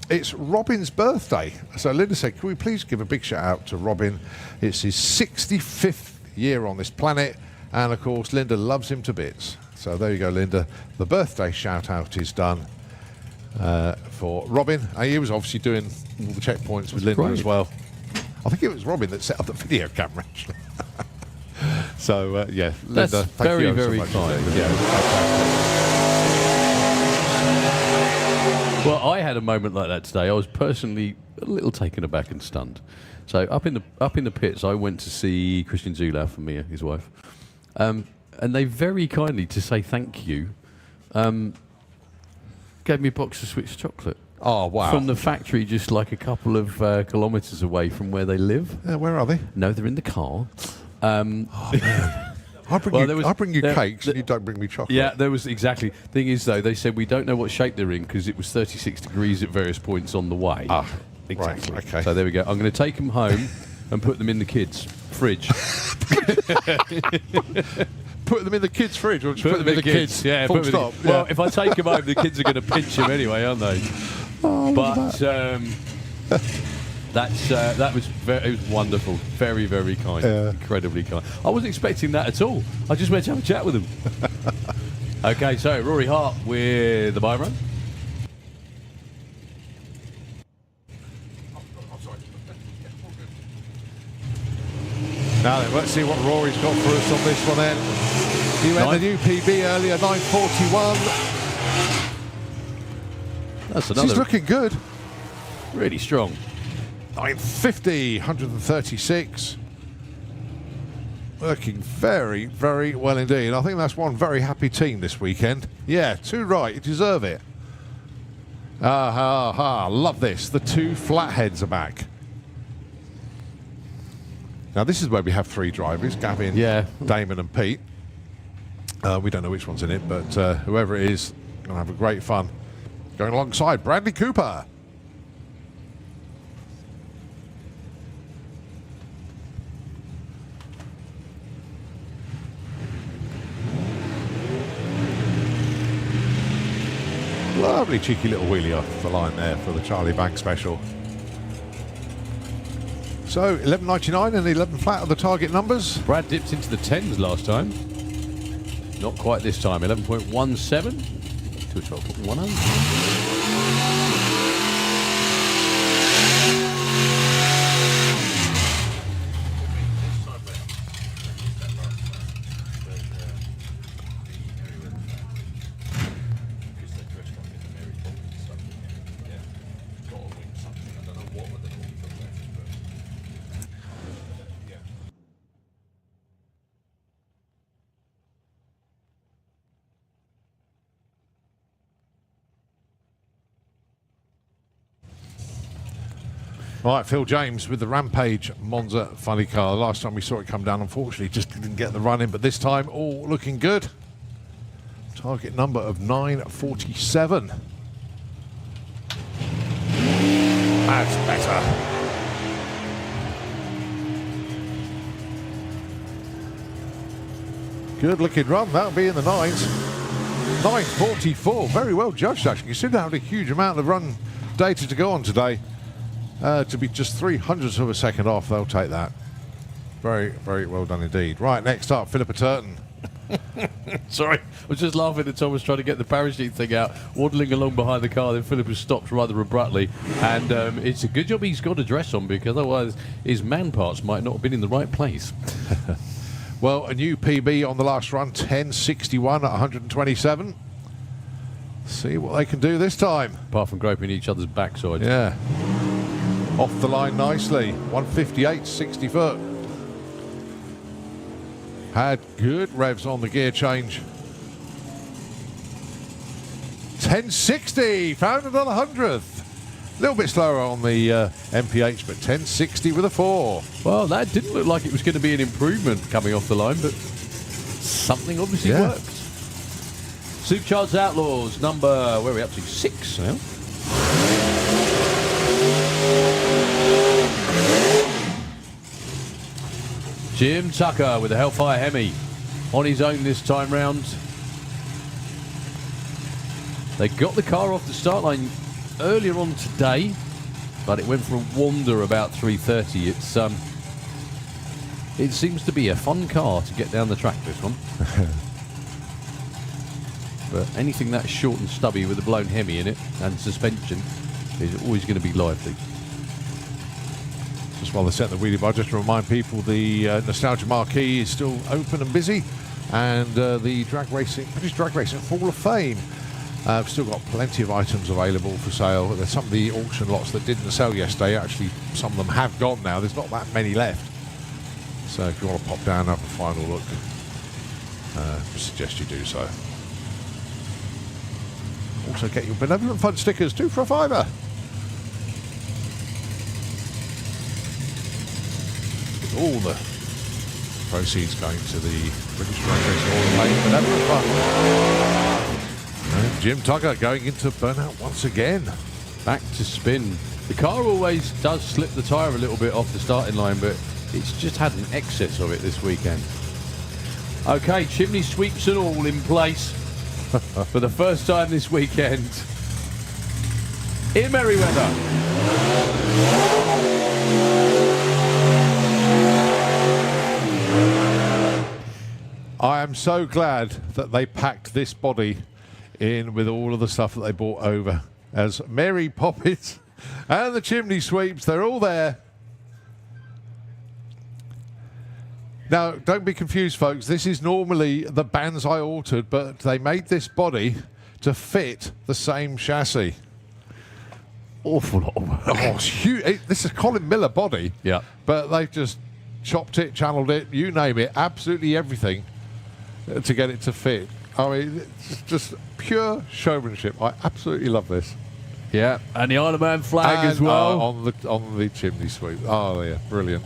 it's Robin's birthday. So Linda said, can we please give a big shout out to Robin? It's his 65th year on this planet. And of course, Linda loves him to bits. So there you go, Linda. The birthday shout out is done for Robin. He was obviously doing all the checkpoints with Linda as well. I think it was Robin that set up the video camera, actually. So, yeah, Linda, that's thank you very so much. kind. Yeah, well, I had a moment like that today. I was personally a little taken aback and stunned. So up in the pits, I went to see Christian Zulauf and Mia, his wife, and they very kindly, to say thank you, gave me a box of Swiss chocolate. Oh, wow. from the factory, just like a couple of kilometres away from where they live. Where are they? No, they're in the car. I bring Well, you, there was- I bring you there- cakes there- and you don't bring me chocolate. Yeah, there was exactly. Thing is, though, they said we don't know what shape they're in because it was 36 degrees at various points on the way. Ah, exactly. right, okay. So there we go. I'm going to take them home and put them in the kids' fridge. Put them in the kids' fridge or just Put them in the kids. Yeah, Full put them in stop. the, well, if I take them home, the kids are going to pinch them anyway, aren't they? But that was it was wonderful. Very, very kind. Yeah. Incredibly kind. I wasn't expecting that at all. I just went to have a chat with them. Okay, so Rory Hart with the bye run. Now then, let's see what Rory's got for us on this one then. He went the new PB earlier, 9:41. That's He's another looking good. really strong. 9:50, 136. Working very, very well indeed. I think that's one very happy team this weekend. Yeah, two right, you deserve it. Love this. The two flatheads are back. Now this is where we have three drivers, Gavin, Yeah. Damon and Pete. We don't know which one's in it, but whoever it is, going to have a great fun. Going alongside Bradley Cooper. Lovely cheeky little wheelie off the line there for the Charlie Bank special. So 11.99 and 11 flat are the target numbers. Brad dipped into the 10s last time. Not quite this time. 11.17 to 12.10. Right, Phil James with the Rampage Monza funny car. Last time we saw it come down, unfortunately, just didn't get the run in, but this time all looking good. Target number of 947. That's better. Good looking run, that'll be in the nines. 944, very well judged actually. You seem to have a huge amount of run data to go on today. To be just 300ths of a second off, they'll take that. Very, very well done indeed. Right, next up, Philippa Turton. Sorry, I was just laughing at Thomas trying to get the parachute thing out, waddling along behind the car. Then Philip has stopped rather abruptly, and it's a good job he's got a dress on because otherwise his man parts might not have been in the right place. Well, a new PB on the last run, 10.61 at 127. See what they can do this time. Apart from groping each other's backsides. Yeah. Off the line nicely. 158, 60 foot. Had good revs on the gear change. 1060, found it on 100th. A little bit slower on the MPH, but 1060 with a 4. Well, that didn't look like it was going to be an improvement coming off the line, but something obviously Yeah. worked. Supercharged Outlaws, number, where are we up to? 6 now. Jim Tucker with the Hellfire Hemi on his own this time round. They got the car off the start line earlier on today, but it went for a wander about 3:30. It seems to be a fun car to get down the track, this one. But anything that's short and stubby with a blown Hemi in it and suspension is always going to be lively. Just while they set the wheelie bar, just to remind people, the Nostalgia Marquee is still open and busy, and the British Drag Racing Hall of Fame. We've still got plenty of items available for sale. There's some of the auction lots that didn't sell yesterday. Actually, some of them have gone now. There's not that many left. So if you want to pop down and have a final look, I suggest you do so. Also get your Benevolent Fund stickers, 2 for a £5. With all the proceeds going to the British Drag Race Hall of Fame Benevolent Fund. And Jim Tugger going into burnout once again. Back to spin. The car always does slip the tyre a little bit off the starting line, but it's just had an excess of it this weekend. Okay, chimney sweeps and all in place for the first time this weekend in Merryweather. I am so glad that they packed this body in with all of the stuff that they brought over. As Mary Poppins and the chimney sweeps, they're all there. Now, don't be confused, folks. This is normally the bands I altered, but they made this body to fit the same chassis. Awful lot of work. Oh, it's huge. This is a Colin Miller body. Yeah. But they've just chopped it, channeled it, you name it, absolutely everything to get it to fit. I mean, it's just pure showmanship. I absolutely love this. Yeah, and the Isle of Man flag as And, well. on the chimney sweep. Oh, yeah, brilliant.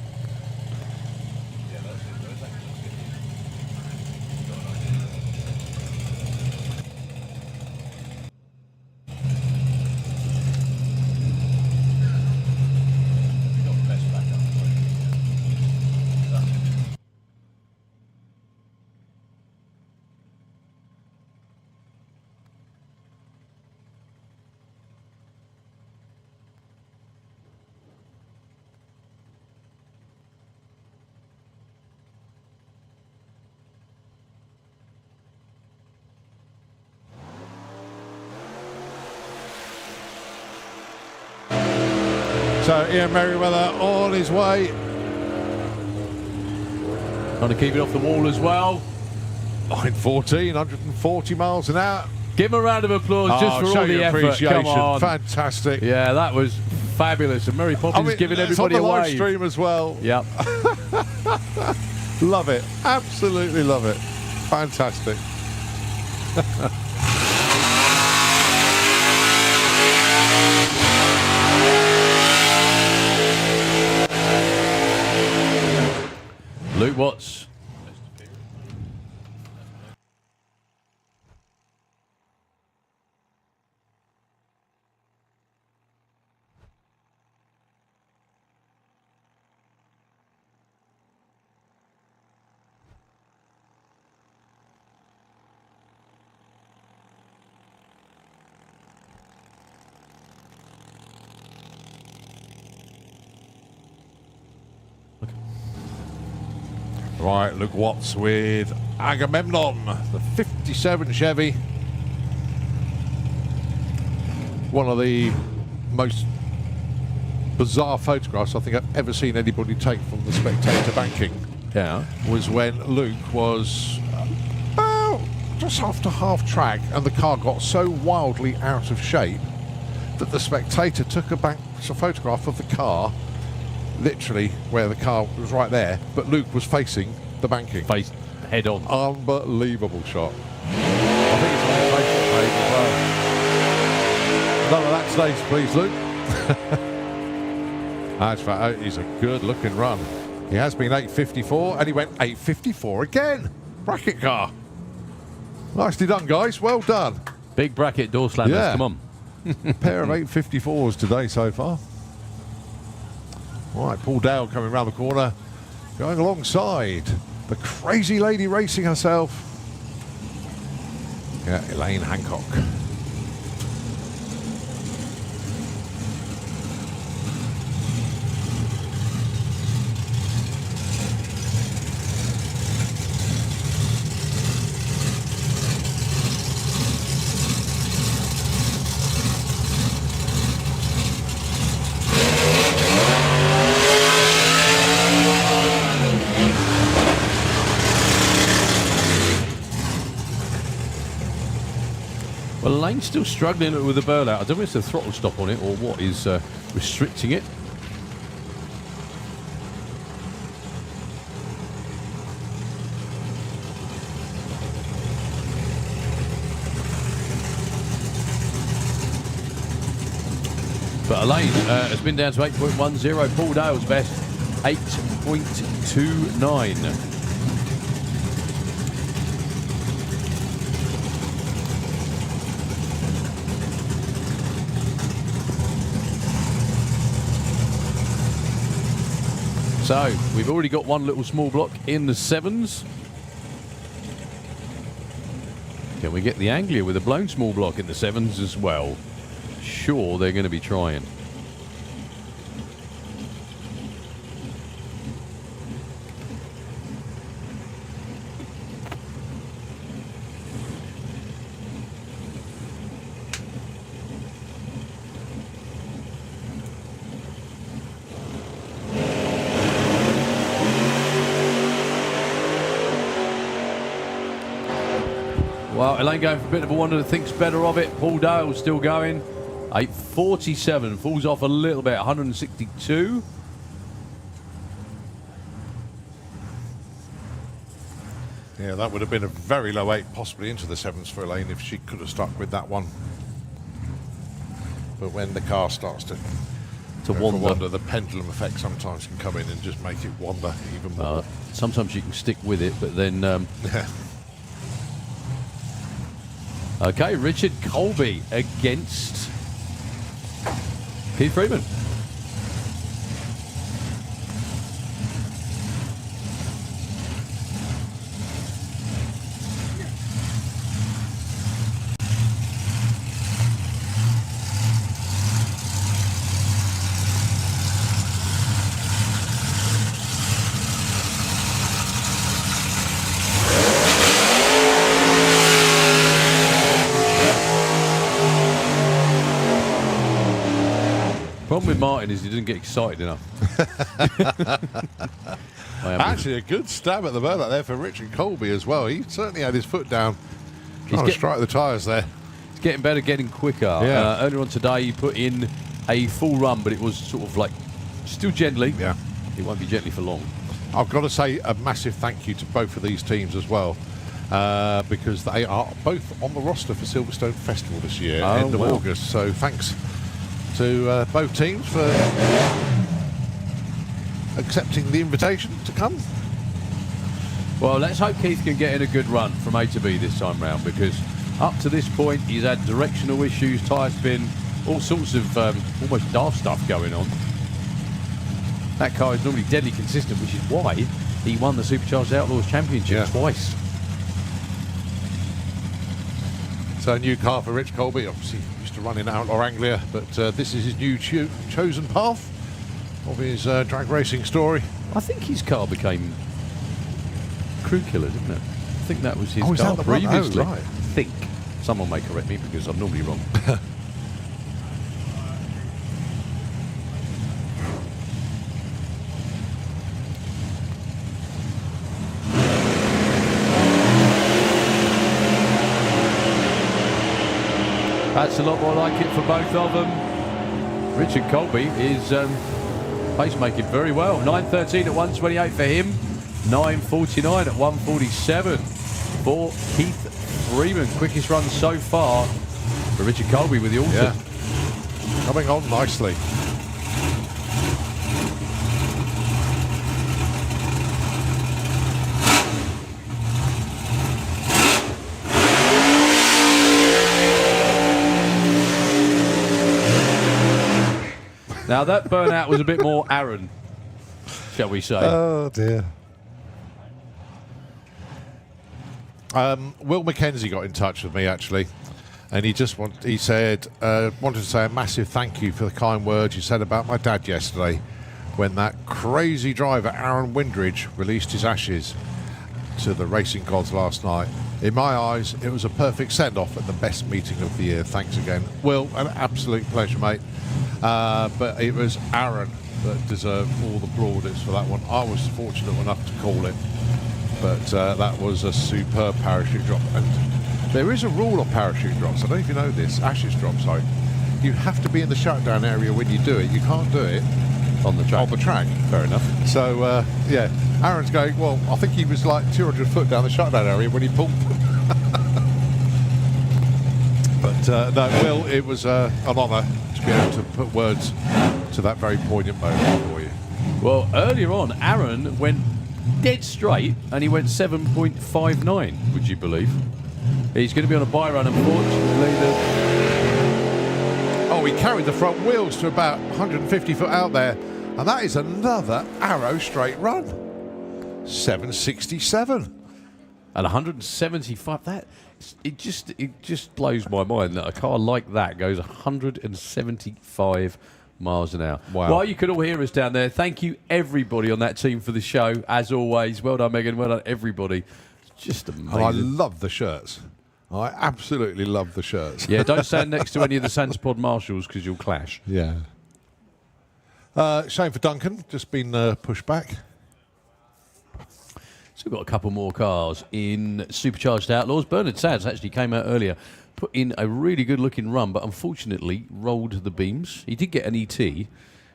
So Ian Merriweather on his way. Trying to keep it off the wall as well. Line 14, 140 miles an hour. Give him a round of applause just for show all the your effort. appreciation. Come on. Fantastic. Yeah, that was fabulous. And Mary Poppins giving it's everybody on the a live wave. stream as well. Yep. Love it. Absolutely love it. Fantastic. Luke Watts. Right, Luke Watts with Agamemnon, the 57 Chevy. One of the most bizarre photographs I think I've ever seen anybody take from the spectator banking. Yeah. Was when Luke was about just after half track and the car got so wildly out of shape that the spectator took a photograph of the car, literally where the car was right there, but Luke was facing the banking. Face head on. Unbelievable shot. I think it's on the Facebook page as well. None of that stays, please, Luke. That's fact. He's a good-looking run. He has been 854, and he went 854 again. Bracket car. Nicely done, guys. Well done. Big bracket door slammers. Yeah. Come on. Pair of 854s today so far. All right, Paul Dale coming around the corner, going alongside the crazy lady racing herself. Yeah, Elaine Hancock. Well, Elaine's still struggling with the burnout. I don't know if it's a throttle stop on it or what is restricting it. But Elaine has been down to 8.10. Paul Dale's best, 8.29. So, we've already got one little small block in the 7s. Can we get the Anglia with a blown small block in the 7s as well? Sure, they're going to be trying. Well, Elaine going for a bit of a wander, thinks better of it. Paul Dale still going. 8.47, falls off a little bit, 162. Yeah, that would have been a very low 8, possibly into the 7s for Elaine if she could have stuck with that one. But when the car starts to wander, the pendulum effect sometimes can come in and just make it wander even more. Sometimes you can stick with it, but then... yeah. Okay, Richard Colby against Keith Freeman. Problem with Martin is he didn't get excited enough. Actually, a good stab at the burnout there for Richard Colby as well. He certainly had his foot down, trying to strike the tyres there. He's getting better, getting quicker. Yeah. Earlier on today, he put in a full run, but it was sort of like still gently. Yeah. It won't be gently for long. I've got to say a massive thank you to both of these teams as well, because they are both on the roster for Silverstone Festival this year, end of August. So thanks to both teams for accepting the invitation to come. Well, let's hope Keith can get in a good run from A to B this time round, because up to this point he's had directional issues, tyre spin, all sorts of almost daft stuff going on. That car is normally deadly consistent, which is why he won the Supercharged Outlaws Championship twice. So a new car for Rich Colby, obviously used to run in Outlaw Anglia, but this is his new chosen path of his drag racing story. I think his car became Crew Killer, didn't it? I think that was his is car that the one? previously. Oh, right. I think. Someone may correct me because I'm normally wrong. That's a lot more like it for both of them. Richard Colby is pace-making very well. 9.13 at 1:28 for him. 9.49 at 1:47 for Keith Freeman. Quickest run so far for Richard Colby with the auto. Yeah. Coming on nicely. Now that burnout was a bit more Aaron, shall we say. Oh dear. Will McKenzie got in touch with me actually, and wanted to say a massive thank you for the kind words you said about my dad yesterday when that crazy driver Aaron Windridge released his ashes to the racing gods last night. In my eyes, it was a perfect send-off at the best meeting of the year. Thanks again, Will. An absolute pleasure, mate. But it was Aaron that deserved all the plaudits for that one. I was fortunate enough to call it, but that was a superb parachute drop. And there is a rule on parachute drops. I don't know if you know this. Ashes drops, sorry. You have to be in the shutdown area when you do it. You can't do it on the track. Fair enough. So yeah, Aaron's going, well, I think he was like 200 foot down the shutdown area when he pulled. But But no, Will, it was an honour to be able to put words to that very poignant moment for you. Well, earlier on, Aaron went dead straight, and he went 7.59, would you believe? He's going to be on a bye run, unfortunately. Oh, he carried the front wheels to about 150 foot out there, and that is another arrow straight run. 767. At 175, it just blows my mind that a car like that goes 175 miles an hour. Wow. Well, you can all hear us down there. Thank you, everybody on that team, for the show. As always, well done, Megan. Well done, everybody. It's just amazing. And I love the shirts. I absolutely love the shirts. Yeah, don't stand next to any of the Santapod marshals because you'll clash. Yeah. Shame for Duncan, just been pushed back. So we've got a couple more cars in Supercharged Outlaws. Bernard Sads actually came out earlier, put in a really good-looking run, but unfortunately rolled the beams. He did get an ET,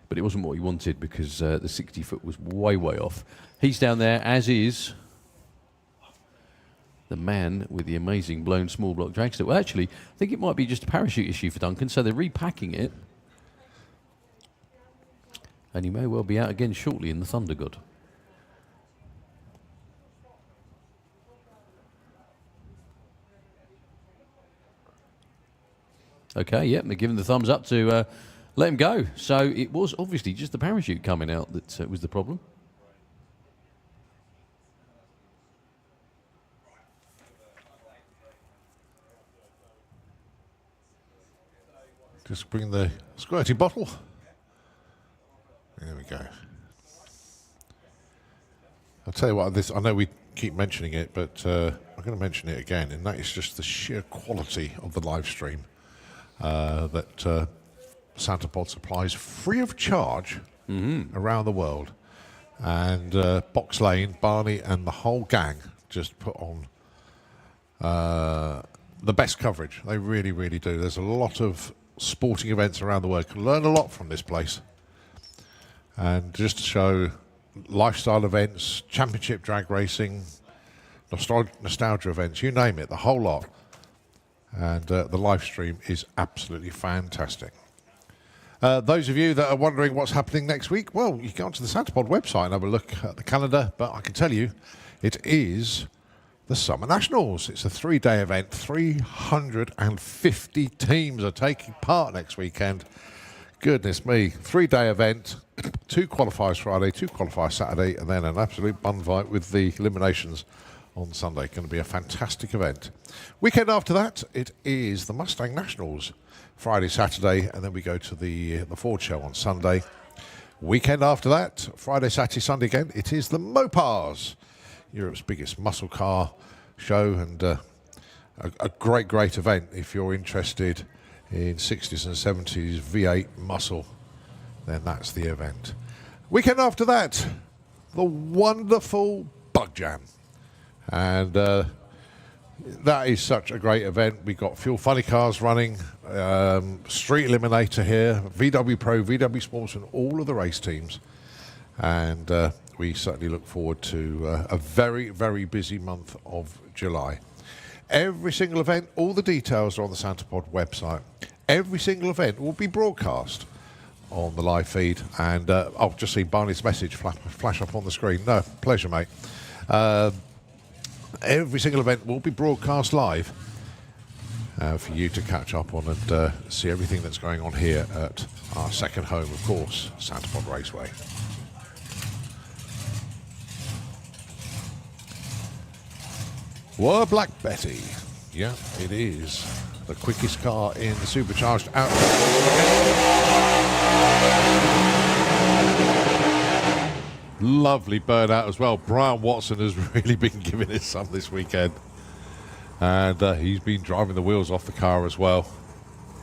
but it wasn't what he wanted because the 60-foot was way, way off. He's down there, as is the man with the amazing blown small block dragster. Well, actually, I think it might be just a parachute issue for Duncan, so they're repacking it. And he may well be out again shortly in the Thunder God. Okay, yep, they're giving the thumbs up to let him go. So it was obviously just the parachute coming out that was the problem. Just bring the squirting bottle. There we go. I'll tell you what, I know we keep mentioning it, but I'm going to mention it again, and that is just the sheer quality of the live stream that Santapod supplies free of charge around the world. And Box Lane, Barney, and the whole gang just put on the best coverage. They really, really do. There's a lot of sporting events around the world. You can learn a lot from this place. And just to show lifestyle events, championship drag racing, nostalgia events, you name it, the whole lot. And the live stream is absolutely fantastic. Those of you that are wondering what's happening next week, well, you can go onto the Santapod website and have a look at the calendar, but I can tell you it is the Summer Nationals. It's a 3-day event. 350 teams are taking part next weekend. Goodness me, 3-day event, 2 qualifiers Friday, 2 qualifiers Saturday, and then an absolute bun fight with the eliminations on Sunday. Going to be a fantastic event. Weekend after that, it is the Mustang Nationals. Friday, Saturday, and then we go to the Ford show on Sunday. Weekend after that, Friday, Saturday, Sunday again, it is the Mopars, Europe's biggest muscle car show, and a great, great event if you're interested in 60s and 70s V8 muscle, then that's the event. Weekend after that, the wonderful Bug Jam. And that is such a great event. We've got Fuel Funny cars running, Street Eliminator here, VW Pro, VW Sports, and all of the race teams. And we certainly look forward to a very, very busy month of July. Every single event, all the details are on the Santapod website. Every single event will be broadcast on the live feed. And I'll just see Barney's message flash up on the screen. No, pleasure, mate. Every single event will be broadcast live for you to catch up on and see everything that's going on here at our second home, of course, Santapod Raceway. Were Black Betty. Yeah, it is the quickest car in the supercharged Lovely burnout as well. Brian Watson has really been giving it some this weekend. And he's been driving the wheels off the car as well.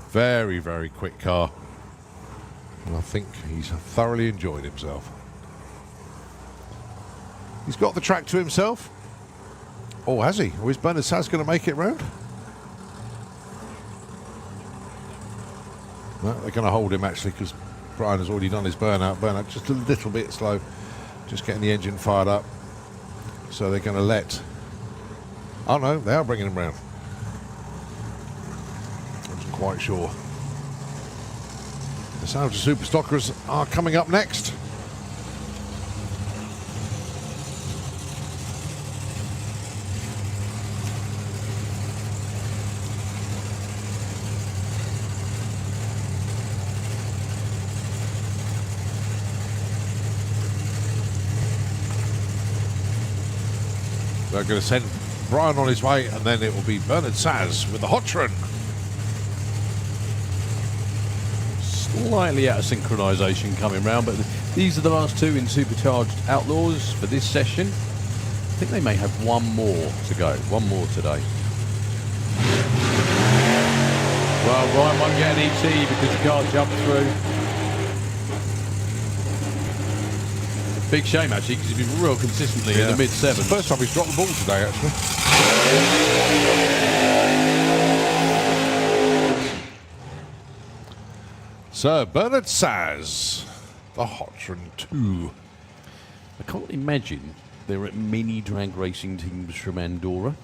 Very, very quick car. And I think he's thoroughly enjoyed himself. He's got the track to himself. Oh, has he? Or is Bernard Saz going to make it round? No, they're going to hold him actually because Brian has already done his burnout. Burnout just a little bit slow. Just getting the engine fired up. So they're going to let... Oh no, they are bringing him round. quite sure. The Sound of Super Stockers are coming up next. They're going to send Brian on his way, and then it will be Bernard Saz with the Hotron. Slightly out of synchronisation coming round, but these are the last two in Supercharged Outlaws for this session. I think they may have one more to go, one more today. Well, Ryan won't get an ET because the car jumped through. Big shame actually, because he's been real consistently in the mid-sevens. It's the first time he's dropped the ball today, actually. Sir Bernard Saz, the Hotron 2. I can't imagine there are many drag racing teams from Andorra.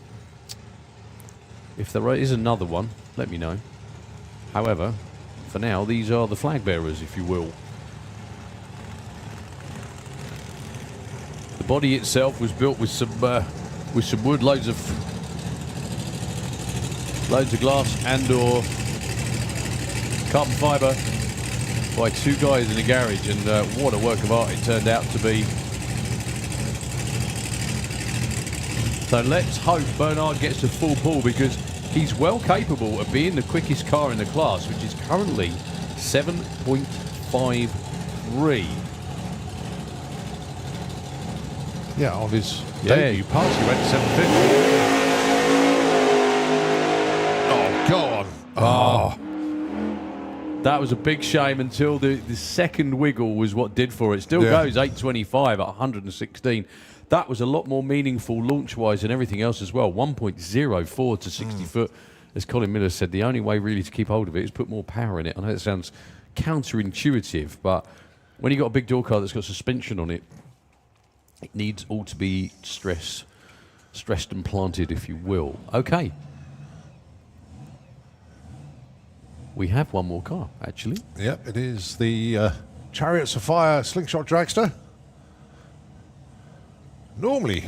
If there is another one, let me know. However, for now, these are the flag bearers, if you will. The body itself was built with some wood, loads of glass and/or carbon fibre by two guys in a garage, and what a work of art it turned out to be. So let's hope Bernard gets to full pull, because he's well capable of being the quickest car in the class, which is currently 7.53. Yeah, on his debut pass, he went 750. Oh, go on. Oh. That was a big shame until the second wiggle was what did for it. Still goes 825 at 116. That was a lot more meaningful launch-wise and everything else as well. 1.04 to 60 foot. As Colin Miller said, the only way really to keep hold of it is put more power in it. I know it sounds counterintuitive, but when you've got a big door car that's got suspension on it, it needs all to be stressed and planted, if you will. Okay. We have one more car, actually. Yep, it is the Chariots of Fire Slingshot Dragster. Normally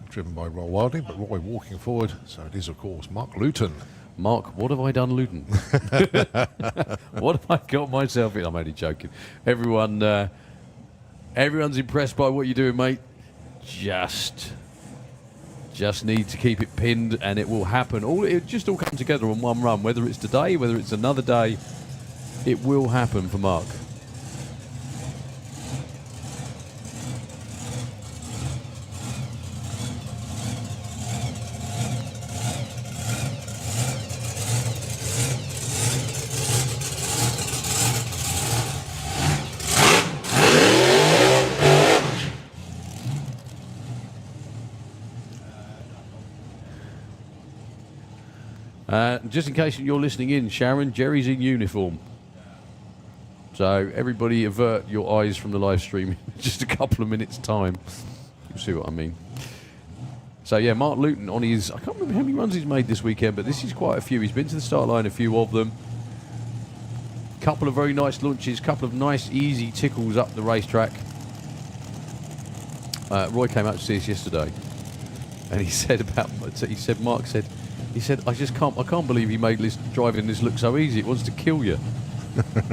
driven by Roy Wilding, but Roy walking forward. So it is, of course, Mark Luton. Mark, what have I done, Luton? What have I got myself in? I'm only joking. Everyone's impressed by what you're doing, mate. Just need to keep it pinned, and it will happen. It just all come together on one run. Whether it's today, whether it's another day, it will happen for Mark. Just in case you're listening in, Sharon, Jerry's in uniform. So everybody avert your eyes from the live stream in just a couple of minutes' time. You'll see what I mean. So yeah, Mark Luton on his, I can't remember how many runs he's made this weekend, but this is quite a few. He's been to the start line, a few of them. Couple of very nice launches, couple of nice easy tickles up the racetrack. Roy came out to see us yesterday, and he said I can't believe he made this driving this look so easy. It wants to kill you.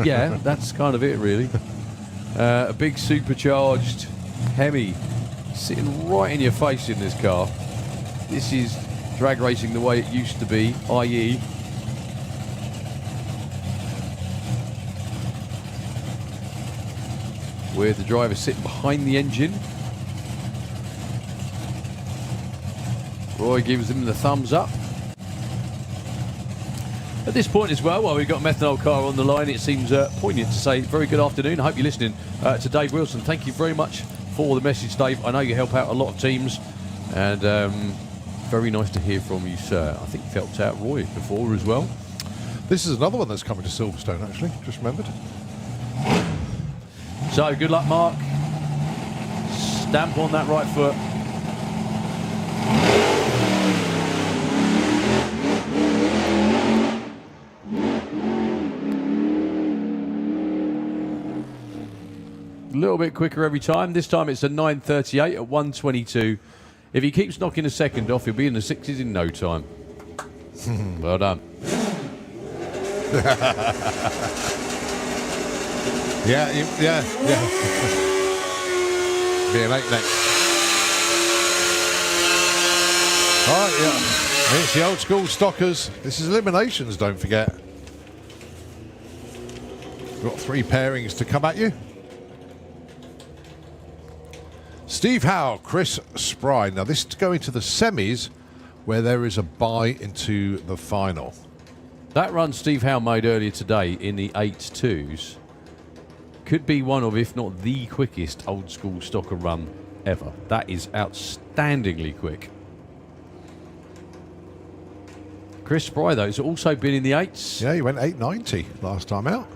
Yeah, that's kind of it, really. A big supercharged Hemi sitting right in your face in this car. This is drag racing the way it used to be, i.e. where the driver sitting behind the engine. Roy gives him the thumbs up. At this point as well, while we've got a methanol car on the line, it seems poignant to say very good afternoon. I hope you're listening to Dave Wilson. Thank you very much for the message, Dave. I know you help out a lot of teams, and very nice to hear from you, sir. I think you've helped out Roy before as well. This is another one that's coming to Silverstone, actually, just remembered. So, good luck, Mark. Stamp on that right foot. little bit quicker every time. This time it's a 9:38 at 1:22. If he keeps knocking a second off, he'll be in the 60s in no time. Well done. Yeah. Be an 8 next. All right, yeah. It's the old school stockers. This is eliminations, don't forget. We've got 3 pairings to come at you. Steve Howe, Chris Spry. Now this is to go into the semis where there is a bye into the final. That run Steve Howe made earlier today in the 8.2s could be one of, if not the quickest old school stocker run ever. That is outstandingly quick. Chris Spry, though, has also been in the 8s. Yeah, he went 8.90 last time out.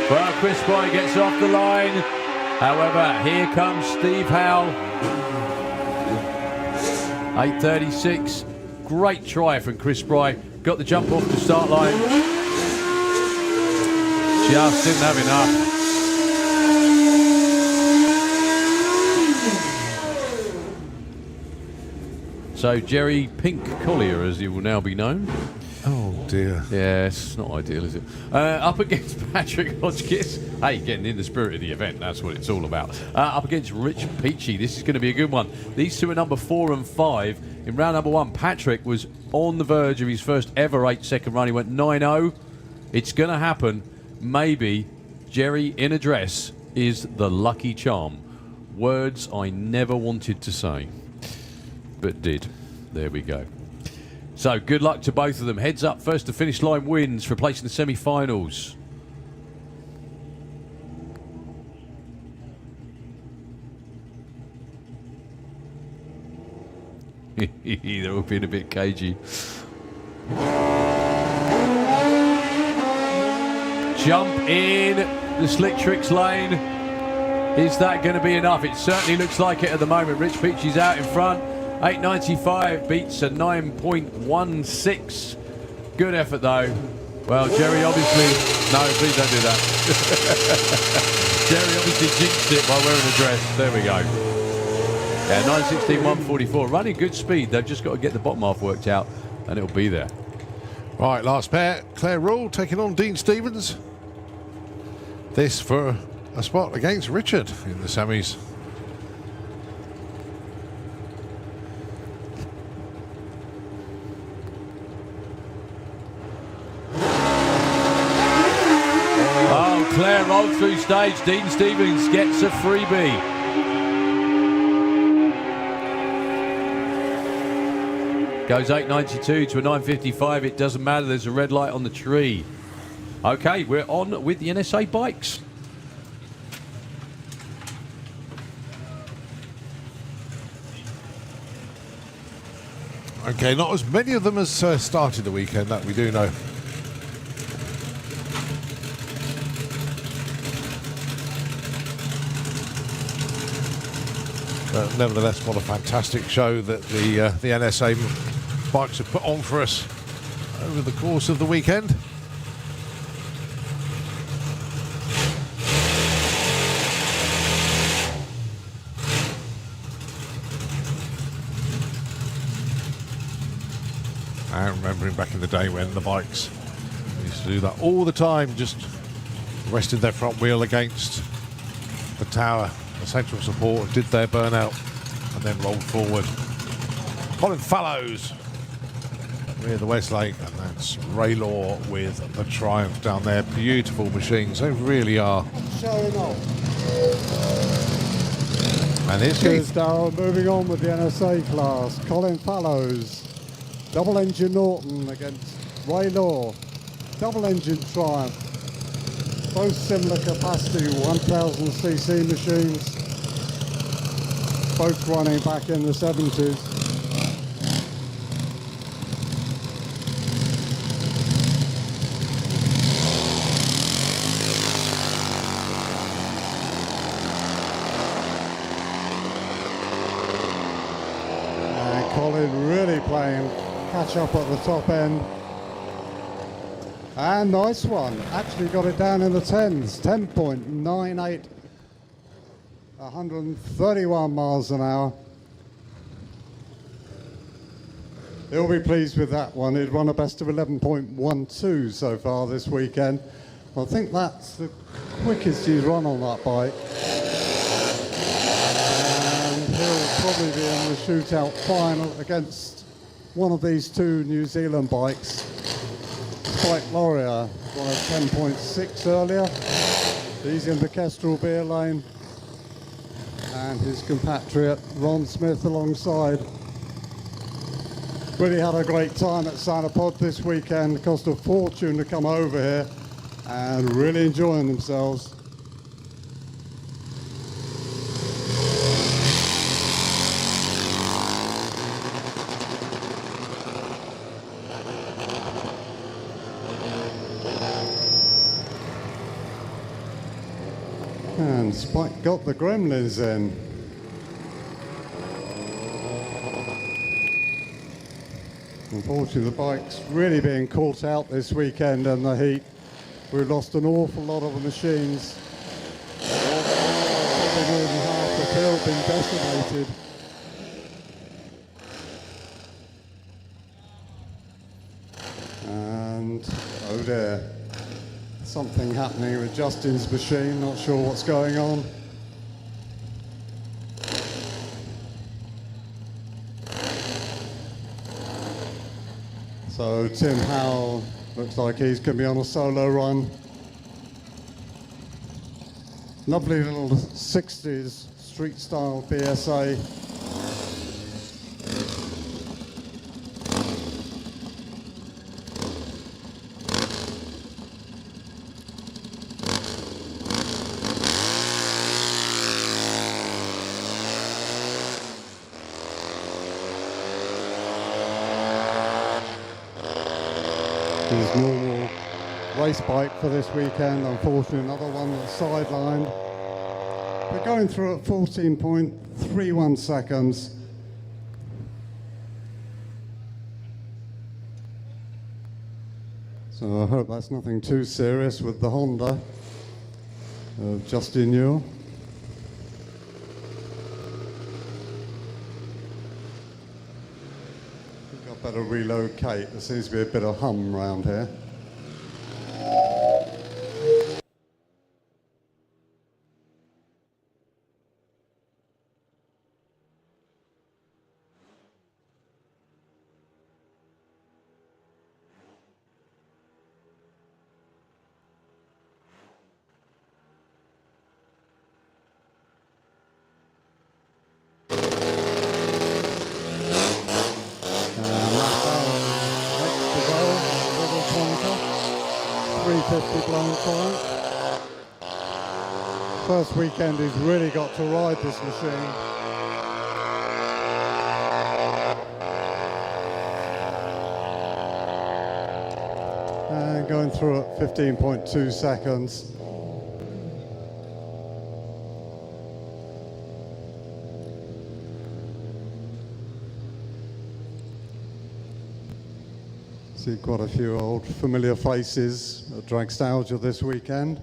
Well, Chris Spry gets off the line. However, here comes Steve Howe. 8.36. Great try from Chris Spry. Got the jump off the start line. Just didn't have enough. So Jerry Pink Collier, as he will now be known. Oh dear. Yeah, it's not ideal, is it? Up against Patrick Hodgkiss. Hey, getting in the spirit of the event, that's what it's all about. Up against Rich Peachy. This is going to be a good one. These two are number 4 and 5. In round number 1, Patrick was on the verge of his first ever 8-second run. He went 9.0. It's going to happen. Maybe Jerry in a dress is the lucky charm. Words I never wanted to say, but did. There we go. So good luck to both of them. Heads up, first to finish line wins for placing the semi-finals. They're all being a bit cagey. Jump in the slick tricks lane. Is that going to be enough? It certainly looks like it at the moment. Rich Peachy's out in front. 8.95 beats a 9.16. Good effort though. Well, Jerry obviously... No, please don't do that. Jerry obviously jinxed it by wearing a dress. There we go. Yeah, 9.16, 1.44. Running good speed. They've just got to get the bottom half worked out and it'll be there. Right, last pair. Claire Rule taking on Dean Stevens. This for a spot against Richard in the semis. Oh, Claire rolled through stage. Dean Stevens gets a freebie. Goes 8.92 to a 9.55. It doesn't matter. There's a red light on the tree. Okay, we're on with the NSA bikes. Okay, not as many of them as started the weekend, that we do know. But nevertheless, what a fantastic show that the NSA bikes have put on for us over the course of the weekend. I remembering back in the day when the bikes used to do that all the time, just rested their front wheel against the tower, the central support, did their burnout, and then rolled forward. Colin Fallows with the Westlake, and that's Ray Law with the Triumph down there. Beautiful machines, they really are. Showing off. And here's Cheers, Keith. Darryl. Moving on with the NSA class. Colin Fallows. Double engine Norton against Ray Law. Double engine Triumph. Both similar capacity, 1000cc machines. Both running back in the 70s. catch up at the top end. And nice one. Actually got it down in the 10s. 10.98. 131 miles an hour. He'll be pleased with that one. He'd run a best of 11.12 so far this weekend. I think that's the quickest he's run on that bike. And he'll probably be in the shootout final against one of these two New Zealand bikes. Spike Laurier won a 10.6 earlier. He's in the Kestrel beer lane. And his compatriot Ron Smith alongside. Really had a great time at Sanapod this weekend. Cost a fortune to come over here and really enjoying themselves. And Spike got the gremlins in. Unfortunately, the bike's really being caught out this weekend in the heat. We've lost an awful lot of the machines. Probably more than half the field been decimated. And, oh dear, something happening with Justin's machine, not sure what's going on. So Tim Howell looks like he's going to be on a solo run. Lovely little 60s street style BSA. His normal race bike for this weekend. Unfortunately, another one that's sidelined. We're going through at 14.31 seconds. So I hope that's nothing too serious with the Honda of Justin Newell. Better relocate. There seems to be a bit of hum around here. First weekend he's really got to ride this machine. And going through at 15.2 seconds. See quite a few old familiar faces at Dragstalgia this weekend.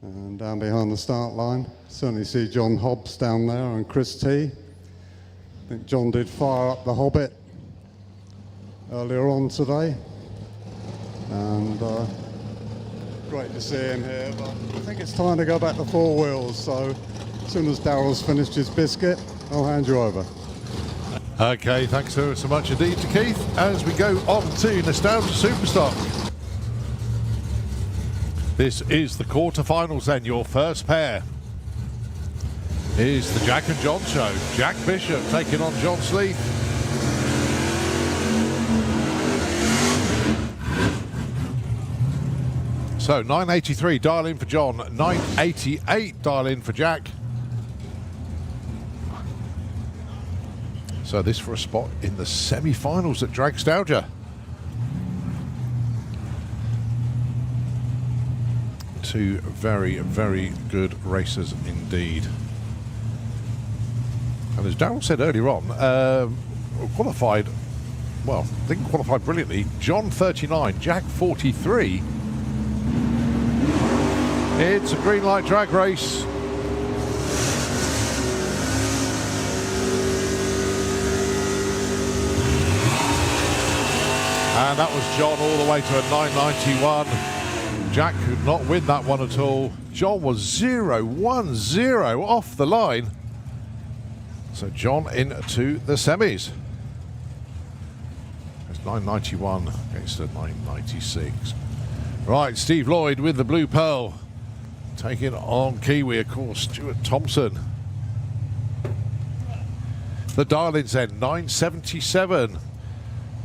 And down behind the start line, certainly see John Hobbs down there and Chris T. I think John did fire up the Hobbit earlier on today. And great to see him here, but I think it's time to go back to four wheels. So as soon as Daryl's finished his biscuit, I'll hand you over. Okay, thanks so much indeed to Keith. As we go on to Nostalgia Superstock. This is the quarterfinals then, your first pair is the Jack and John show. Jack Bishop taking on John Sleeth. So 983 dial in for John, 988 dial in for Jack. So this for a spot in the semi-finals at Dragstalgia. Two very, very good racers indeed. And as Darryl said earlier on, qualified well, didn't qualify brilliantly. John 39, Jack 43. It's a green light drag race. And that was John all the way to a 991. Jack could not win that one at all. John was 0-1-0 off the line. So John into the semis. It's 991 against a 996. Right, Steve Lloyd with the blue pearl. Taking on Kiwi, of course, Stuart Thompson. The dial-ins then, 977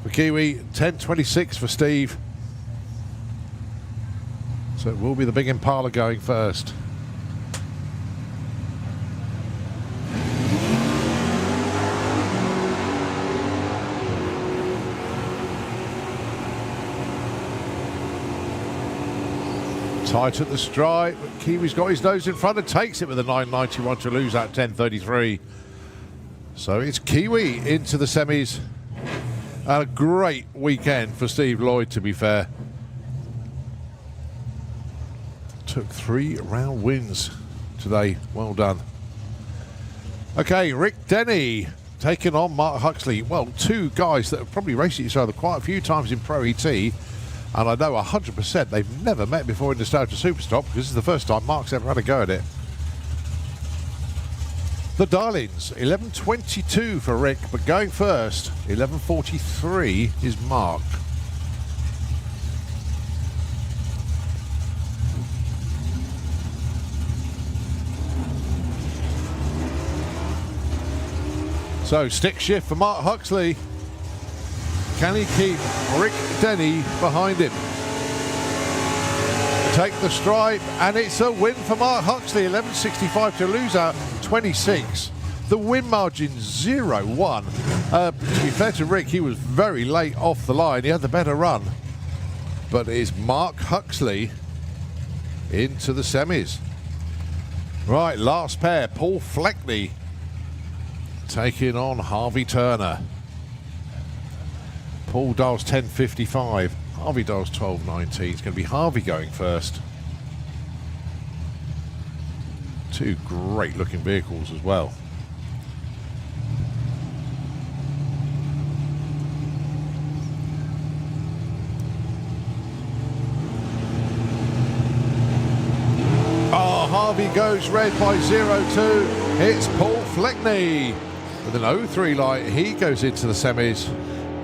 for Kiwi, 1026 for Steve. So it will be the big Impala going first. Tight at the stripe, but Kiwi's got his nose in front and takes it with a 991 to lose at 1033. So it's Kiwi into the semis. And a great weekend for Steve Lloyd, to be fair. Took 3 round wins today. Well done. Okay, Rick Denny taking on Mark Huxley. Well, two guys that have probably raced each other quite a few times in Pro ET. And I know 100% they've never met before in Nostalgia Superstock, because this is the first time Mark's ever had a go at it. The dial-ins, 11.22 for Rick, but going first, 11.43 is Mark. So, stick shift for Mark Huxley. Can he keep Rick Denny behind him? Take the stripe, and it's a win for Mark Huxley. 11.65 to lose out 26. The win margin 0-1. To be fair to Rick, he was very late off the line. He had the better run. But it is Mark Huxley into the semis. Right, last pair. Paul Fleckney taking on Harvey Turner. Paul dials 10.55. Harvey dials 12.19. It's going to be Harvey going first. Two great looking vehicles as well. Oh, Harvey goes red by 0-2. It's Paul Fleckney with an 03 light. He goes into the semis.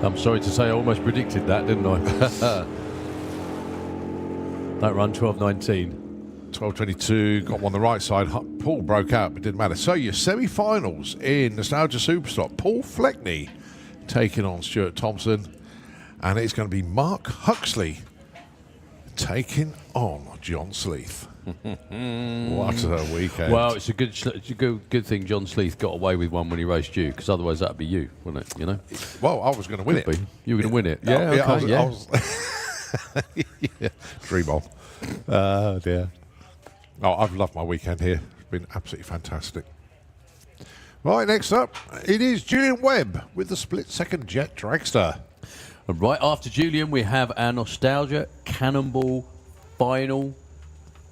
I'm sorry to say I almost predicted that, didn't I? That run, 12.19. 12.22, got one on the right side. Paul broke out, but didn't matter. So your semi-finals in Nostalgia Superstock. Paul Fleckney taking on Stuart Thompson. And it's going to be Mark Huxley taking on John Sleeth. What a weekend. Well, it's a good thing John Sleeth got away with one when he raced you, because otherwise that'd be you, wouldn't it? You know. Well, I was going to win it. Be. You were going to win it. Yeah, Yeah. okay, Yeah. I was yeah. Dream on. Oh dear. Oh, I've loved my weekend here. It's been absolutely fantastic. Right, next up, it is Julian Webb with the split-second jet dragster. And right after Julian, we have our Nostalgia Cannonball final,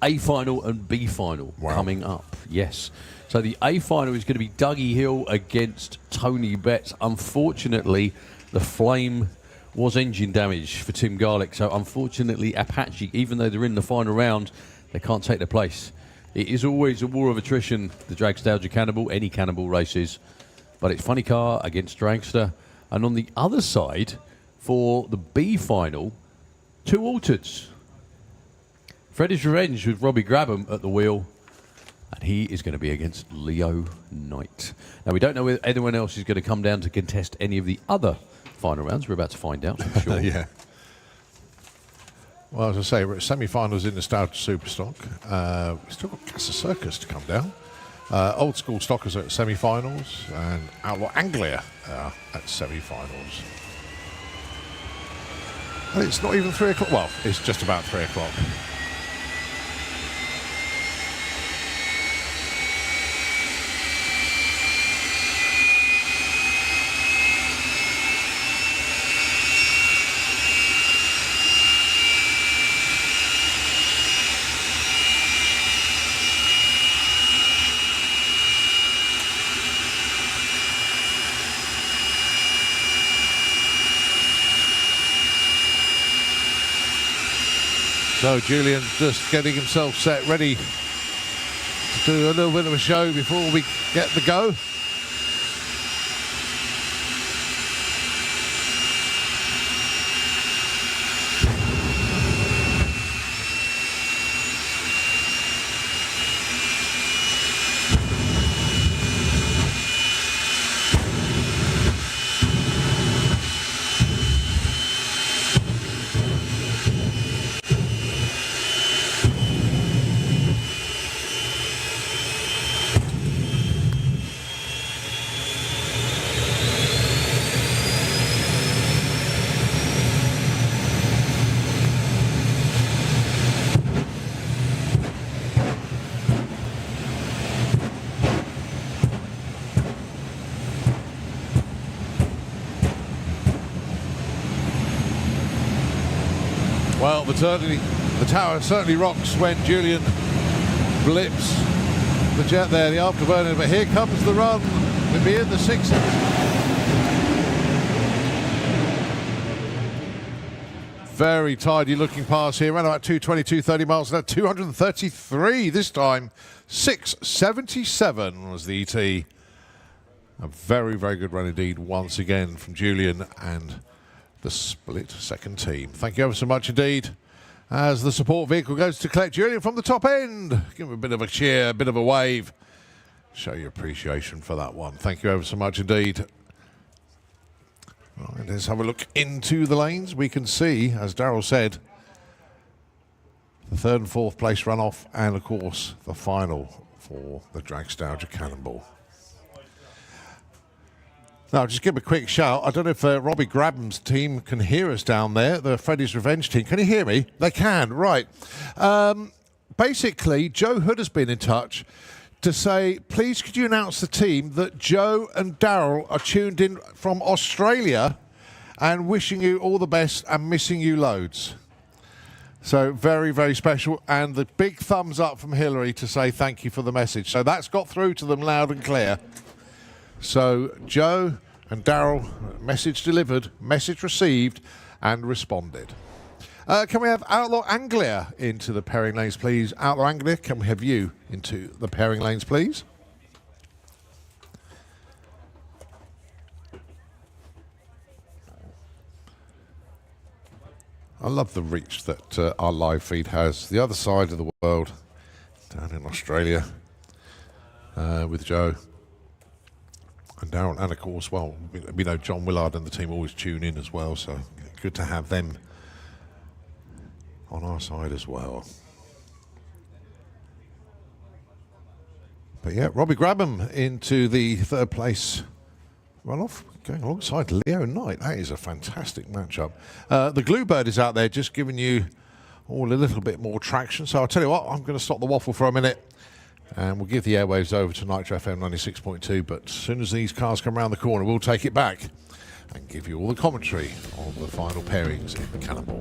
A final and B final coming up. Yes. So the A final is going to be Dougie Hill against Tony Betts. Unfortunately, the flame was engine damage for Tim Garlick. So unfortunately, Apache, even though they're in the final round, they can't take their place. It is always a war of attrition, the Dragstalgia Cannonball, any Cannonball races. But it's funny car against Dragster. And on the other side, for the B final, two altereds. Freddy's Revenge with Robbie Grabham at the wheel. And he is going to be against Leo Knight. Now, we don't know whether anyone else is going to come down to contest any of the other final rounds. We're about to find out, I'm sure. Yeah. Well, as I say, we're at semi-finals in Nostalgia Superstock. We've still got Gasser Circus to come down. Old School Stockers are at semi-finals, and Outlaw Anglia at semi-finals. And it's not even 3 o'clock. Well, it's just about 3 o'clock. So Julian just getting himself set, ready to do a little bit of a show before we get the go. Well, the tower certainly rocks when Julian blips the jet there, the afterburner. But here comes the run. We'll be in the 60s. Very tidy looking pass here. Around about 222, 30 miles an hour. 233 this time. 677 was the ET. A very, very good run indeed once again from Julian and the split second team. Thank you ever so much indeed. As the support vehicle goes to collect Julian from the top end. Give him a bit of a cheer, a bit of a wave. Show your appreciation for that one. Thank you ever so much indeed. Right, let's have a look into the lanes. We can see, as Daryl said, the third and fourth place runoff, and of course the final for the Dragstalgia Cannonball. Now, just give a quick shout. I don't know if Robbie Grabham's team can hear us down there, the Freddy's Revenge team. Can you hear me? They can, right. Basically, Joe Hood has been in touch to say, please could you announce the team that Joe and Daryl are tuned in from Australia and wishing you all the best and missing you loads. So very, very special. And the big thumbs up from Hillary to say thank you for the message. So that's got through to them loud and clear. So Joe and Daryl, message delivered, message received, and responded. Can we have Outlaw Anglia into the pairing lanes, please? Outlaw Anglia, can we have you into the pairing lanes, please? I love the reach that our live feed has. The other side of the world, down in Australia, with Joe and Darren, and of course, well, we know John Willard and the team always tune in as well, so good to have them on our side as well. But yeah, Robbie Grabham into the third place runoff, going alongside Leo Knight. That is a fantastic matchup. The Gluebird is out there just giving you all a little bit more traction. So I'll tell you what, I'm going to stop the waffle for a minute. And we'll give the airwaves over to Nitro FM 96.2, but as soon as these cars come around the corner, we'll take it back and give you all the commentary on the final pairings in Cannonball.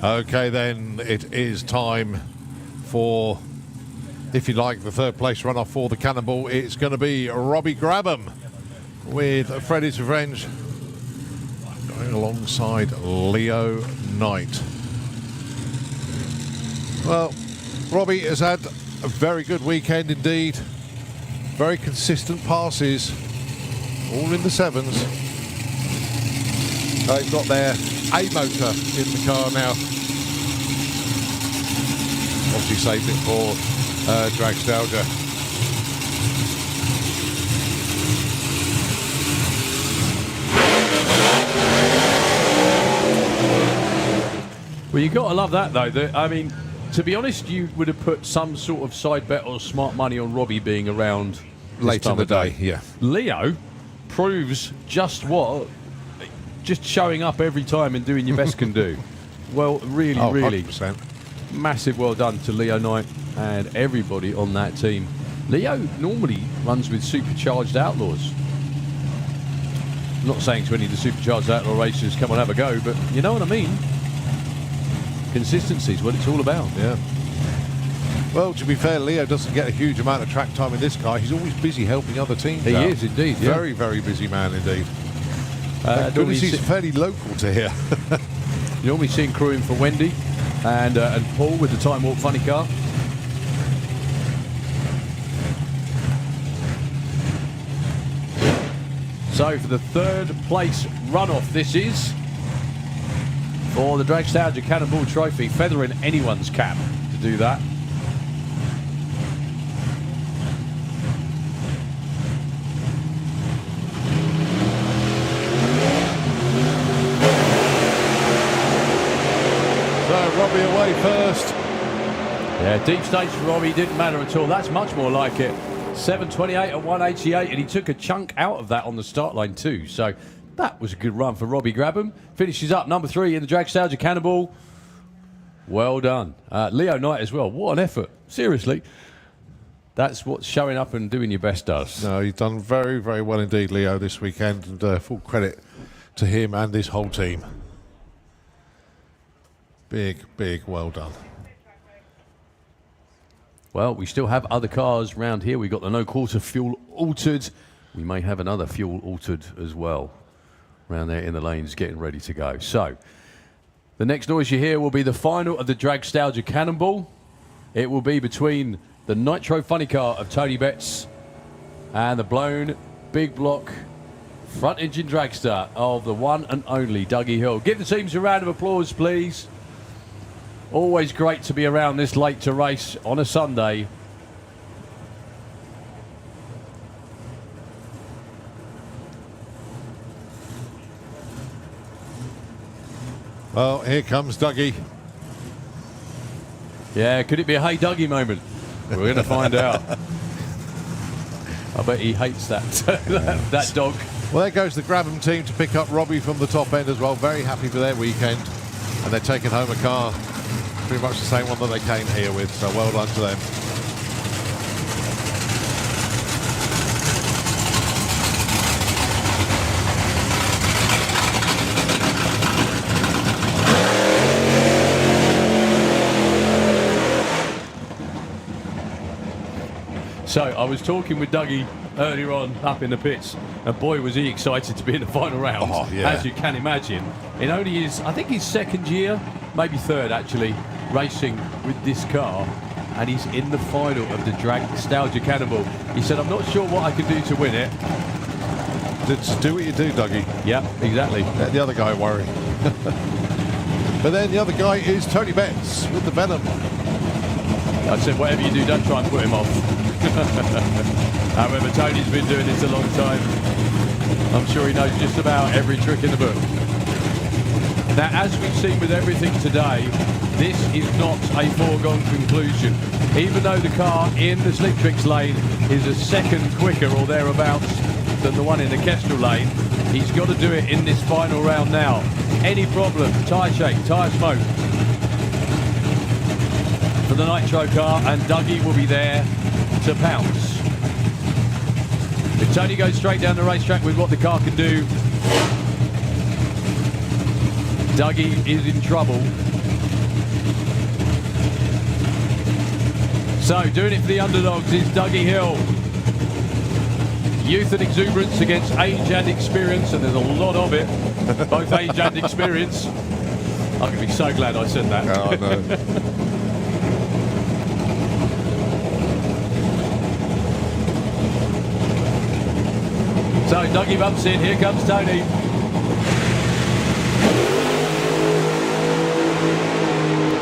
Okay, then it is time for, if you like, the third place runoff for the Cannonball. It's going to be Robbie Grabham with Freddy's Revenge going alongside Leo Knight. Well, Robbie has had a very good weekend indeed. Very consistent passes, all in the sevens. They've got their A motor in the car now. Obviously saved it for Dragstalgia. Well, you got to love that, though. I mean, to be honest, you would have put some sort of side bet or smart money on Robbie being around Late in the day, yeah. Leo proves just what just showing up every time and doing your best can do. Well, really, Oh, really 100%. massive well done to Leo Knight and everybody on that team. Leo normally runs with supercharged outlaws. I'm not saying to any of the supercharged outlaw racers, come on, have a go, but you know what I mean. Consistency is what it's all about. Yeah. Well, to be fair, Leo doesn't get a huge amount of track time in this car. He's always busy helping other teams He out. is indeed, yeah. Very, very busy man indeed. Normally Goodness, he's see- fairly local to here. You normally see him crewing for Wendy and Paul with the Time Warp funny car. So for the third place runoff, this is for the Dragstalgia Cannonball Trophy, feathering anyone's cap to do that. So Robbie away first. Yeah, deep stage for Robbie, didn't matter at all. That's much more like it. 7:28 at 188, and he took a chunk out of that on the start line too. So that was a good run for Robbie Grabham. Finishes up number 3 in the Dragstalgia Cannonball. Well done. Leo Knight as well. What an effort. Seriously. That's what showing up and doing your best does. No, he's done very, very well indeed, Leo, this weekend, and full credit to him and his whole team. Big, big well done. Well, we still have other cars round here. We've got the no quarter fuel altered. We may have another fuel altered as well around there in the lanes getting ready to go. So the next noise you hear will be the final of the Dragstalgia Cannonball. It will be between the Nitro funny car of Tony Betts and the blown big block front engine dragster of the one and only Dougie Hill. Give the teams a round of applause, please. Always great to be around this late to race on a Sunday. Well, here comes Dougie. Yeah, could it be a Hey Dougie moment? We're going to find out. I bet he hates that, that dog. Well, there goes the Grabham team to pick up Robbie from the top end as well. Very happy for their weekend. And they're taking home a car, pretty much the same one that they came here with. So well done to them. So I was talking with Dougie earlier on up in the pits, and boy was he excited to be in the final round, Oh, yeah. as you can imagine. In only his, I think his second year, maybe third actually, racing with this car, and he's in the final of the Dragstalgia Cannonball. He said, I'm not sure what I can do to win it. Just do what you do, Dougie. Yeah, exactly. Let the other guy worry. But then the other guy is Tony Betts with the Venom. I said, whatever you do, don't try and put him off. However, Tony's been doing this a long time. I'm sure he knows just about every trick in the book. Now, as we've seen with everything today, this is not a foregone conclusion. Even though the car in the slick tricks lane is a second quicker or thereabouts than the one in the Kestrel lane, he's got to do it in this final round now. Any problem, tyre shake, tyre smoke for the Nitro car, and Dougie will be there to pounce. If Tony goes straight down the racetrack with what the car can do, Dougie is in trouble. So, doing it for the underdogs is Dougie Hill. Youth and exuberance against age and experience, and there's a lot of it, both age and experience. I'm going to be so glad I said that. Oh, I know. So, Dougie bumps in, here comes Tony.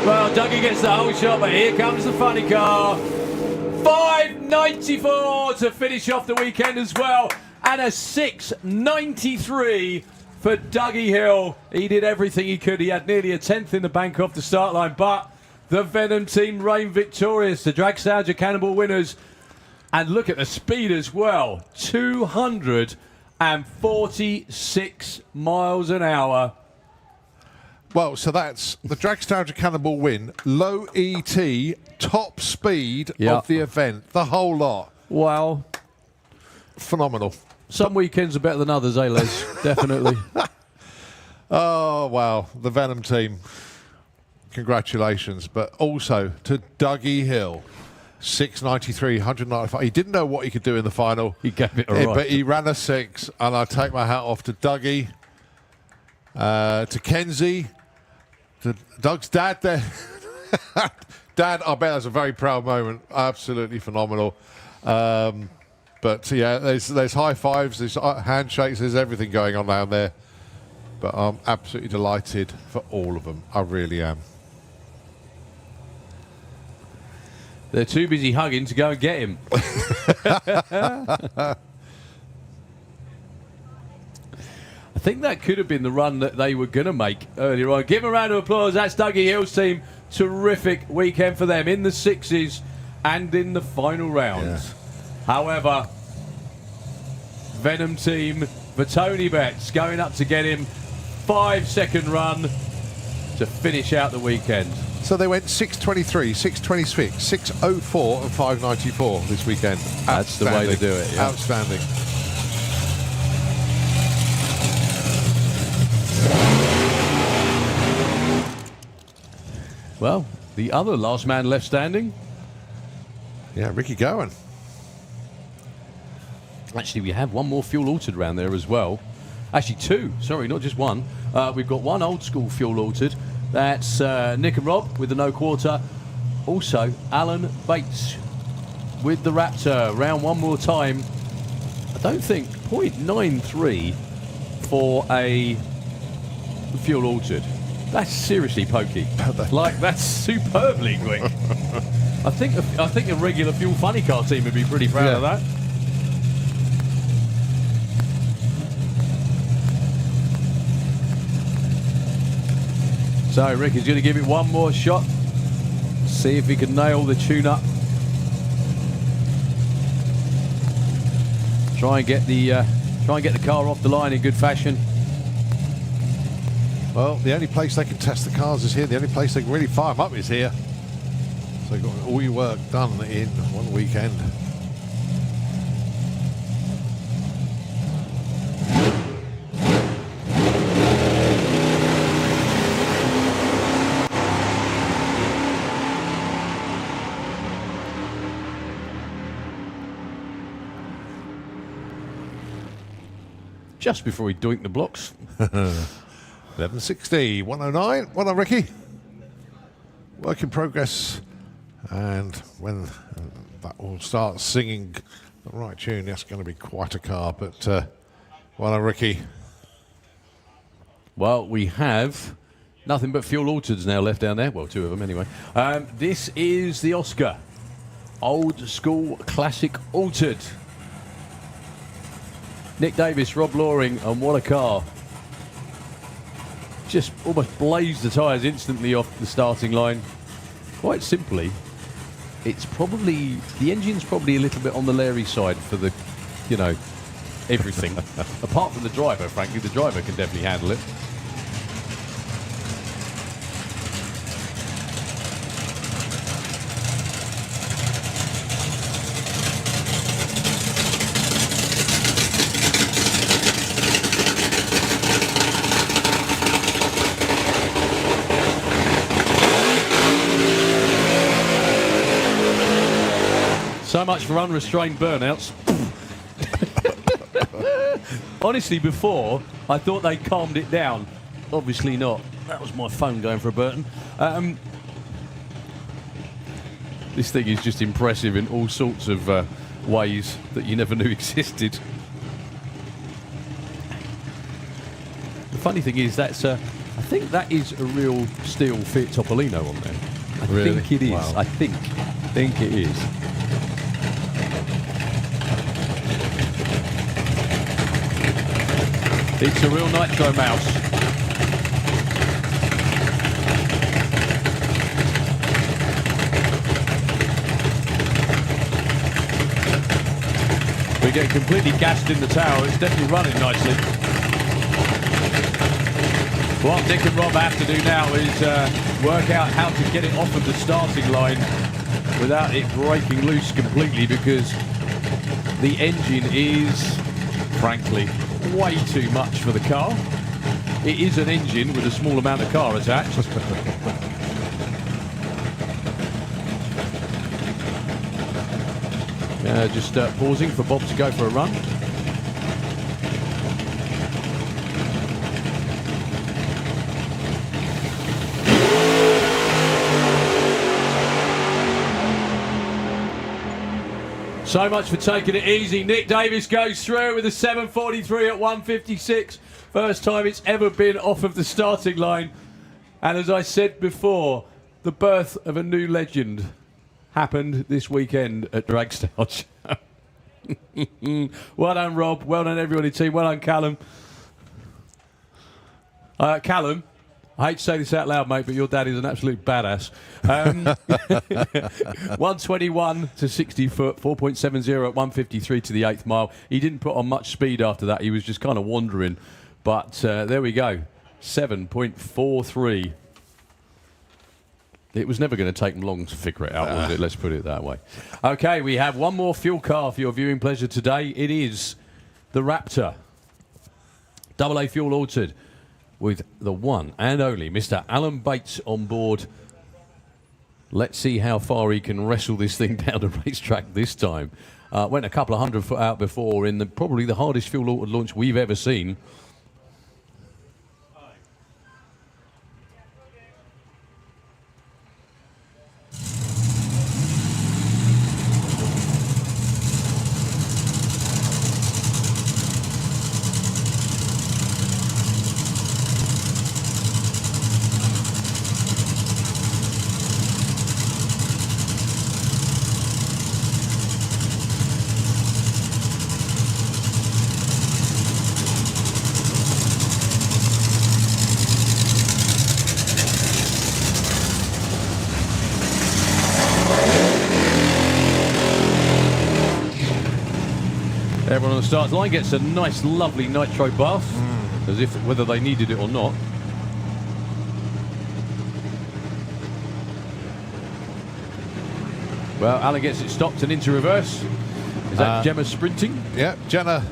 Well, Dougie gets the whole shot, but here comes the funny car. 5.94 to finish off the weekend as well, and a 6.93 for Dougie Hill. He did everything he could. He had nearly a 10th in the bank off the start line, but the Venom team reigned victorious. The Dragstalgia Cannonball winners, and look at the speed as well. 246 miles an hour. Well, so that's the Dragstalgia Cannonball win. Low ET, top speed of the event. The whole lot. Wow. Phenomenal. Some weekends are better than others, eh, Les? Definitely. Oh, wow. The Venom team. Congratulations. But also to Dougie Hill. 6.93, 195. He didn't know what he could do in the final. He gave it a right. But he ran a 6, and I take my hat off to Dougie, to Kenzie, to Doug's dad there. Dad, I bet that's a very proud moment. Absolutely phenomenal. But yeah, there's high fives, there's handshakes, there's everything going on down there. But I'm absolutely delighted for all of them. I really am. They're too busy hugging to go and get him. I think that could have been the run that they were going to make earlier on. Give them a round of applause. That's Dougie Hill's team. Terrific weekend for them in the 6s and in the final rounds. Yeah. However, Venom team for Tony Betts going up to get him. 5-second run to finish out the weekend. So they went 6.23, 6.26, 6.04 and 5.94 this weekend. That's the way to do it. Yeah. Outstanding. Well, the other last man left standing. Yeah, Ricky Gowan. Actually, we have one more fuel altered round there as well. Actually, two. Sorry, not just one. We've got one old school fuel altered. That's Nick and Rob with the no quarter. Also, Alan Bates with the Raptor. Round one more time. I don't think 0.93 for a fuel altered. That's seriously pokey. Like, that's superbly quick. I think a regular fuel funny car team would be pretty proud of that. So Rick is going to give it one more shot. See if he can nail the tune-up. Try and get the car off the line in good fashion. Well, the only place they can test the cars is here. The only place they can really fire them up is here. So you've got all your work done in one weekend. Just before we doink the blocks. 1160, 109. Well done, Ricky. Work in progress. And when that all starts singing the right tune, that's going to be quite a car. But well done, Ricky. Well, we have nothing but fuel altereds now left down there. Well, two of them anyway. This is the Oscar. Old school classic altered. Nick Davis, Rob Loring, and what a car. Just almost blazed the tyres instantly off the starting line. Quite simply, it's probably, the engine's probably a little bit on the Larry side for the, you know, everything. Apart from the driver, frankly, the driver can definitely handle it. So much for unrestrained burnouts. Honestly, before, I thought they calmed it down. Obviously not. That was my phone going for a Burton. This thing is just impressive in all sorts of ways that you never knew existed. The funny thing is, that's I think that is a real steel Fiat Topolino on there. I think it is. Wow. I think it is. It's a real nitro mouse. We're getting completely gassed in the tower. It's definitely running nicely. What Nick and Rob have to do now is work out how to get it off of the starting line without it breaking loose completely, because the engine is, frankly, way too much for the car. It is an engine with a small amount of car attached. Just pausing for Bob to go for a run. So much for taking it easy. Nick Davis goes through with a 743 at 156. First time it's ever been off of the starting line. And as I said before, the birth of a new legend happened this weekend at Dragstalgia. Well done, Rob. Well done, everybody team. Well done, Callum. Callum, I hate to say this out loud, mate, but your dad is an absolute badass. 121 to 60 foot, 4.70 at 153 to the 8th mile. He didn't put on much speed after that. He was just kind of wandering. But there we go. 7.43. It was never going to take them long to figure it out, was it? Let's put it that way. Okay, we have one more fuel car for your viewing pleasure today. It is the Raptor. AA fuel altered, with the one and only Mr. Alan Bates on board. Let's see how far he can wrestle this thing down the racetrack this time. Went a couple of 100 foot out before in probably the hardest fuel altered launch we've ever seen. Everyone on the start line gets a nice, lovely nitro bath, as if whether they needed it or not. Well, Alan gets it stopped and into reverse. Is that Gemma sprinting? Yeah, Jenna.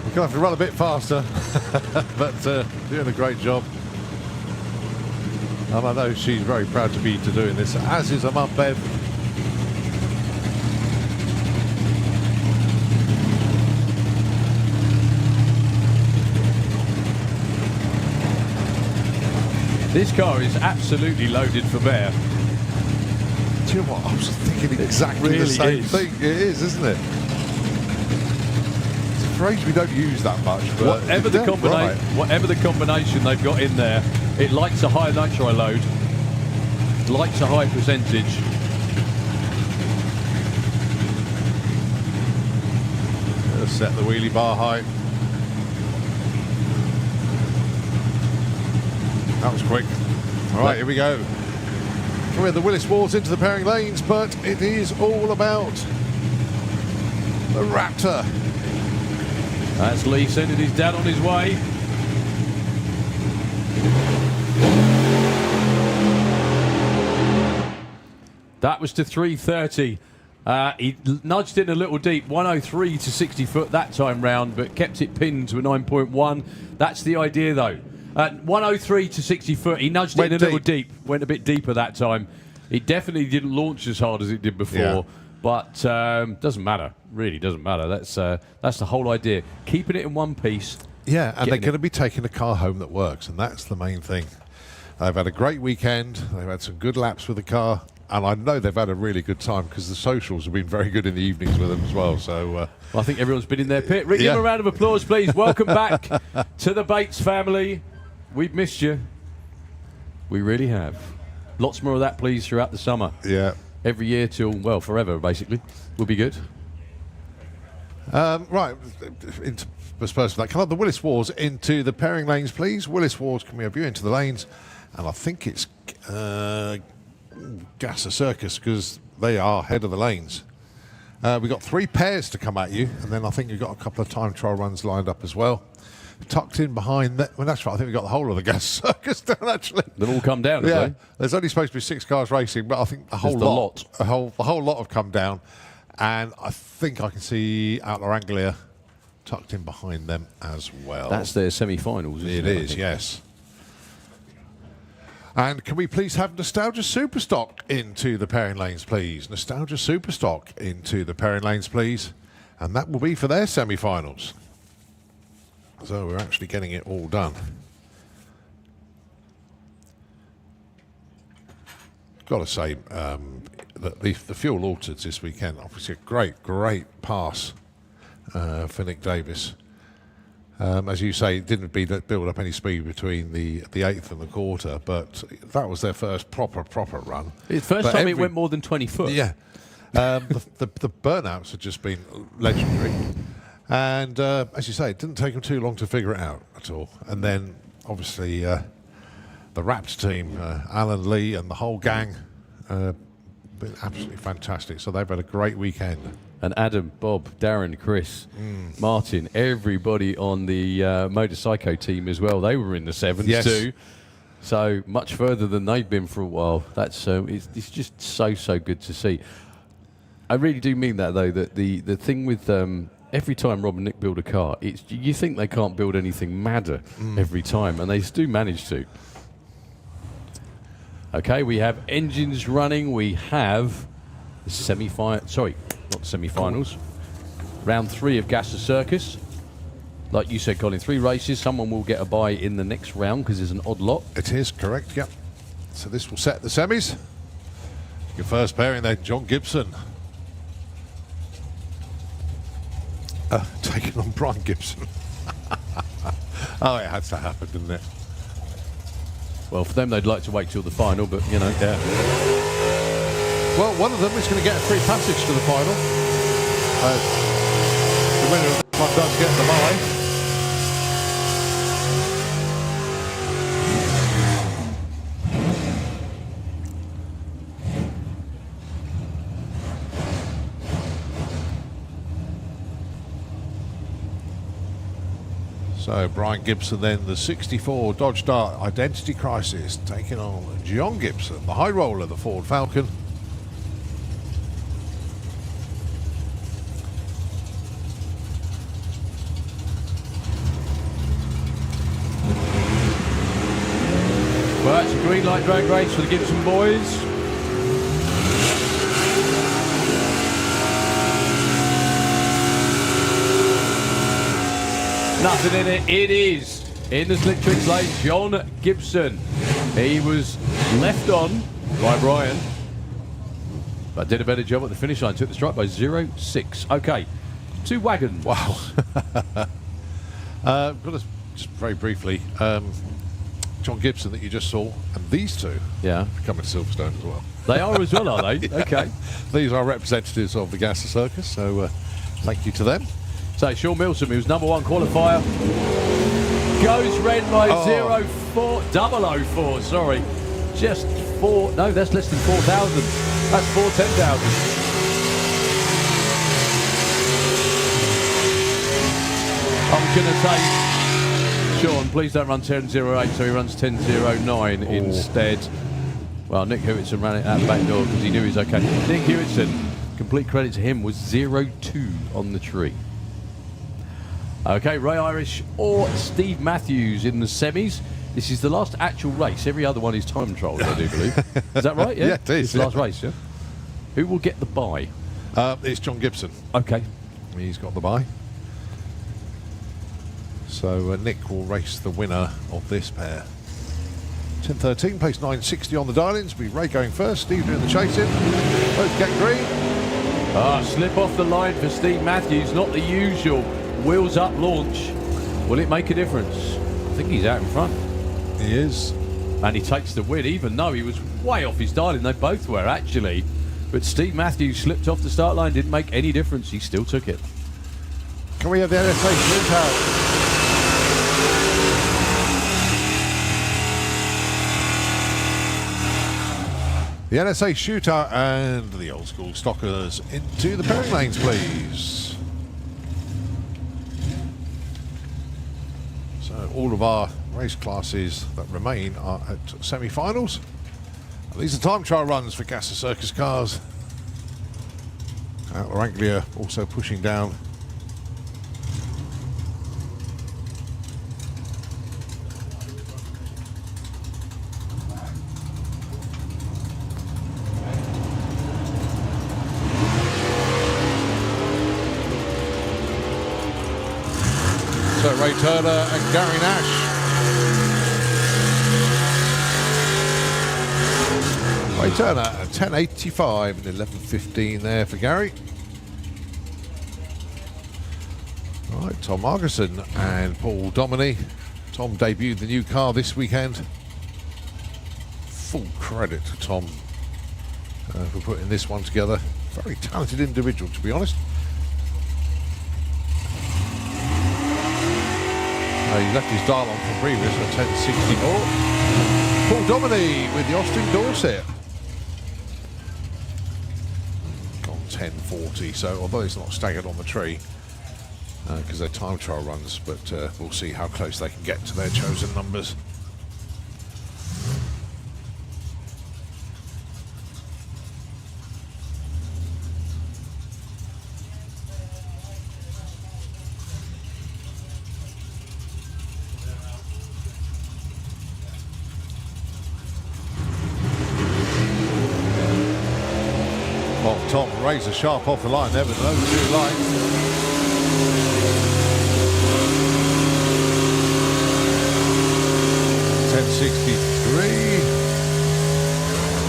You're going to have to run a bit faster, but doing a great job. And I know she's very proud to be doing this, as is her mum, Bev. This car is absolutely loaded for bear. Do you know what? I was thinking exactly the same thing. It is, isn't it? It's a phrase we don't use that much. But whatever the combination they've got in there, it likes a high nitro load, likes a high percentage. Let's set the wheelie bar height. That was quick. All right, here we go. Come with the Willis Walls into the pairing lanes, but it is all about the Raptor. That's Lee sending his dad on his way. That was to 330. He nudged in a little deep, 103 to 60 foot that time round, but kept it pinned to a 9.1. That's the idea, though. 103 to 60 foot. He nudged it in a little deep. Went a bit deeper that time. It definitely didn't launch as hard as it did before. But doesn't matter. Really doesn't matter. That's the whole idea. Keeping it in one piece. Yeah, and they're Getting going to be taking a car home that works, and that's the main thing. They've had a great weekend. They've had some good laps with the car, and I know they've had a really good time because the socials have been very good in the evenings with them as well. So Well, I think everyone's been in their pit. Rick, give them a round of applause, please. Welcome back to the Bates family. We've missed you. We really have. Lots more of that, please, throughout the summer. yeah. Every year till, well, forever, basically. Will be good. Right, interspersed with that. Come on, the Willis Wars into the pairing lanes, please. Willis Wars, can we have you into the lanes? And I think it's Gasser Circus because they are head of the lanes. We've got 3 pairs to come at you, and then I think you've got a couple of time trial runs lined up as well. Tucked in behind that, well, that's right. I think we've got the whole of the Gasser Circus down. Actually, They've all come down. yeah. Have they? There's only supposed to be 6 cars racing, but I think the whole the lot. the whole lot have come down, and I think I can see Outlaw Anglia tucked in behind them as well. That's their semi-finals. It is, yes. And can we please have Nostalgia Superstock into the pairing lanes, please? Nostalgia Superstock into the pairing lanes, please. And that will be for their semi-finals. So we're actually getting it all done. Got to say that the fuel altered this weekend. Obviously, a great pass for Nick Davis. As you say, it didn't build up any speed between the 8th and the quarter, but that was their first proper run. It's the first time it went more than 20 foot. Yeah. The burnouts have just been legendary. And as you say, it didn't take them too long to figure it out at all. And then, obviously, the Rapt team, Alan Lee and the whole gang, been absolutely fantastic. So they've had a great weekend. And Adam, Bob, Darren, Chris, Martin, everybody on the Motorcycle team as well. They were in the 7s too. So much further than they've been for a while. That's it's just so good to see. I really do mean that, though, that the thing with every time Rob and Nick build a car, you think they can't build anything madder every time, and they do manage to. Okay, we have engines running. We have the not semi-finals. Round 3 of Gasser Circus. Like you said, Colin, 3 races. Someone will get a bye in the next round because there's an odd lot. It is correct, yep. So this will set the semis. Your first pairing then, John Gibson. Taking on Brian Gibson. Oh, it had to happen, didn't it? Well, for them, they'd like to wait till the final, but, you know. Yeah. Well, one of them is going to get a free passage to the final. The winner of one does get the bye. So Brian Gibson then, the 64 Dodge Dart Identity Crisis, taking on John Gibson, the high roller, the Ford Falcon. Well, that's a green light drag race for the Gibson boys. Nothing in it. It is in the slick tricks lane, John Gibson. He was left on by Brian, but did a better job at the finish line. Took the strike by 0.6. Okay, 2 wagons. Wow. Got to just very briefly, John Gibson that you just saw, and these two, Yeah, coming to Silverstone as well. they are as well, are they? Yeah. Okay. These are representatives of the Gasser Circus, so thank you to them. So Sean Milsom, who was #1 qualifier, goes red by 0.04, sorry. Just 4, no, that's less than 4,000. That's 4 10,000. I'm going to say, Sean, please don't run 10.08, so he runs 10.09 instead. Well, Nick Hewitson ran it out the back door because he knew he was okay. Nick Hewitson, complete credit to him, was 0.2 on the tree. Okay, Ray Irish or Steve Matthews in the semis. This is the last actual race. Every other one is time trials, I do believe. Is that right? Yeah, Yeah, it is. It's the last race, yeah? Who will get the bye? It's John Gibson. Okay. He's got the bye. So Nick will race the winner of this pair. 10:13, pace 960 on the dial-ins. Be Ray going first, Steve doing the chasing. Both get green. Slip off the line for Steve Matthews, not the usual wheels up launch. Will it make a difference? I think he's out in front. He is. And he takes the win, even though he was way off his dial-in. They both were, actually. But Steve Matthews slipped off the start line, didn't make any difference. He still took it. Can we have the NSA shootout? The NSA shootout and the old school stockers into the pairing lanes, please. So all of our race classes that remain are at semi-finals. And these are time trial runs for Gasser Circus cars. Outlaw Anglia also pushing down. So Ray Turner and Gary Nash. Ray Turner at 10.85 and 11.15 there for Gary. All right, Tom Argerson and Paul Dominey. Tom debuted the new car this weekend. Full credit to Tom for putting this one together. Very talented individual, to be honest. He left his dial on from previous at 10.64. Paul Dominey with the Austin Dorset. On 10.40, so although it's not staggered on the tree, because they're time trial runs, but we'll see how close they can get to their chosen numbers. Tom razor sharp off the line there, but no two lines. $10.63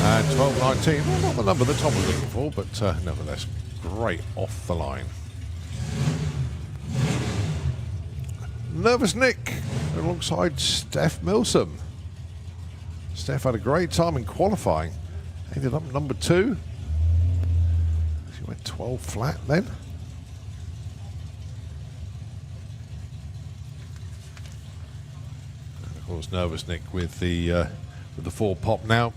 and $12.19. Well, not the number that Tom was looking for, but nevertheless, great off the line. Nervous Nick alongside Steph Milsom. Steph had a great time in qualifying. Ended up number 2. She went 12 flat then. And of course, Nervous Nick with the 4 pop now.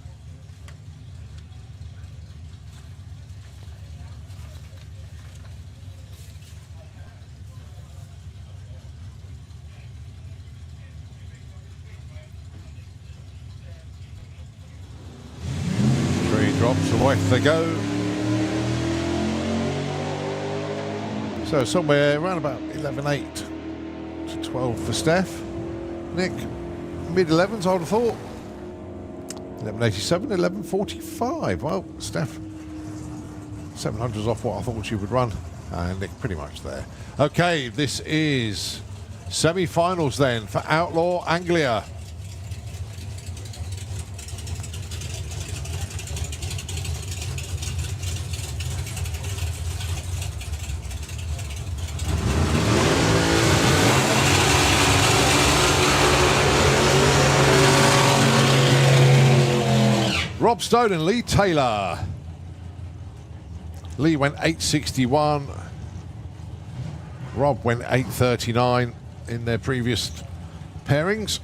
Drops away they go. So somewhere around about 11.8 to 12 for Steph. Nick, mid-11s I would have thought. 11.87, 11.45. Well, Steph, 700s off what I thought she would run. And Nick pretty much there. Okay, this is semi-finals then for Outlaw Anglia. Rob Stone and Lee Taylor. Lee went 8.61. Rob went 8.39 in their previous pairings.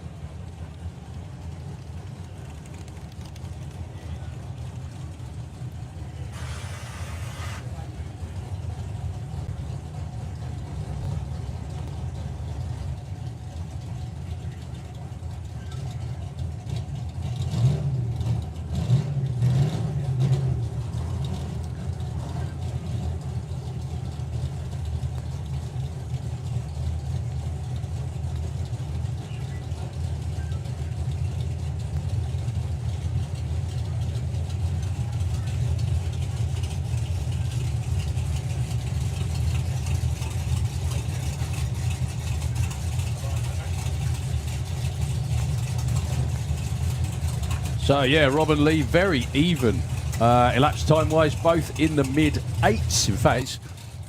So yeah, Rob and Lee very even. Elapsed time-wise, both in the mid-8s. In fact,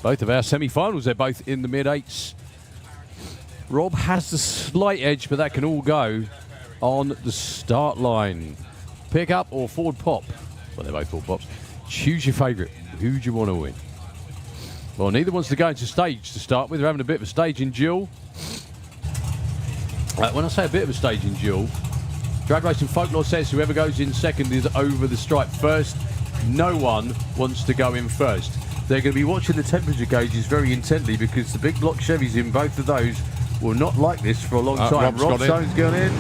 both of our semi-finals, they're both in the mid-8s. Rob has the slight edge, but that can all go on the start line. Pick up or forward pop? Well, they're both forward pops. Choose your favourite. Who do you want to win? Well, neither wants to go into stage to start with. They're having a bit of a staging duel. When I say a bit of a staging duel, Drag Racing Folklore says whoever goes in second is over the stripe first. No one wants to go in first. They're going to be watching the temperature gauges very intently because the big block Chevys in both of those will not like this for a long time. Rob Stone's gone in.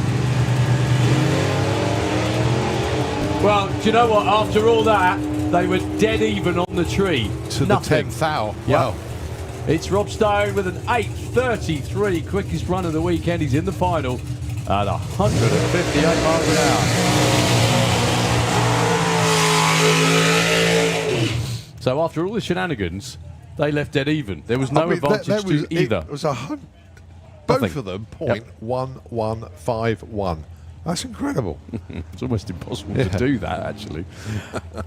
Well, do you know what? After all that, they were dead even on the tree. To Nothing. the 10th hour. Yep. Wow. It's Rob Stone with an 8:33, quickest run of the weekend. He's in the final at 158 miles an hour. So after all the shenanigans, they left dead even. There was no advantage to either. It was both of them, .1151. That's incredible. It's almost impossible to do that, actually.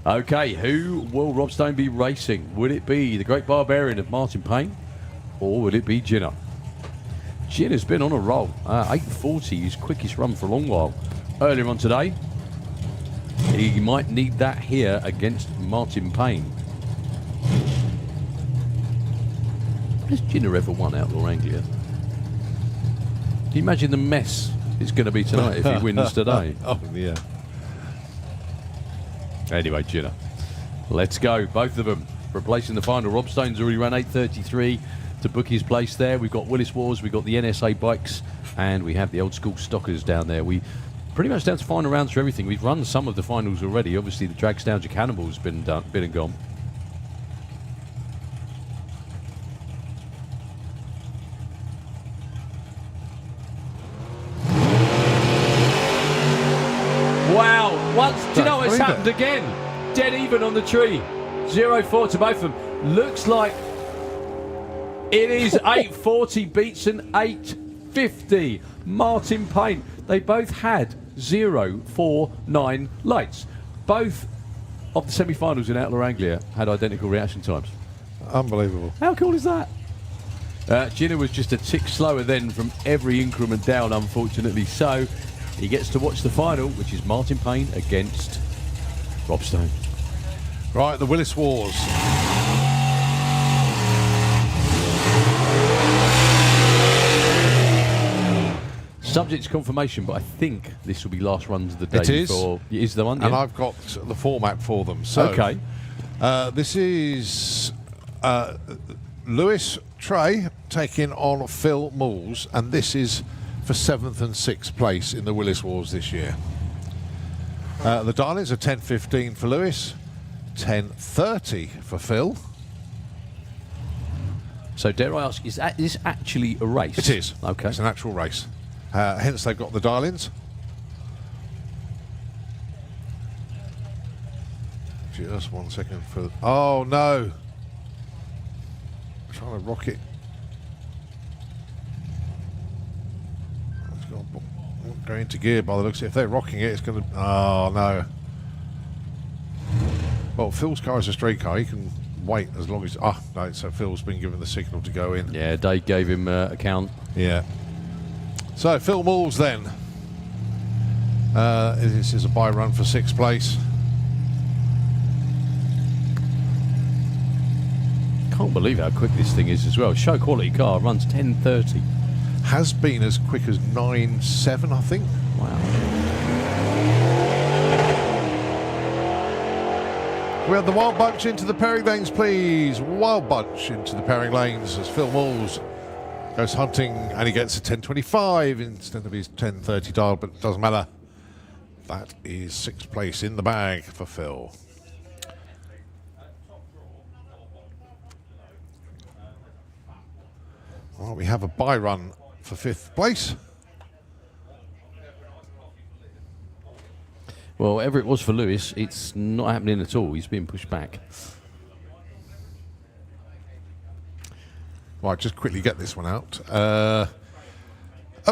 Okay, who will Rob Stone be racing? Would it be the Great Barbarian of Martin Payne, or would it be Ginner? Ginner's been on a roll. 8:40, his quickest run for a long while. Earlier on today, he might need that here against Martin Payne. Has Ginner ever won Outlaw Anglia? Can you imagine the mess it's going to be tonight if he wins today? Oh, yeah. Anyway, Ginner. Let's go. Both of them replacing the final. Rob Stone's already run 8:33 to book his place there. We've got Willis Wars, we've got the NSA bikes, and we have the old school stockers down there. We pretty much down to final rounds for everything. We've run some of the finals already. Obviously, the Dragstalgia Cannonball's been and gone. Wow, do you know what's happened again? Dead even on the tree. 0-4 to both of them. Looks like it is 8:40 beats an 8:50. Martin Payne. They both had 0-4-9 lights. Both of the semi-finals in Outlaw Anglia had identical reaction times. Unbelievable. How cool is that? Ginner was just a tick slower then from every increment down, unfortunately. So he gets to watch the final, which is Martin Payne against Rob Stone. Right, the Willis Wars. Subject to confirmation, but I think this will be last runs of the day. It is. It is the one, And yeah. I've got the format for them. So, Okay. This is Lewis Trey taking on Phil Moores, and this is for 7th and 6th place in the Willis Wars this year. The dial-ins are 10:15 for Lewis, 10:30 for Phil. So dare I ask, is this actually a race? It is. Okay. It's an actual race. Hence they've got the dial-ins. Just 1 second for... Oh, no. I'm trying to rock it. It's got go into gear by the looks of it. If they're rocking it, it's going to... Oh, no. Well, Phil's car is a straight car. He can wait as long as... Ah, no, so Phil's been given the signal to go in. Yeah, Dave gave him a count. Yeah. So, Phil Moores then. This is a bye run for 6th place. Can't believe how quick this thing is as well. Show quality car, runs 10:30. Has been as quick as 9.7, I think. Wow. We have the Wild Bunch into the pairing lanes, please. Wild Bunch into the pairing lanes as Phil Moores goes hunting, and he gets a 10.25 instead of his 10.30 dial, but it doesn't matter. That is 6th place in the bag for Phil. Well, we have a bye run for 5th place. Well, whatever it was for Lewis, it's not happening at all. He's being pushed back. Right, just quickly get this one out. A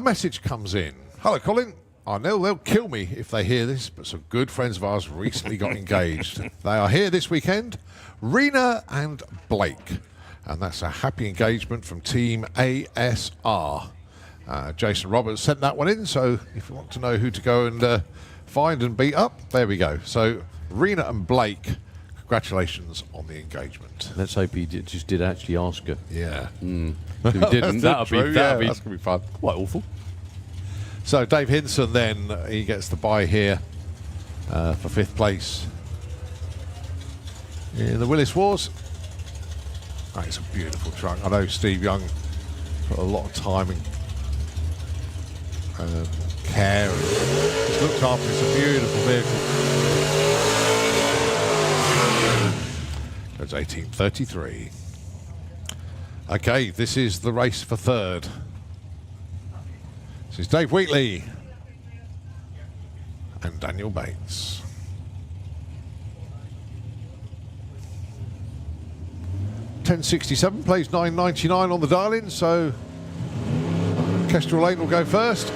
message comes in. Hello, Colin. I know they'll kill me if they hear this, but some good friends of ours recently got engaged. They are here this weekend, Rena and Blake. And that's a happy engagement from Team ASR. Jason Roberts sent that one in, so if you want to know who to go and find and beat up, there we go. So Rena and Blake, congratulations on the engagement. Let's hope he just did actually ask her. Yeah. If he didn't, that'd be that's going to be fun. quite awful. So Dave Hinson then, he gets the bye here for 5th place in the Willis Wars. Oh, it's a beautiful truck. I know Steve Young put a lot of time and care and just looked after. It's a beautiful vehicle. That's 1833. Okay, this is the race for 3rd. This is Dave Wheatley and Daniel Bates. $10.67 plays $9.99 on the dial-in, so Kestrel Lane will go first.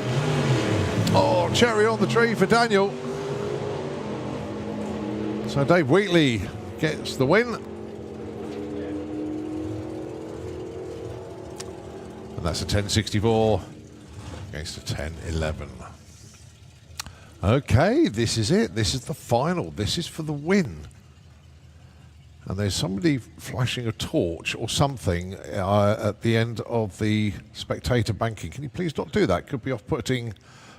Oh, cherry on the tree for Daniel. So Dave Wheatley gets the win. And that's a 10.64 against a 10.11. Okay, this is it. This is the final. This is for the win. And there's somebody flashing a torch or something at the end of the spectator banking. Can you please not do that? Could be off-putting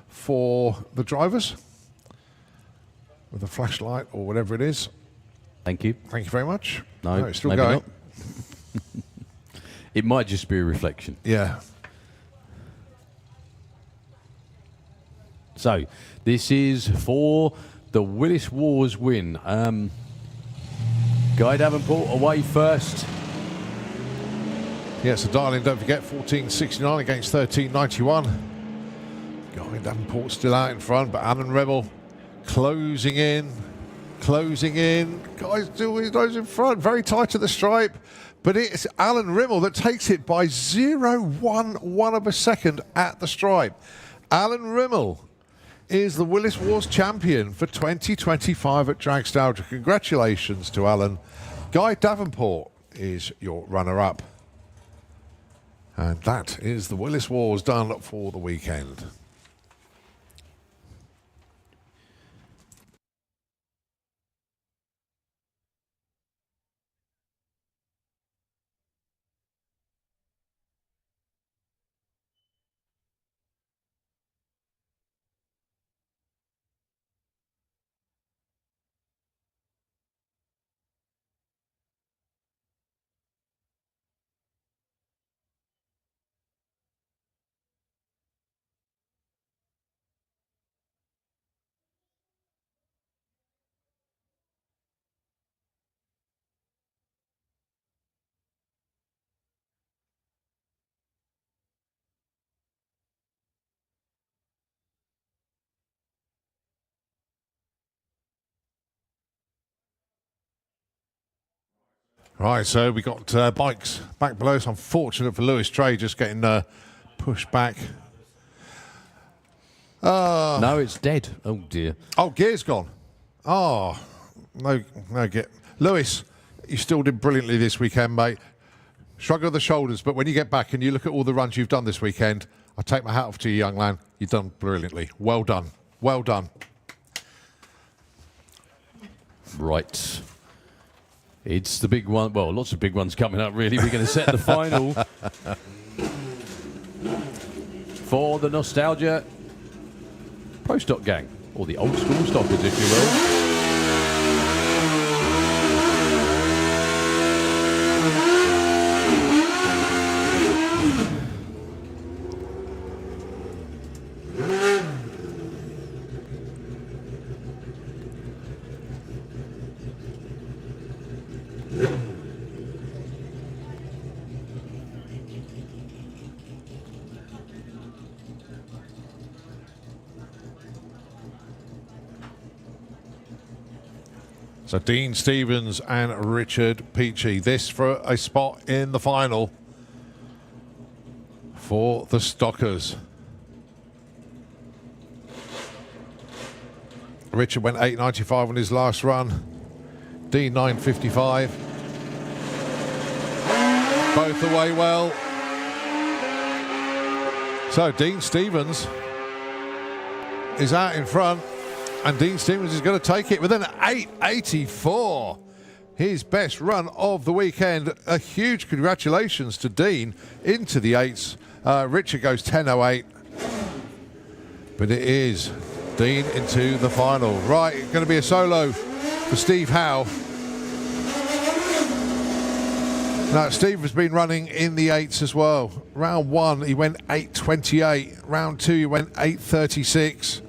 for the drivers with a flashlight or whatever it is. Thank you. Thank you very much. No, it's still maybe going. not. It might just be a reflection. Yeah. So, this is for the Willis Wars win. Guy Davenport away first. Yeah, so dial in, don't forget, 14.69 against 13.91. Guy Davenport still out in front, but Alan Rebel closing in. Guys doing those in front, very tight to the stripe. But it's Alan Rimmel that takes it by 0.11 of a second at the stripe. Alan Rimmel is the Willis Wars champion for 2025 at Dragstalgia. Congratulations to Alan. Guy Davenport is your runner-up. And that is the Willis Wars done for the weekend. Right, so we got bikes back below. It's unfortunate for Lewis Trey just getting pushed back. No, it's dead. Oh, dear. Oh, gear's gone. Oh, no gear. Lewis, you still did brilliantly this weekend, mate. Shrug of the shoulders, but when you get back and you look at all the runs you've done this weekend, I take my hat off to you, young man. You've done brilliantly. Well done. Well done. Right. It's the big one. Well, lots of big ones coming up, really. We're going to set the final for the Nostalgia Pro Stock Gang, or the old school stockers, if you will. So Dean Stevens and Richard Peachy. This for a spot in the final for the Stockers. Richard went 8.95 on his last run. Dean 9.55. Both away well. So Dean Stevens is out in front, and Dean Stevens is going to take it with an 8.84. His best run of the weekend. A huge congratulations to Dean into the 8s. Richard goes 10.08. But it is Dean into the final. Right, it's going to be a solo for Steve Howe. Now, Steve has been running in the 8s as well. Round 1, he went 8.28. Round 2, he went 8.36.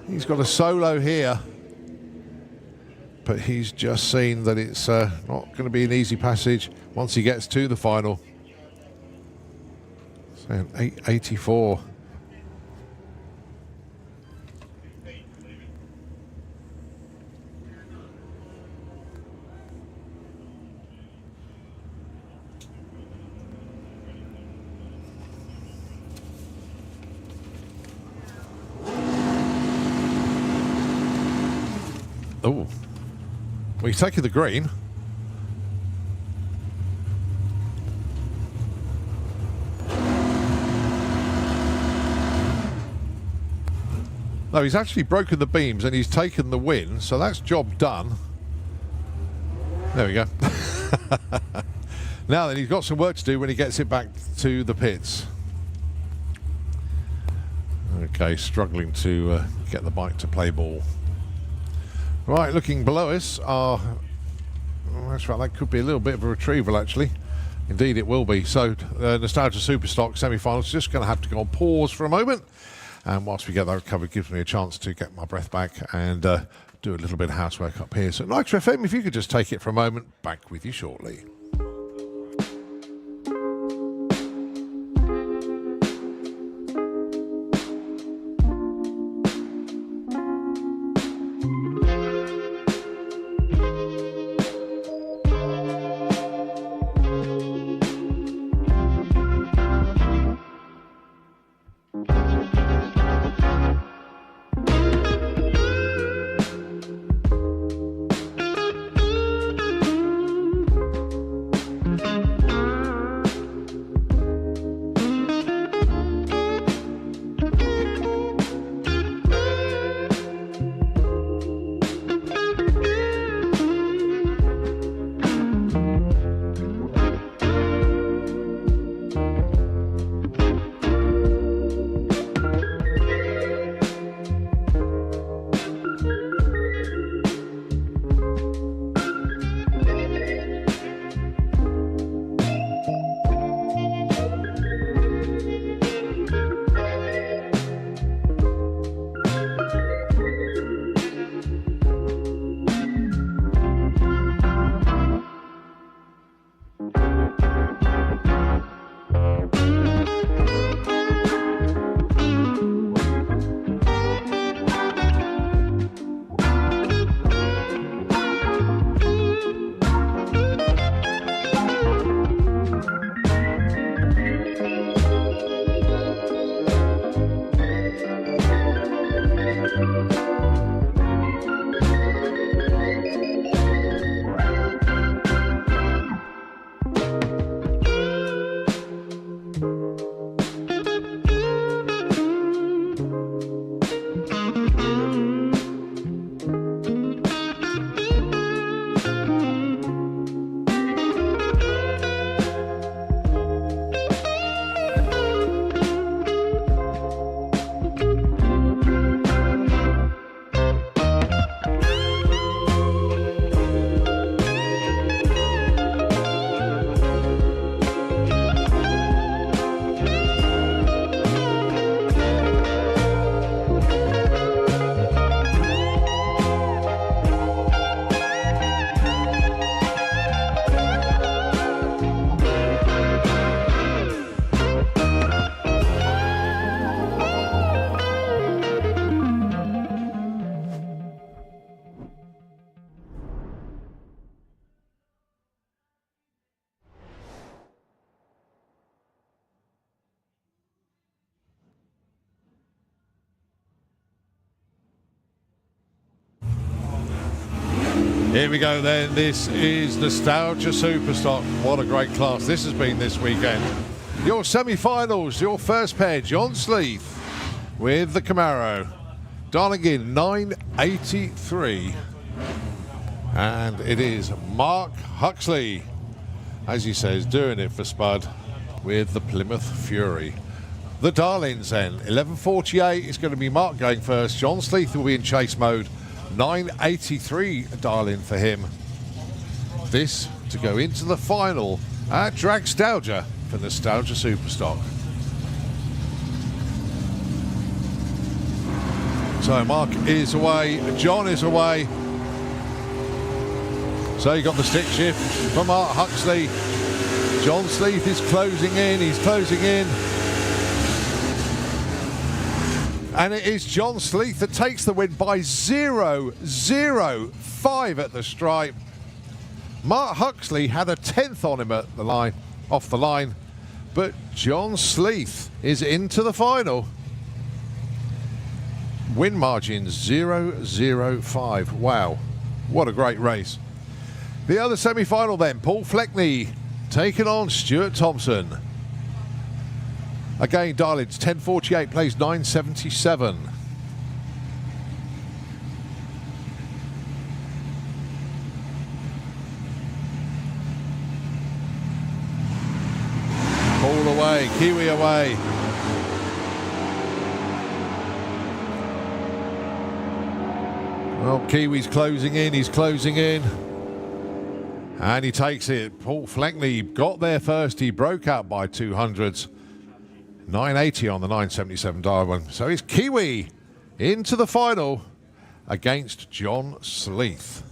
He's got a solo here. But he's just seen that it's not going to be an easy passage once he gets to the final. So, 8.84. Oh, well, he's taking the green. No, he's actually broken the beams and he's taken the win, so that's job done. There we go. Now then, he's got some work to do when he gets it back to the pits. Okay, struggling to get the bike to play ball. Right, looking below us are... Oh, that's right, that could be a little bit of a retrieval, actually. Indeed, it will be. So, Nostalgia Superstock semi-finals just going to have to go on pause for a moment. And whilst we get that covered, gives me a chance to get my breath back and do a little bit of housework up here. So, Nitro FM, if you could just take it for a moment, back with you shortly. Here we go then. This is Nostalgia Superstock. What a great class this has been this weekend. Your semi-finals, your first pair, John Sleeth with the Camaro. Dialing in 983. And it is Mark Huxley, as he says, doing it for Spud with the Plymouth Fury. The Darlings then, 1148 is going to be Mark going first. John Sleeth will be in chase mode. 983 Darling for him. This to go into the final at Dragstalgia for Nostalgia Superstock. So Mark is away, John is away. So you got the stick shift from Mark Huxley. John Sleeth is closing in, he's closing in. And it is John Sleeth that takes the win by 0.005 at the stripe. Mark Huxley had a 10th on him at the line, off the line, but John Sleeth is into the final. Win margin 0.005. Wow, what a great race. The other semi-final then, Paul Fleckney taking on Stuart Thompson. Again, Darlings, 1048 plays 977. Paul away, Kiwi away. Well, Kiwi's closing in, he's closing in. And he takes it. Paul Fleckney got there first, he broke out by 200s. 980 on the 977 Darwin. So it's Kiwi into the final against John Sleeth.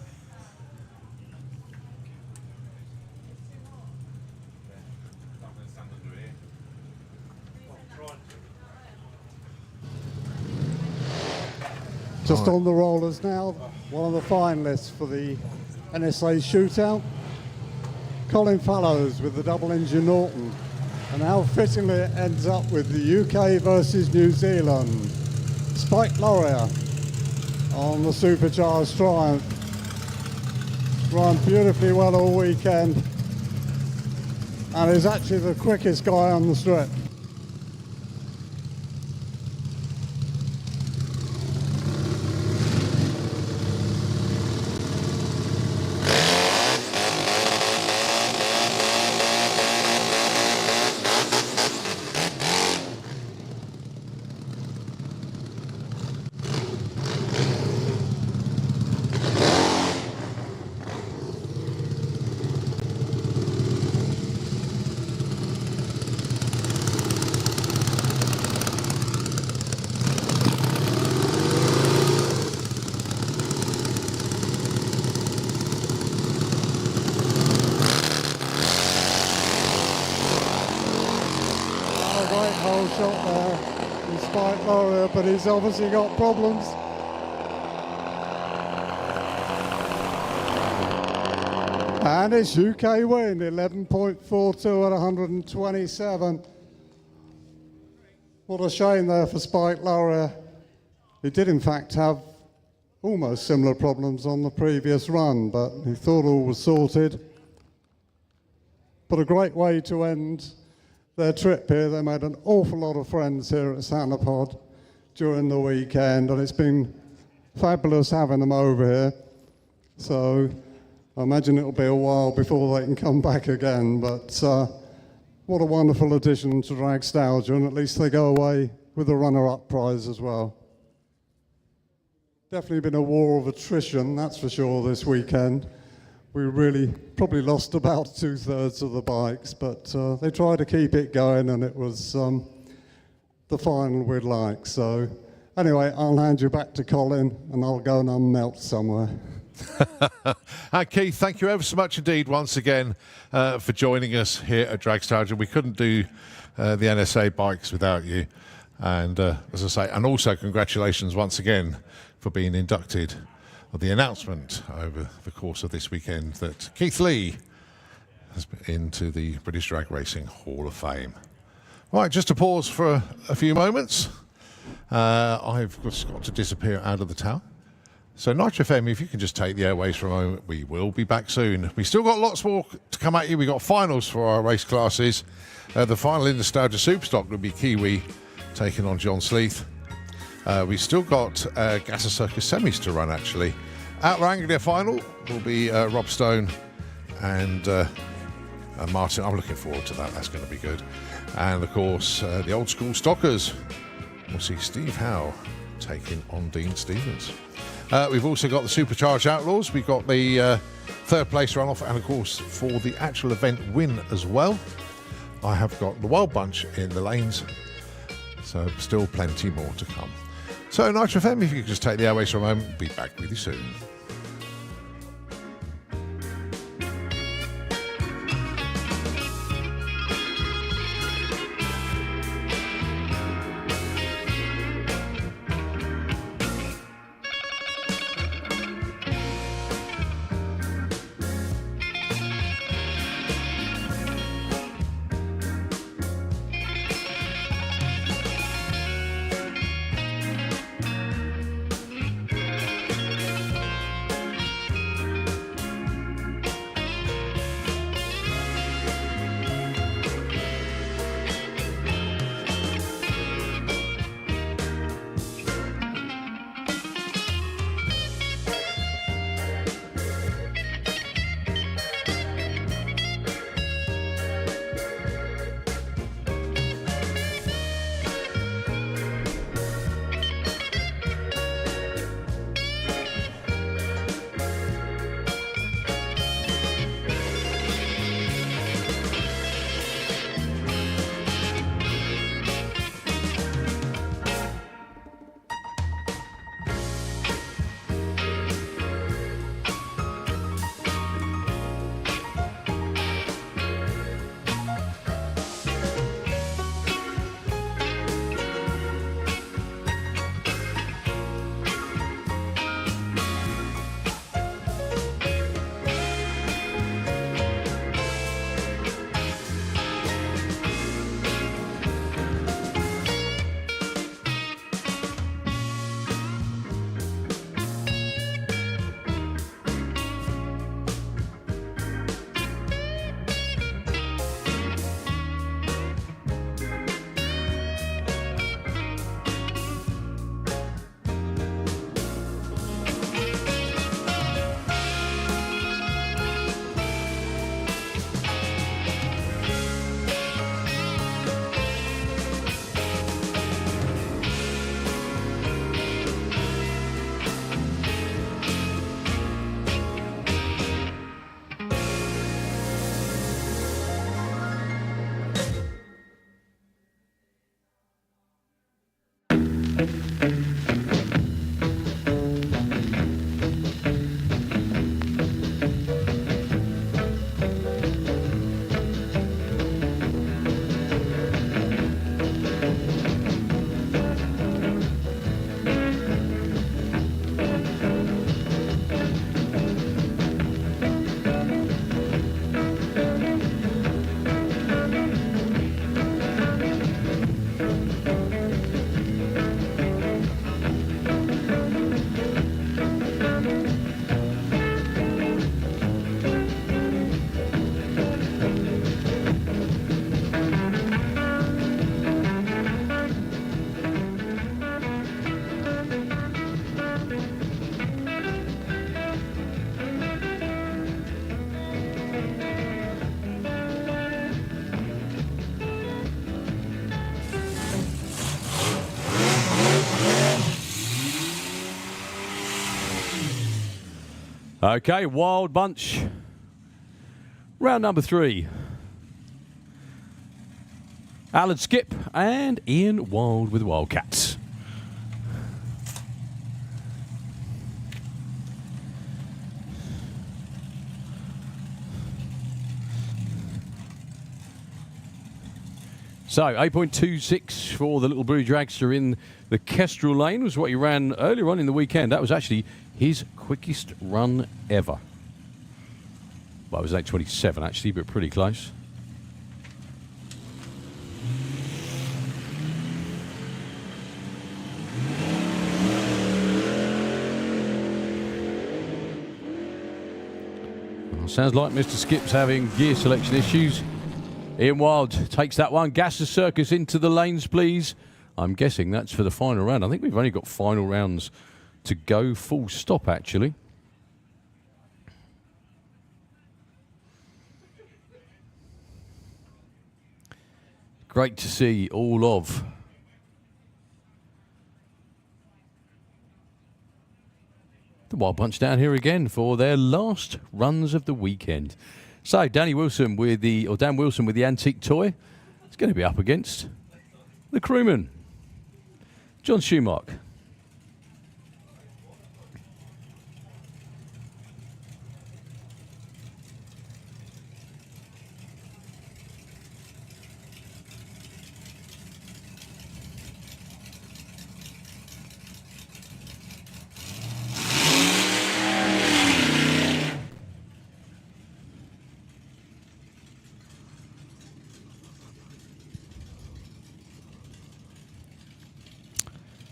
Just on the rollers now, one of the finalists for the NSRA shootout, Colin Fallows with the double engine Norton. And how fittingly it ends up with the UK versus New Zealand. Spike Laurier on the supercharged Triumph. Run beautifully well all weekend. And is actually the quickest guy on the strip. Shot there, despite Laurier, but he's obviously got problems. And it's UK win, 11.42 at 127. What a shame there for Spike Laurier. He did in fact have almost similar problems on the previous run, but he thought all was sorted. But a great way to end their trip here. They made an awful lot of friends here at Sanapod during the weekend, and it's been fabulous having them over here. So I imagine it'll be a while before they can come back again, but what a wonderful addition to Dragstalgia, and at least they go away with a runner-up prize as well. Definitely been a war of attrition, that's for sure, this weekend. We really probably lost about 2/3 of the bikes, but they tried to keep it going, and it was the final we'd like. So anyway, I'll hand you back to Colin, and I'll go and unmelt somewhere. Keith, thank you ever so much indeed once again for joining us here at Dragstalgia. We couldn't do the NSA bikes without you. And as I say, and also congratulations once again for being inducted, or the announcement over the course of this weekend that Keith Lee has been into the British Drag Racing Hall of Fame. Right, just to pause for a few moments. I've just got to disappear out of the tower. So Nitro FM, if you can just take the airways for a moment, we will be back soon. We still got lots more to come at you. We've got finals for our race classes. The final in Nostalgia Superstock will be Kiwi taking on John Sleeth. We've still got Gasser Circus semis to run, actually. Outlaw Anglia final will be Rob Stone and Martin. I'm looking forward to that. That's going to be good. And, of course, the old school stockers. We'll see Steve Howe taking on Dean Stevens. We've also got the Supercharged Outlaws. We've got the third place runoff, and of course for the actual event win as well, I have got the Wild Bunch in the lanes. So still plenty more to come. So Nitro FM, if you could just take the airways for a moment, be back with you soon. Okay, Wild Bunch. Round number 3. Alan Skip and Ian Wild with Wildcats. So 8.26 for the Little Blue Dragster in the Kestrel lane was what he ran earlier on in the weekend. That was actually his quickest run ever. Well, it was 8.27 actually, but pretty close. Sounds like Mr. Skip's having gear selection issues. Ian Wild takes that one. Gasser Circus into the lanes, please. I'm guessing that's for the final round. I think we've only got final rounds to go. Full stop, actually. Great to see all of the Wild Bunch down here again for their last runs of the weekend. So Dan Wilson with the antique toy. It's going to be up against the crewman, John Schumacher.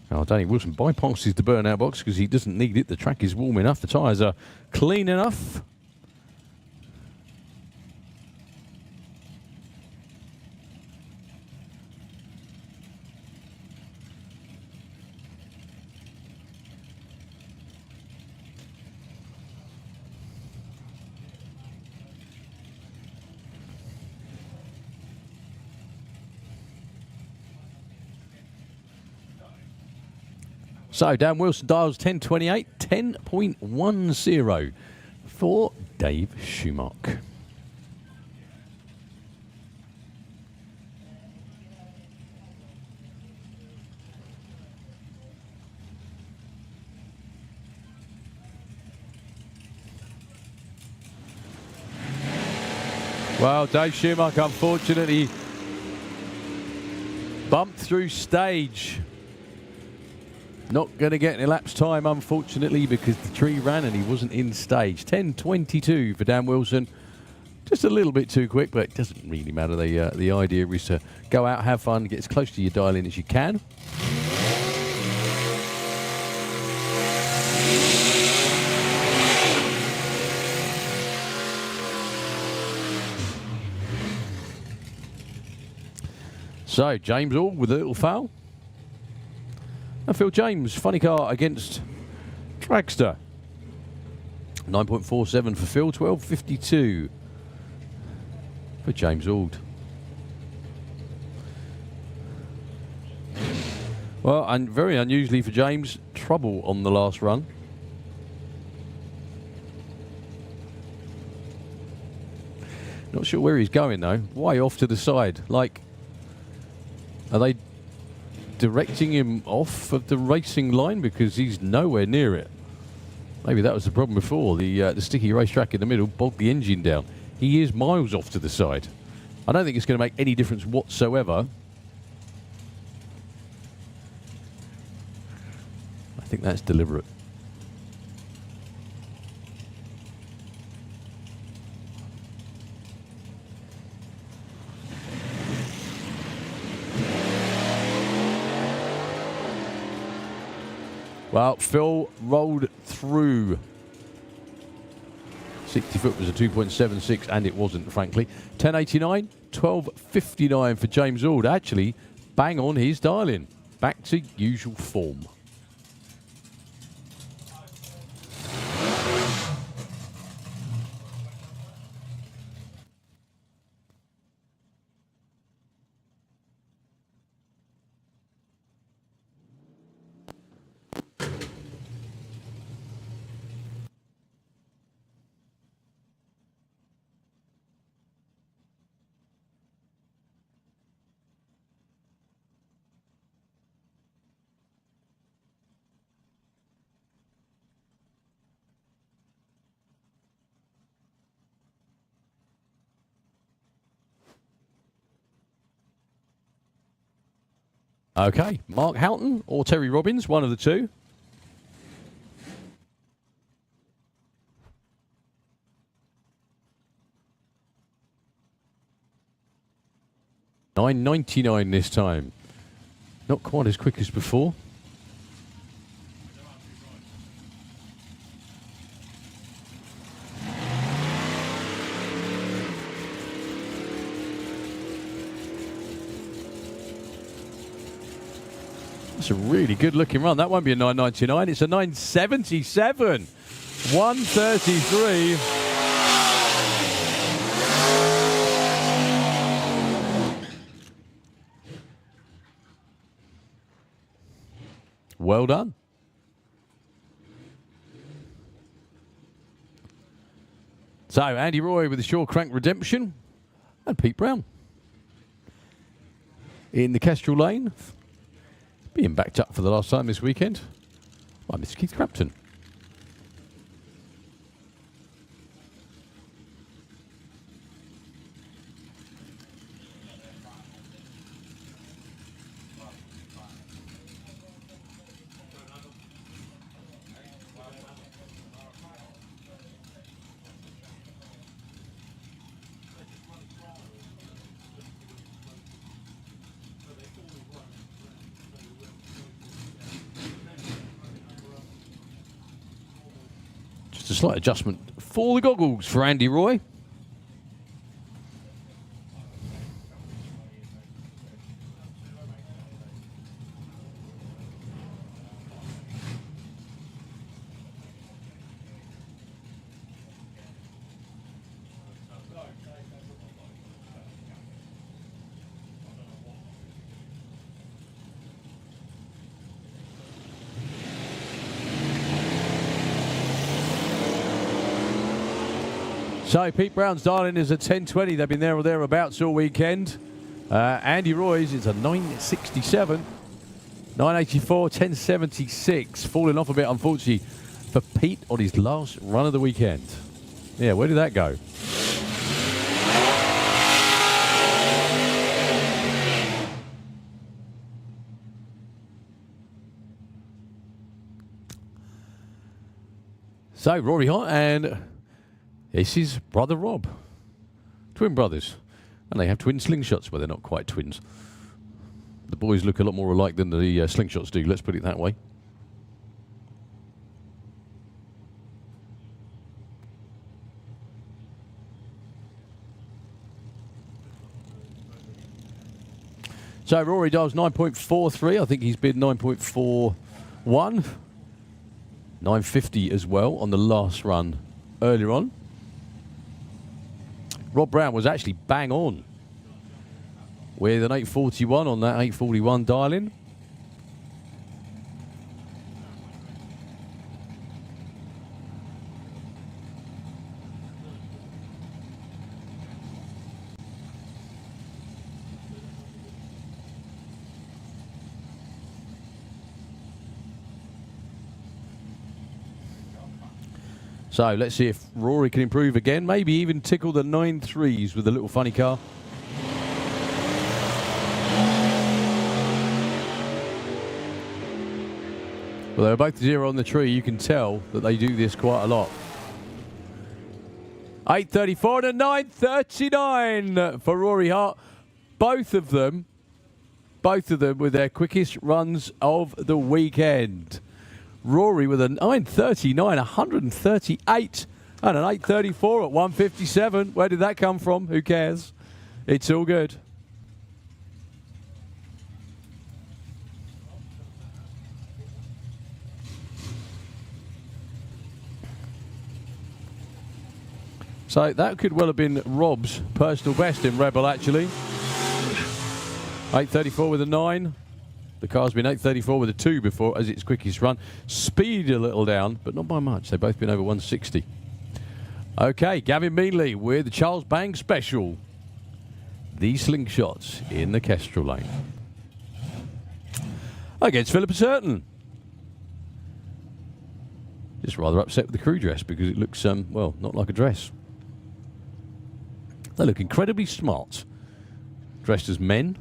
Now, Danny Wilson bypasses the burnout box because he doesn't need it. The track is warm enough. The tyres are clean enough. So, Dan Wilson dials 10.28, 10.10 for Dave Schumacher. Well, Dave Schumacher unfortunately bumped through stage. Not going to get an elapsed time, unfortunately, because the tree ran and he wasn't in stage. 10.22 for Dan Wilson. Just a little bit too quick, but it doesn't really matter. The idea is to go out, have fun, get as close to your dial-in as you can. So, James All with a little foul. And Phil James, funny car against Dragster. 9.47 for Phil, 12.52 for James Auld. Well, and very unusually for James, trouble on the last run. Not sure where he's going though. Way off to the side. Like, are they directing him off of the racing line because he's nowhere near it? Maybe that was the problem before. The sticky racetrack in the middle bogged the engine down. He is miles off to the side. I don't think it's going to make any difference whatsoever. I think that's deliberate. Well, Phil rolled through. 60 foot was a 2.76, and it wasn't, frankly. 10.89, 12.59 for James Auld. Actually, bang on his dial-in. Back to usual form. Okay, Mark Houghton or Terry Robbins, one of the two. $9.99 this time. Not quite as quick as before. That's a really good looking run. That won't be a 9.99. It's a 9.77. 133. Well done. So, Andy Roy with the Shaw Crank Redemption and Pete Brown in the Kestrel Lane, being backed up for the last time this weekend by Mr. Keith Crapton. A slight adjustment for the goggles for Andy Roy. So Pete Brown's dialing is at 10.20. They've been there or thereabouts all weekend. Andy Roy's is a 9.67. 9.84, 10.76. Falling off a bit, unfortunately, for Pete on his last run of the weekend. Yeah, where did that go? So Rory Hart and this is brother Rob. Twin brothers. And they have twin slingshots. Well, they're not quite twins. The boys look a lot more alike than the slingshots do, let's put it that way. So Rory does 9.43. I think he's bid 9.41. 9.50 as well on the last run earlier on. Rob Brown was actually bang on with an 8.41 on that 8.41 dial-in. So let's see if Rory can improve again. Maybe even tickle the 9.3s with a little funny car. Well, they're both 0 on the tree. You can tell that they do this quite a lot. 8.34 to 9.39 for Rory Hart. Both of them with their quickest runs of the weekend. Rory with a 9.39, 138, and an 8.34 at 157. Where did that come from? Who cares? It's all good. So that could well have been Rob's personal best in Rebel, actually. 8.34 with a 9. The car's been 8.34 with a 2 before as its quickest run. Speed a little down, but not by much. They've both been over 160. Okay, Gavin Meanley with the Charles Bang Special. The slingshots in the Kestrel Lane. Against Philippa Certain. Just rather upset with the crew dress because it looks, well, not like a dress. They look incredibly smart. Dressed as men.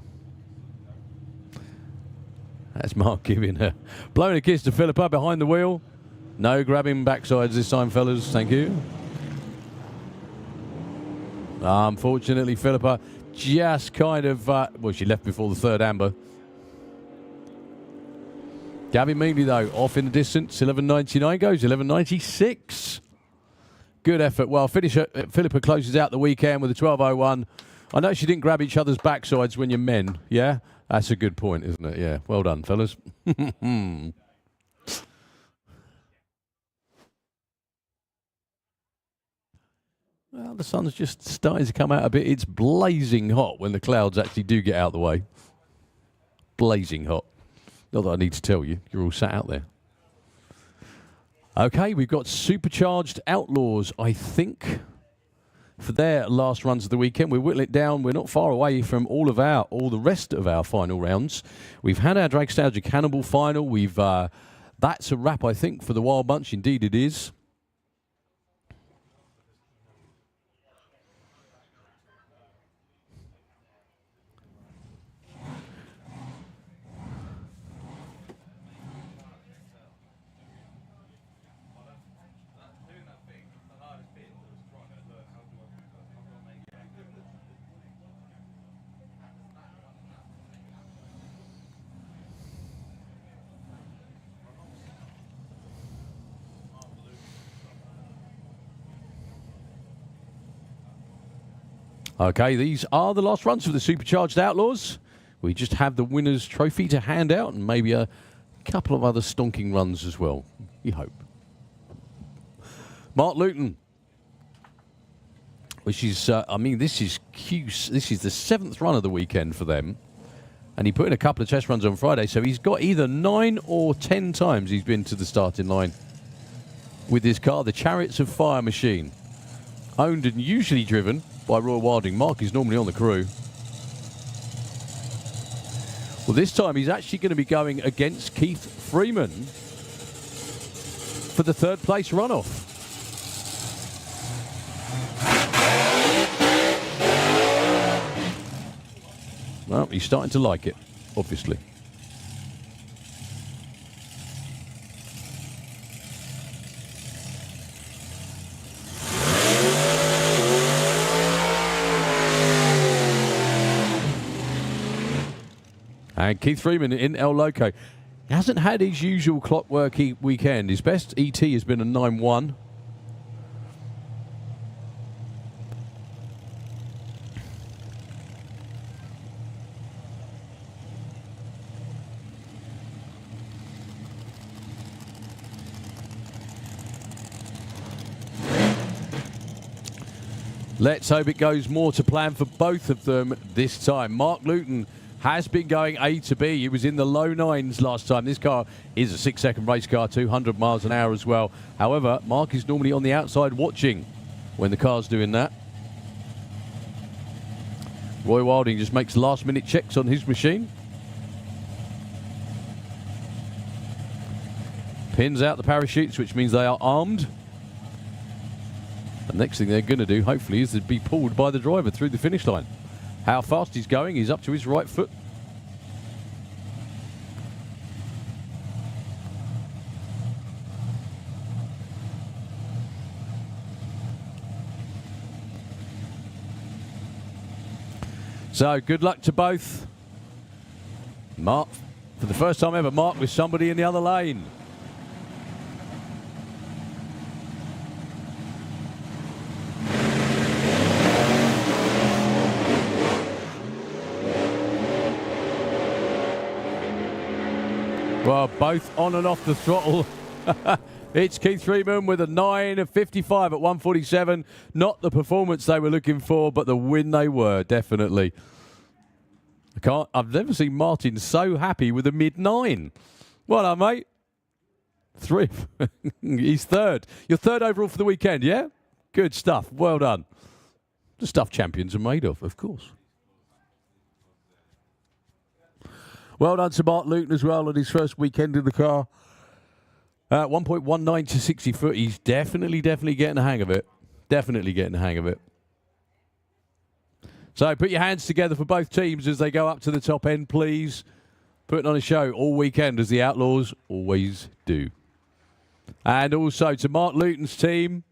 That's Mark blowing a kiss to Philippa behind the wheel. No grabbing backsides this time, fellas. Thank you. Unfortunately, Philippa just kind of... well, she left before the third amber. Gavin Meanley, though, off in the distance. 11.99 goes. 11.96. Good effort. Well, Philippa closes out the weekend with a 12.01. I know she didn't grab each other's backsides when you're men, yeah? That's a good point, isn't it? Yeah. Well done, fellas. Well, the sun's just starting to come out a bit. It's blazing hot when the clouds actually do get out of the way. Blazing hot. Not that I need to tell you. You're all sat out there. Okay, we've got Supercharged Outlaws, I think, for their last runs of the weekend. We'll whittle it down. We're not far away from all the rest of our final rounds. We've had our Dragstalgia Cannonball final. That's a wrap, I think, for the Wild Bunch. Indeed it is. Okay, these are the last runs for the Supercharged Outlaws. We just have the winner's trophy to hand out and maybe a couple of other stonking runs as well, we hope. Mark Luton, which is, I mean, this is the 7th run of the weekend for them. And he put in a couple of test runs on Friday, so he's got either 9 or 10 times he's been to the starting line with his car, the Chariots of Fire machine. Owned and usually driven by Roy Wilding. Mark is normally on the crew. Well, this time he's actually going to be going against Keith Freeman for the 3rd place runoff. Well, he's starting to like it, obviously. And Keith Freeman in El Loco hasn't had his usual clockwork weekend. His best ET has been a 9-1. Let's hope it goes more to plan for both of them this time. Mark Luton has been going A to B. He was in the low 9s last time. This car is a 6-second race car, 200 miles an hour as well. However, Mark is normally on the outside watching when the car's doing that. Roy Wilding just makes last-minute checks on his machine. Pins out the parachutes, which means they are armed. The next thing they're going to do, hopefully, is to be pulled by the driver through the finish line. How fast he's going, he's up to his right foot. So, good luck to both. Mark, for the first time ever, Mark with somebody in the other lane. Well, both on and off the throttle. It's Keith Freeman with a 9.55 at 147. Not the performance they were looking for, but the win they were, definitely. I've never seen Martin so happy with a mid-9. Well done, mate. 3. He's 3rd. You're 3rd overall for the weekend, yeah? Good stuff. Well done. The stuff champions are made of course. Well done to Mark Luton as well on his first weekend in the car. 1.19 to 60 foot. He's definitely getting the hang of it. Definitely getting the hang of it. So put your hands together for both teams as they go up to the top end, please. Putting on a show all weekend, as the Outlaws always do. And also to Mark Luton's team.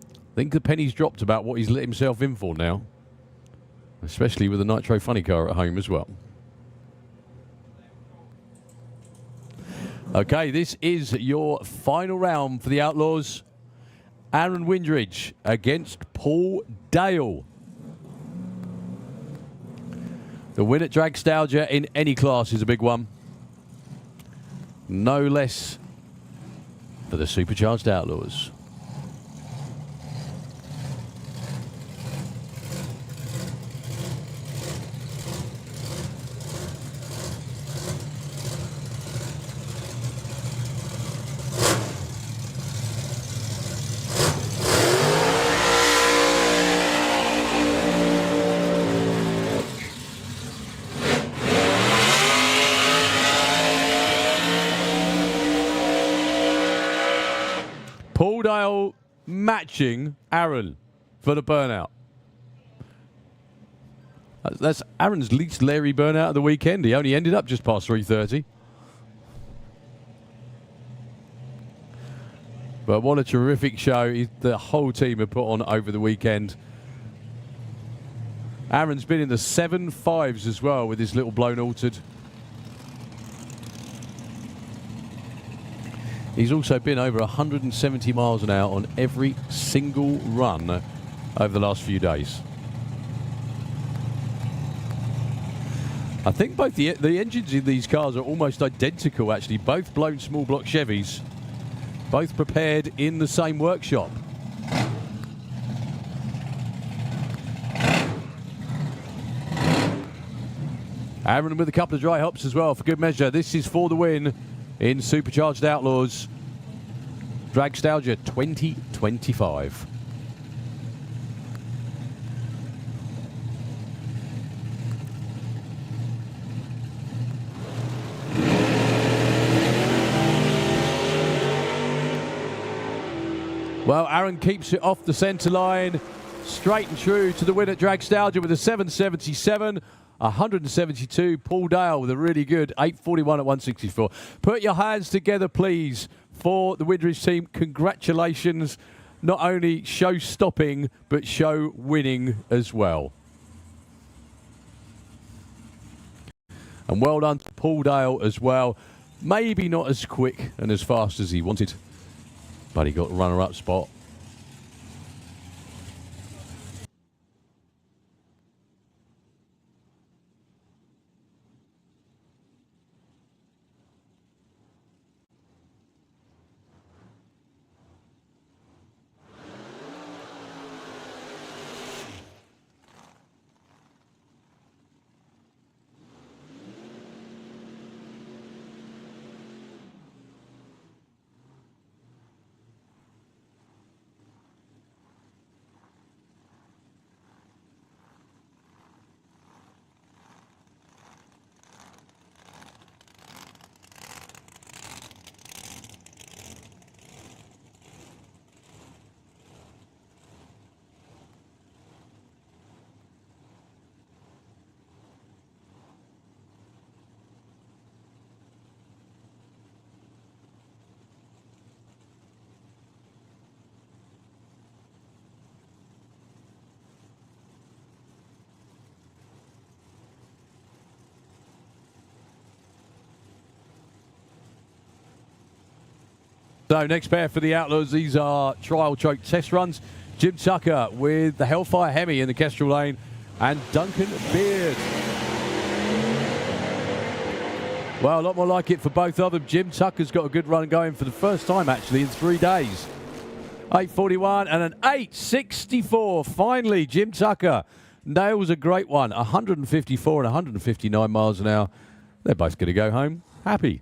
I think the penny's dropped about what he's let himself in for now. Especially with a Nitro funny car at home as well. Okay, this is your final round for the Outlaws. Aaron Windridge against Paul Dale. The win at Dragstalgia in any class is a big one. No less for the Supercharged Outlaws. Pauldale matching Aaron for the burnout. That's Aaron's least Larry burnout of the weekend. He only ended up just past 3:30. But what a terrific show the whole team have put on over the weekend. Aaron's been in the 7.5s as well with his little blown altered. He's also been over 170 miles an hour on every single run over the last few days. I think both the engines in these cars are almost identical, actually. Both blown small block Chevys, both prepared in the same workshop. Aaron with a couple of dry hops as well for good measure. This is for the win in Supercharged Outlaws Dragstalgia 2025. Well, Aaron keeps it off the centre line, straight and true to the win at Dragstalgia with a 777. 172. Pauldale with a really good 841 at 164. Put your hands together, please, for the Windridge team. Congratulations. Not only show stopping, but show winning as well. And well done to Pauldale as well. Maybe not as quick and as fast as he wanted, but he got runner-up spot. So next pair for the Outlaws, these are trial choke test runs. Jim Tucker with the Hellfire Hemi in the Kestrel lane and Duncan Beard. Well, a lot more like it for both of them. Jim Tucker's got a good run going for the first time actually in 3 days. 841 and an 864. Finally, Jim Tucker nails a great one. 154 and 159 miles an hour. They're both going to go home happy.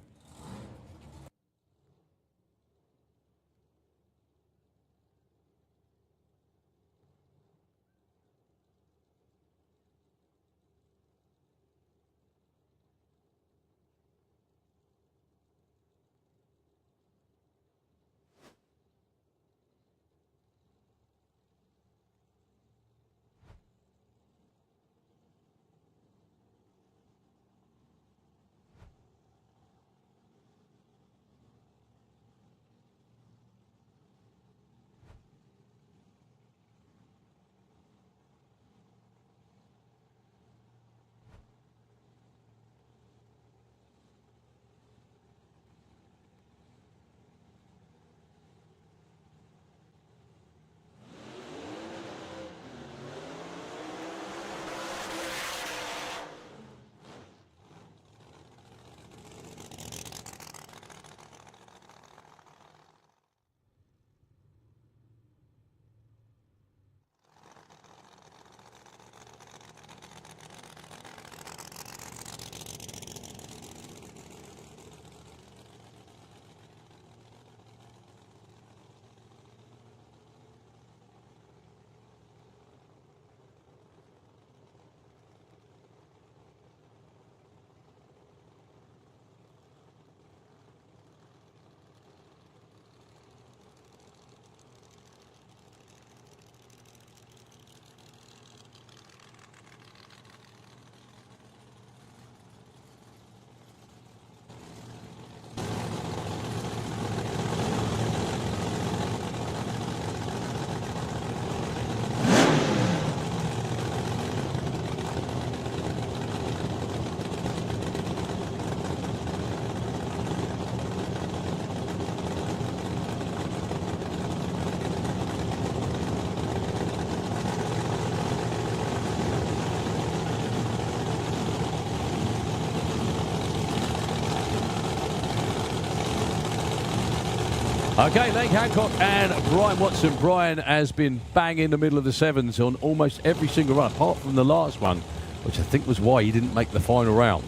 Okay, Leg Hancock and Brian Watson. Brian has been bang in the middle of the sevens on almost every single run, apart from the last one, which I think was why he didn't make the final round.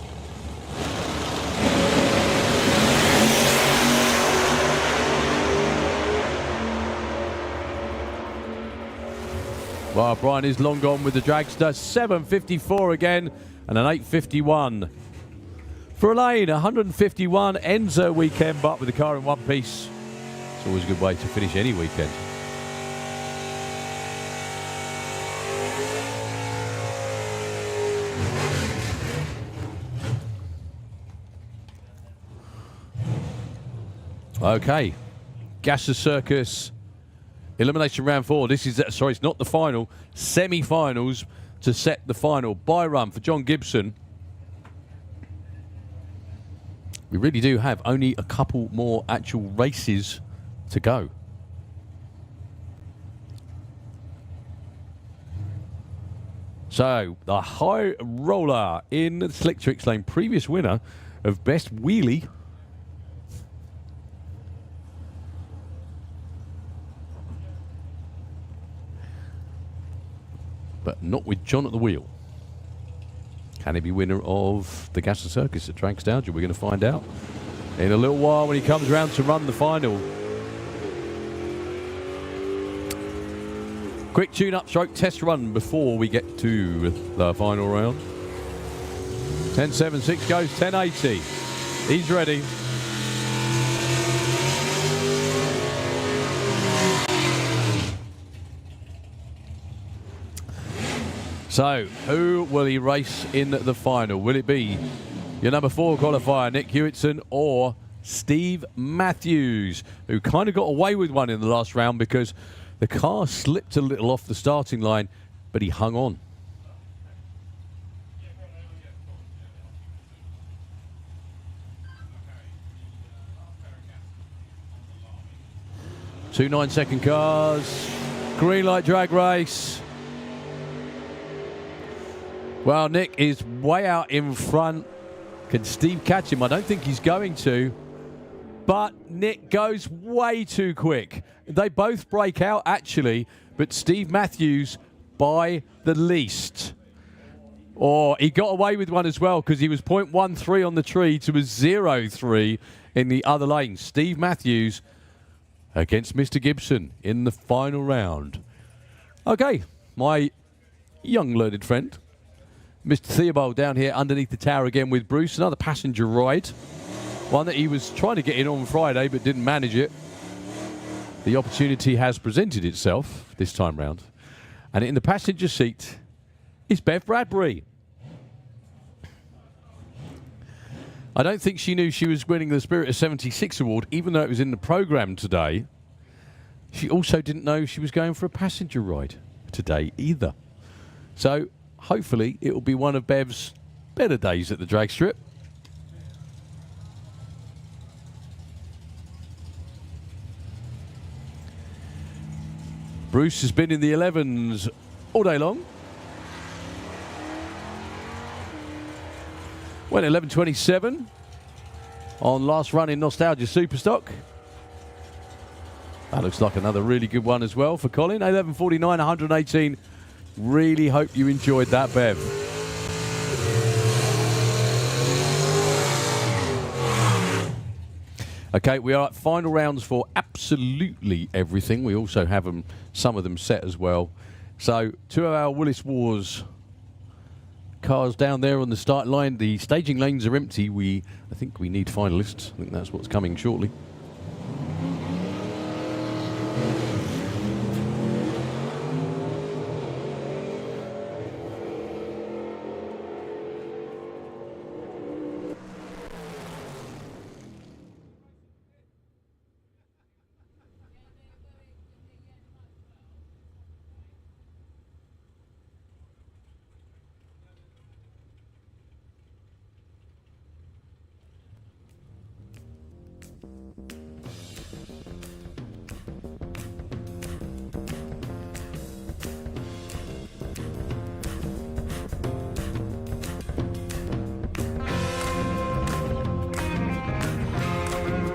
Well, Brian is long gone with the Dragster. 7.54 again and an 8.51. For Elaine, 151 ends her weekend, but with the car in one piece. It's always a good way to finish any weekend. Okay, Gasser Circus. Elimination round 4. This is, sorry, it's not the final. Semi-finals to set the final. Bye run for John Gibson. We really do have only a couple more actual races to go. So, the high roller in the Slick Tricks lane. Previous winner of Best Wheelie. But not with John at the wheel. Can he be winner of the Gasser Circus at Dragstalgia? We're going to find out in a little while when he comes round to run the final. Quick tune-up stroke test run before we get to the final round. 10.76 goes 10.80. He's ready. So, who will he race in the final? Will it be your number 4 qualifier, Nick Hewitson, or Steve Matthews, who kind of got away with one in the last round because the car slipped a little off the starting line, but he hung on. Two 9-second cars, green light drag race. Well, Nick is way out in front. Can Steve catch him? I don't think he's going to. But Nick goes way too quick. They both break out, actually, but Steve Matthews by the least. Or he got away with one as well because he was 0.13 on the tree to a 0.3 in the other lane. Steve Matthews against Mr. Gibson in the final round. Okay, my young learned friend, Mr. Theobald, down here underneath the tower again with Bruce. Another passenger ride. One that he was trying to get in on Friday but didn't manage it. The opportunity has presented itself this time round. And in the passenger seat is Bev Bradbury. I don't think she knew she was winning the Spirit of 76 award, even though it was in the programme today. She also didn't know she was going for a passenger ride today either. So hopefully it will be one of Bev's better days at the drag strip. Bruce has been in the 11s all day long. Went 11.27 on last run in Nostalgia Superstock. That looks like another really good one as well for Colin. 11.49, 118. Really hope you enjoyed that, Bev. Okay, we are at final rounds for absolutely everything. We also have some of them set as well. So, 2 of our Willis Wars cars down there on the start line. The staging lanes are empty. I think we need finalists. I think that's what's coming shortly.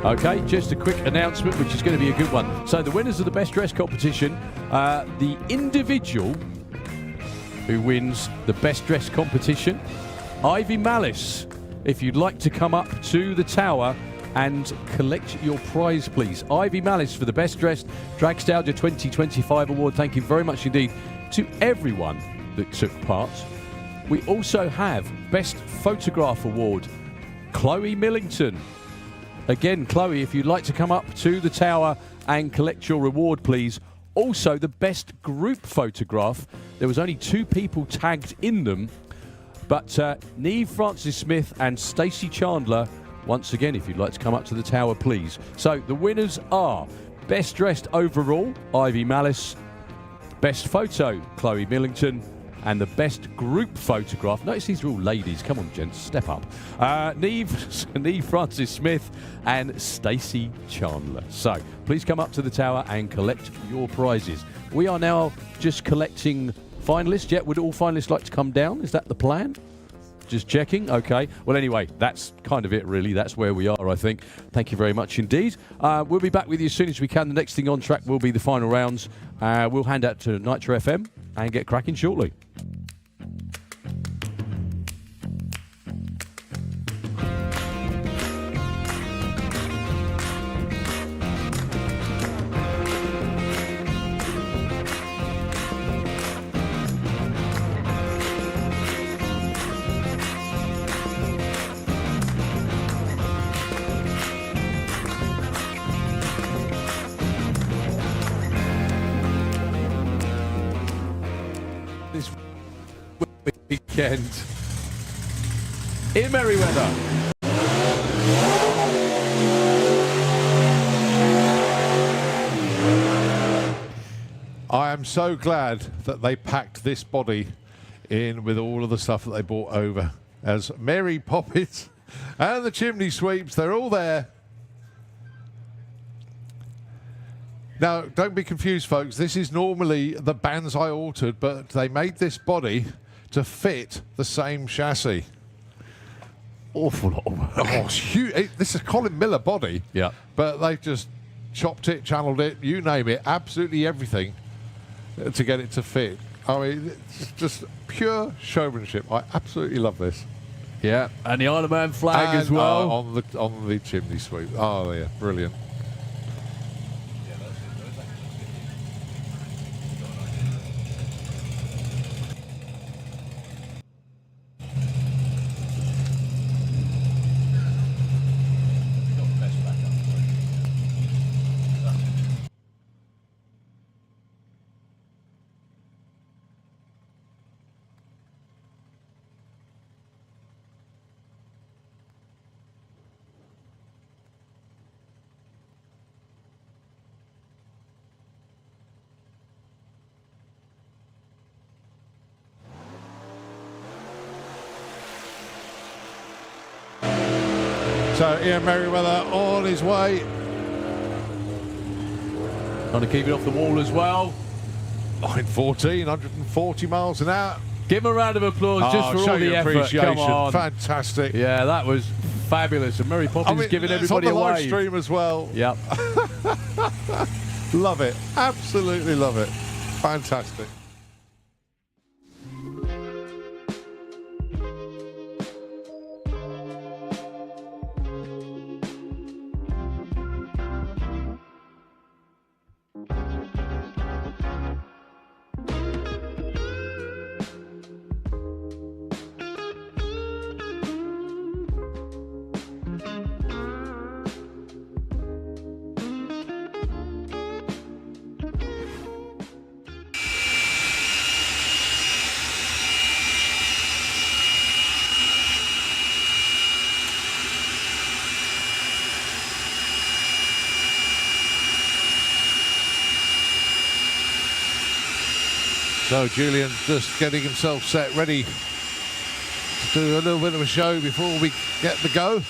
Okay, just a quick announcement, which is going to be a good one. So the winners of the best dress competition, the individual who wins the best dress competition, Ivy Malice. If you'd like to come up to the tower and collect your prize, please. Ivy Malice for the best dressed Dragstalgia 2025 award. Thank you very much indeed to everyone that took part. We also have best photograph award, Chloe Millington. Again, Chloe, if you'd like to come up to the tower and collect your reward, please. Also, the best group photograph. There was only 2 people tagged in them, but Neve Francis Smith and Stacey Chandler, once again, if you'd like to come up to the tower, please. So the winners are best dressed overall, Ivy Malice, best photo, Chloe Millington, and the best group photograph. Notice these are all ladies. Come on, gents, step up. Neve Francis Smith and Stacey Chandler. So please come up to the tower and collect your prizes. We are now just collecting finalists. Yeah, would all finalists like to come down? Is that the plan? Just checking. Okay. Well, anyway, that's kind of it, really. That's where we are, I think. Thank you very much indeed. We'll be back with you as soon as we can. The next thing on track will be the final rounds. We'll hand out to Nitro FM and get cracking shortly. Weekend in Merryweather. I am so glad that they packed this body in with all of the stuff that they brought over. As Mary Poppins and the Chimney Sweeps, they're all there. Now, don't be confused, folks. This is normally the bands I altered, but they made this body to fit the same chassis. Awful lot of work. Oh, it's huge. This is a Colin Miller body. Yeah. But they've just chopped it, channeled it, you name it, absolutely everything to get it to fit. I mean, it's just pure showmanship. I absolutely love this. Yeah, and the Isle of Man flag as well. On the chimney sweep. Oh, yeah, brilliant. So Ian Merriweather on his way. Trying to keep it off the wall as well. 9:14, 140 miles an hour. Give him a round of applause just for show all the your effort. appreciation. Come on. Fantastic. Yeah, that was fabulous. And Mary Poppins giving everybody it's on the away. live stream as well. Yep. Love it. Absolutely love it. Fantastic. So Julian just getting himself set, ready to do a little bit of a show before we get the go.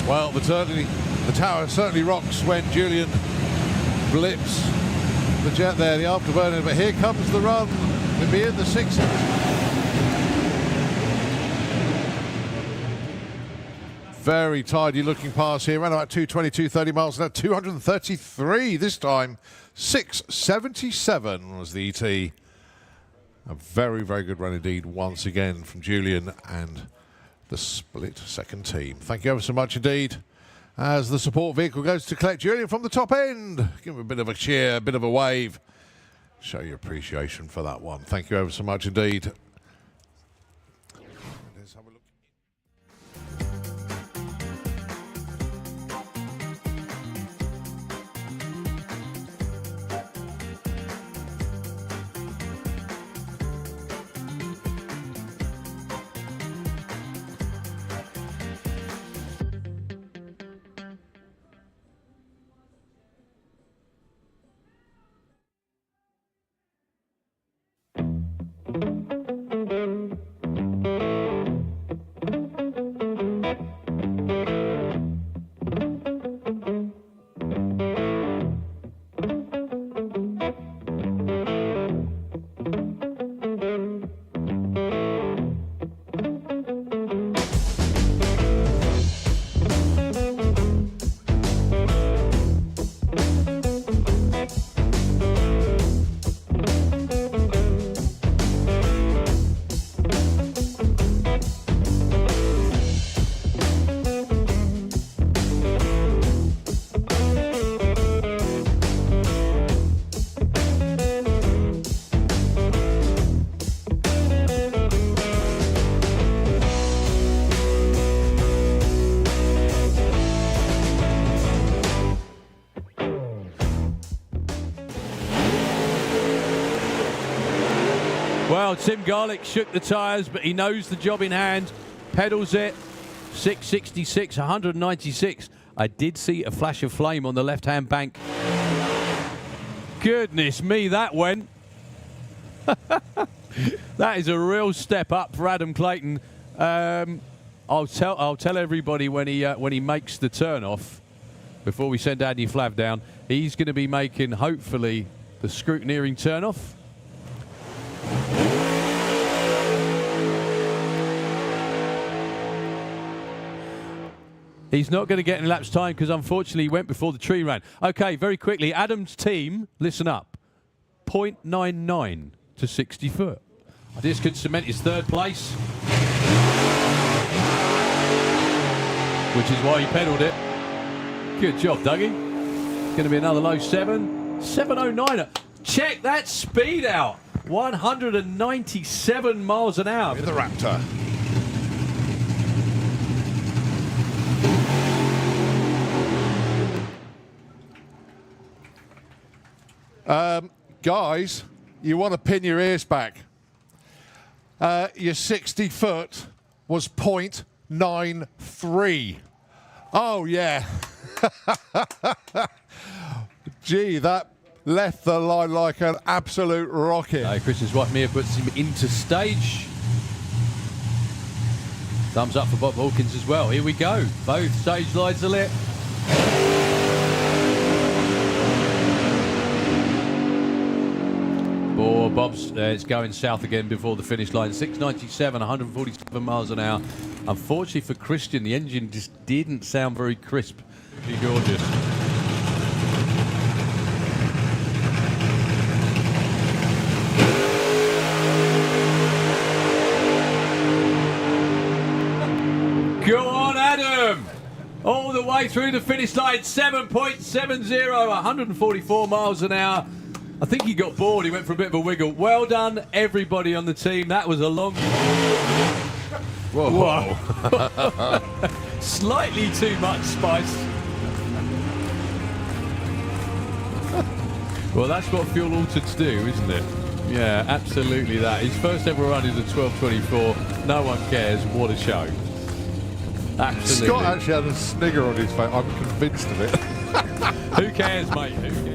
Well, but certainly the tower certainly rocks when Julian blips the jet there, the afterburner. But here comes the run. We'll be in the 60s. Very tidy looking pass here, around about 220, 230 miles an hour, 233 this time. 677 was the ET. A very, very good run indeed once again from Julian and the split second team. Thank you ever so much indeed. As the support vehicle goes to collect Julian from the top end. Give him a bit of a cheer, a bit of a wave. Show your appreciation for that one. Thank you ever so much indeed. Let's have a look. Well, Tim Garlick shook the tyres, but he knows the job in hand. Pedals it. 666, 196. I did see a flash of flame on the left-hand bank. Goodness me, that went. That is a real step up for Adam Clayton. I'll tell everybody when he makes the turn off, before we send Andy Flav down, he's going to be making, hopefully, the scrutineering turn off. He's not going to get any laps time because unfortunately he went before the tree ran. Okay, very quickly, Adam's team, listen up, 0.99 to 60 foot. This could cement his third place, which is why he pedalled it. Good job, Dougie. It's going to be another low 709. Check that speed out. 197 miles an hour. With the Raptor. Guys, you want to pin your ears back. Your 60 foot was 0.93. Oh, yeah. Gee, that left the line like an absolute rocket. Chris's wife Mia puts him into stage. Thumbs up for Bob Hawkins as well. Here we go. Both stage lights are lit. Oh, Bob's it's going south again before the finish line. 697, 147 miles an hour. Unfortunately for Christian, the engine just didn't sound very crisp. Be gorgeous. Go on, Adam! All the way through the finish line, 7.70, 144 miles an hour. I think he got bored. He went for a bit of a wiggle. Well done, everybody on the team. That was a long... Whoa. Slightly too much spice. Well, that's what fuel altereds do, isn't it? Yeah, absolutely that. His first ever run is a 12:24. No one cares. What a show. Absolutely. Scott actually had a snigger on his face. I'm convinced of it. Who cares, mate? Who cares?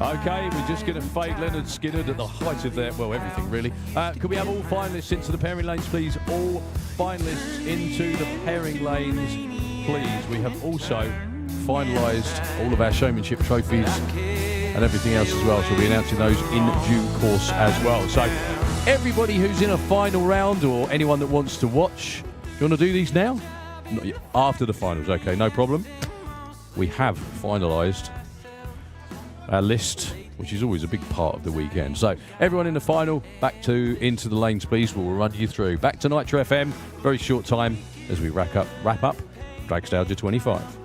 Okay, we're just going to fade Leonard Skinner at the height of their, well, everything really. Could we have all finalists into the pairing lanes, please? All finalists into the pairing lanes, please. We have also finalised all of our showmanship trophies and everything else as well, so we'll be announcing those in due course as well. So everybody who's in a final round or anyone that wants to watch, you want to do these now? Not yet. After the finals, okay, no problem. We have finalised our list, which is always a big part of the weekend. So everyone in the final, into the lanes, please. We'll run you through. Back to Nitro FM, very short time as we wrap up Dragstalgia 25.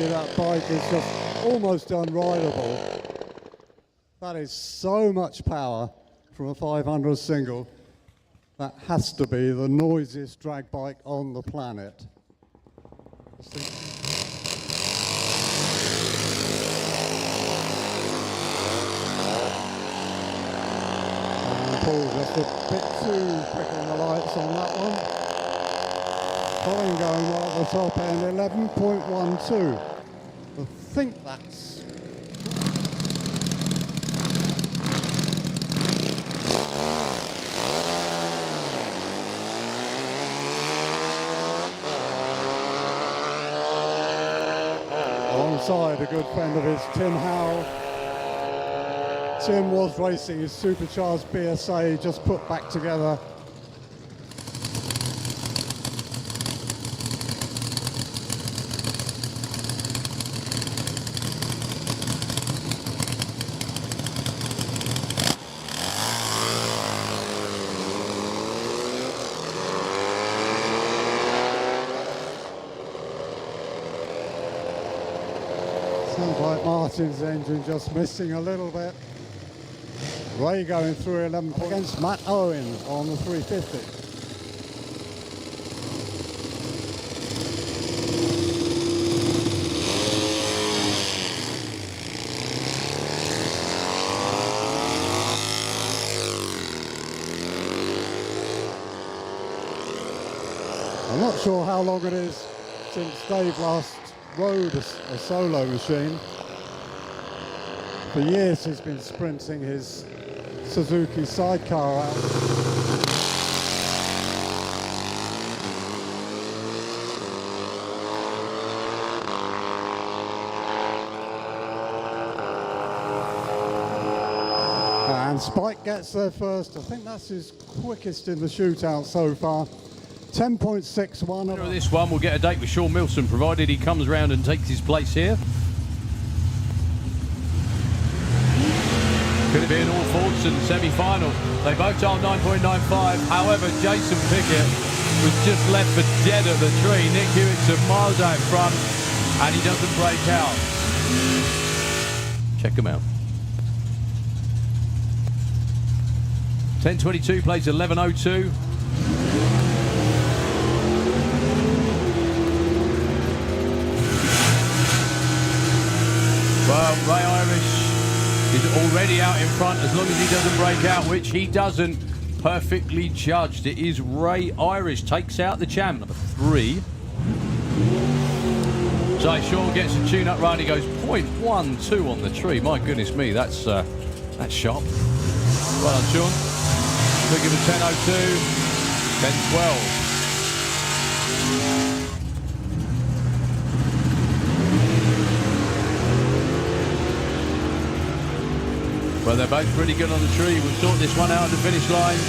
That bike is just almost unrideable. That is so much power from a 500 single. That has to be the noisiest drag bike on the planet. And Paul just a bit too quick on the lights on that one. Colin going right at the top end, 11.12. I think that's... Alongside a good friend of his, Tim Howell. Tim was racing his supercharged BSA, just put back together. Sounds like Martin's engine just missing a little bit. Ray going through 11 points against Matt Owen on the 350. I'm not sure how long it is since Dave last rode a solo machine. For years he's been sprinting his Suzuki sidecar out. And Spike gets there first. I think that's his quickest in the shootout so far. 10.61. This one will get a date with Sean Milson, provided he comes round and takes his place here. Could it be an all Fordson semi-final? They both are 9.95. However, Jason Pickett was just left for dead at the tree. Nick Hewitt's a miles out front, and he doesn't break out. Check him out. 10.22 plays 11.02. Well, Ray Irish is already out in front as long as he doesn't break out, which he doesn't. Perfectly judged. It is Ray Irish takes out the champ. Number 3. So Sean gets a tune-up run. He goes 0.12 on the tree. My goodness me, that's sharp. Well done, Sean. We'll give it 10.02, 10.12. Well, they're both pretty good on the tree. We'll sort this one out at the finish line.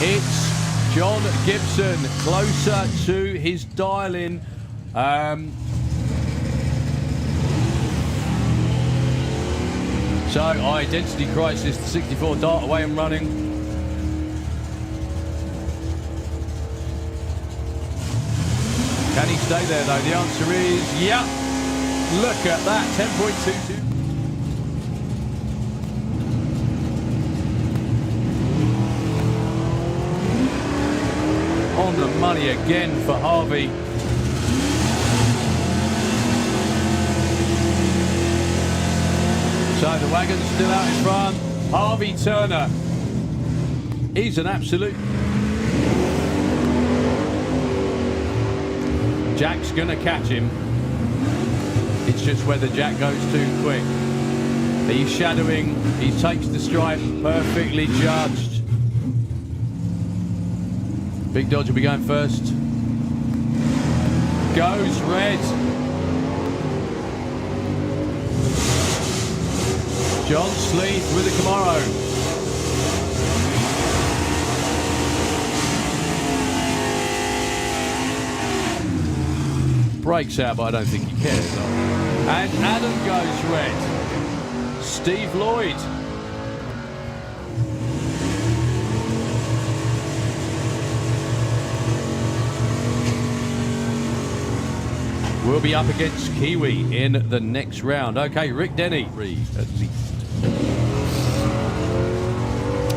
It's John Gibson closer to his dial-in. So, Identity Crisis, the 64 dart away and running. Can he stay there though? The answer is, yeah. Look at that, 10.22. On the money again for Harvey. So the wagon's still out in front. Harvey Turner. He's an absolute... Jack's gonna catch him. It's just whether Jack goes too quick. He's shadowing. He takes the stripe. Perfectly judged. Big Dodge will be going first. Goes red. John Sleeth with the Camaro. Breaks out, but I don't think he cares. And Adam goes red. Steve Lloyd. We'll be up against Kiwi in the next round. Okay, Rick Denny. At least.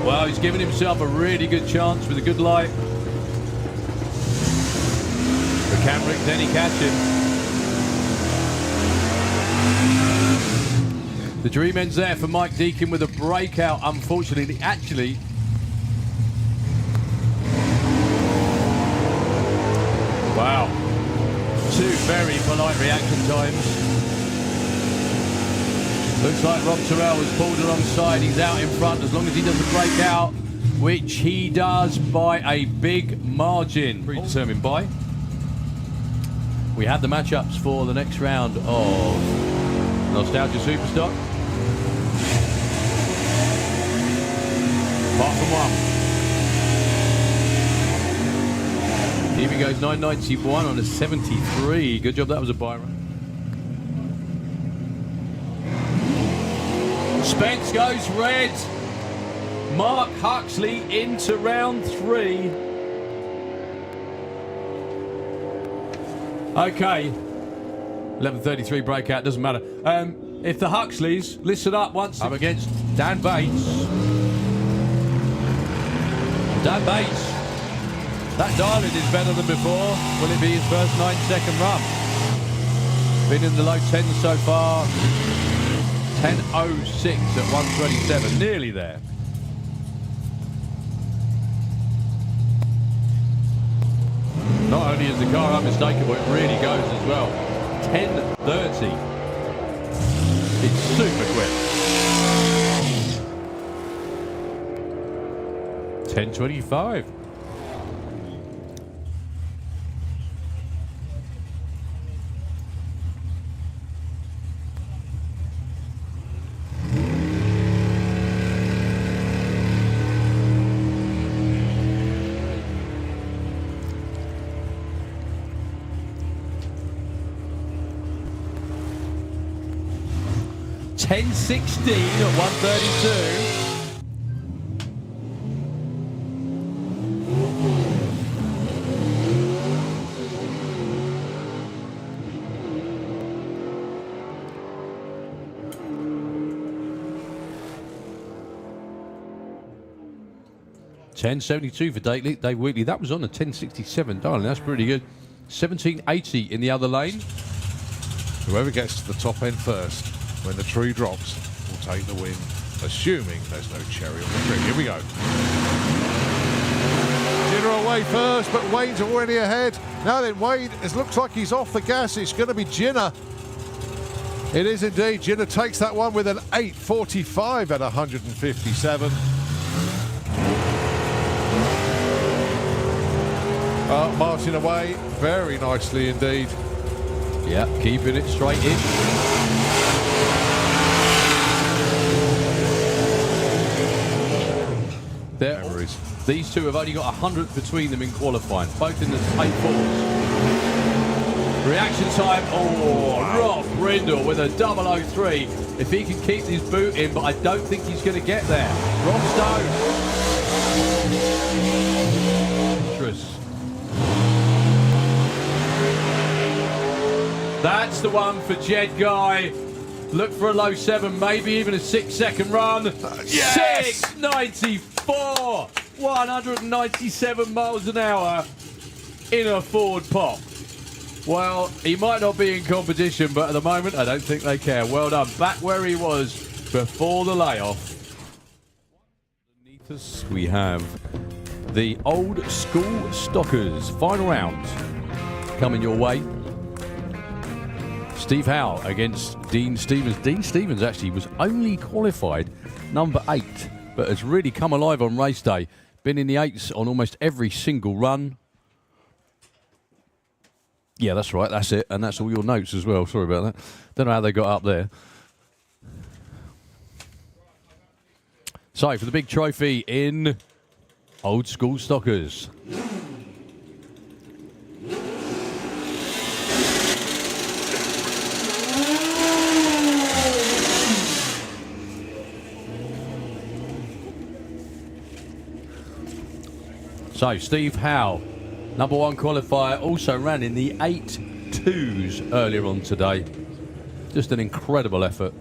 Well, he's given himself a really good chance with a good light. But can Rick Denny catch him? The dream ends there for Mike Deakin with a breakout, unfortunately. Actually, wow. Two very polite reaction times. Looks like Rob Terrell was pulled alongside. He's out in front as long as he doesn't break out, which he does by a big margin. Predetermined by. We have the matchups for the next round of Nostalgia Superstock. Apart from one. Here he goes, 991 on a 73. Good job, that was a buy run. Spence goes red. Mark Huxley into round 3. Okay. 11:33 breakout, doesn't matter. If the Huxleys listen up once up against Dan Bates. Dan Bates. That dial-in is better than before. Will it be his first 9-second run? Been in the low 10s so far. 10.06 at 127, nearly there. Not only is the car unmistakable, it really goes as well. 10.30. It's super quick. 10.25. $10.16 at 132. $10.72 for Dave Wheatley. That was on a 10.67, darling. That's pretty good. 17.80 in the other lane. Whoever gets to the top end first, when the tree drops, will take the win, assuming there's no cherry on the tree. Here we go. General away first, but Wayne's already ahead. Now then, Wayne, it looks like he's off the gas. It's going to be Ginner. It is indeed. Ginner takes that one with an 8:45 at 157. Martin away very nicely indeed. Yeah, keeping it straight in. These two have only got 100th between them in qualifying, both in the 8.4s. Reaction time, Rob Brindle with a 003. If he can keep his boot in, but I don't think he's going to get there. Rob Stone. That's the one for Jed Guy. Look for a low 7, maybe even a 6-second run. Yes! 6.94! 197 miles an hour in a Ford Pop. Well, he might not be in competition, but at the moment, I don't think they care. Well done. Back where he was before the layoff. Beneath us, we have the old school Stockers. Final round coming your way. Steve Howe against Dean Stevens. Dean Stevens actually was only qualified number 8, but has really come alive on race day. Been in the 8s on almost every single run. Yeah, that's right, that's it. And that's all your notes as well. Sorry about that. Don't know how they got up there. So, for the big trophy in Old School Stockers. So, Steve Howe, number 1 qualifier, also ran in the 8.2s earlier on today. Just an incredible effort.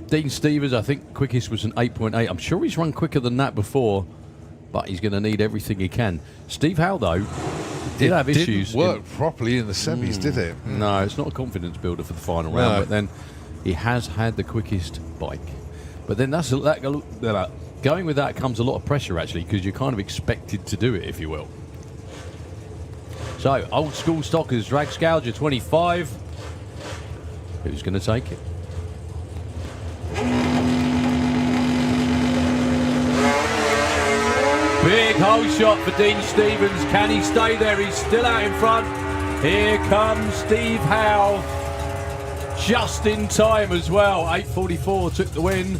Dean Stevens, I think quickest was an 8.8. I'm sure he's run quicker than that before, but he's going to need everything he can. Steve Howe, though, did have issues. Didn't work properly in the semis, did it? No, it's not a confidence builder for the final round, but then he has had the quickest bike. But then going with that comes a lot of pressure, actually, because you're kind of expected to do it, if you will. So, Old School Stockers, Dragstalgia 25. Who's going to take it? Big hole shot for Dean Stevens. Can he stay there? He's still out in front. Here comes Steve Howe. Just in time as well. 8.44 took the win.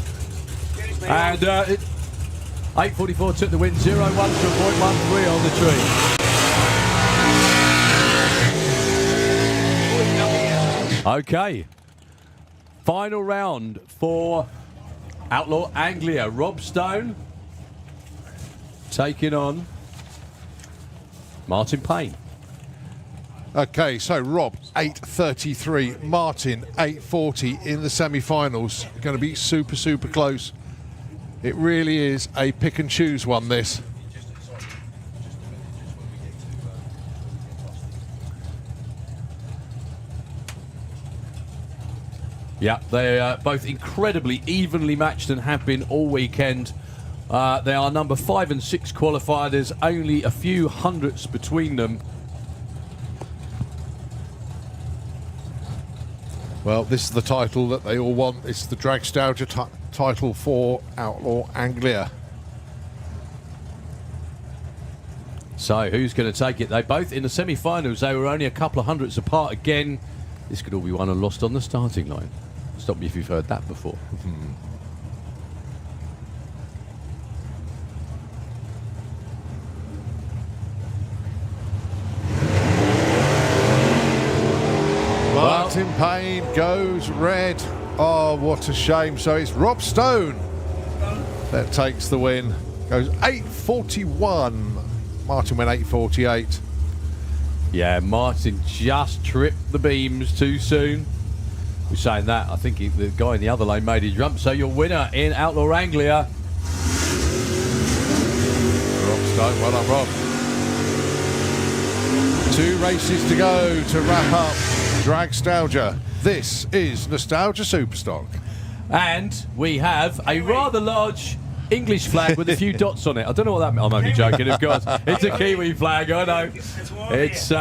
And 8.44 took the win. 0-1 to a 0.13 on the tree. Okay. Final round for Outlaw Anglia. Rob Stone taking on Martin Payne. Okay, so Rob, 8.33. Martin, 8.40 in the semi-finals. Going to be super, super close. It really is a pick and choose one, this. Yeah, they are both incredibly evenly matched and have been all weekend. They are number 5 and 6 qualified. There's only a few hundredths between them. Well, this is the title that they all want. It's the Dragstalgia title for Outlaw Anglia. So, who's going to take it? They both, in the semi-finals, they were only a couple of hundredths apart again. This could all be won and lost on the starting line. Stop me if you've heard that before. Martin Payne goes red. Oh, what a shame. So it's Rob Stone that takes the win. Goes 8.41. Martin went 8.48. Yeah, Martin just tripped the beams too soon. We're saying that. I think the guy in the other lane made his jump. So your winner in Outlaw Anglia. Rob Stone, well done, Rob. 2 races to go to wrap up Dragstalgia. This is Nostalgia Superstock. And we have a rather large English flag with a few dots on it. I don't know what that means. I'm only joking, of course. It's a Kiwi flag, I know. It's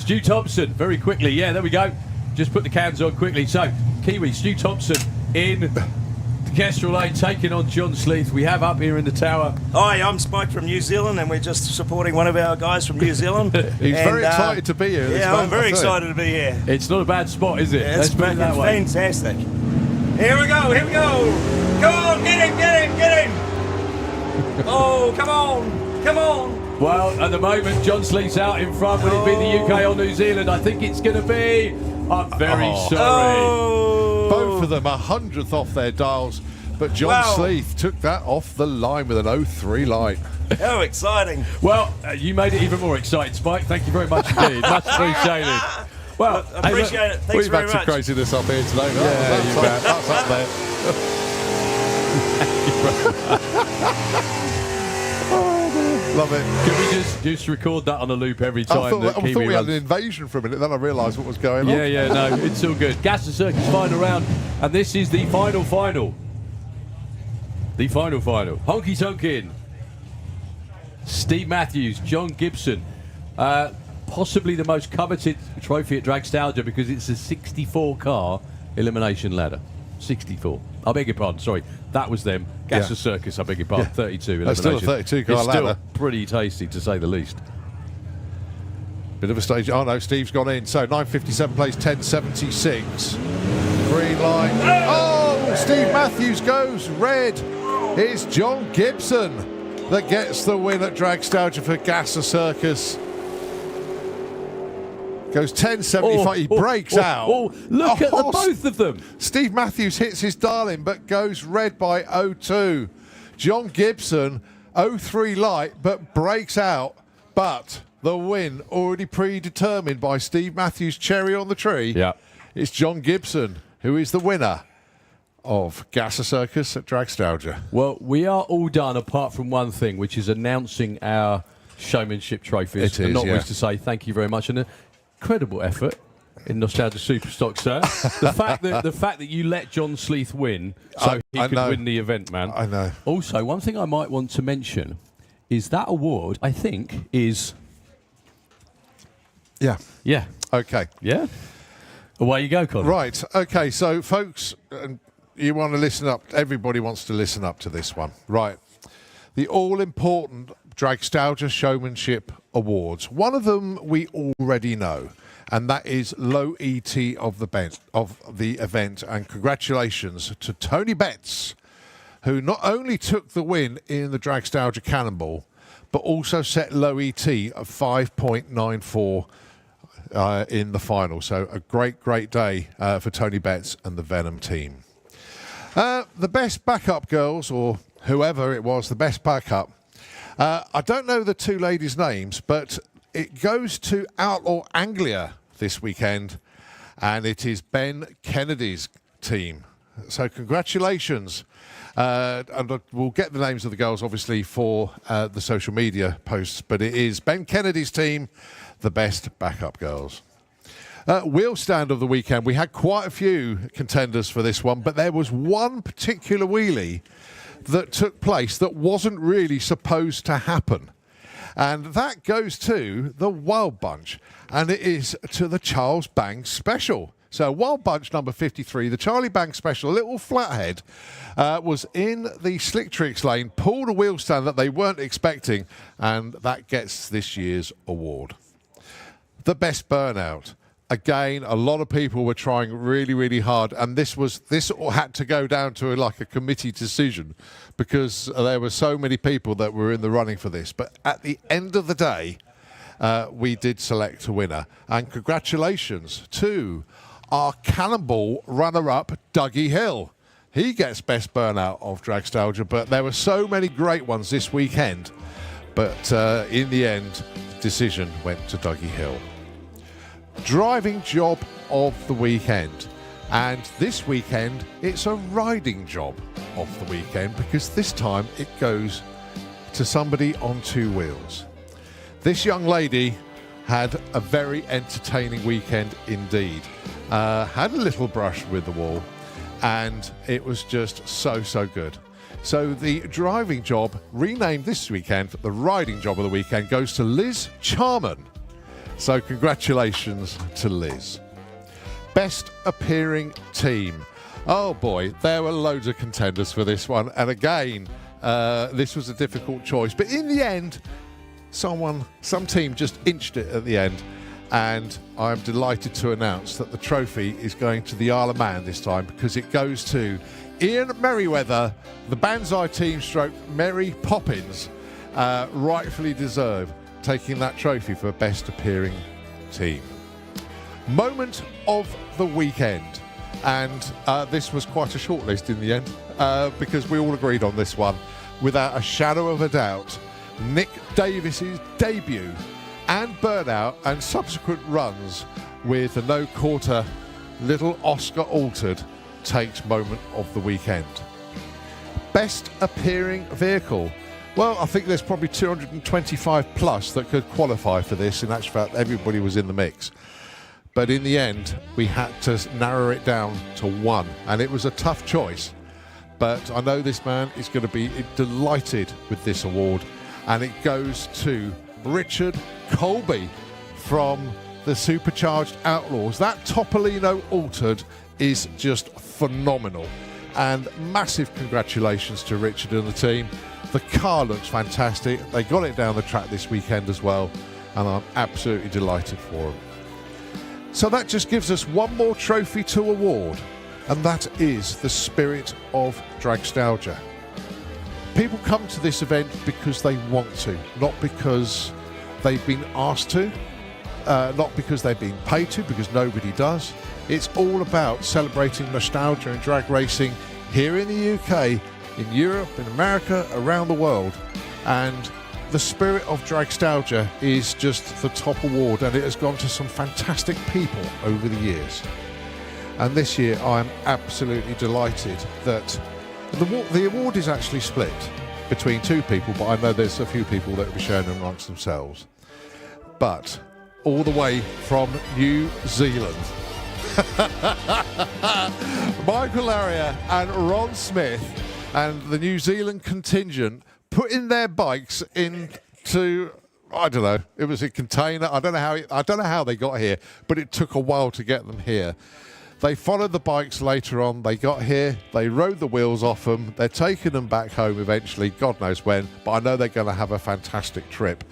Stu Thompson, very quickly. Yeah, there we go. Just put the cans on quickly. So, Kiwi, Stu Thompson in the Kestrel Lane, taking on John Sleeth. We have up here in the tower. Hi, I'm Spike from New Zealand, and we're just supporting one of our guys from New Zealand. He's very excited to be here. Yeah, I'm very excited to be here. It's not a bad spot, is it? Yeah, Let's it's put it that way. fantastic. Here we go, here we go. Come on, get him, get him, get him. Oh, come on, come on. Well, at the moment, John Sleeth's out in front. Will it be the UK or New Zealand? I think it's going to be. I'm very sorry. Oh. Both of them 100th off their dials, but John Sleeth took that off the line with an 03 light. How exciting. Well, you made it even more exciting, Spike. Thank you very much indeed. Much appreciated. Well, appreciate it. Thanks We've very had much. some craziness up here today. Yeah, That's up there. Love it. Can we just record that on a loop every time? I thought we runs? had an invasion for a minute, then I realised what was going on. Yeah, no, it's all good. Gasser Circus final round, and this is the final. The final. Honky Tonkin. Steve Matthews, John Gibson. Possibly the most coveted trophy at Dragstalgia because it's a 64-car elimination ladder. 64. I beg your pardon, sorry. That was them. Gasser Circus, I beg your pardon. 32 elimination. That's still a 32-car ladder. It's still pretty tasty, to say the least. Bit of a stage. Oh no, Steve's gone in. So 9:57 plays 10:76. Green line. Oh, Steve Matthews goes red. It's John Gibson that gets the win at Dragstalgia for Gasser Circus. Goes 10.75. He breaks out. Look at both of them. Steve Matthews hits his darling, but goes red by 0.2. John Gibson 0.3 light, but breaks out. But the win already predetermined by Steve Matthews' cherry on the tree. Yeah, it's John Gibson who is the winner of Gasser Circus at Dragstalgia. Well, we are all done apart from one thing, which is announcing our showmanship trophies. It is, and not yeah. wish to say thank you very much. And incredible effort in Nostalgia Superstock, sir. the fact that you let John Sleeth win so he could win the event, man. I know. Also, one thing I might want to mention is that award, I think, is... Yeah. Yeah. Okay. Yeah? Away you go, Colin. Right. Okay, so folks, you want to listen up. Everybody wants to listen up to this one. Right. The all-important Dragstalgia Showmanship Awards. One of them we already know, and that is low ET of the event. And congratulations to Tony Betts, who not only took the win in the Dragstalgia Cannonball, but also set low ET of 5.94 in the final. So a great day for Tony Betts and the Venom team. The best backup girls, or whoever it was, the best backup. I don't know the two ladies' names, but it goes to Outlaw Anglia this weekend, and it is Ben Kennedy's team. So congratulations. And we'll get the names of the girls, obviously, for the social media posts, but it is Ben Kennedy's team, the best backup girls. Wheel stand of the weekend. We had quite a few contenders for this one, but there was one particular wheelie that took place that wasn't really supposed to happen. And that goes to the Wild Bunch, and it is to the Charles Banks Special. So Wild Bunch number 53, the Charlie Banks Special, a little flathead, was in the Slick Tricks lane, pulled a wheel stand that they weren't expecting, and that gets this year's award. The best burnout. Again, a lot of people were trying really hard, and this had to go down to like a committee decision because there were so many people that were in the running for this. But at the end of the day, we did select a winner, and congratulations to our Cannonball runner-up, Dougie Hill. He gets best burnout of Dragstalgia, but there were so many great ones this weekend. But in the end, decision went to Dougie Hill. Driving job of the weekend, and this weekend it's a riding job of the weekend because this time it goes to somebody on two wheels. This young lady had a very entertaining weekend indeed. Had a little brush with the wall, and it was just so good. So the driving job, renamed this weekend, the riding job of the weekend, goes to Liz Charman. So congratulations to Liz. Best appearing team. Oh boy, there were loads of contenders for this one. And again, this was a difficult choice. But in the end, some team just inched it at the end. And I'm delighted to announce that the trophy is going to the Isle of Man this time, because it goes to Ian Merriweather, the Banzai team stroke Mary Poppins, rightfully deserved, taking that trophy for best appearing team. Moment of the weekend. And this was quite a short list in the end, because we all agreed on this one. Without a shadow of a doubt, Nick Davis's debut and burnout and subsequent runs with the no quarter little Oscar altered takes moment of the weekend. Best appearing vehicle. Well, I think there's probably 225 plus that could qualify for this. In actual fact, everybody was in the mix. But in the end, we had to narrow it down to one, and it was a tough choice. But I know this man is going to be delighted with this award, and it goes to Richard Colby from the Supercharged Outlaws. That Topolino altered is just phenomenal, and massive congratulations to Richard and the team. The car looks fantastic. They got it down the track this weekend as well, and I'm absolutely delighted for them. So that just gives us one more trophy to award, and that is the Spirit of Dragstalgia. People come to this event because they want to, not because they've been asked to, not because they've been paid to, because nobody does. It's all about celebrating nostalgia and drag racing here in the UK, in Europe, in America, around the world. And the Spirit of Dragstalgia is just the top award, and it has gone to some fantastic people over the years. And this year I am absolutely delighted that the award is actually split between two people, but I know there's a few people that will be sharing amongst themselves. But all the way from New Zealand, Michael Laria and Ron Smith and the New Zealand contingent putting their bikes into, I don't know, it was a container. I don't know how they got here, but it took a while to get them here. They followed the bikes later on. They got here, they rode the wheels off them. They're taking them back home eventually, God knows when, but I know they're going to have a fantastic trip.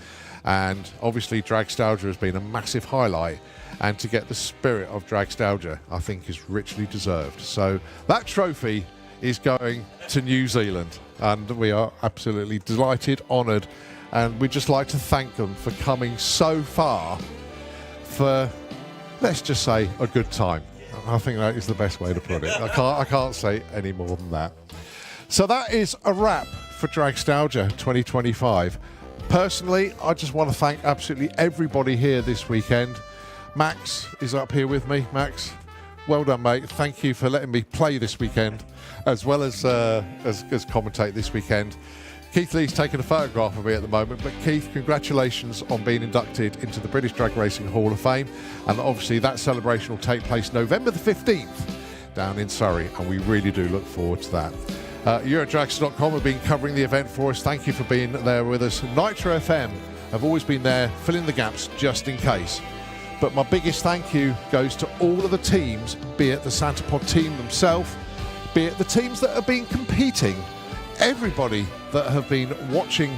And obviously Dragstalgia has been a massive highlight, and to get the Spirit of Dragstalgia, I think, is richly deserved. So that trophy is going to New Zealand, and we are absolutely delighted, honoured, and we'd just like to thank them for coming so far for, let's just say, a good time. I think that is the best way to put it. I can't say any more than that. So that is a wrap for Dragstalgia 2025. Personally, I just want to thank absolutely everybody here this weekend. Max is up here with me. Max, well done, mate. Thank you for letting me play this weekend, as well as commentate this weekend. Keith Lee's taking a photograph of me at the moment, but Keith, congratulations on being inducted into the British Drag Racing Hall of Fame, and obviously that celebration will take place November the 15th down in Surrey, and we really do look forward to that. Eurodrags.com have been covering the event for us. Thank you for being there with us. Nitro FM have always been there, filling the gaps just in case. But my biggest thank you goes to all of the teams, be it the Santa Pod team themselves, be it the teams that have been competing, everybody that have been watching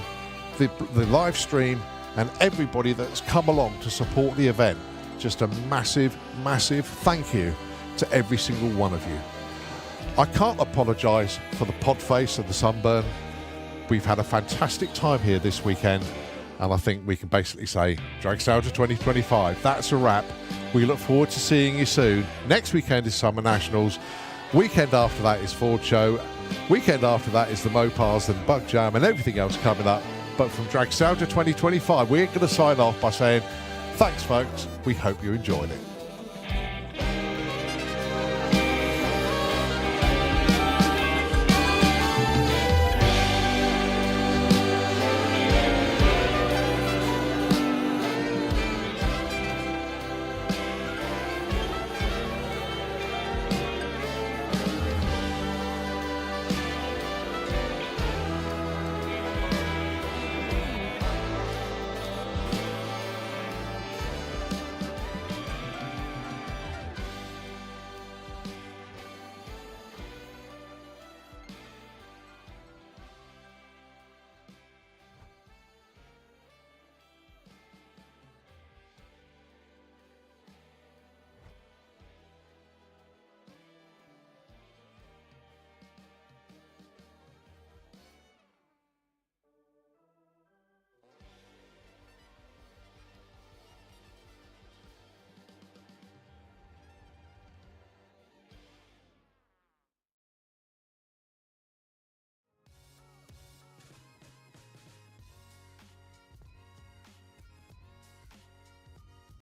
the live stream, and everybody that's come along to support the event. Just a massive, massive thank you to every single one of you. I can't apologise for the pod face and the sunburn. We've had a fantastic time here this weekend, and I think we can basically say Dragstalgia 2025. That's a wrap. We look forward to seeing you soon. Next weekend is Summer Nationals. Weekend after that is Ford Show. Weekend after that is the Mopars and Bug Jam and everything else coming up. But from Dragstalgia 2025, we're going to sign off by saying thanks, folks. We hope you enjoyed it.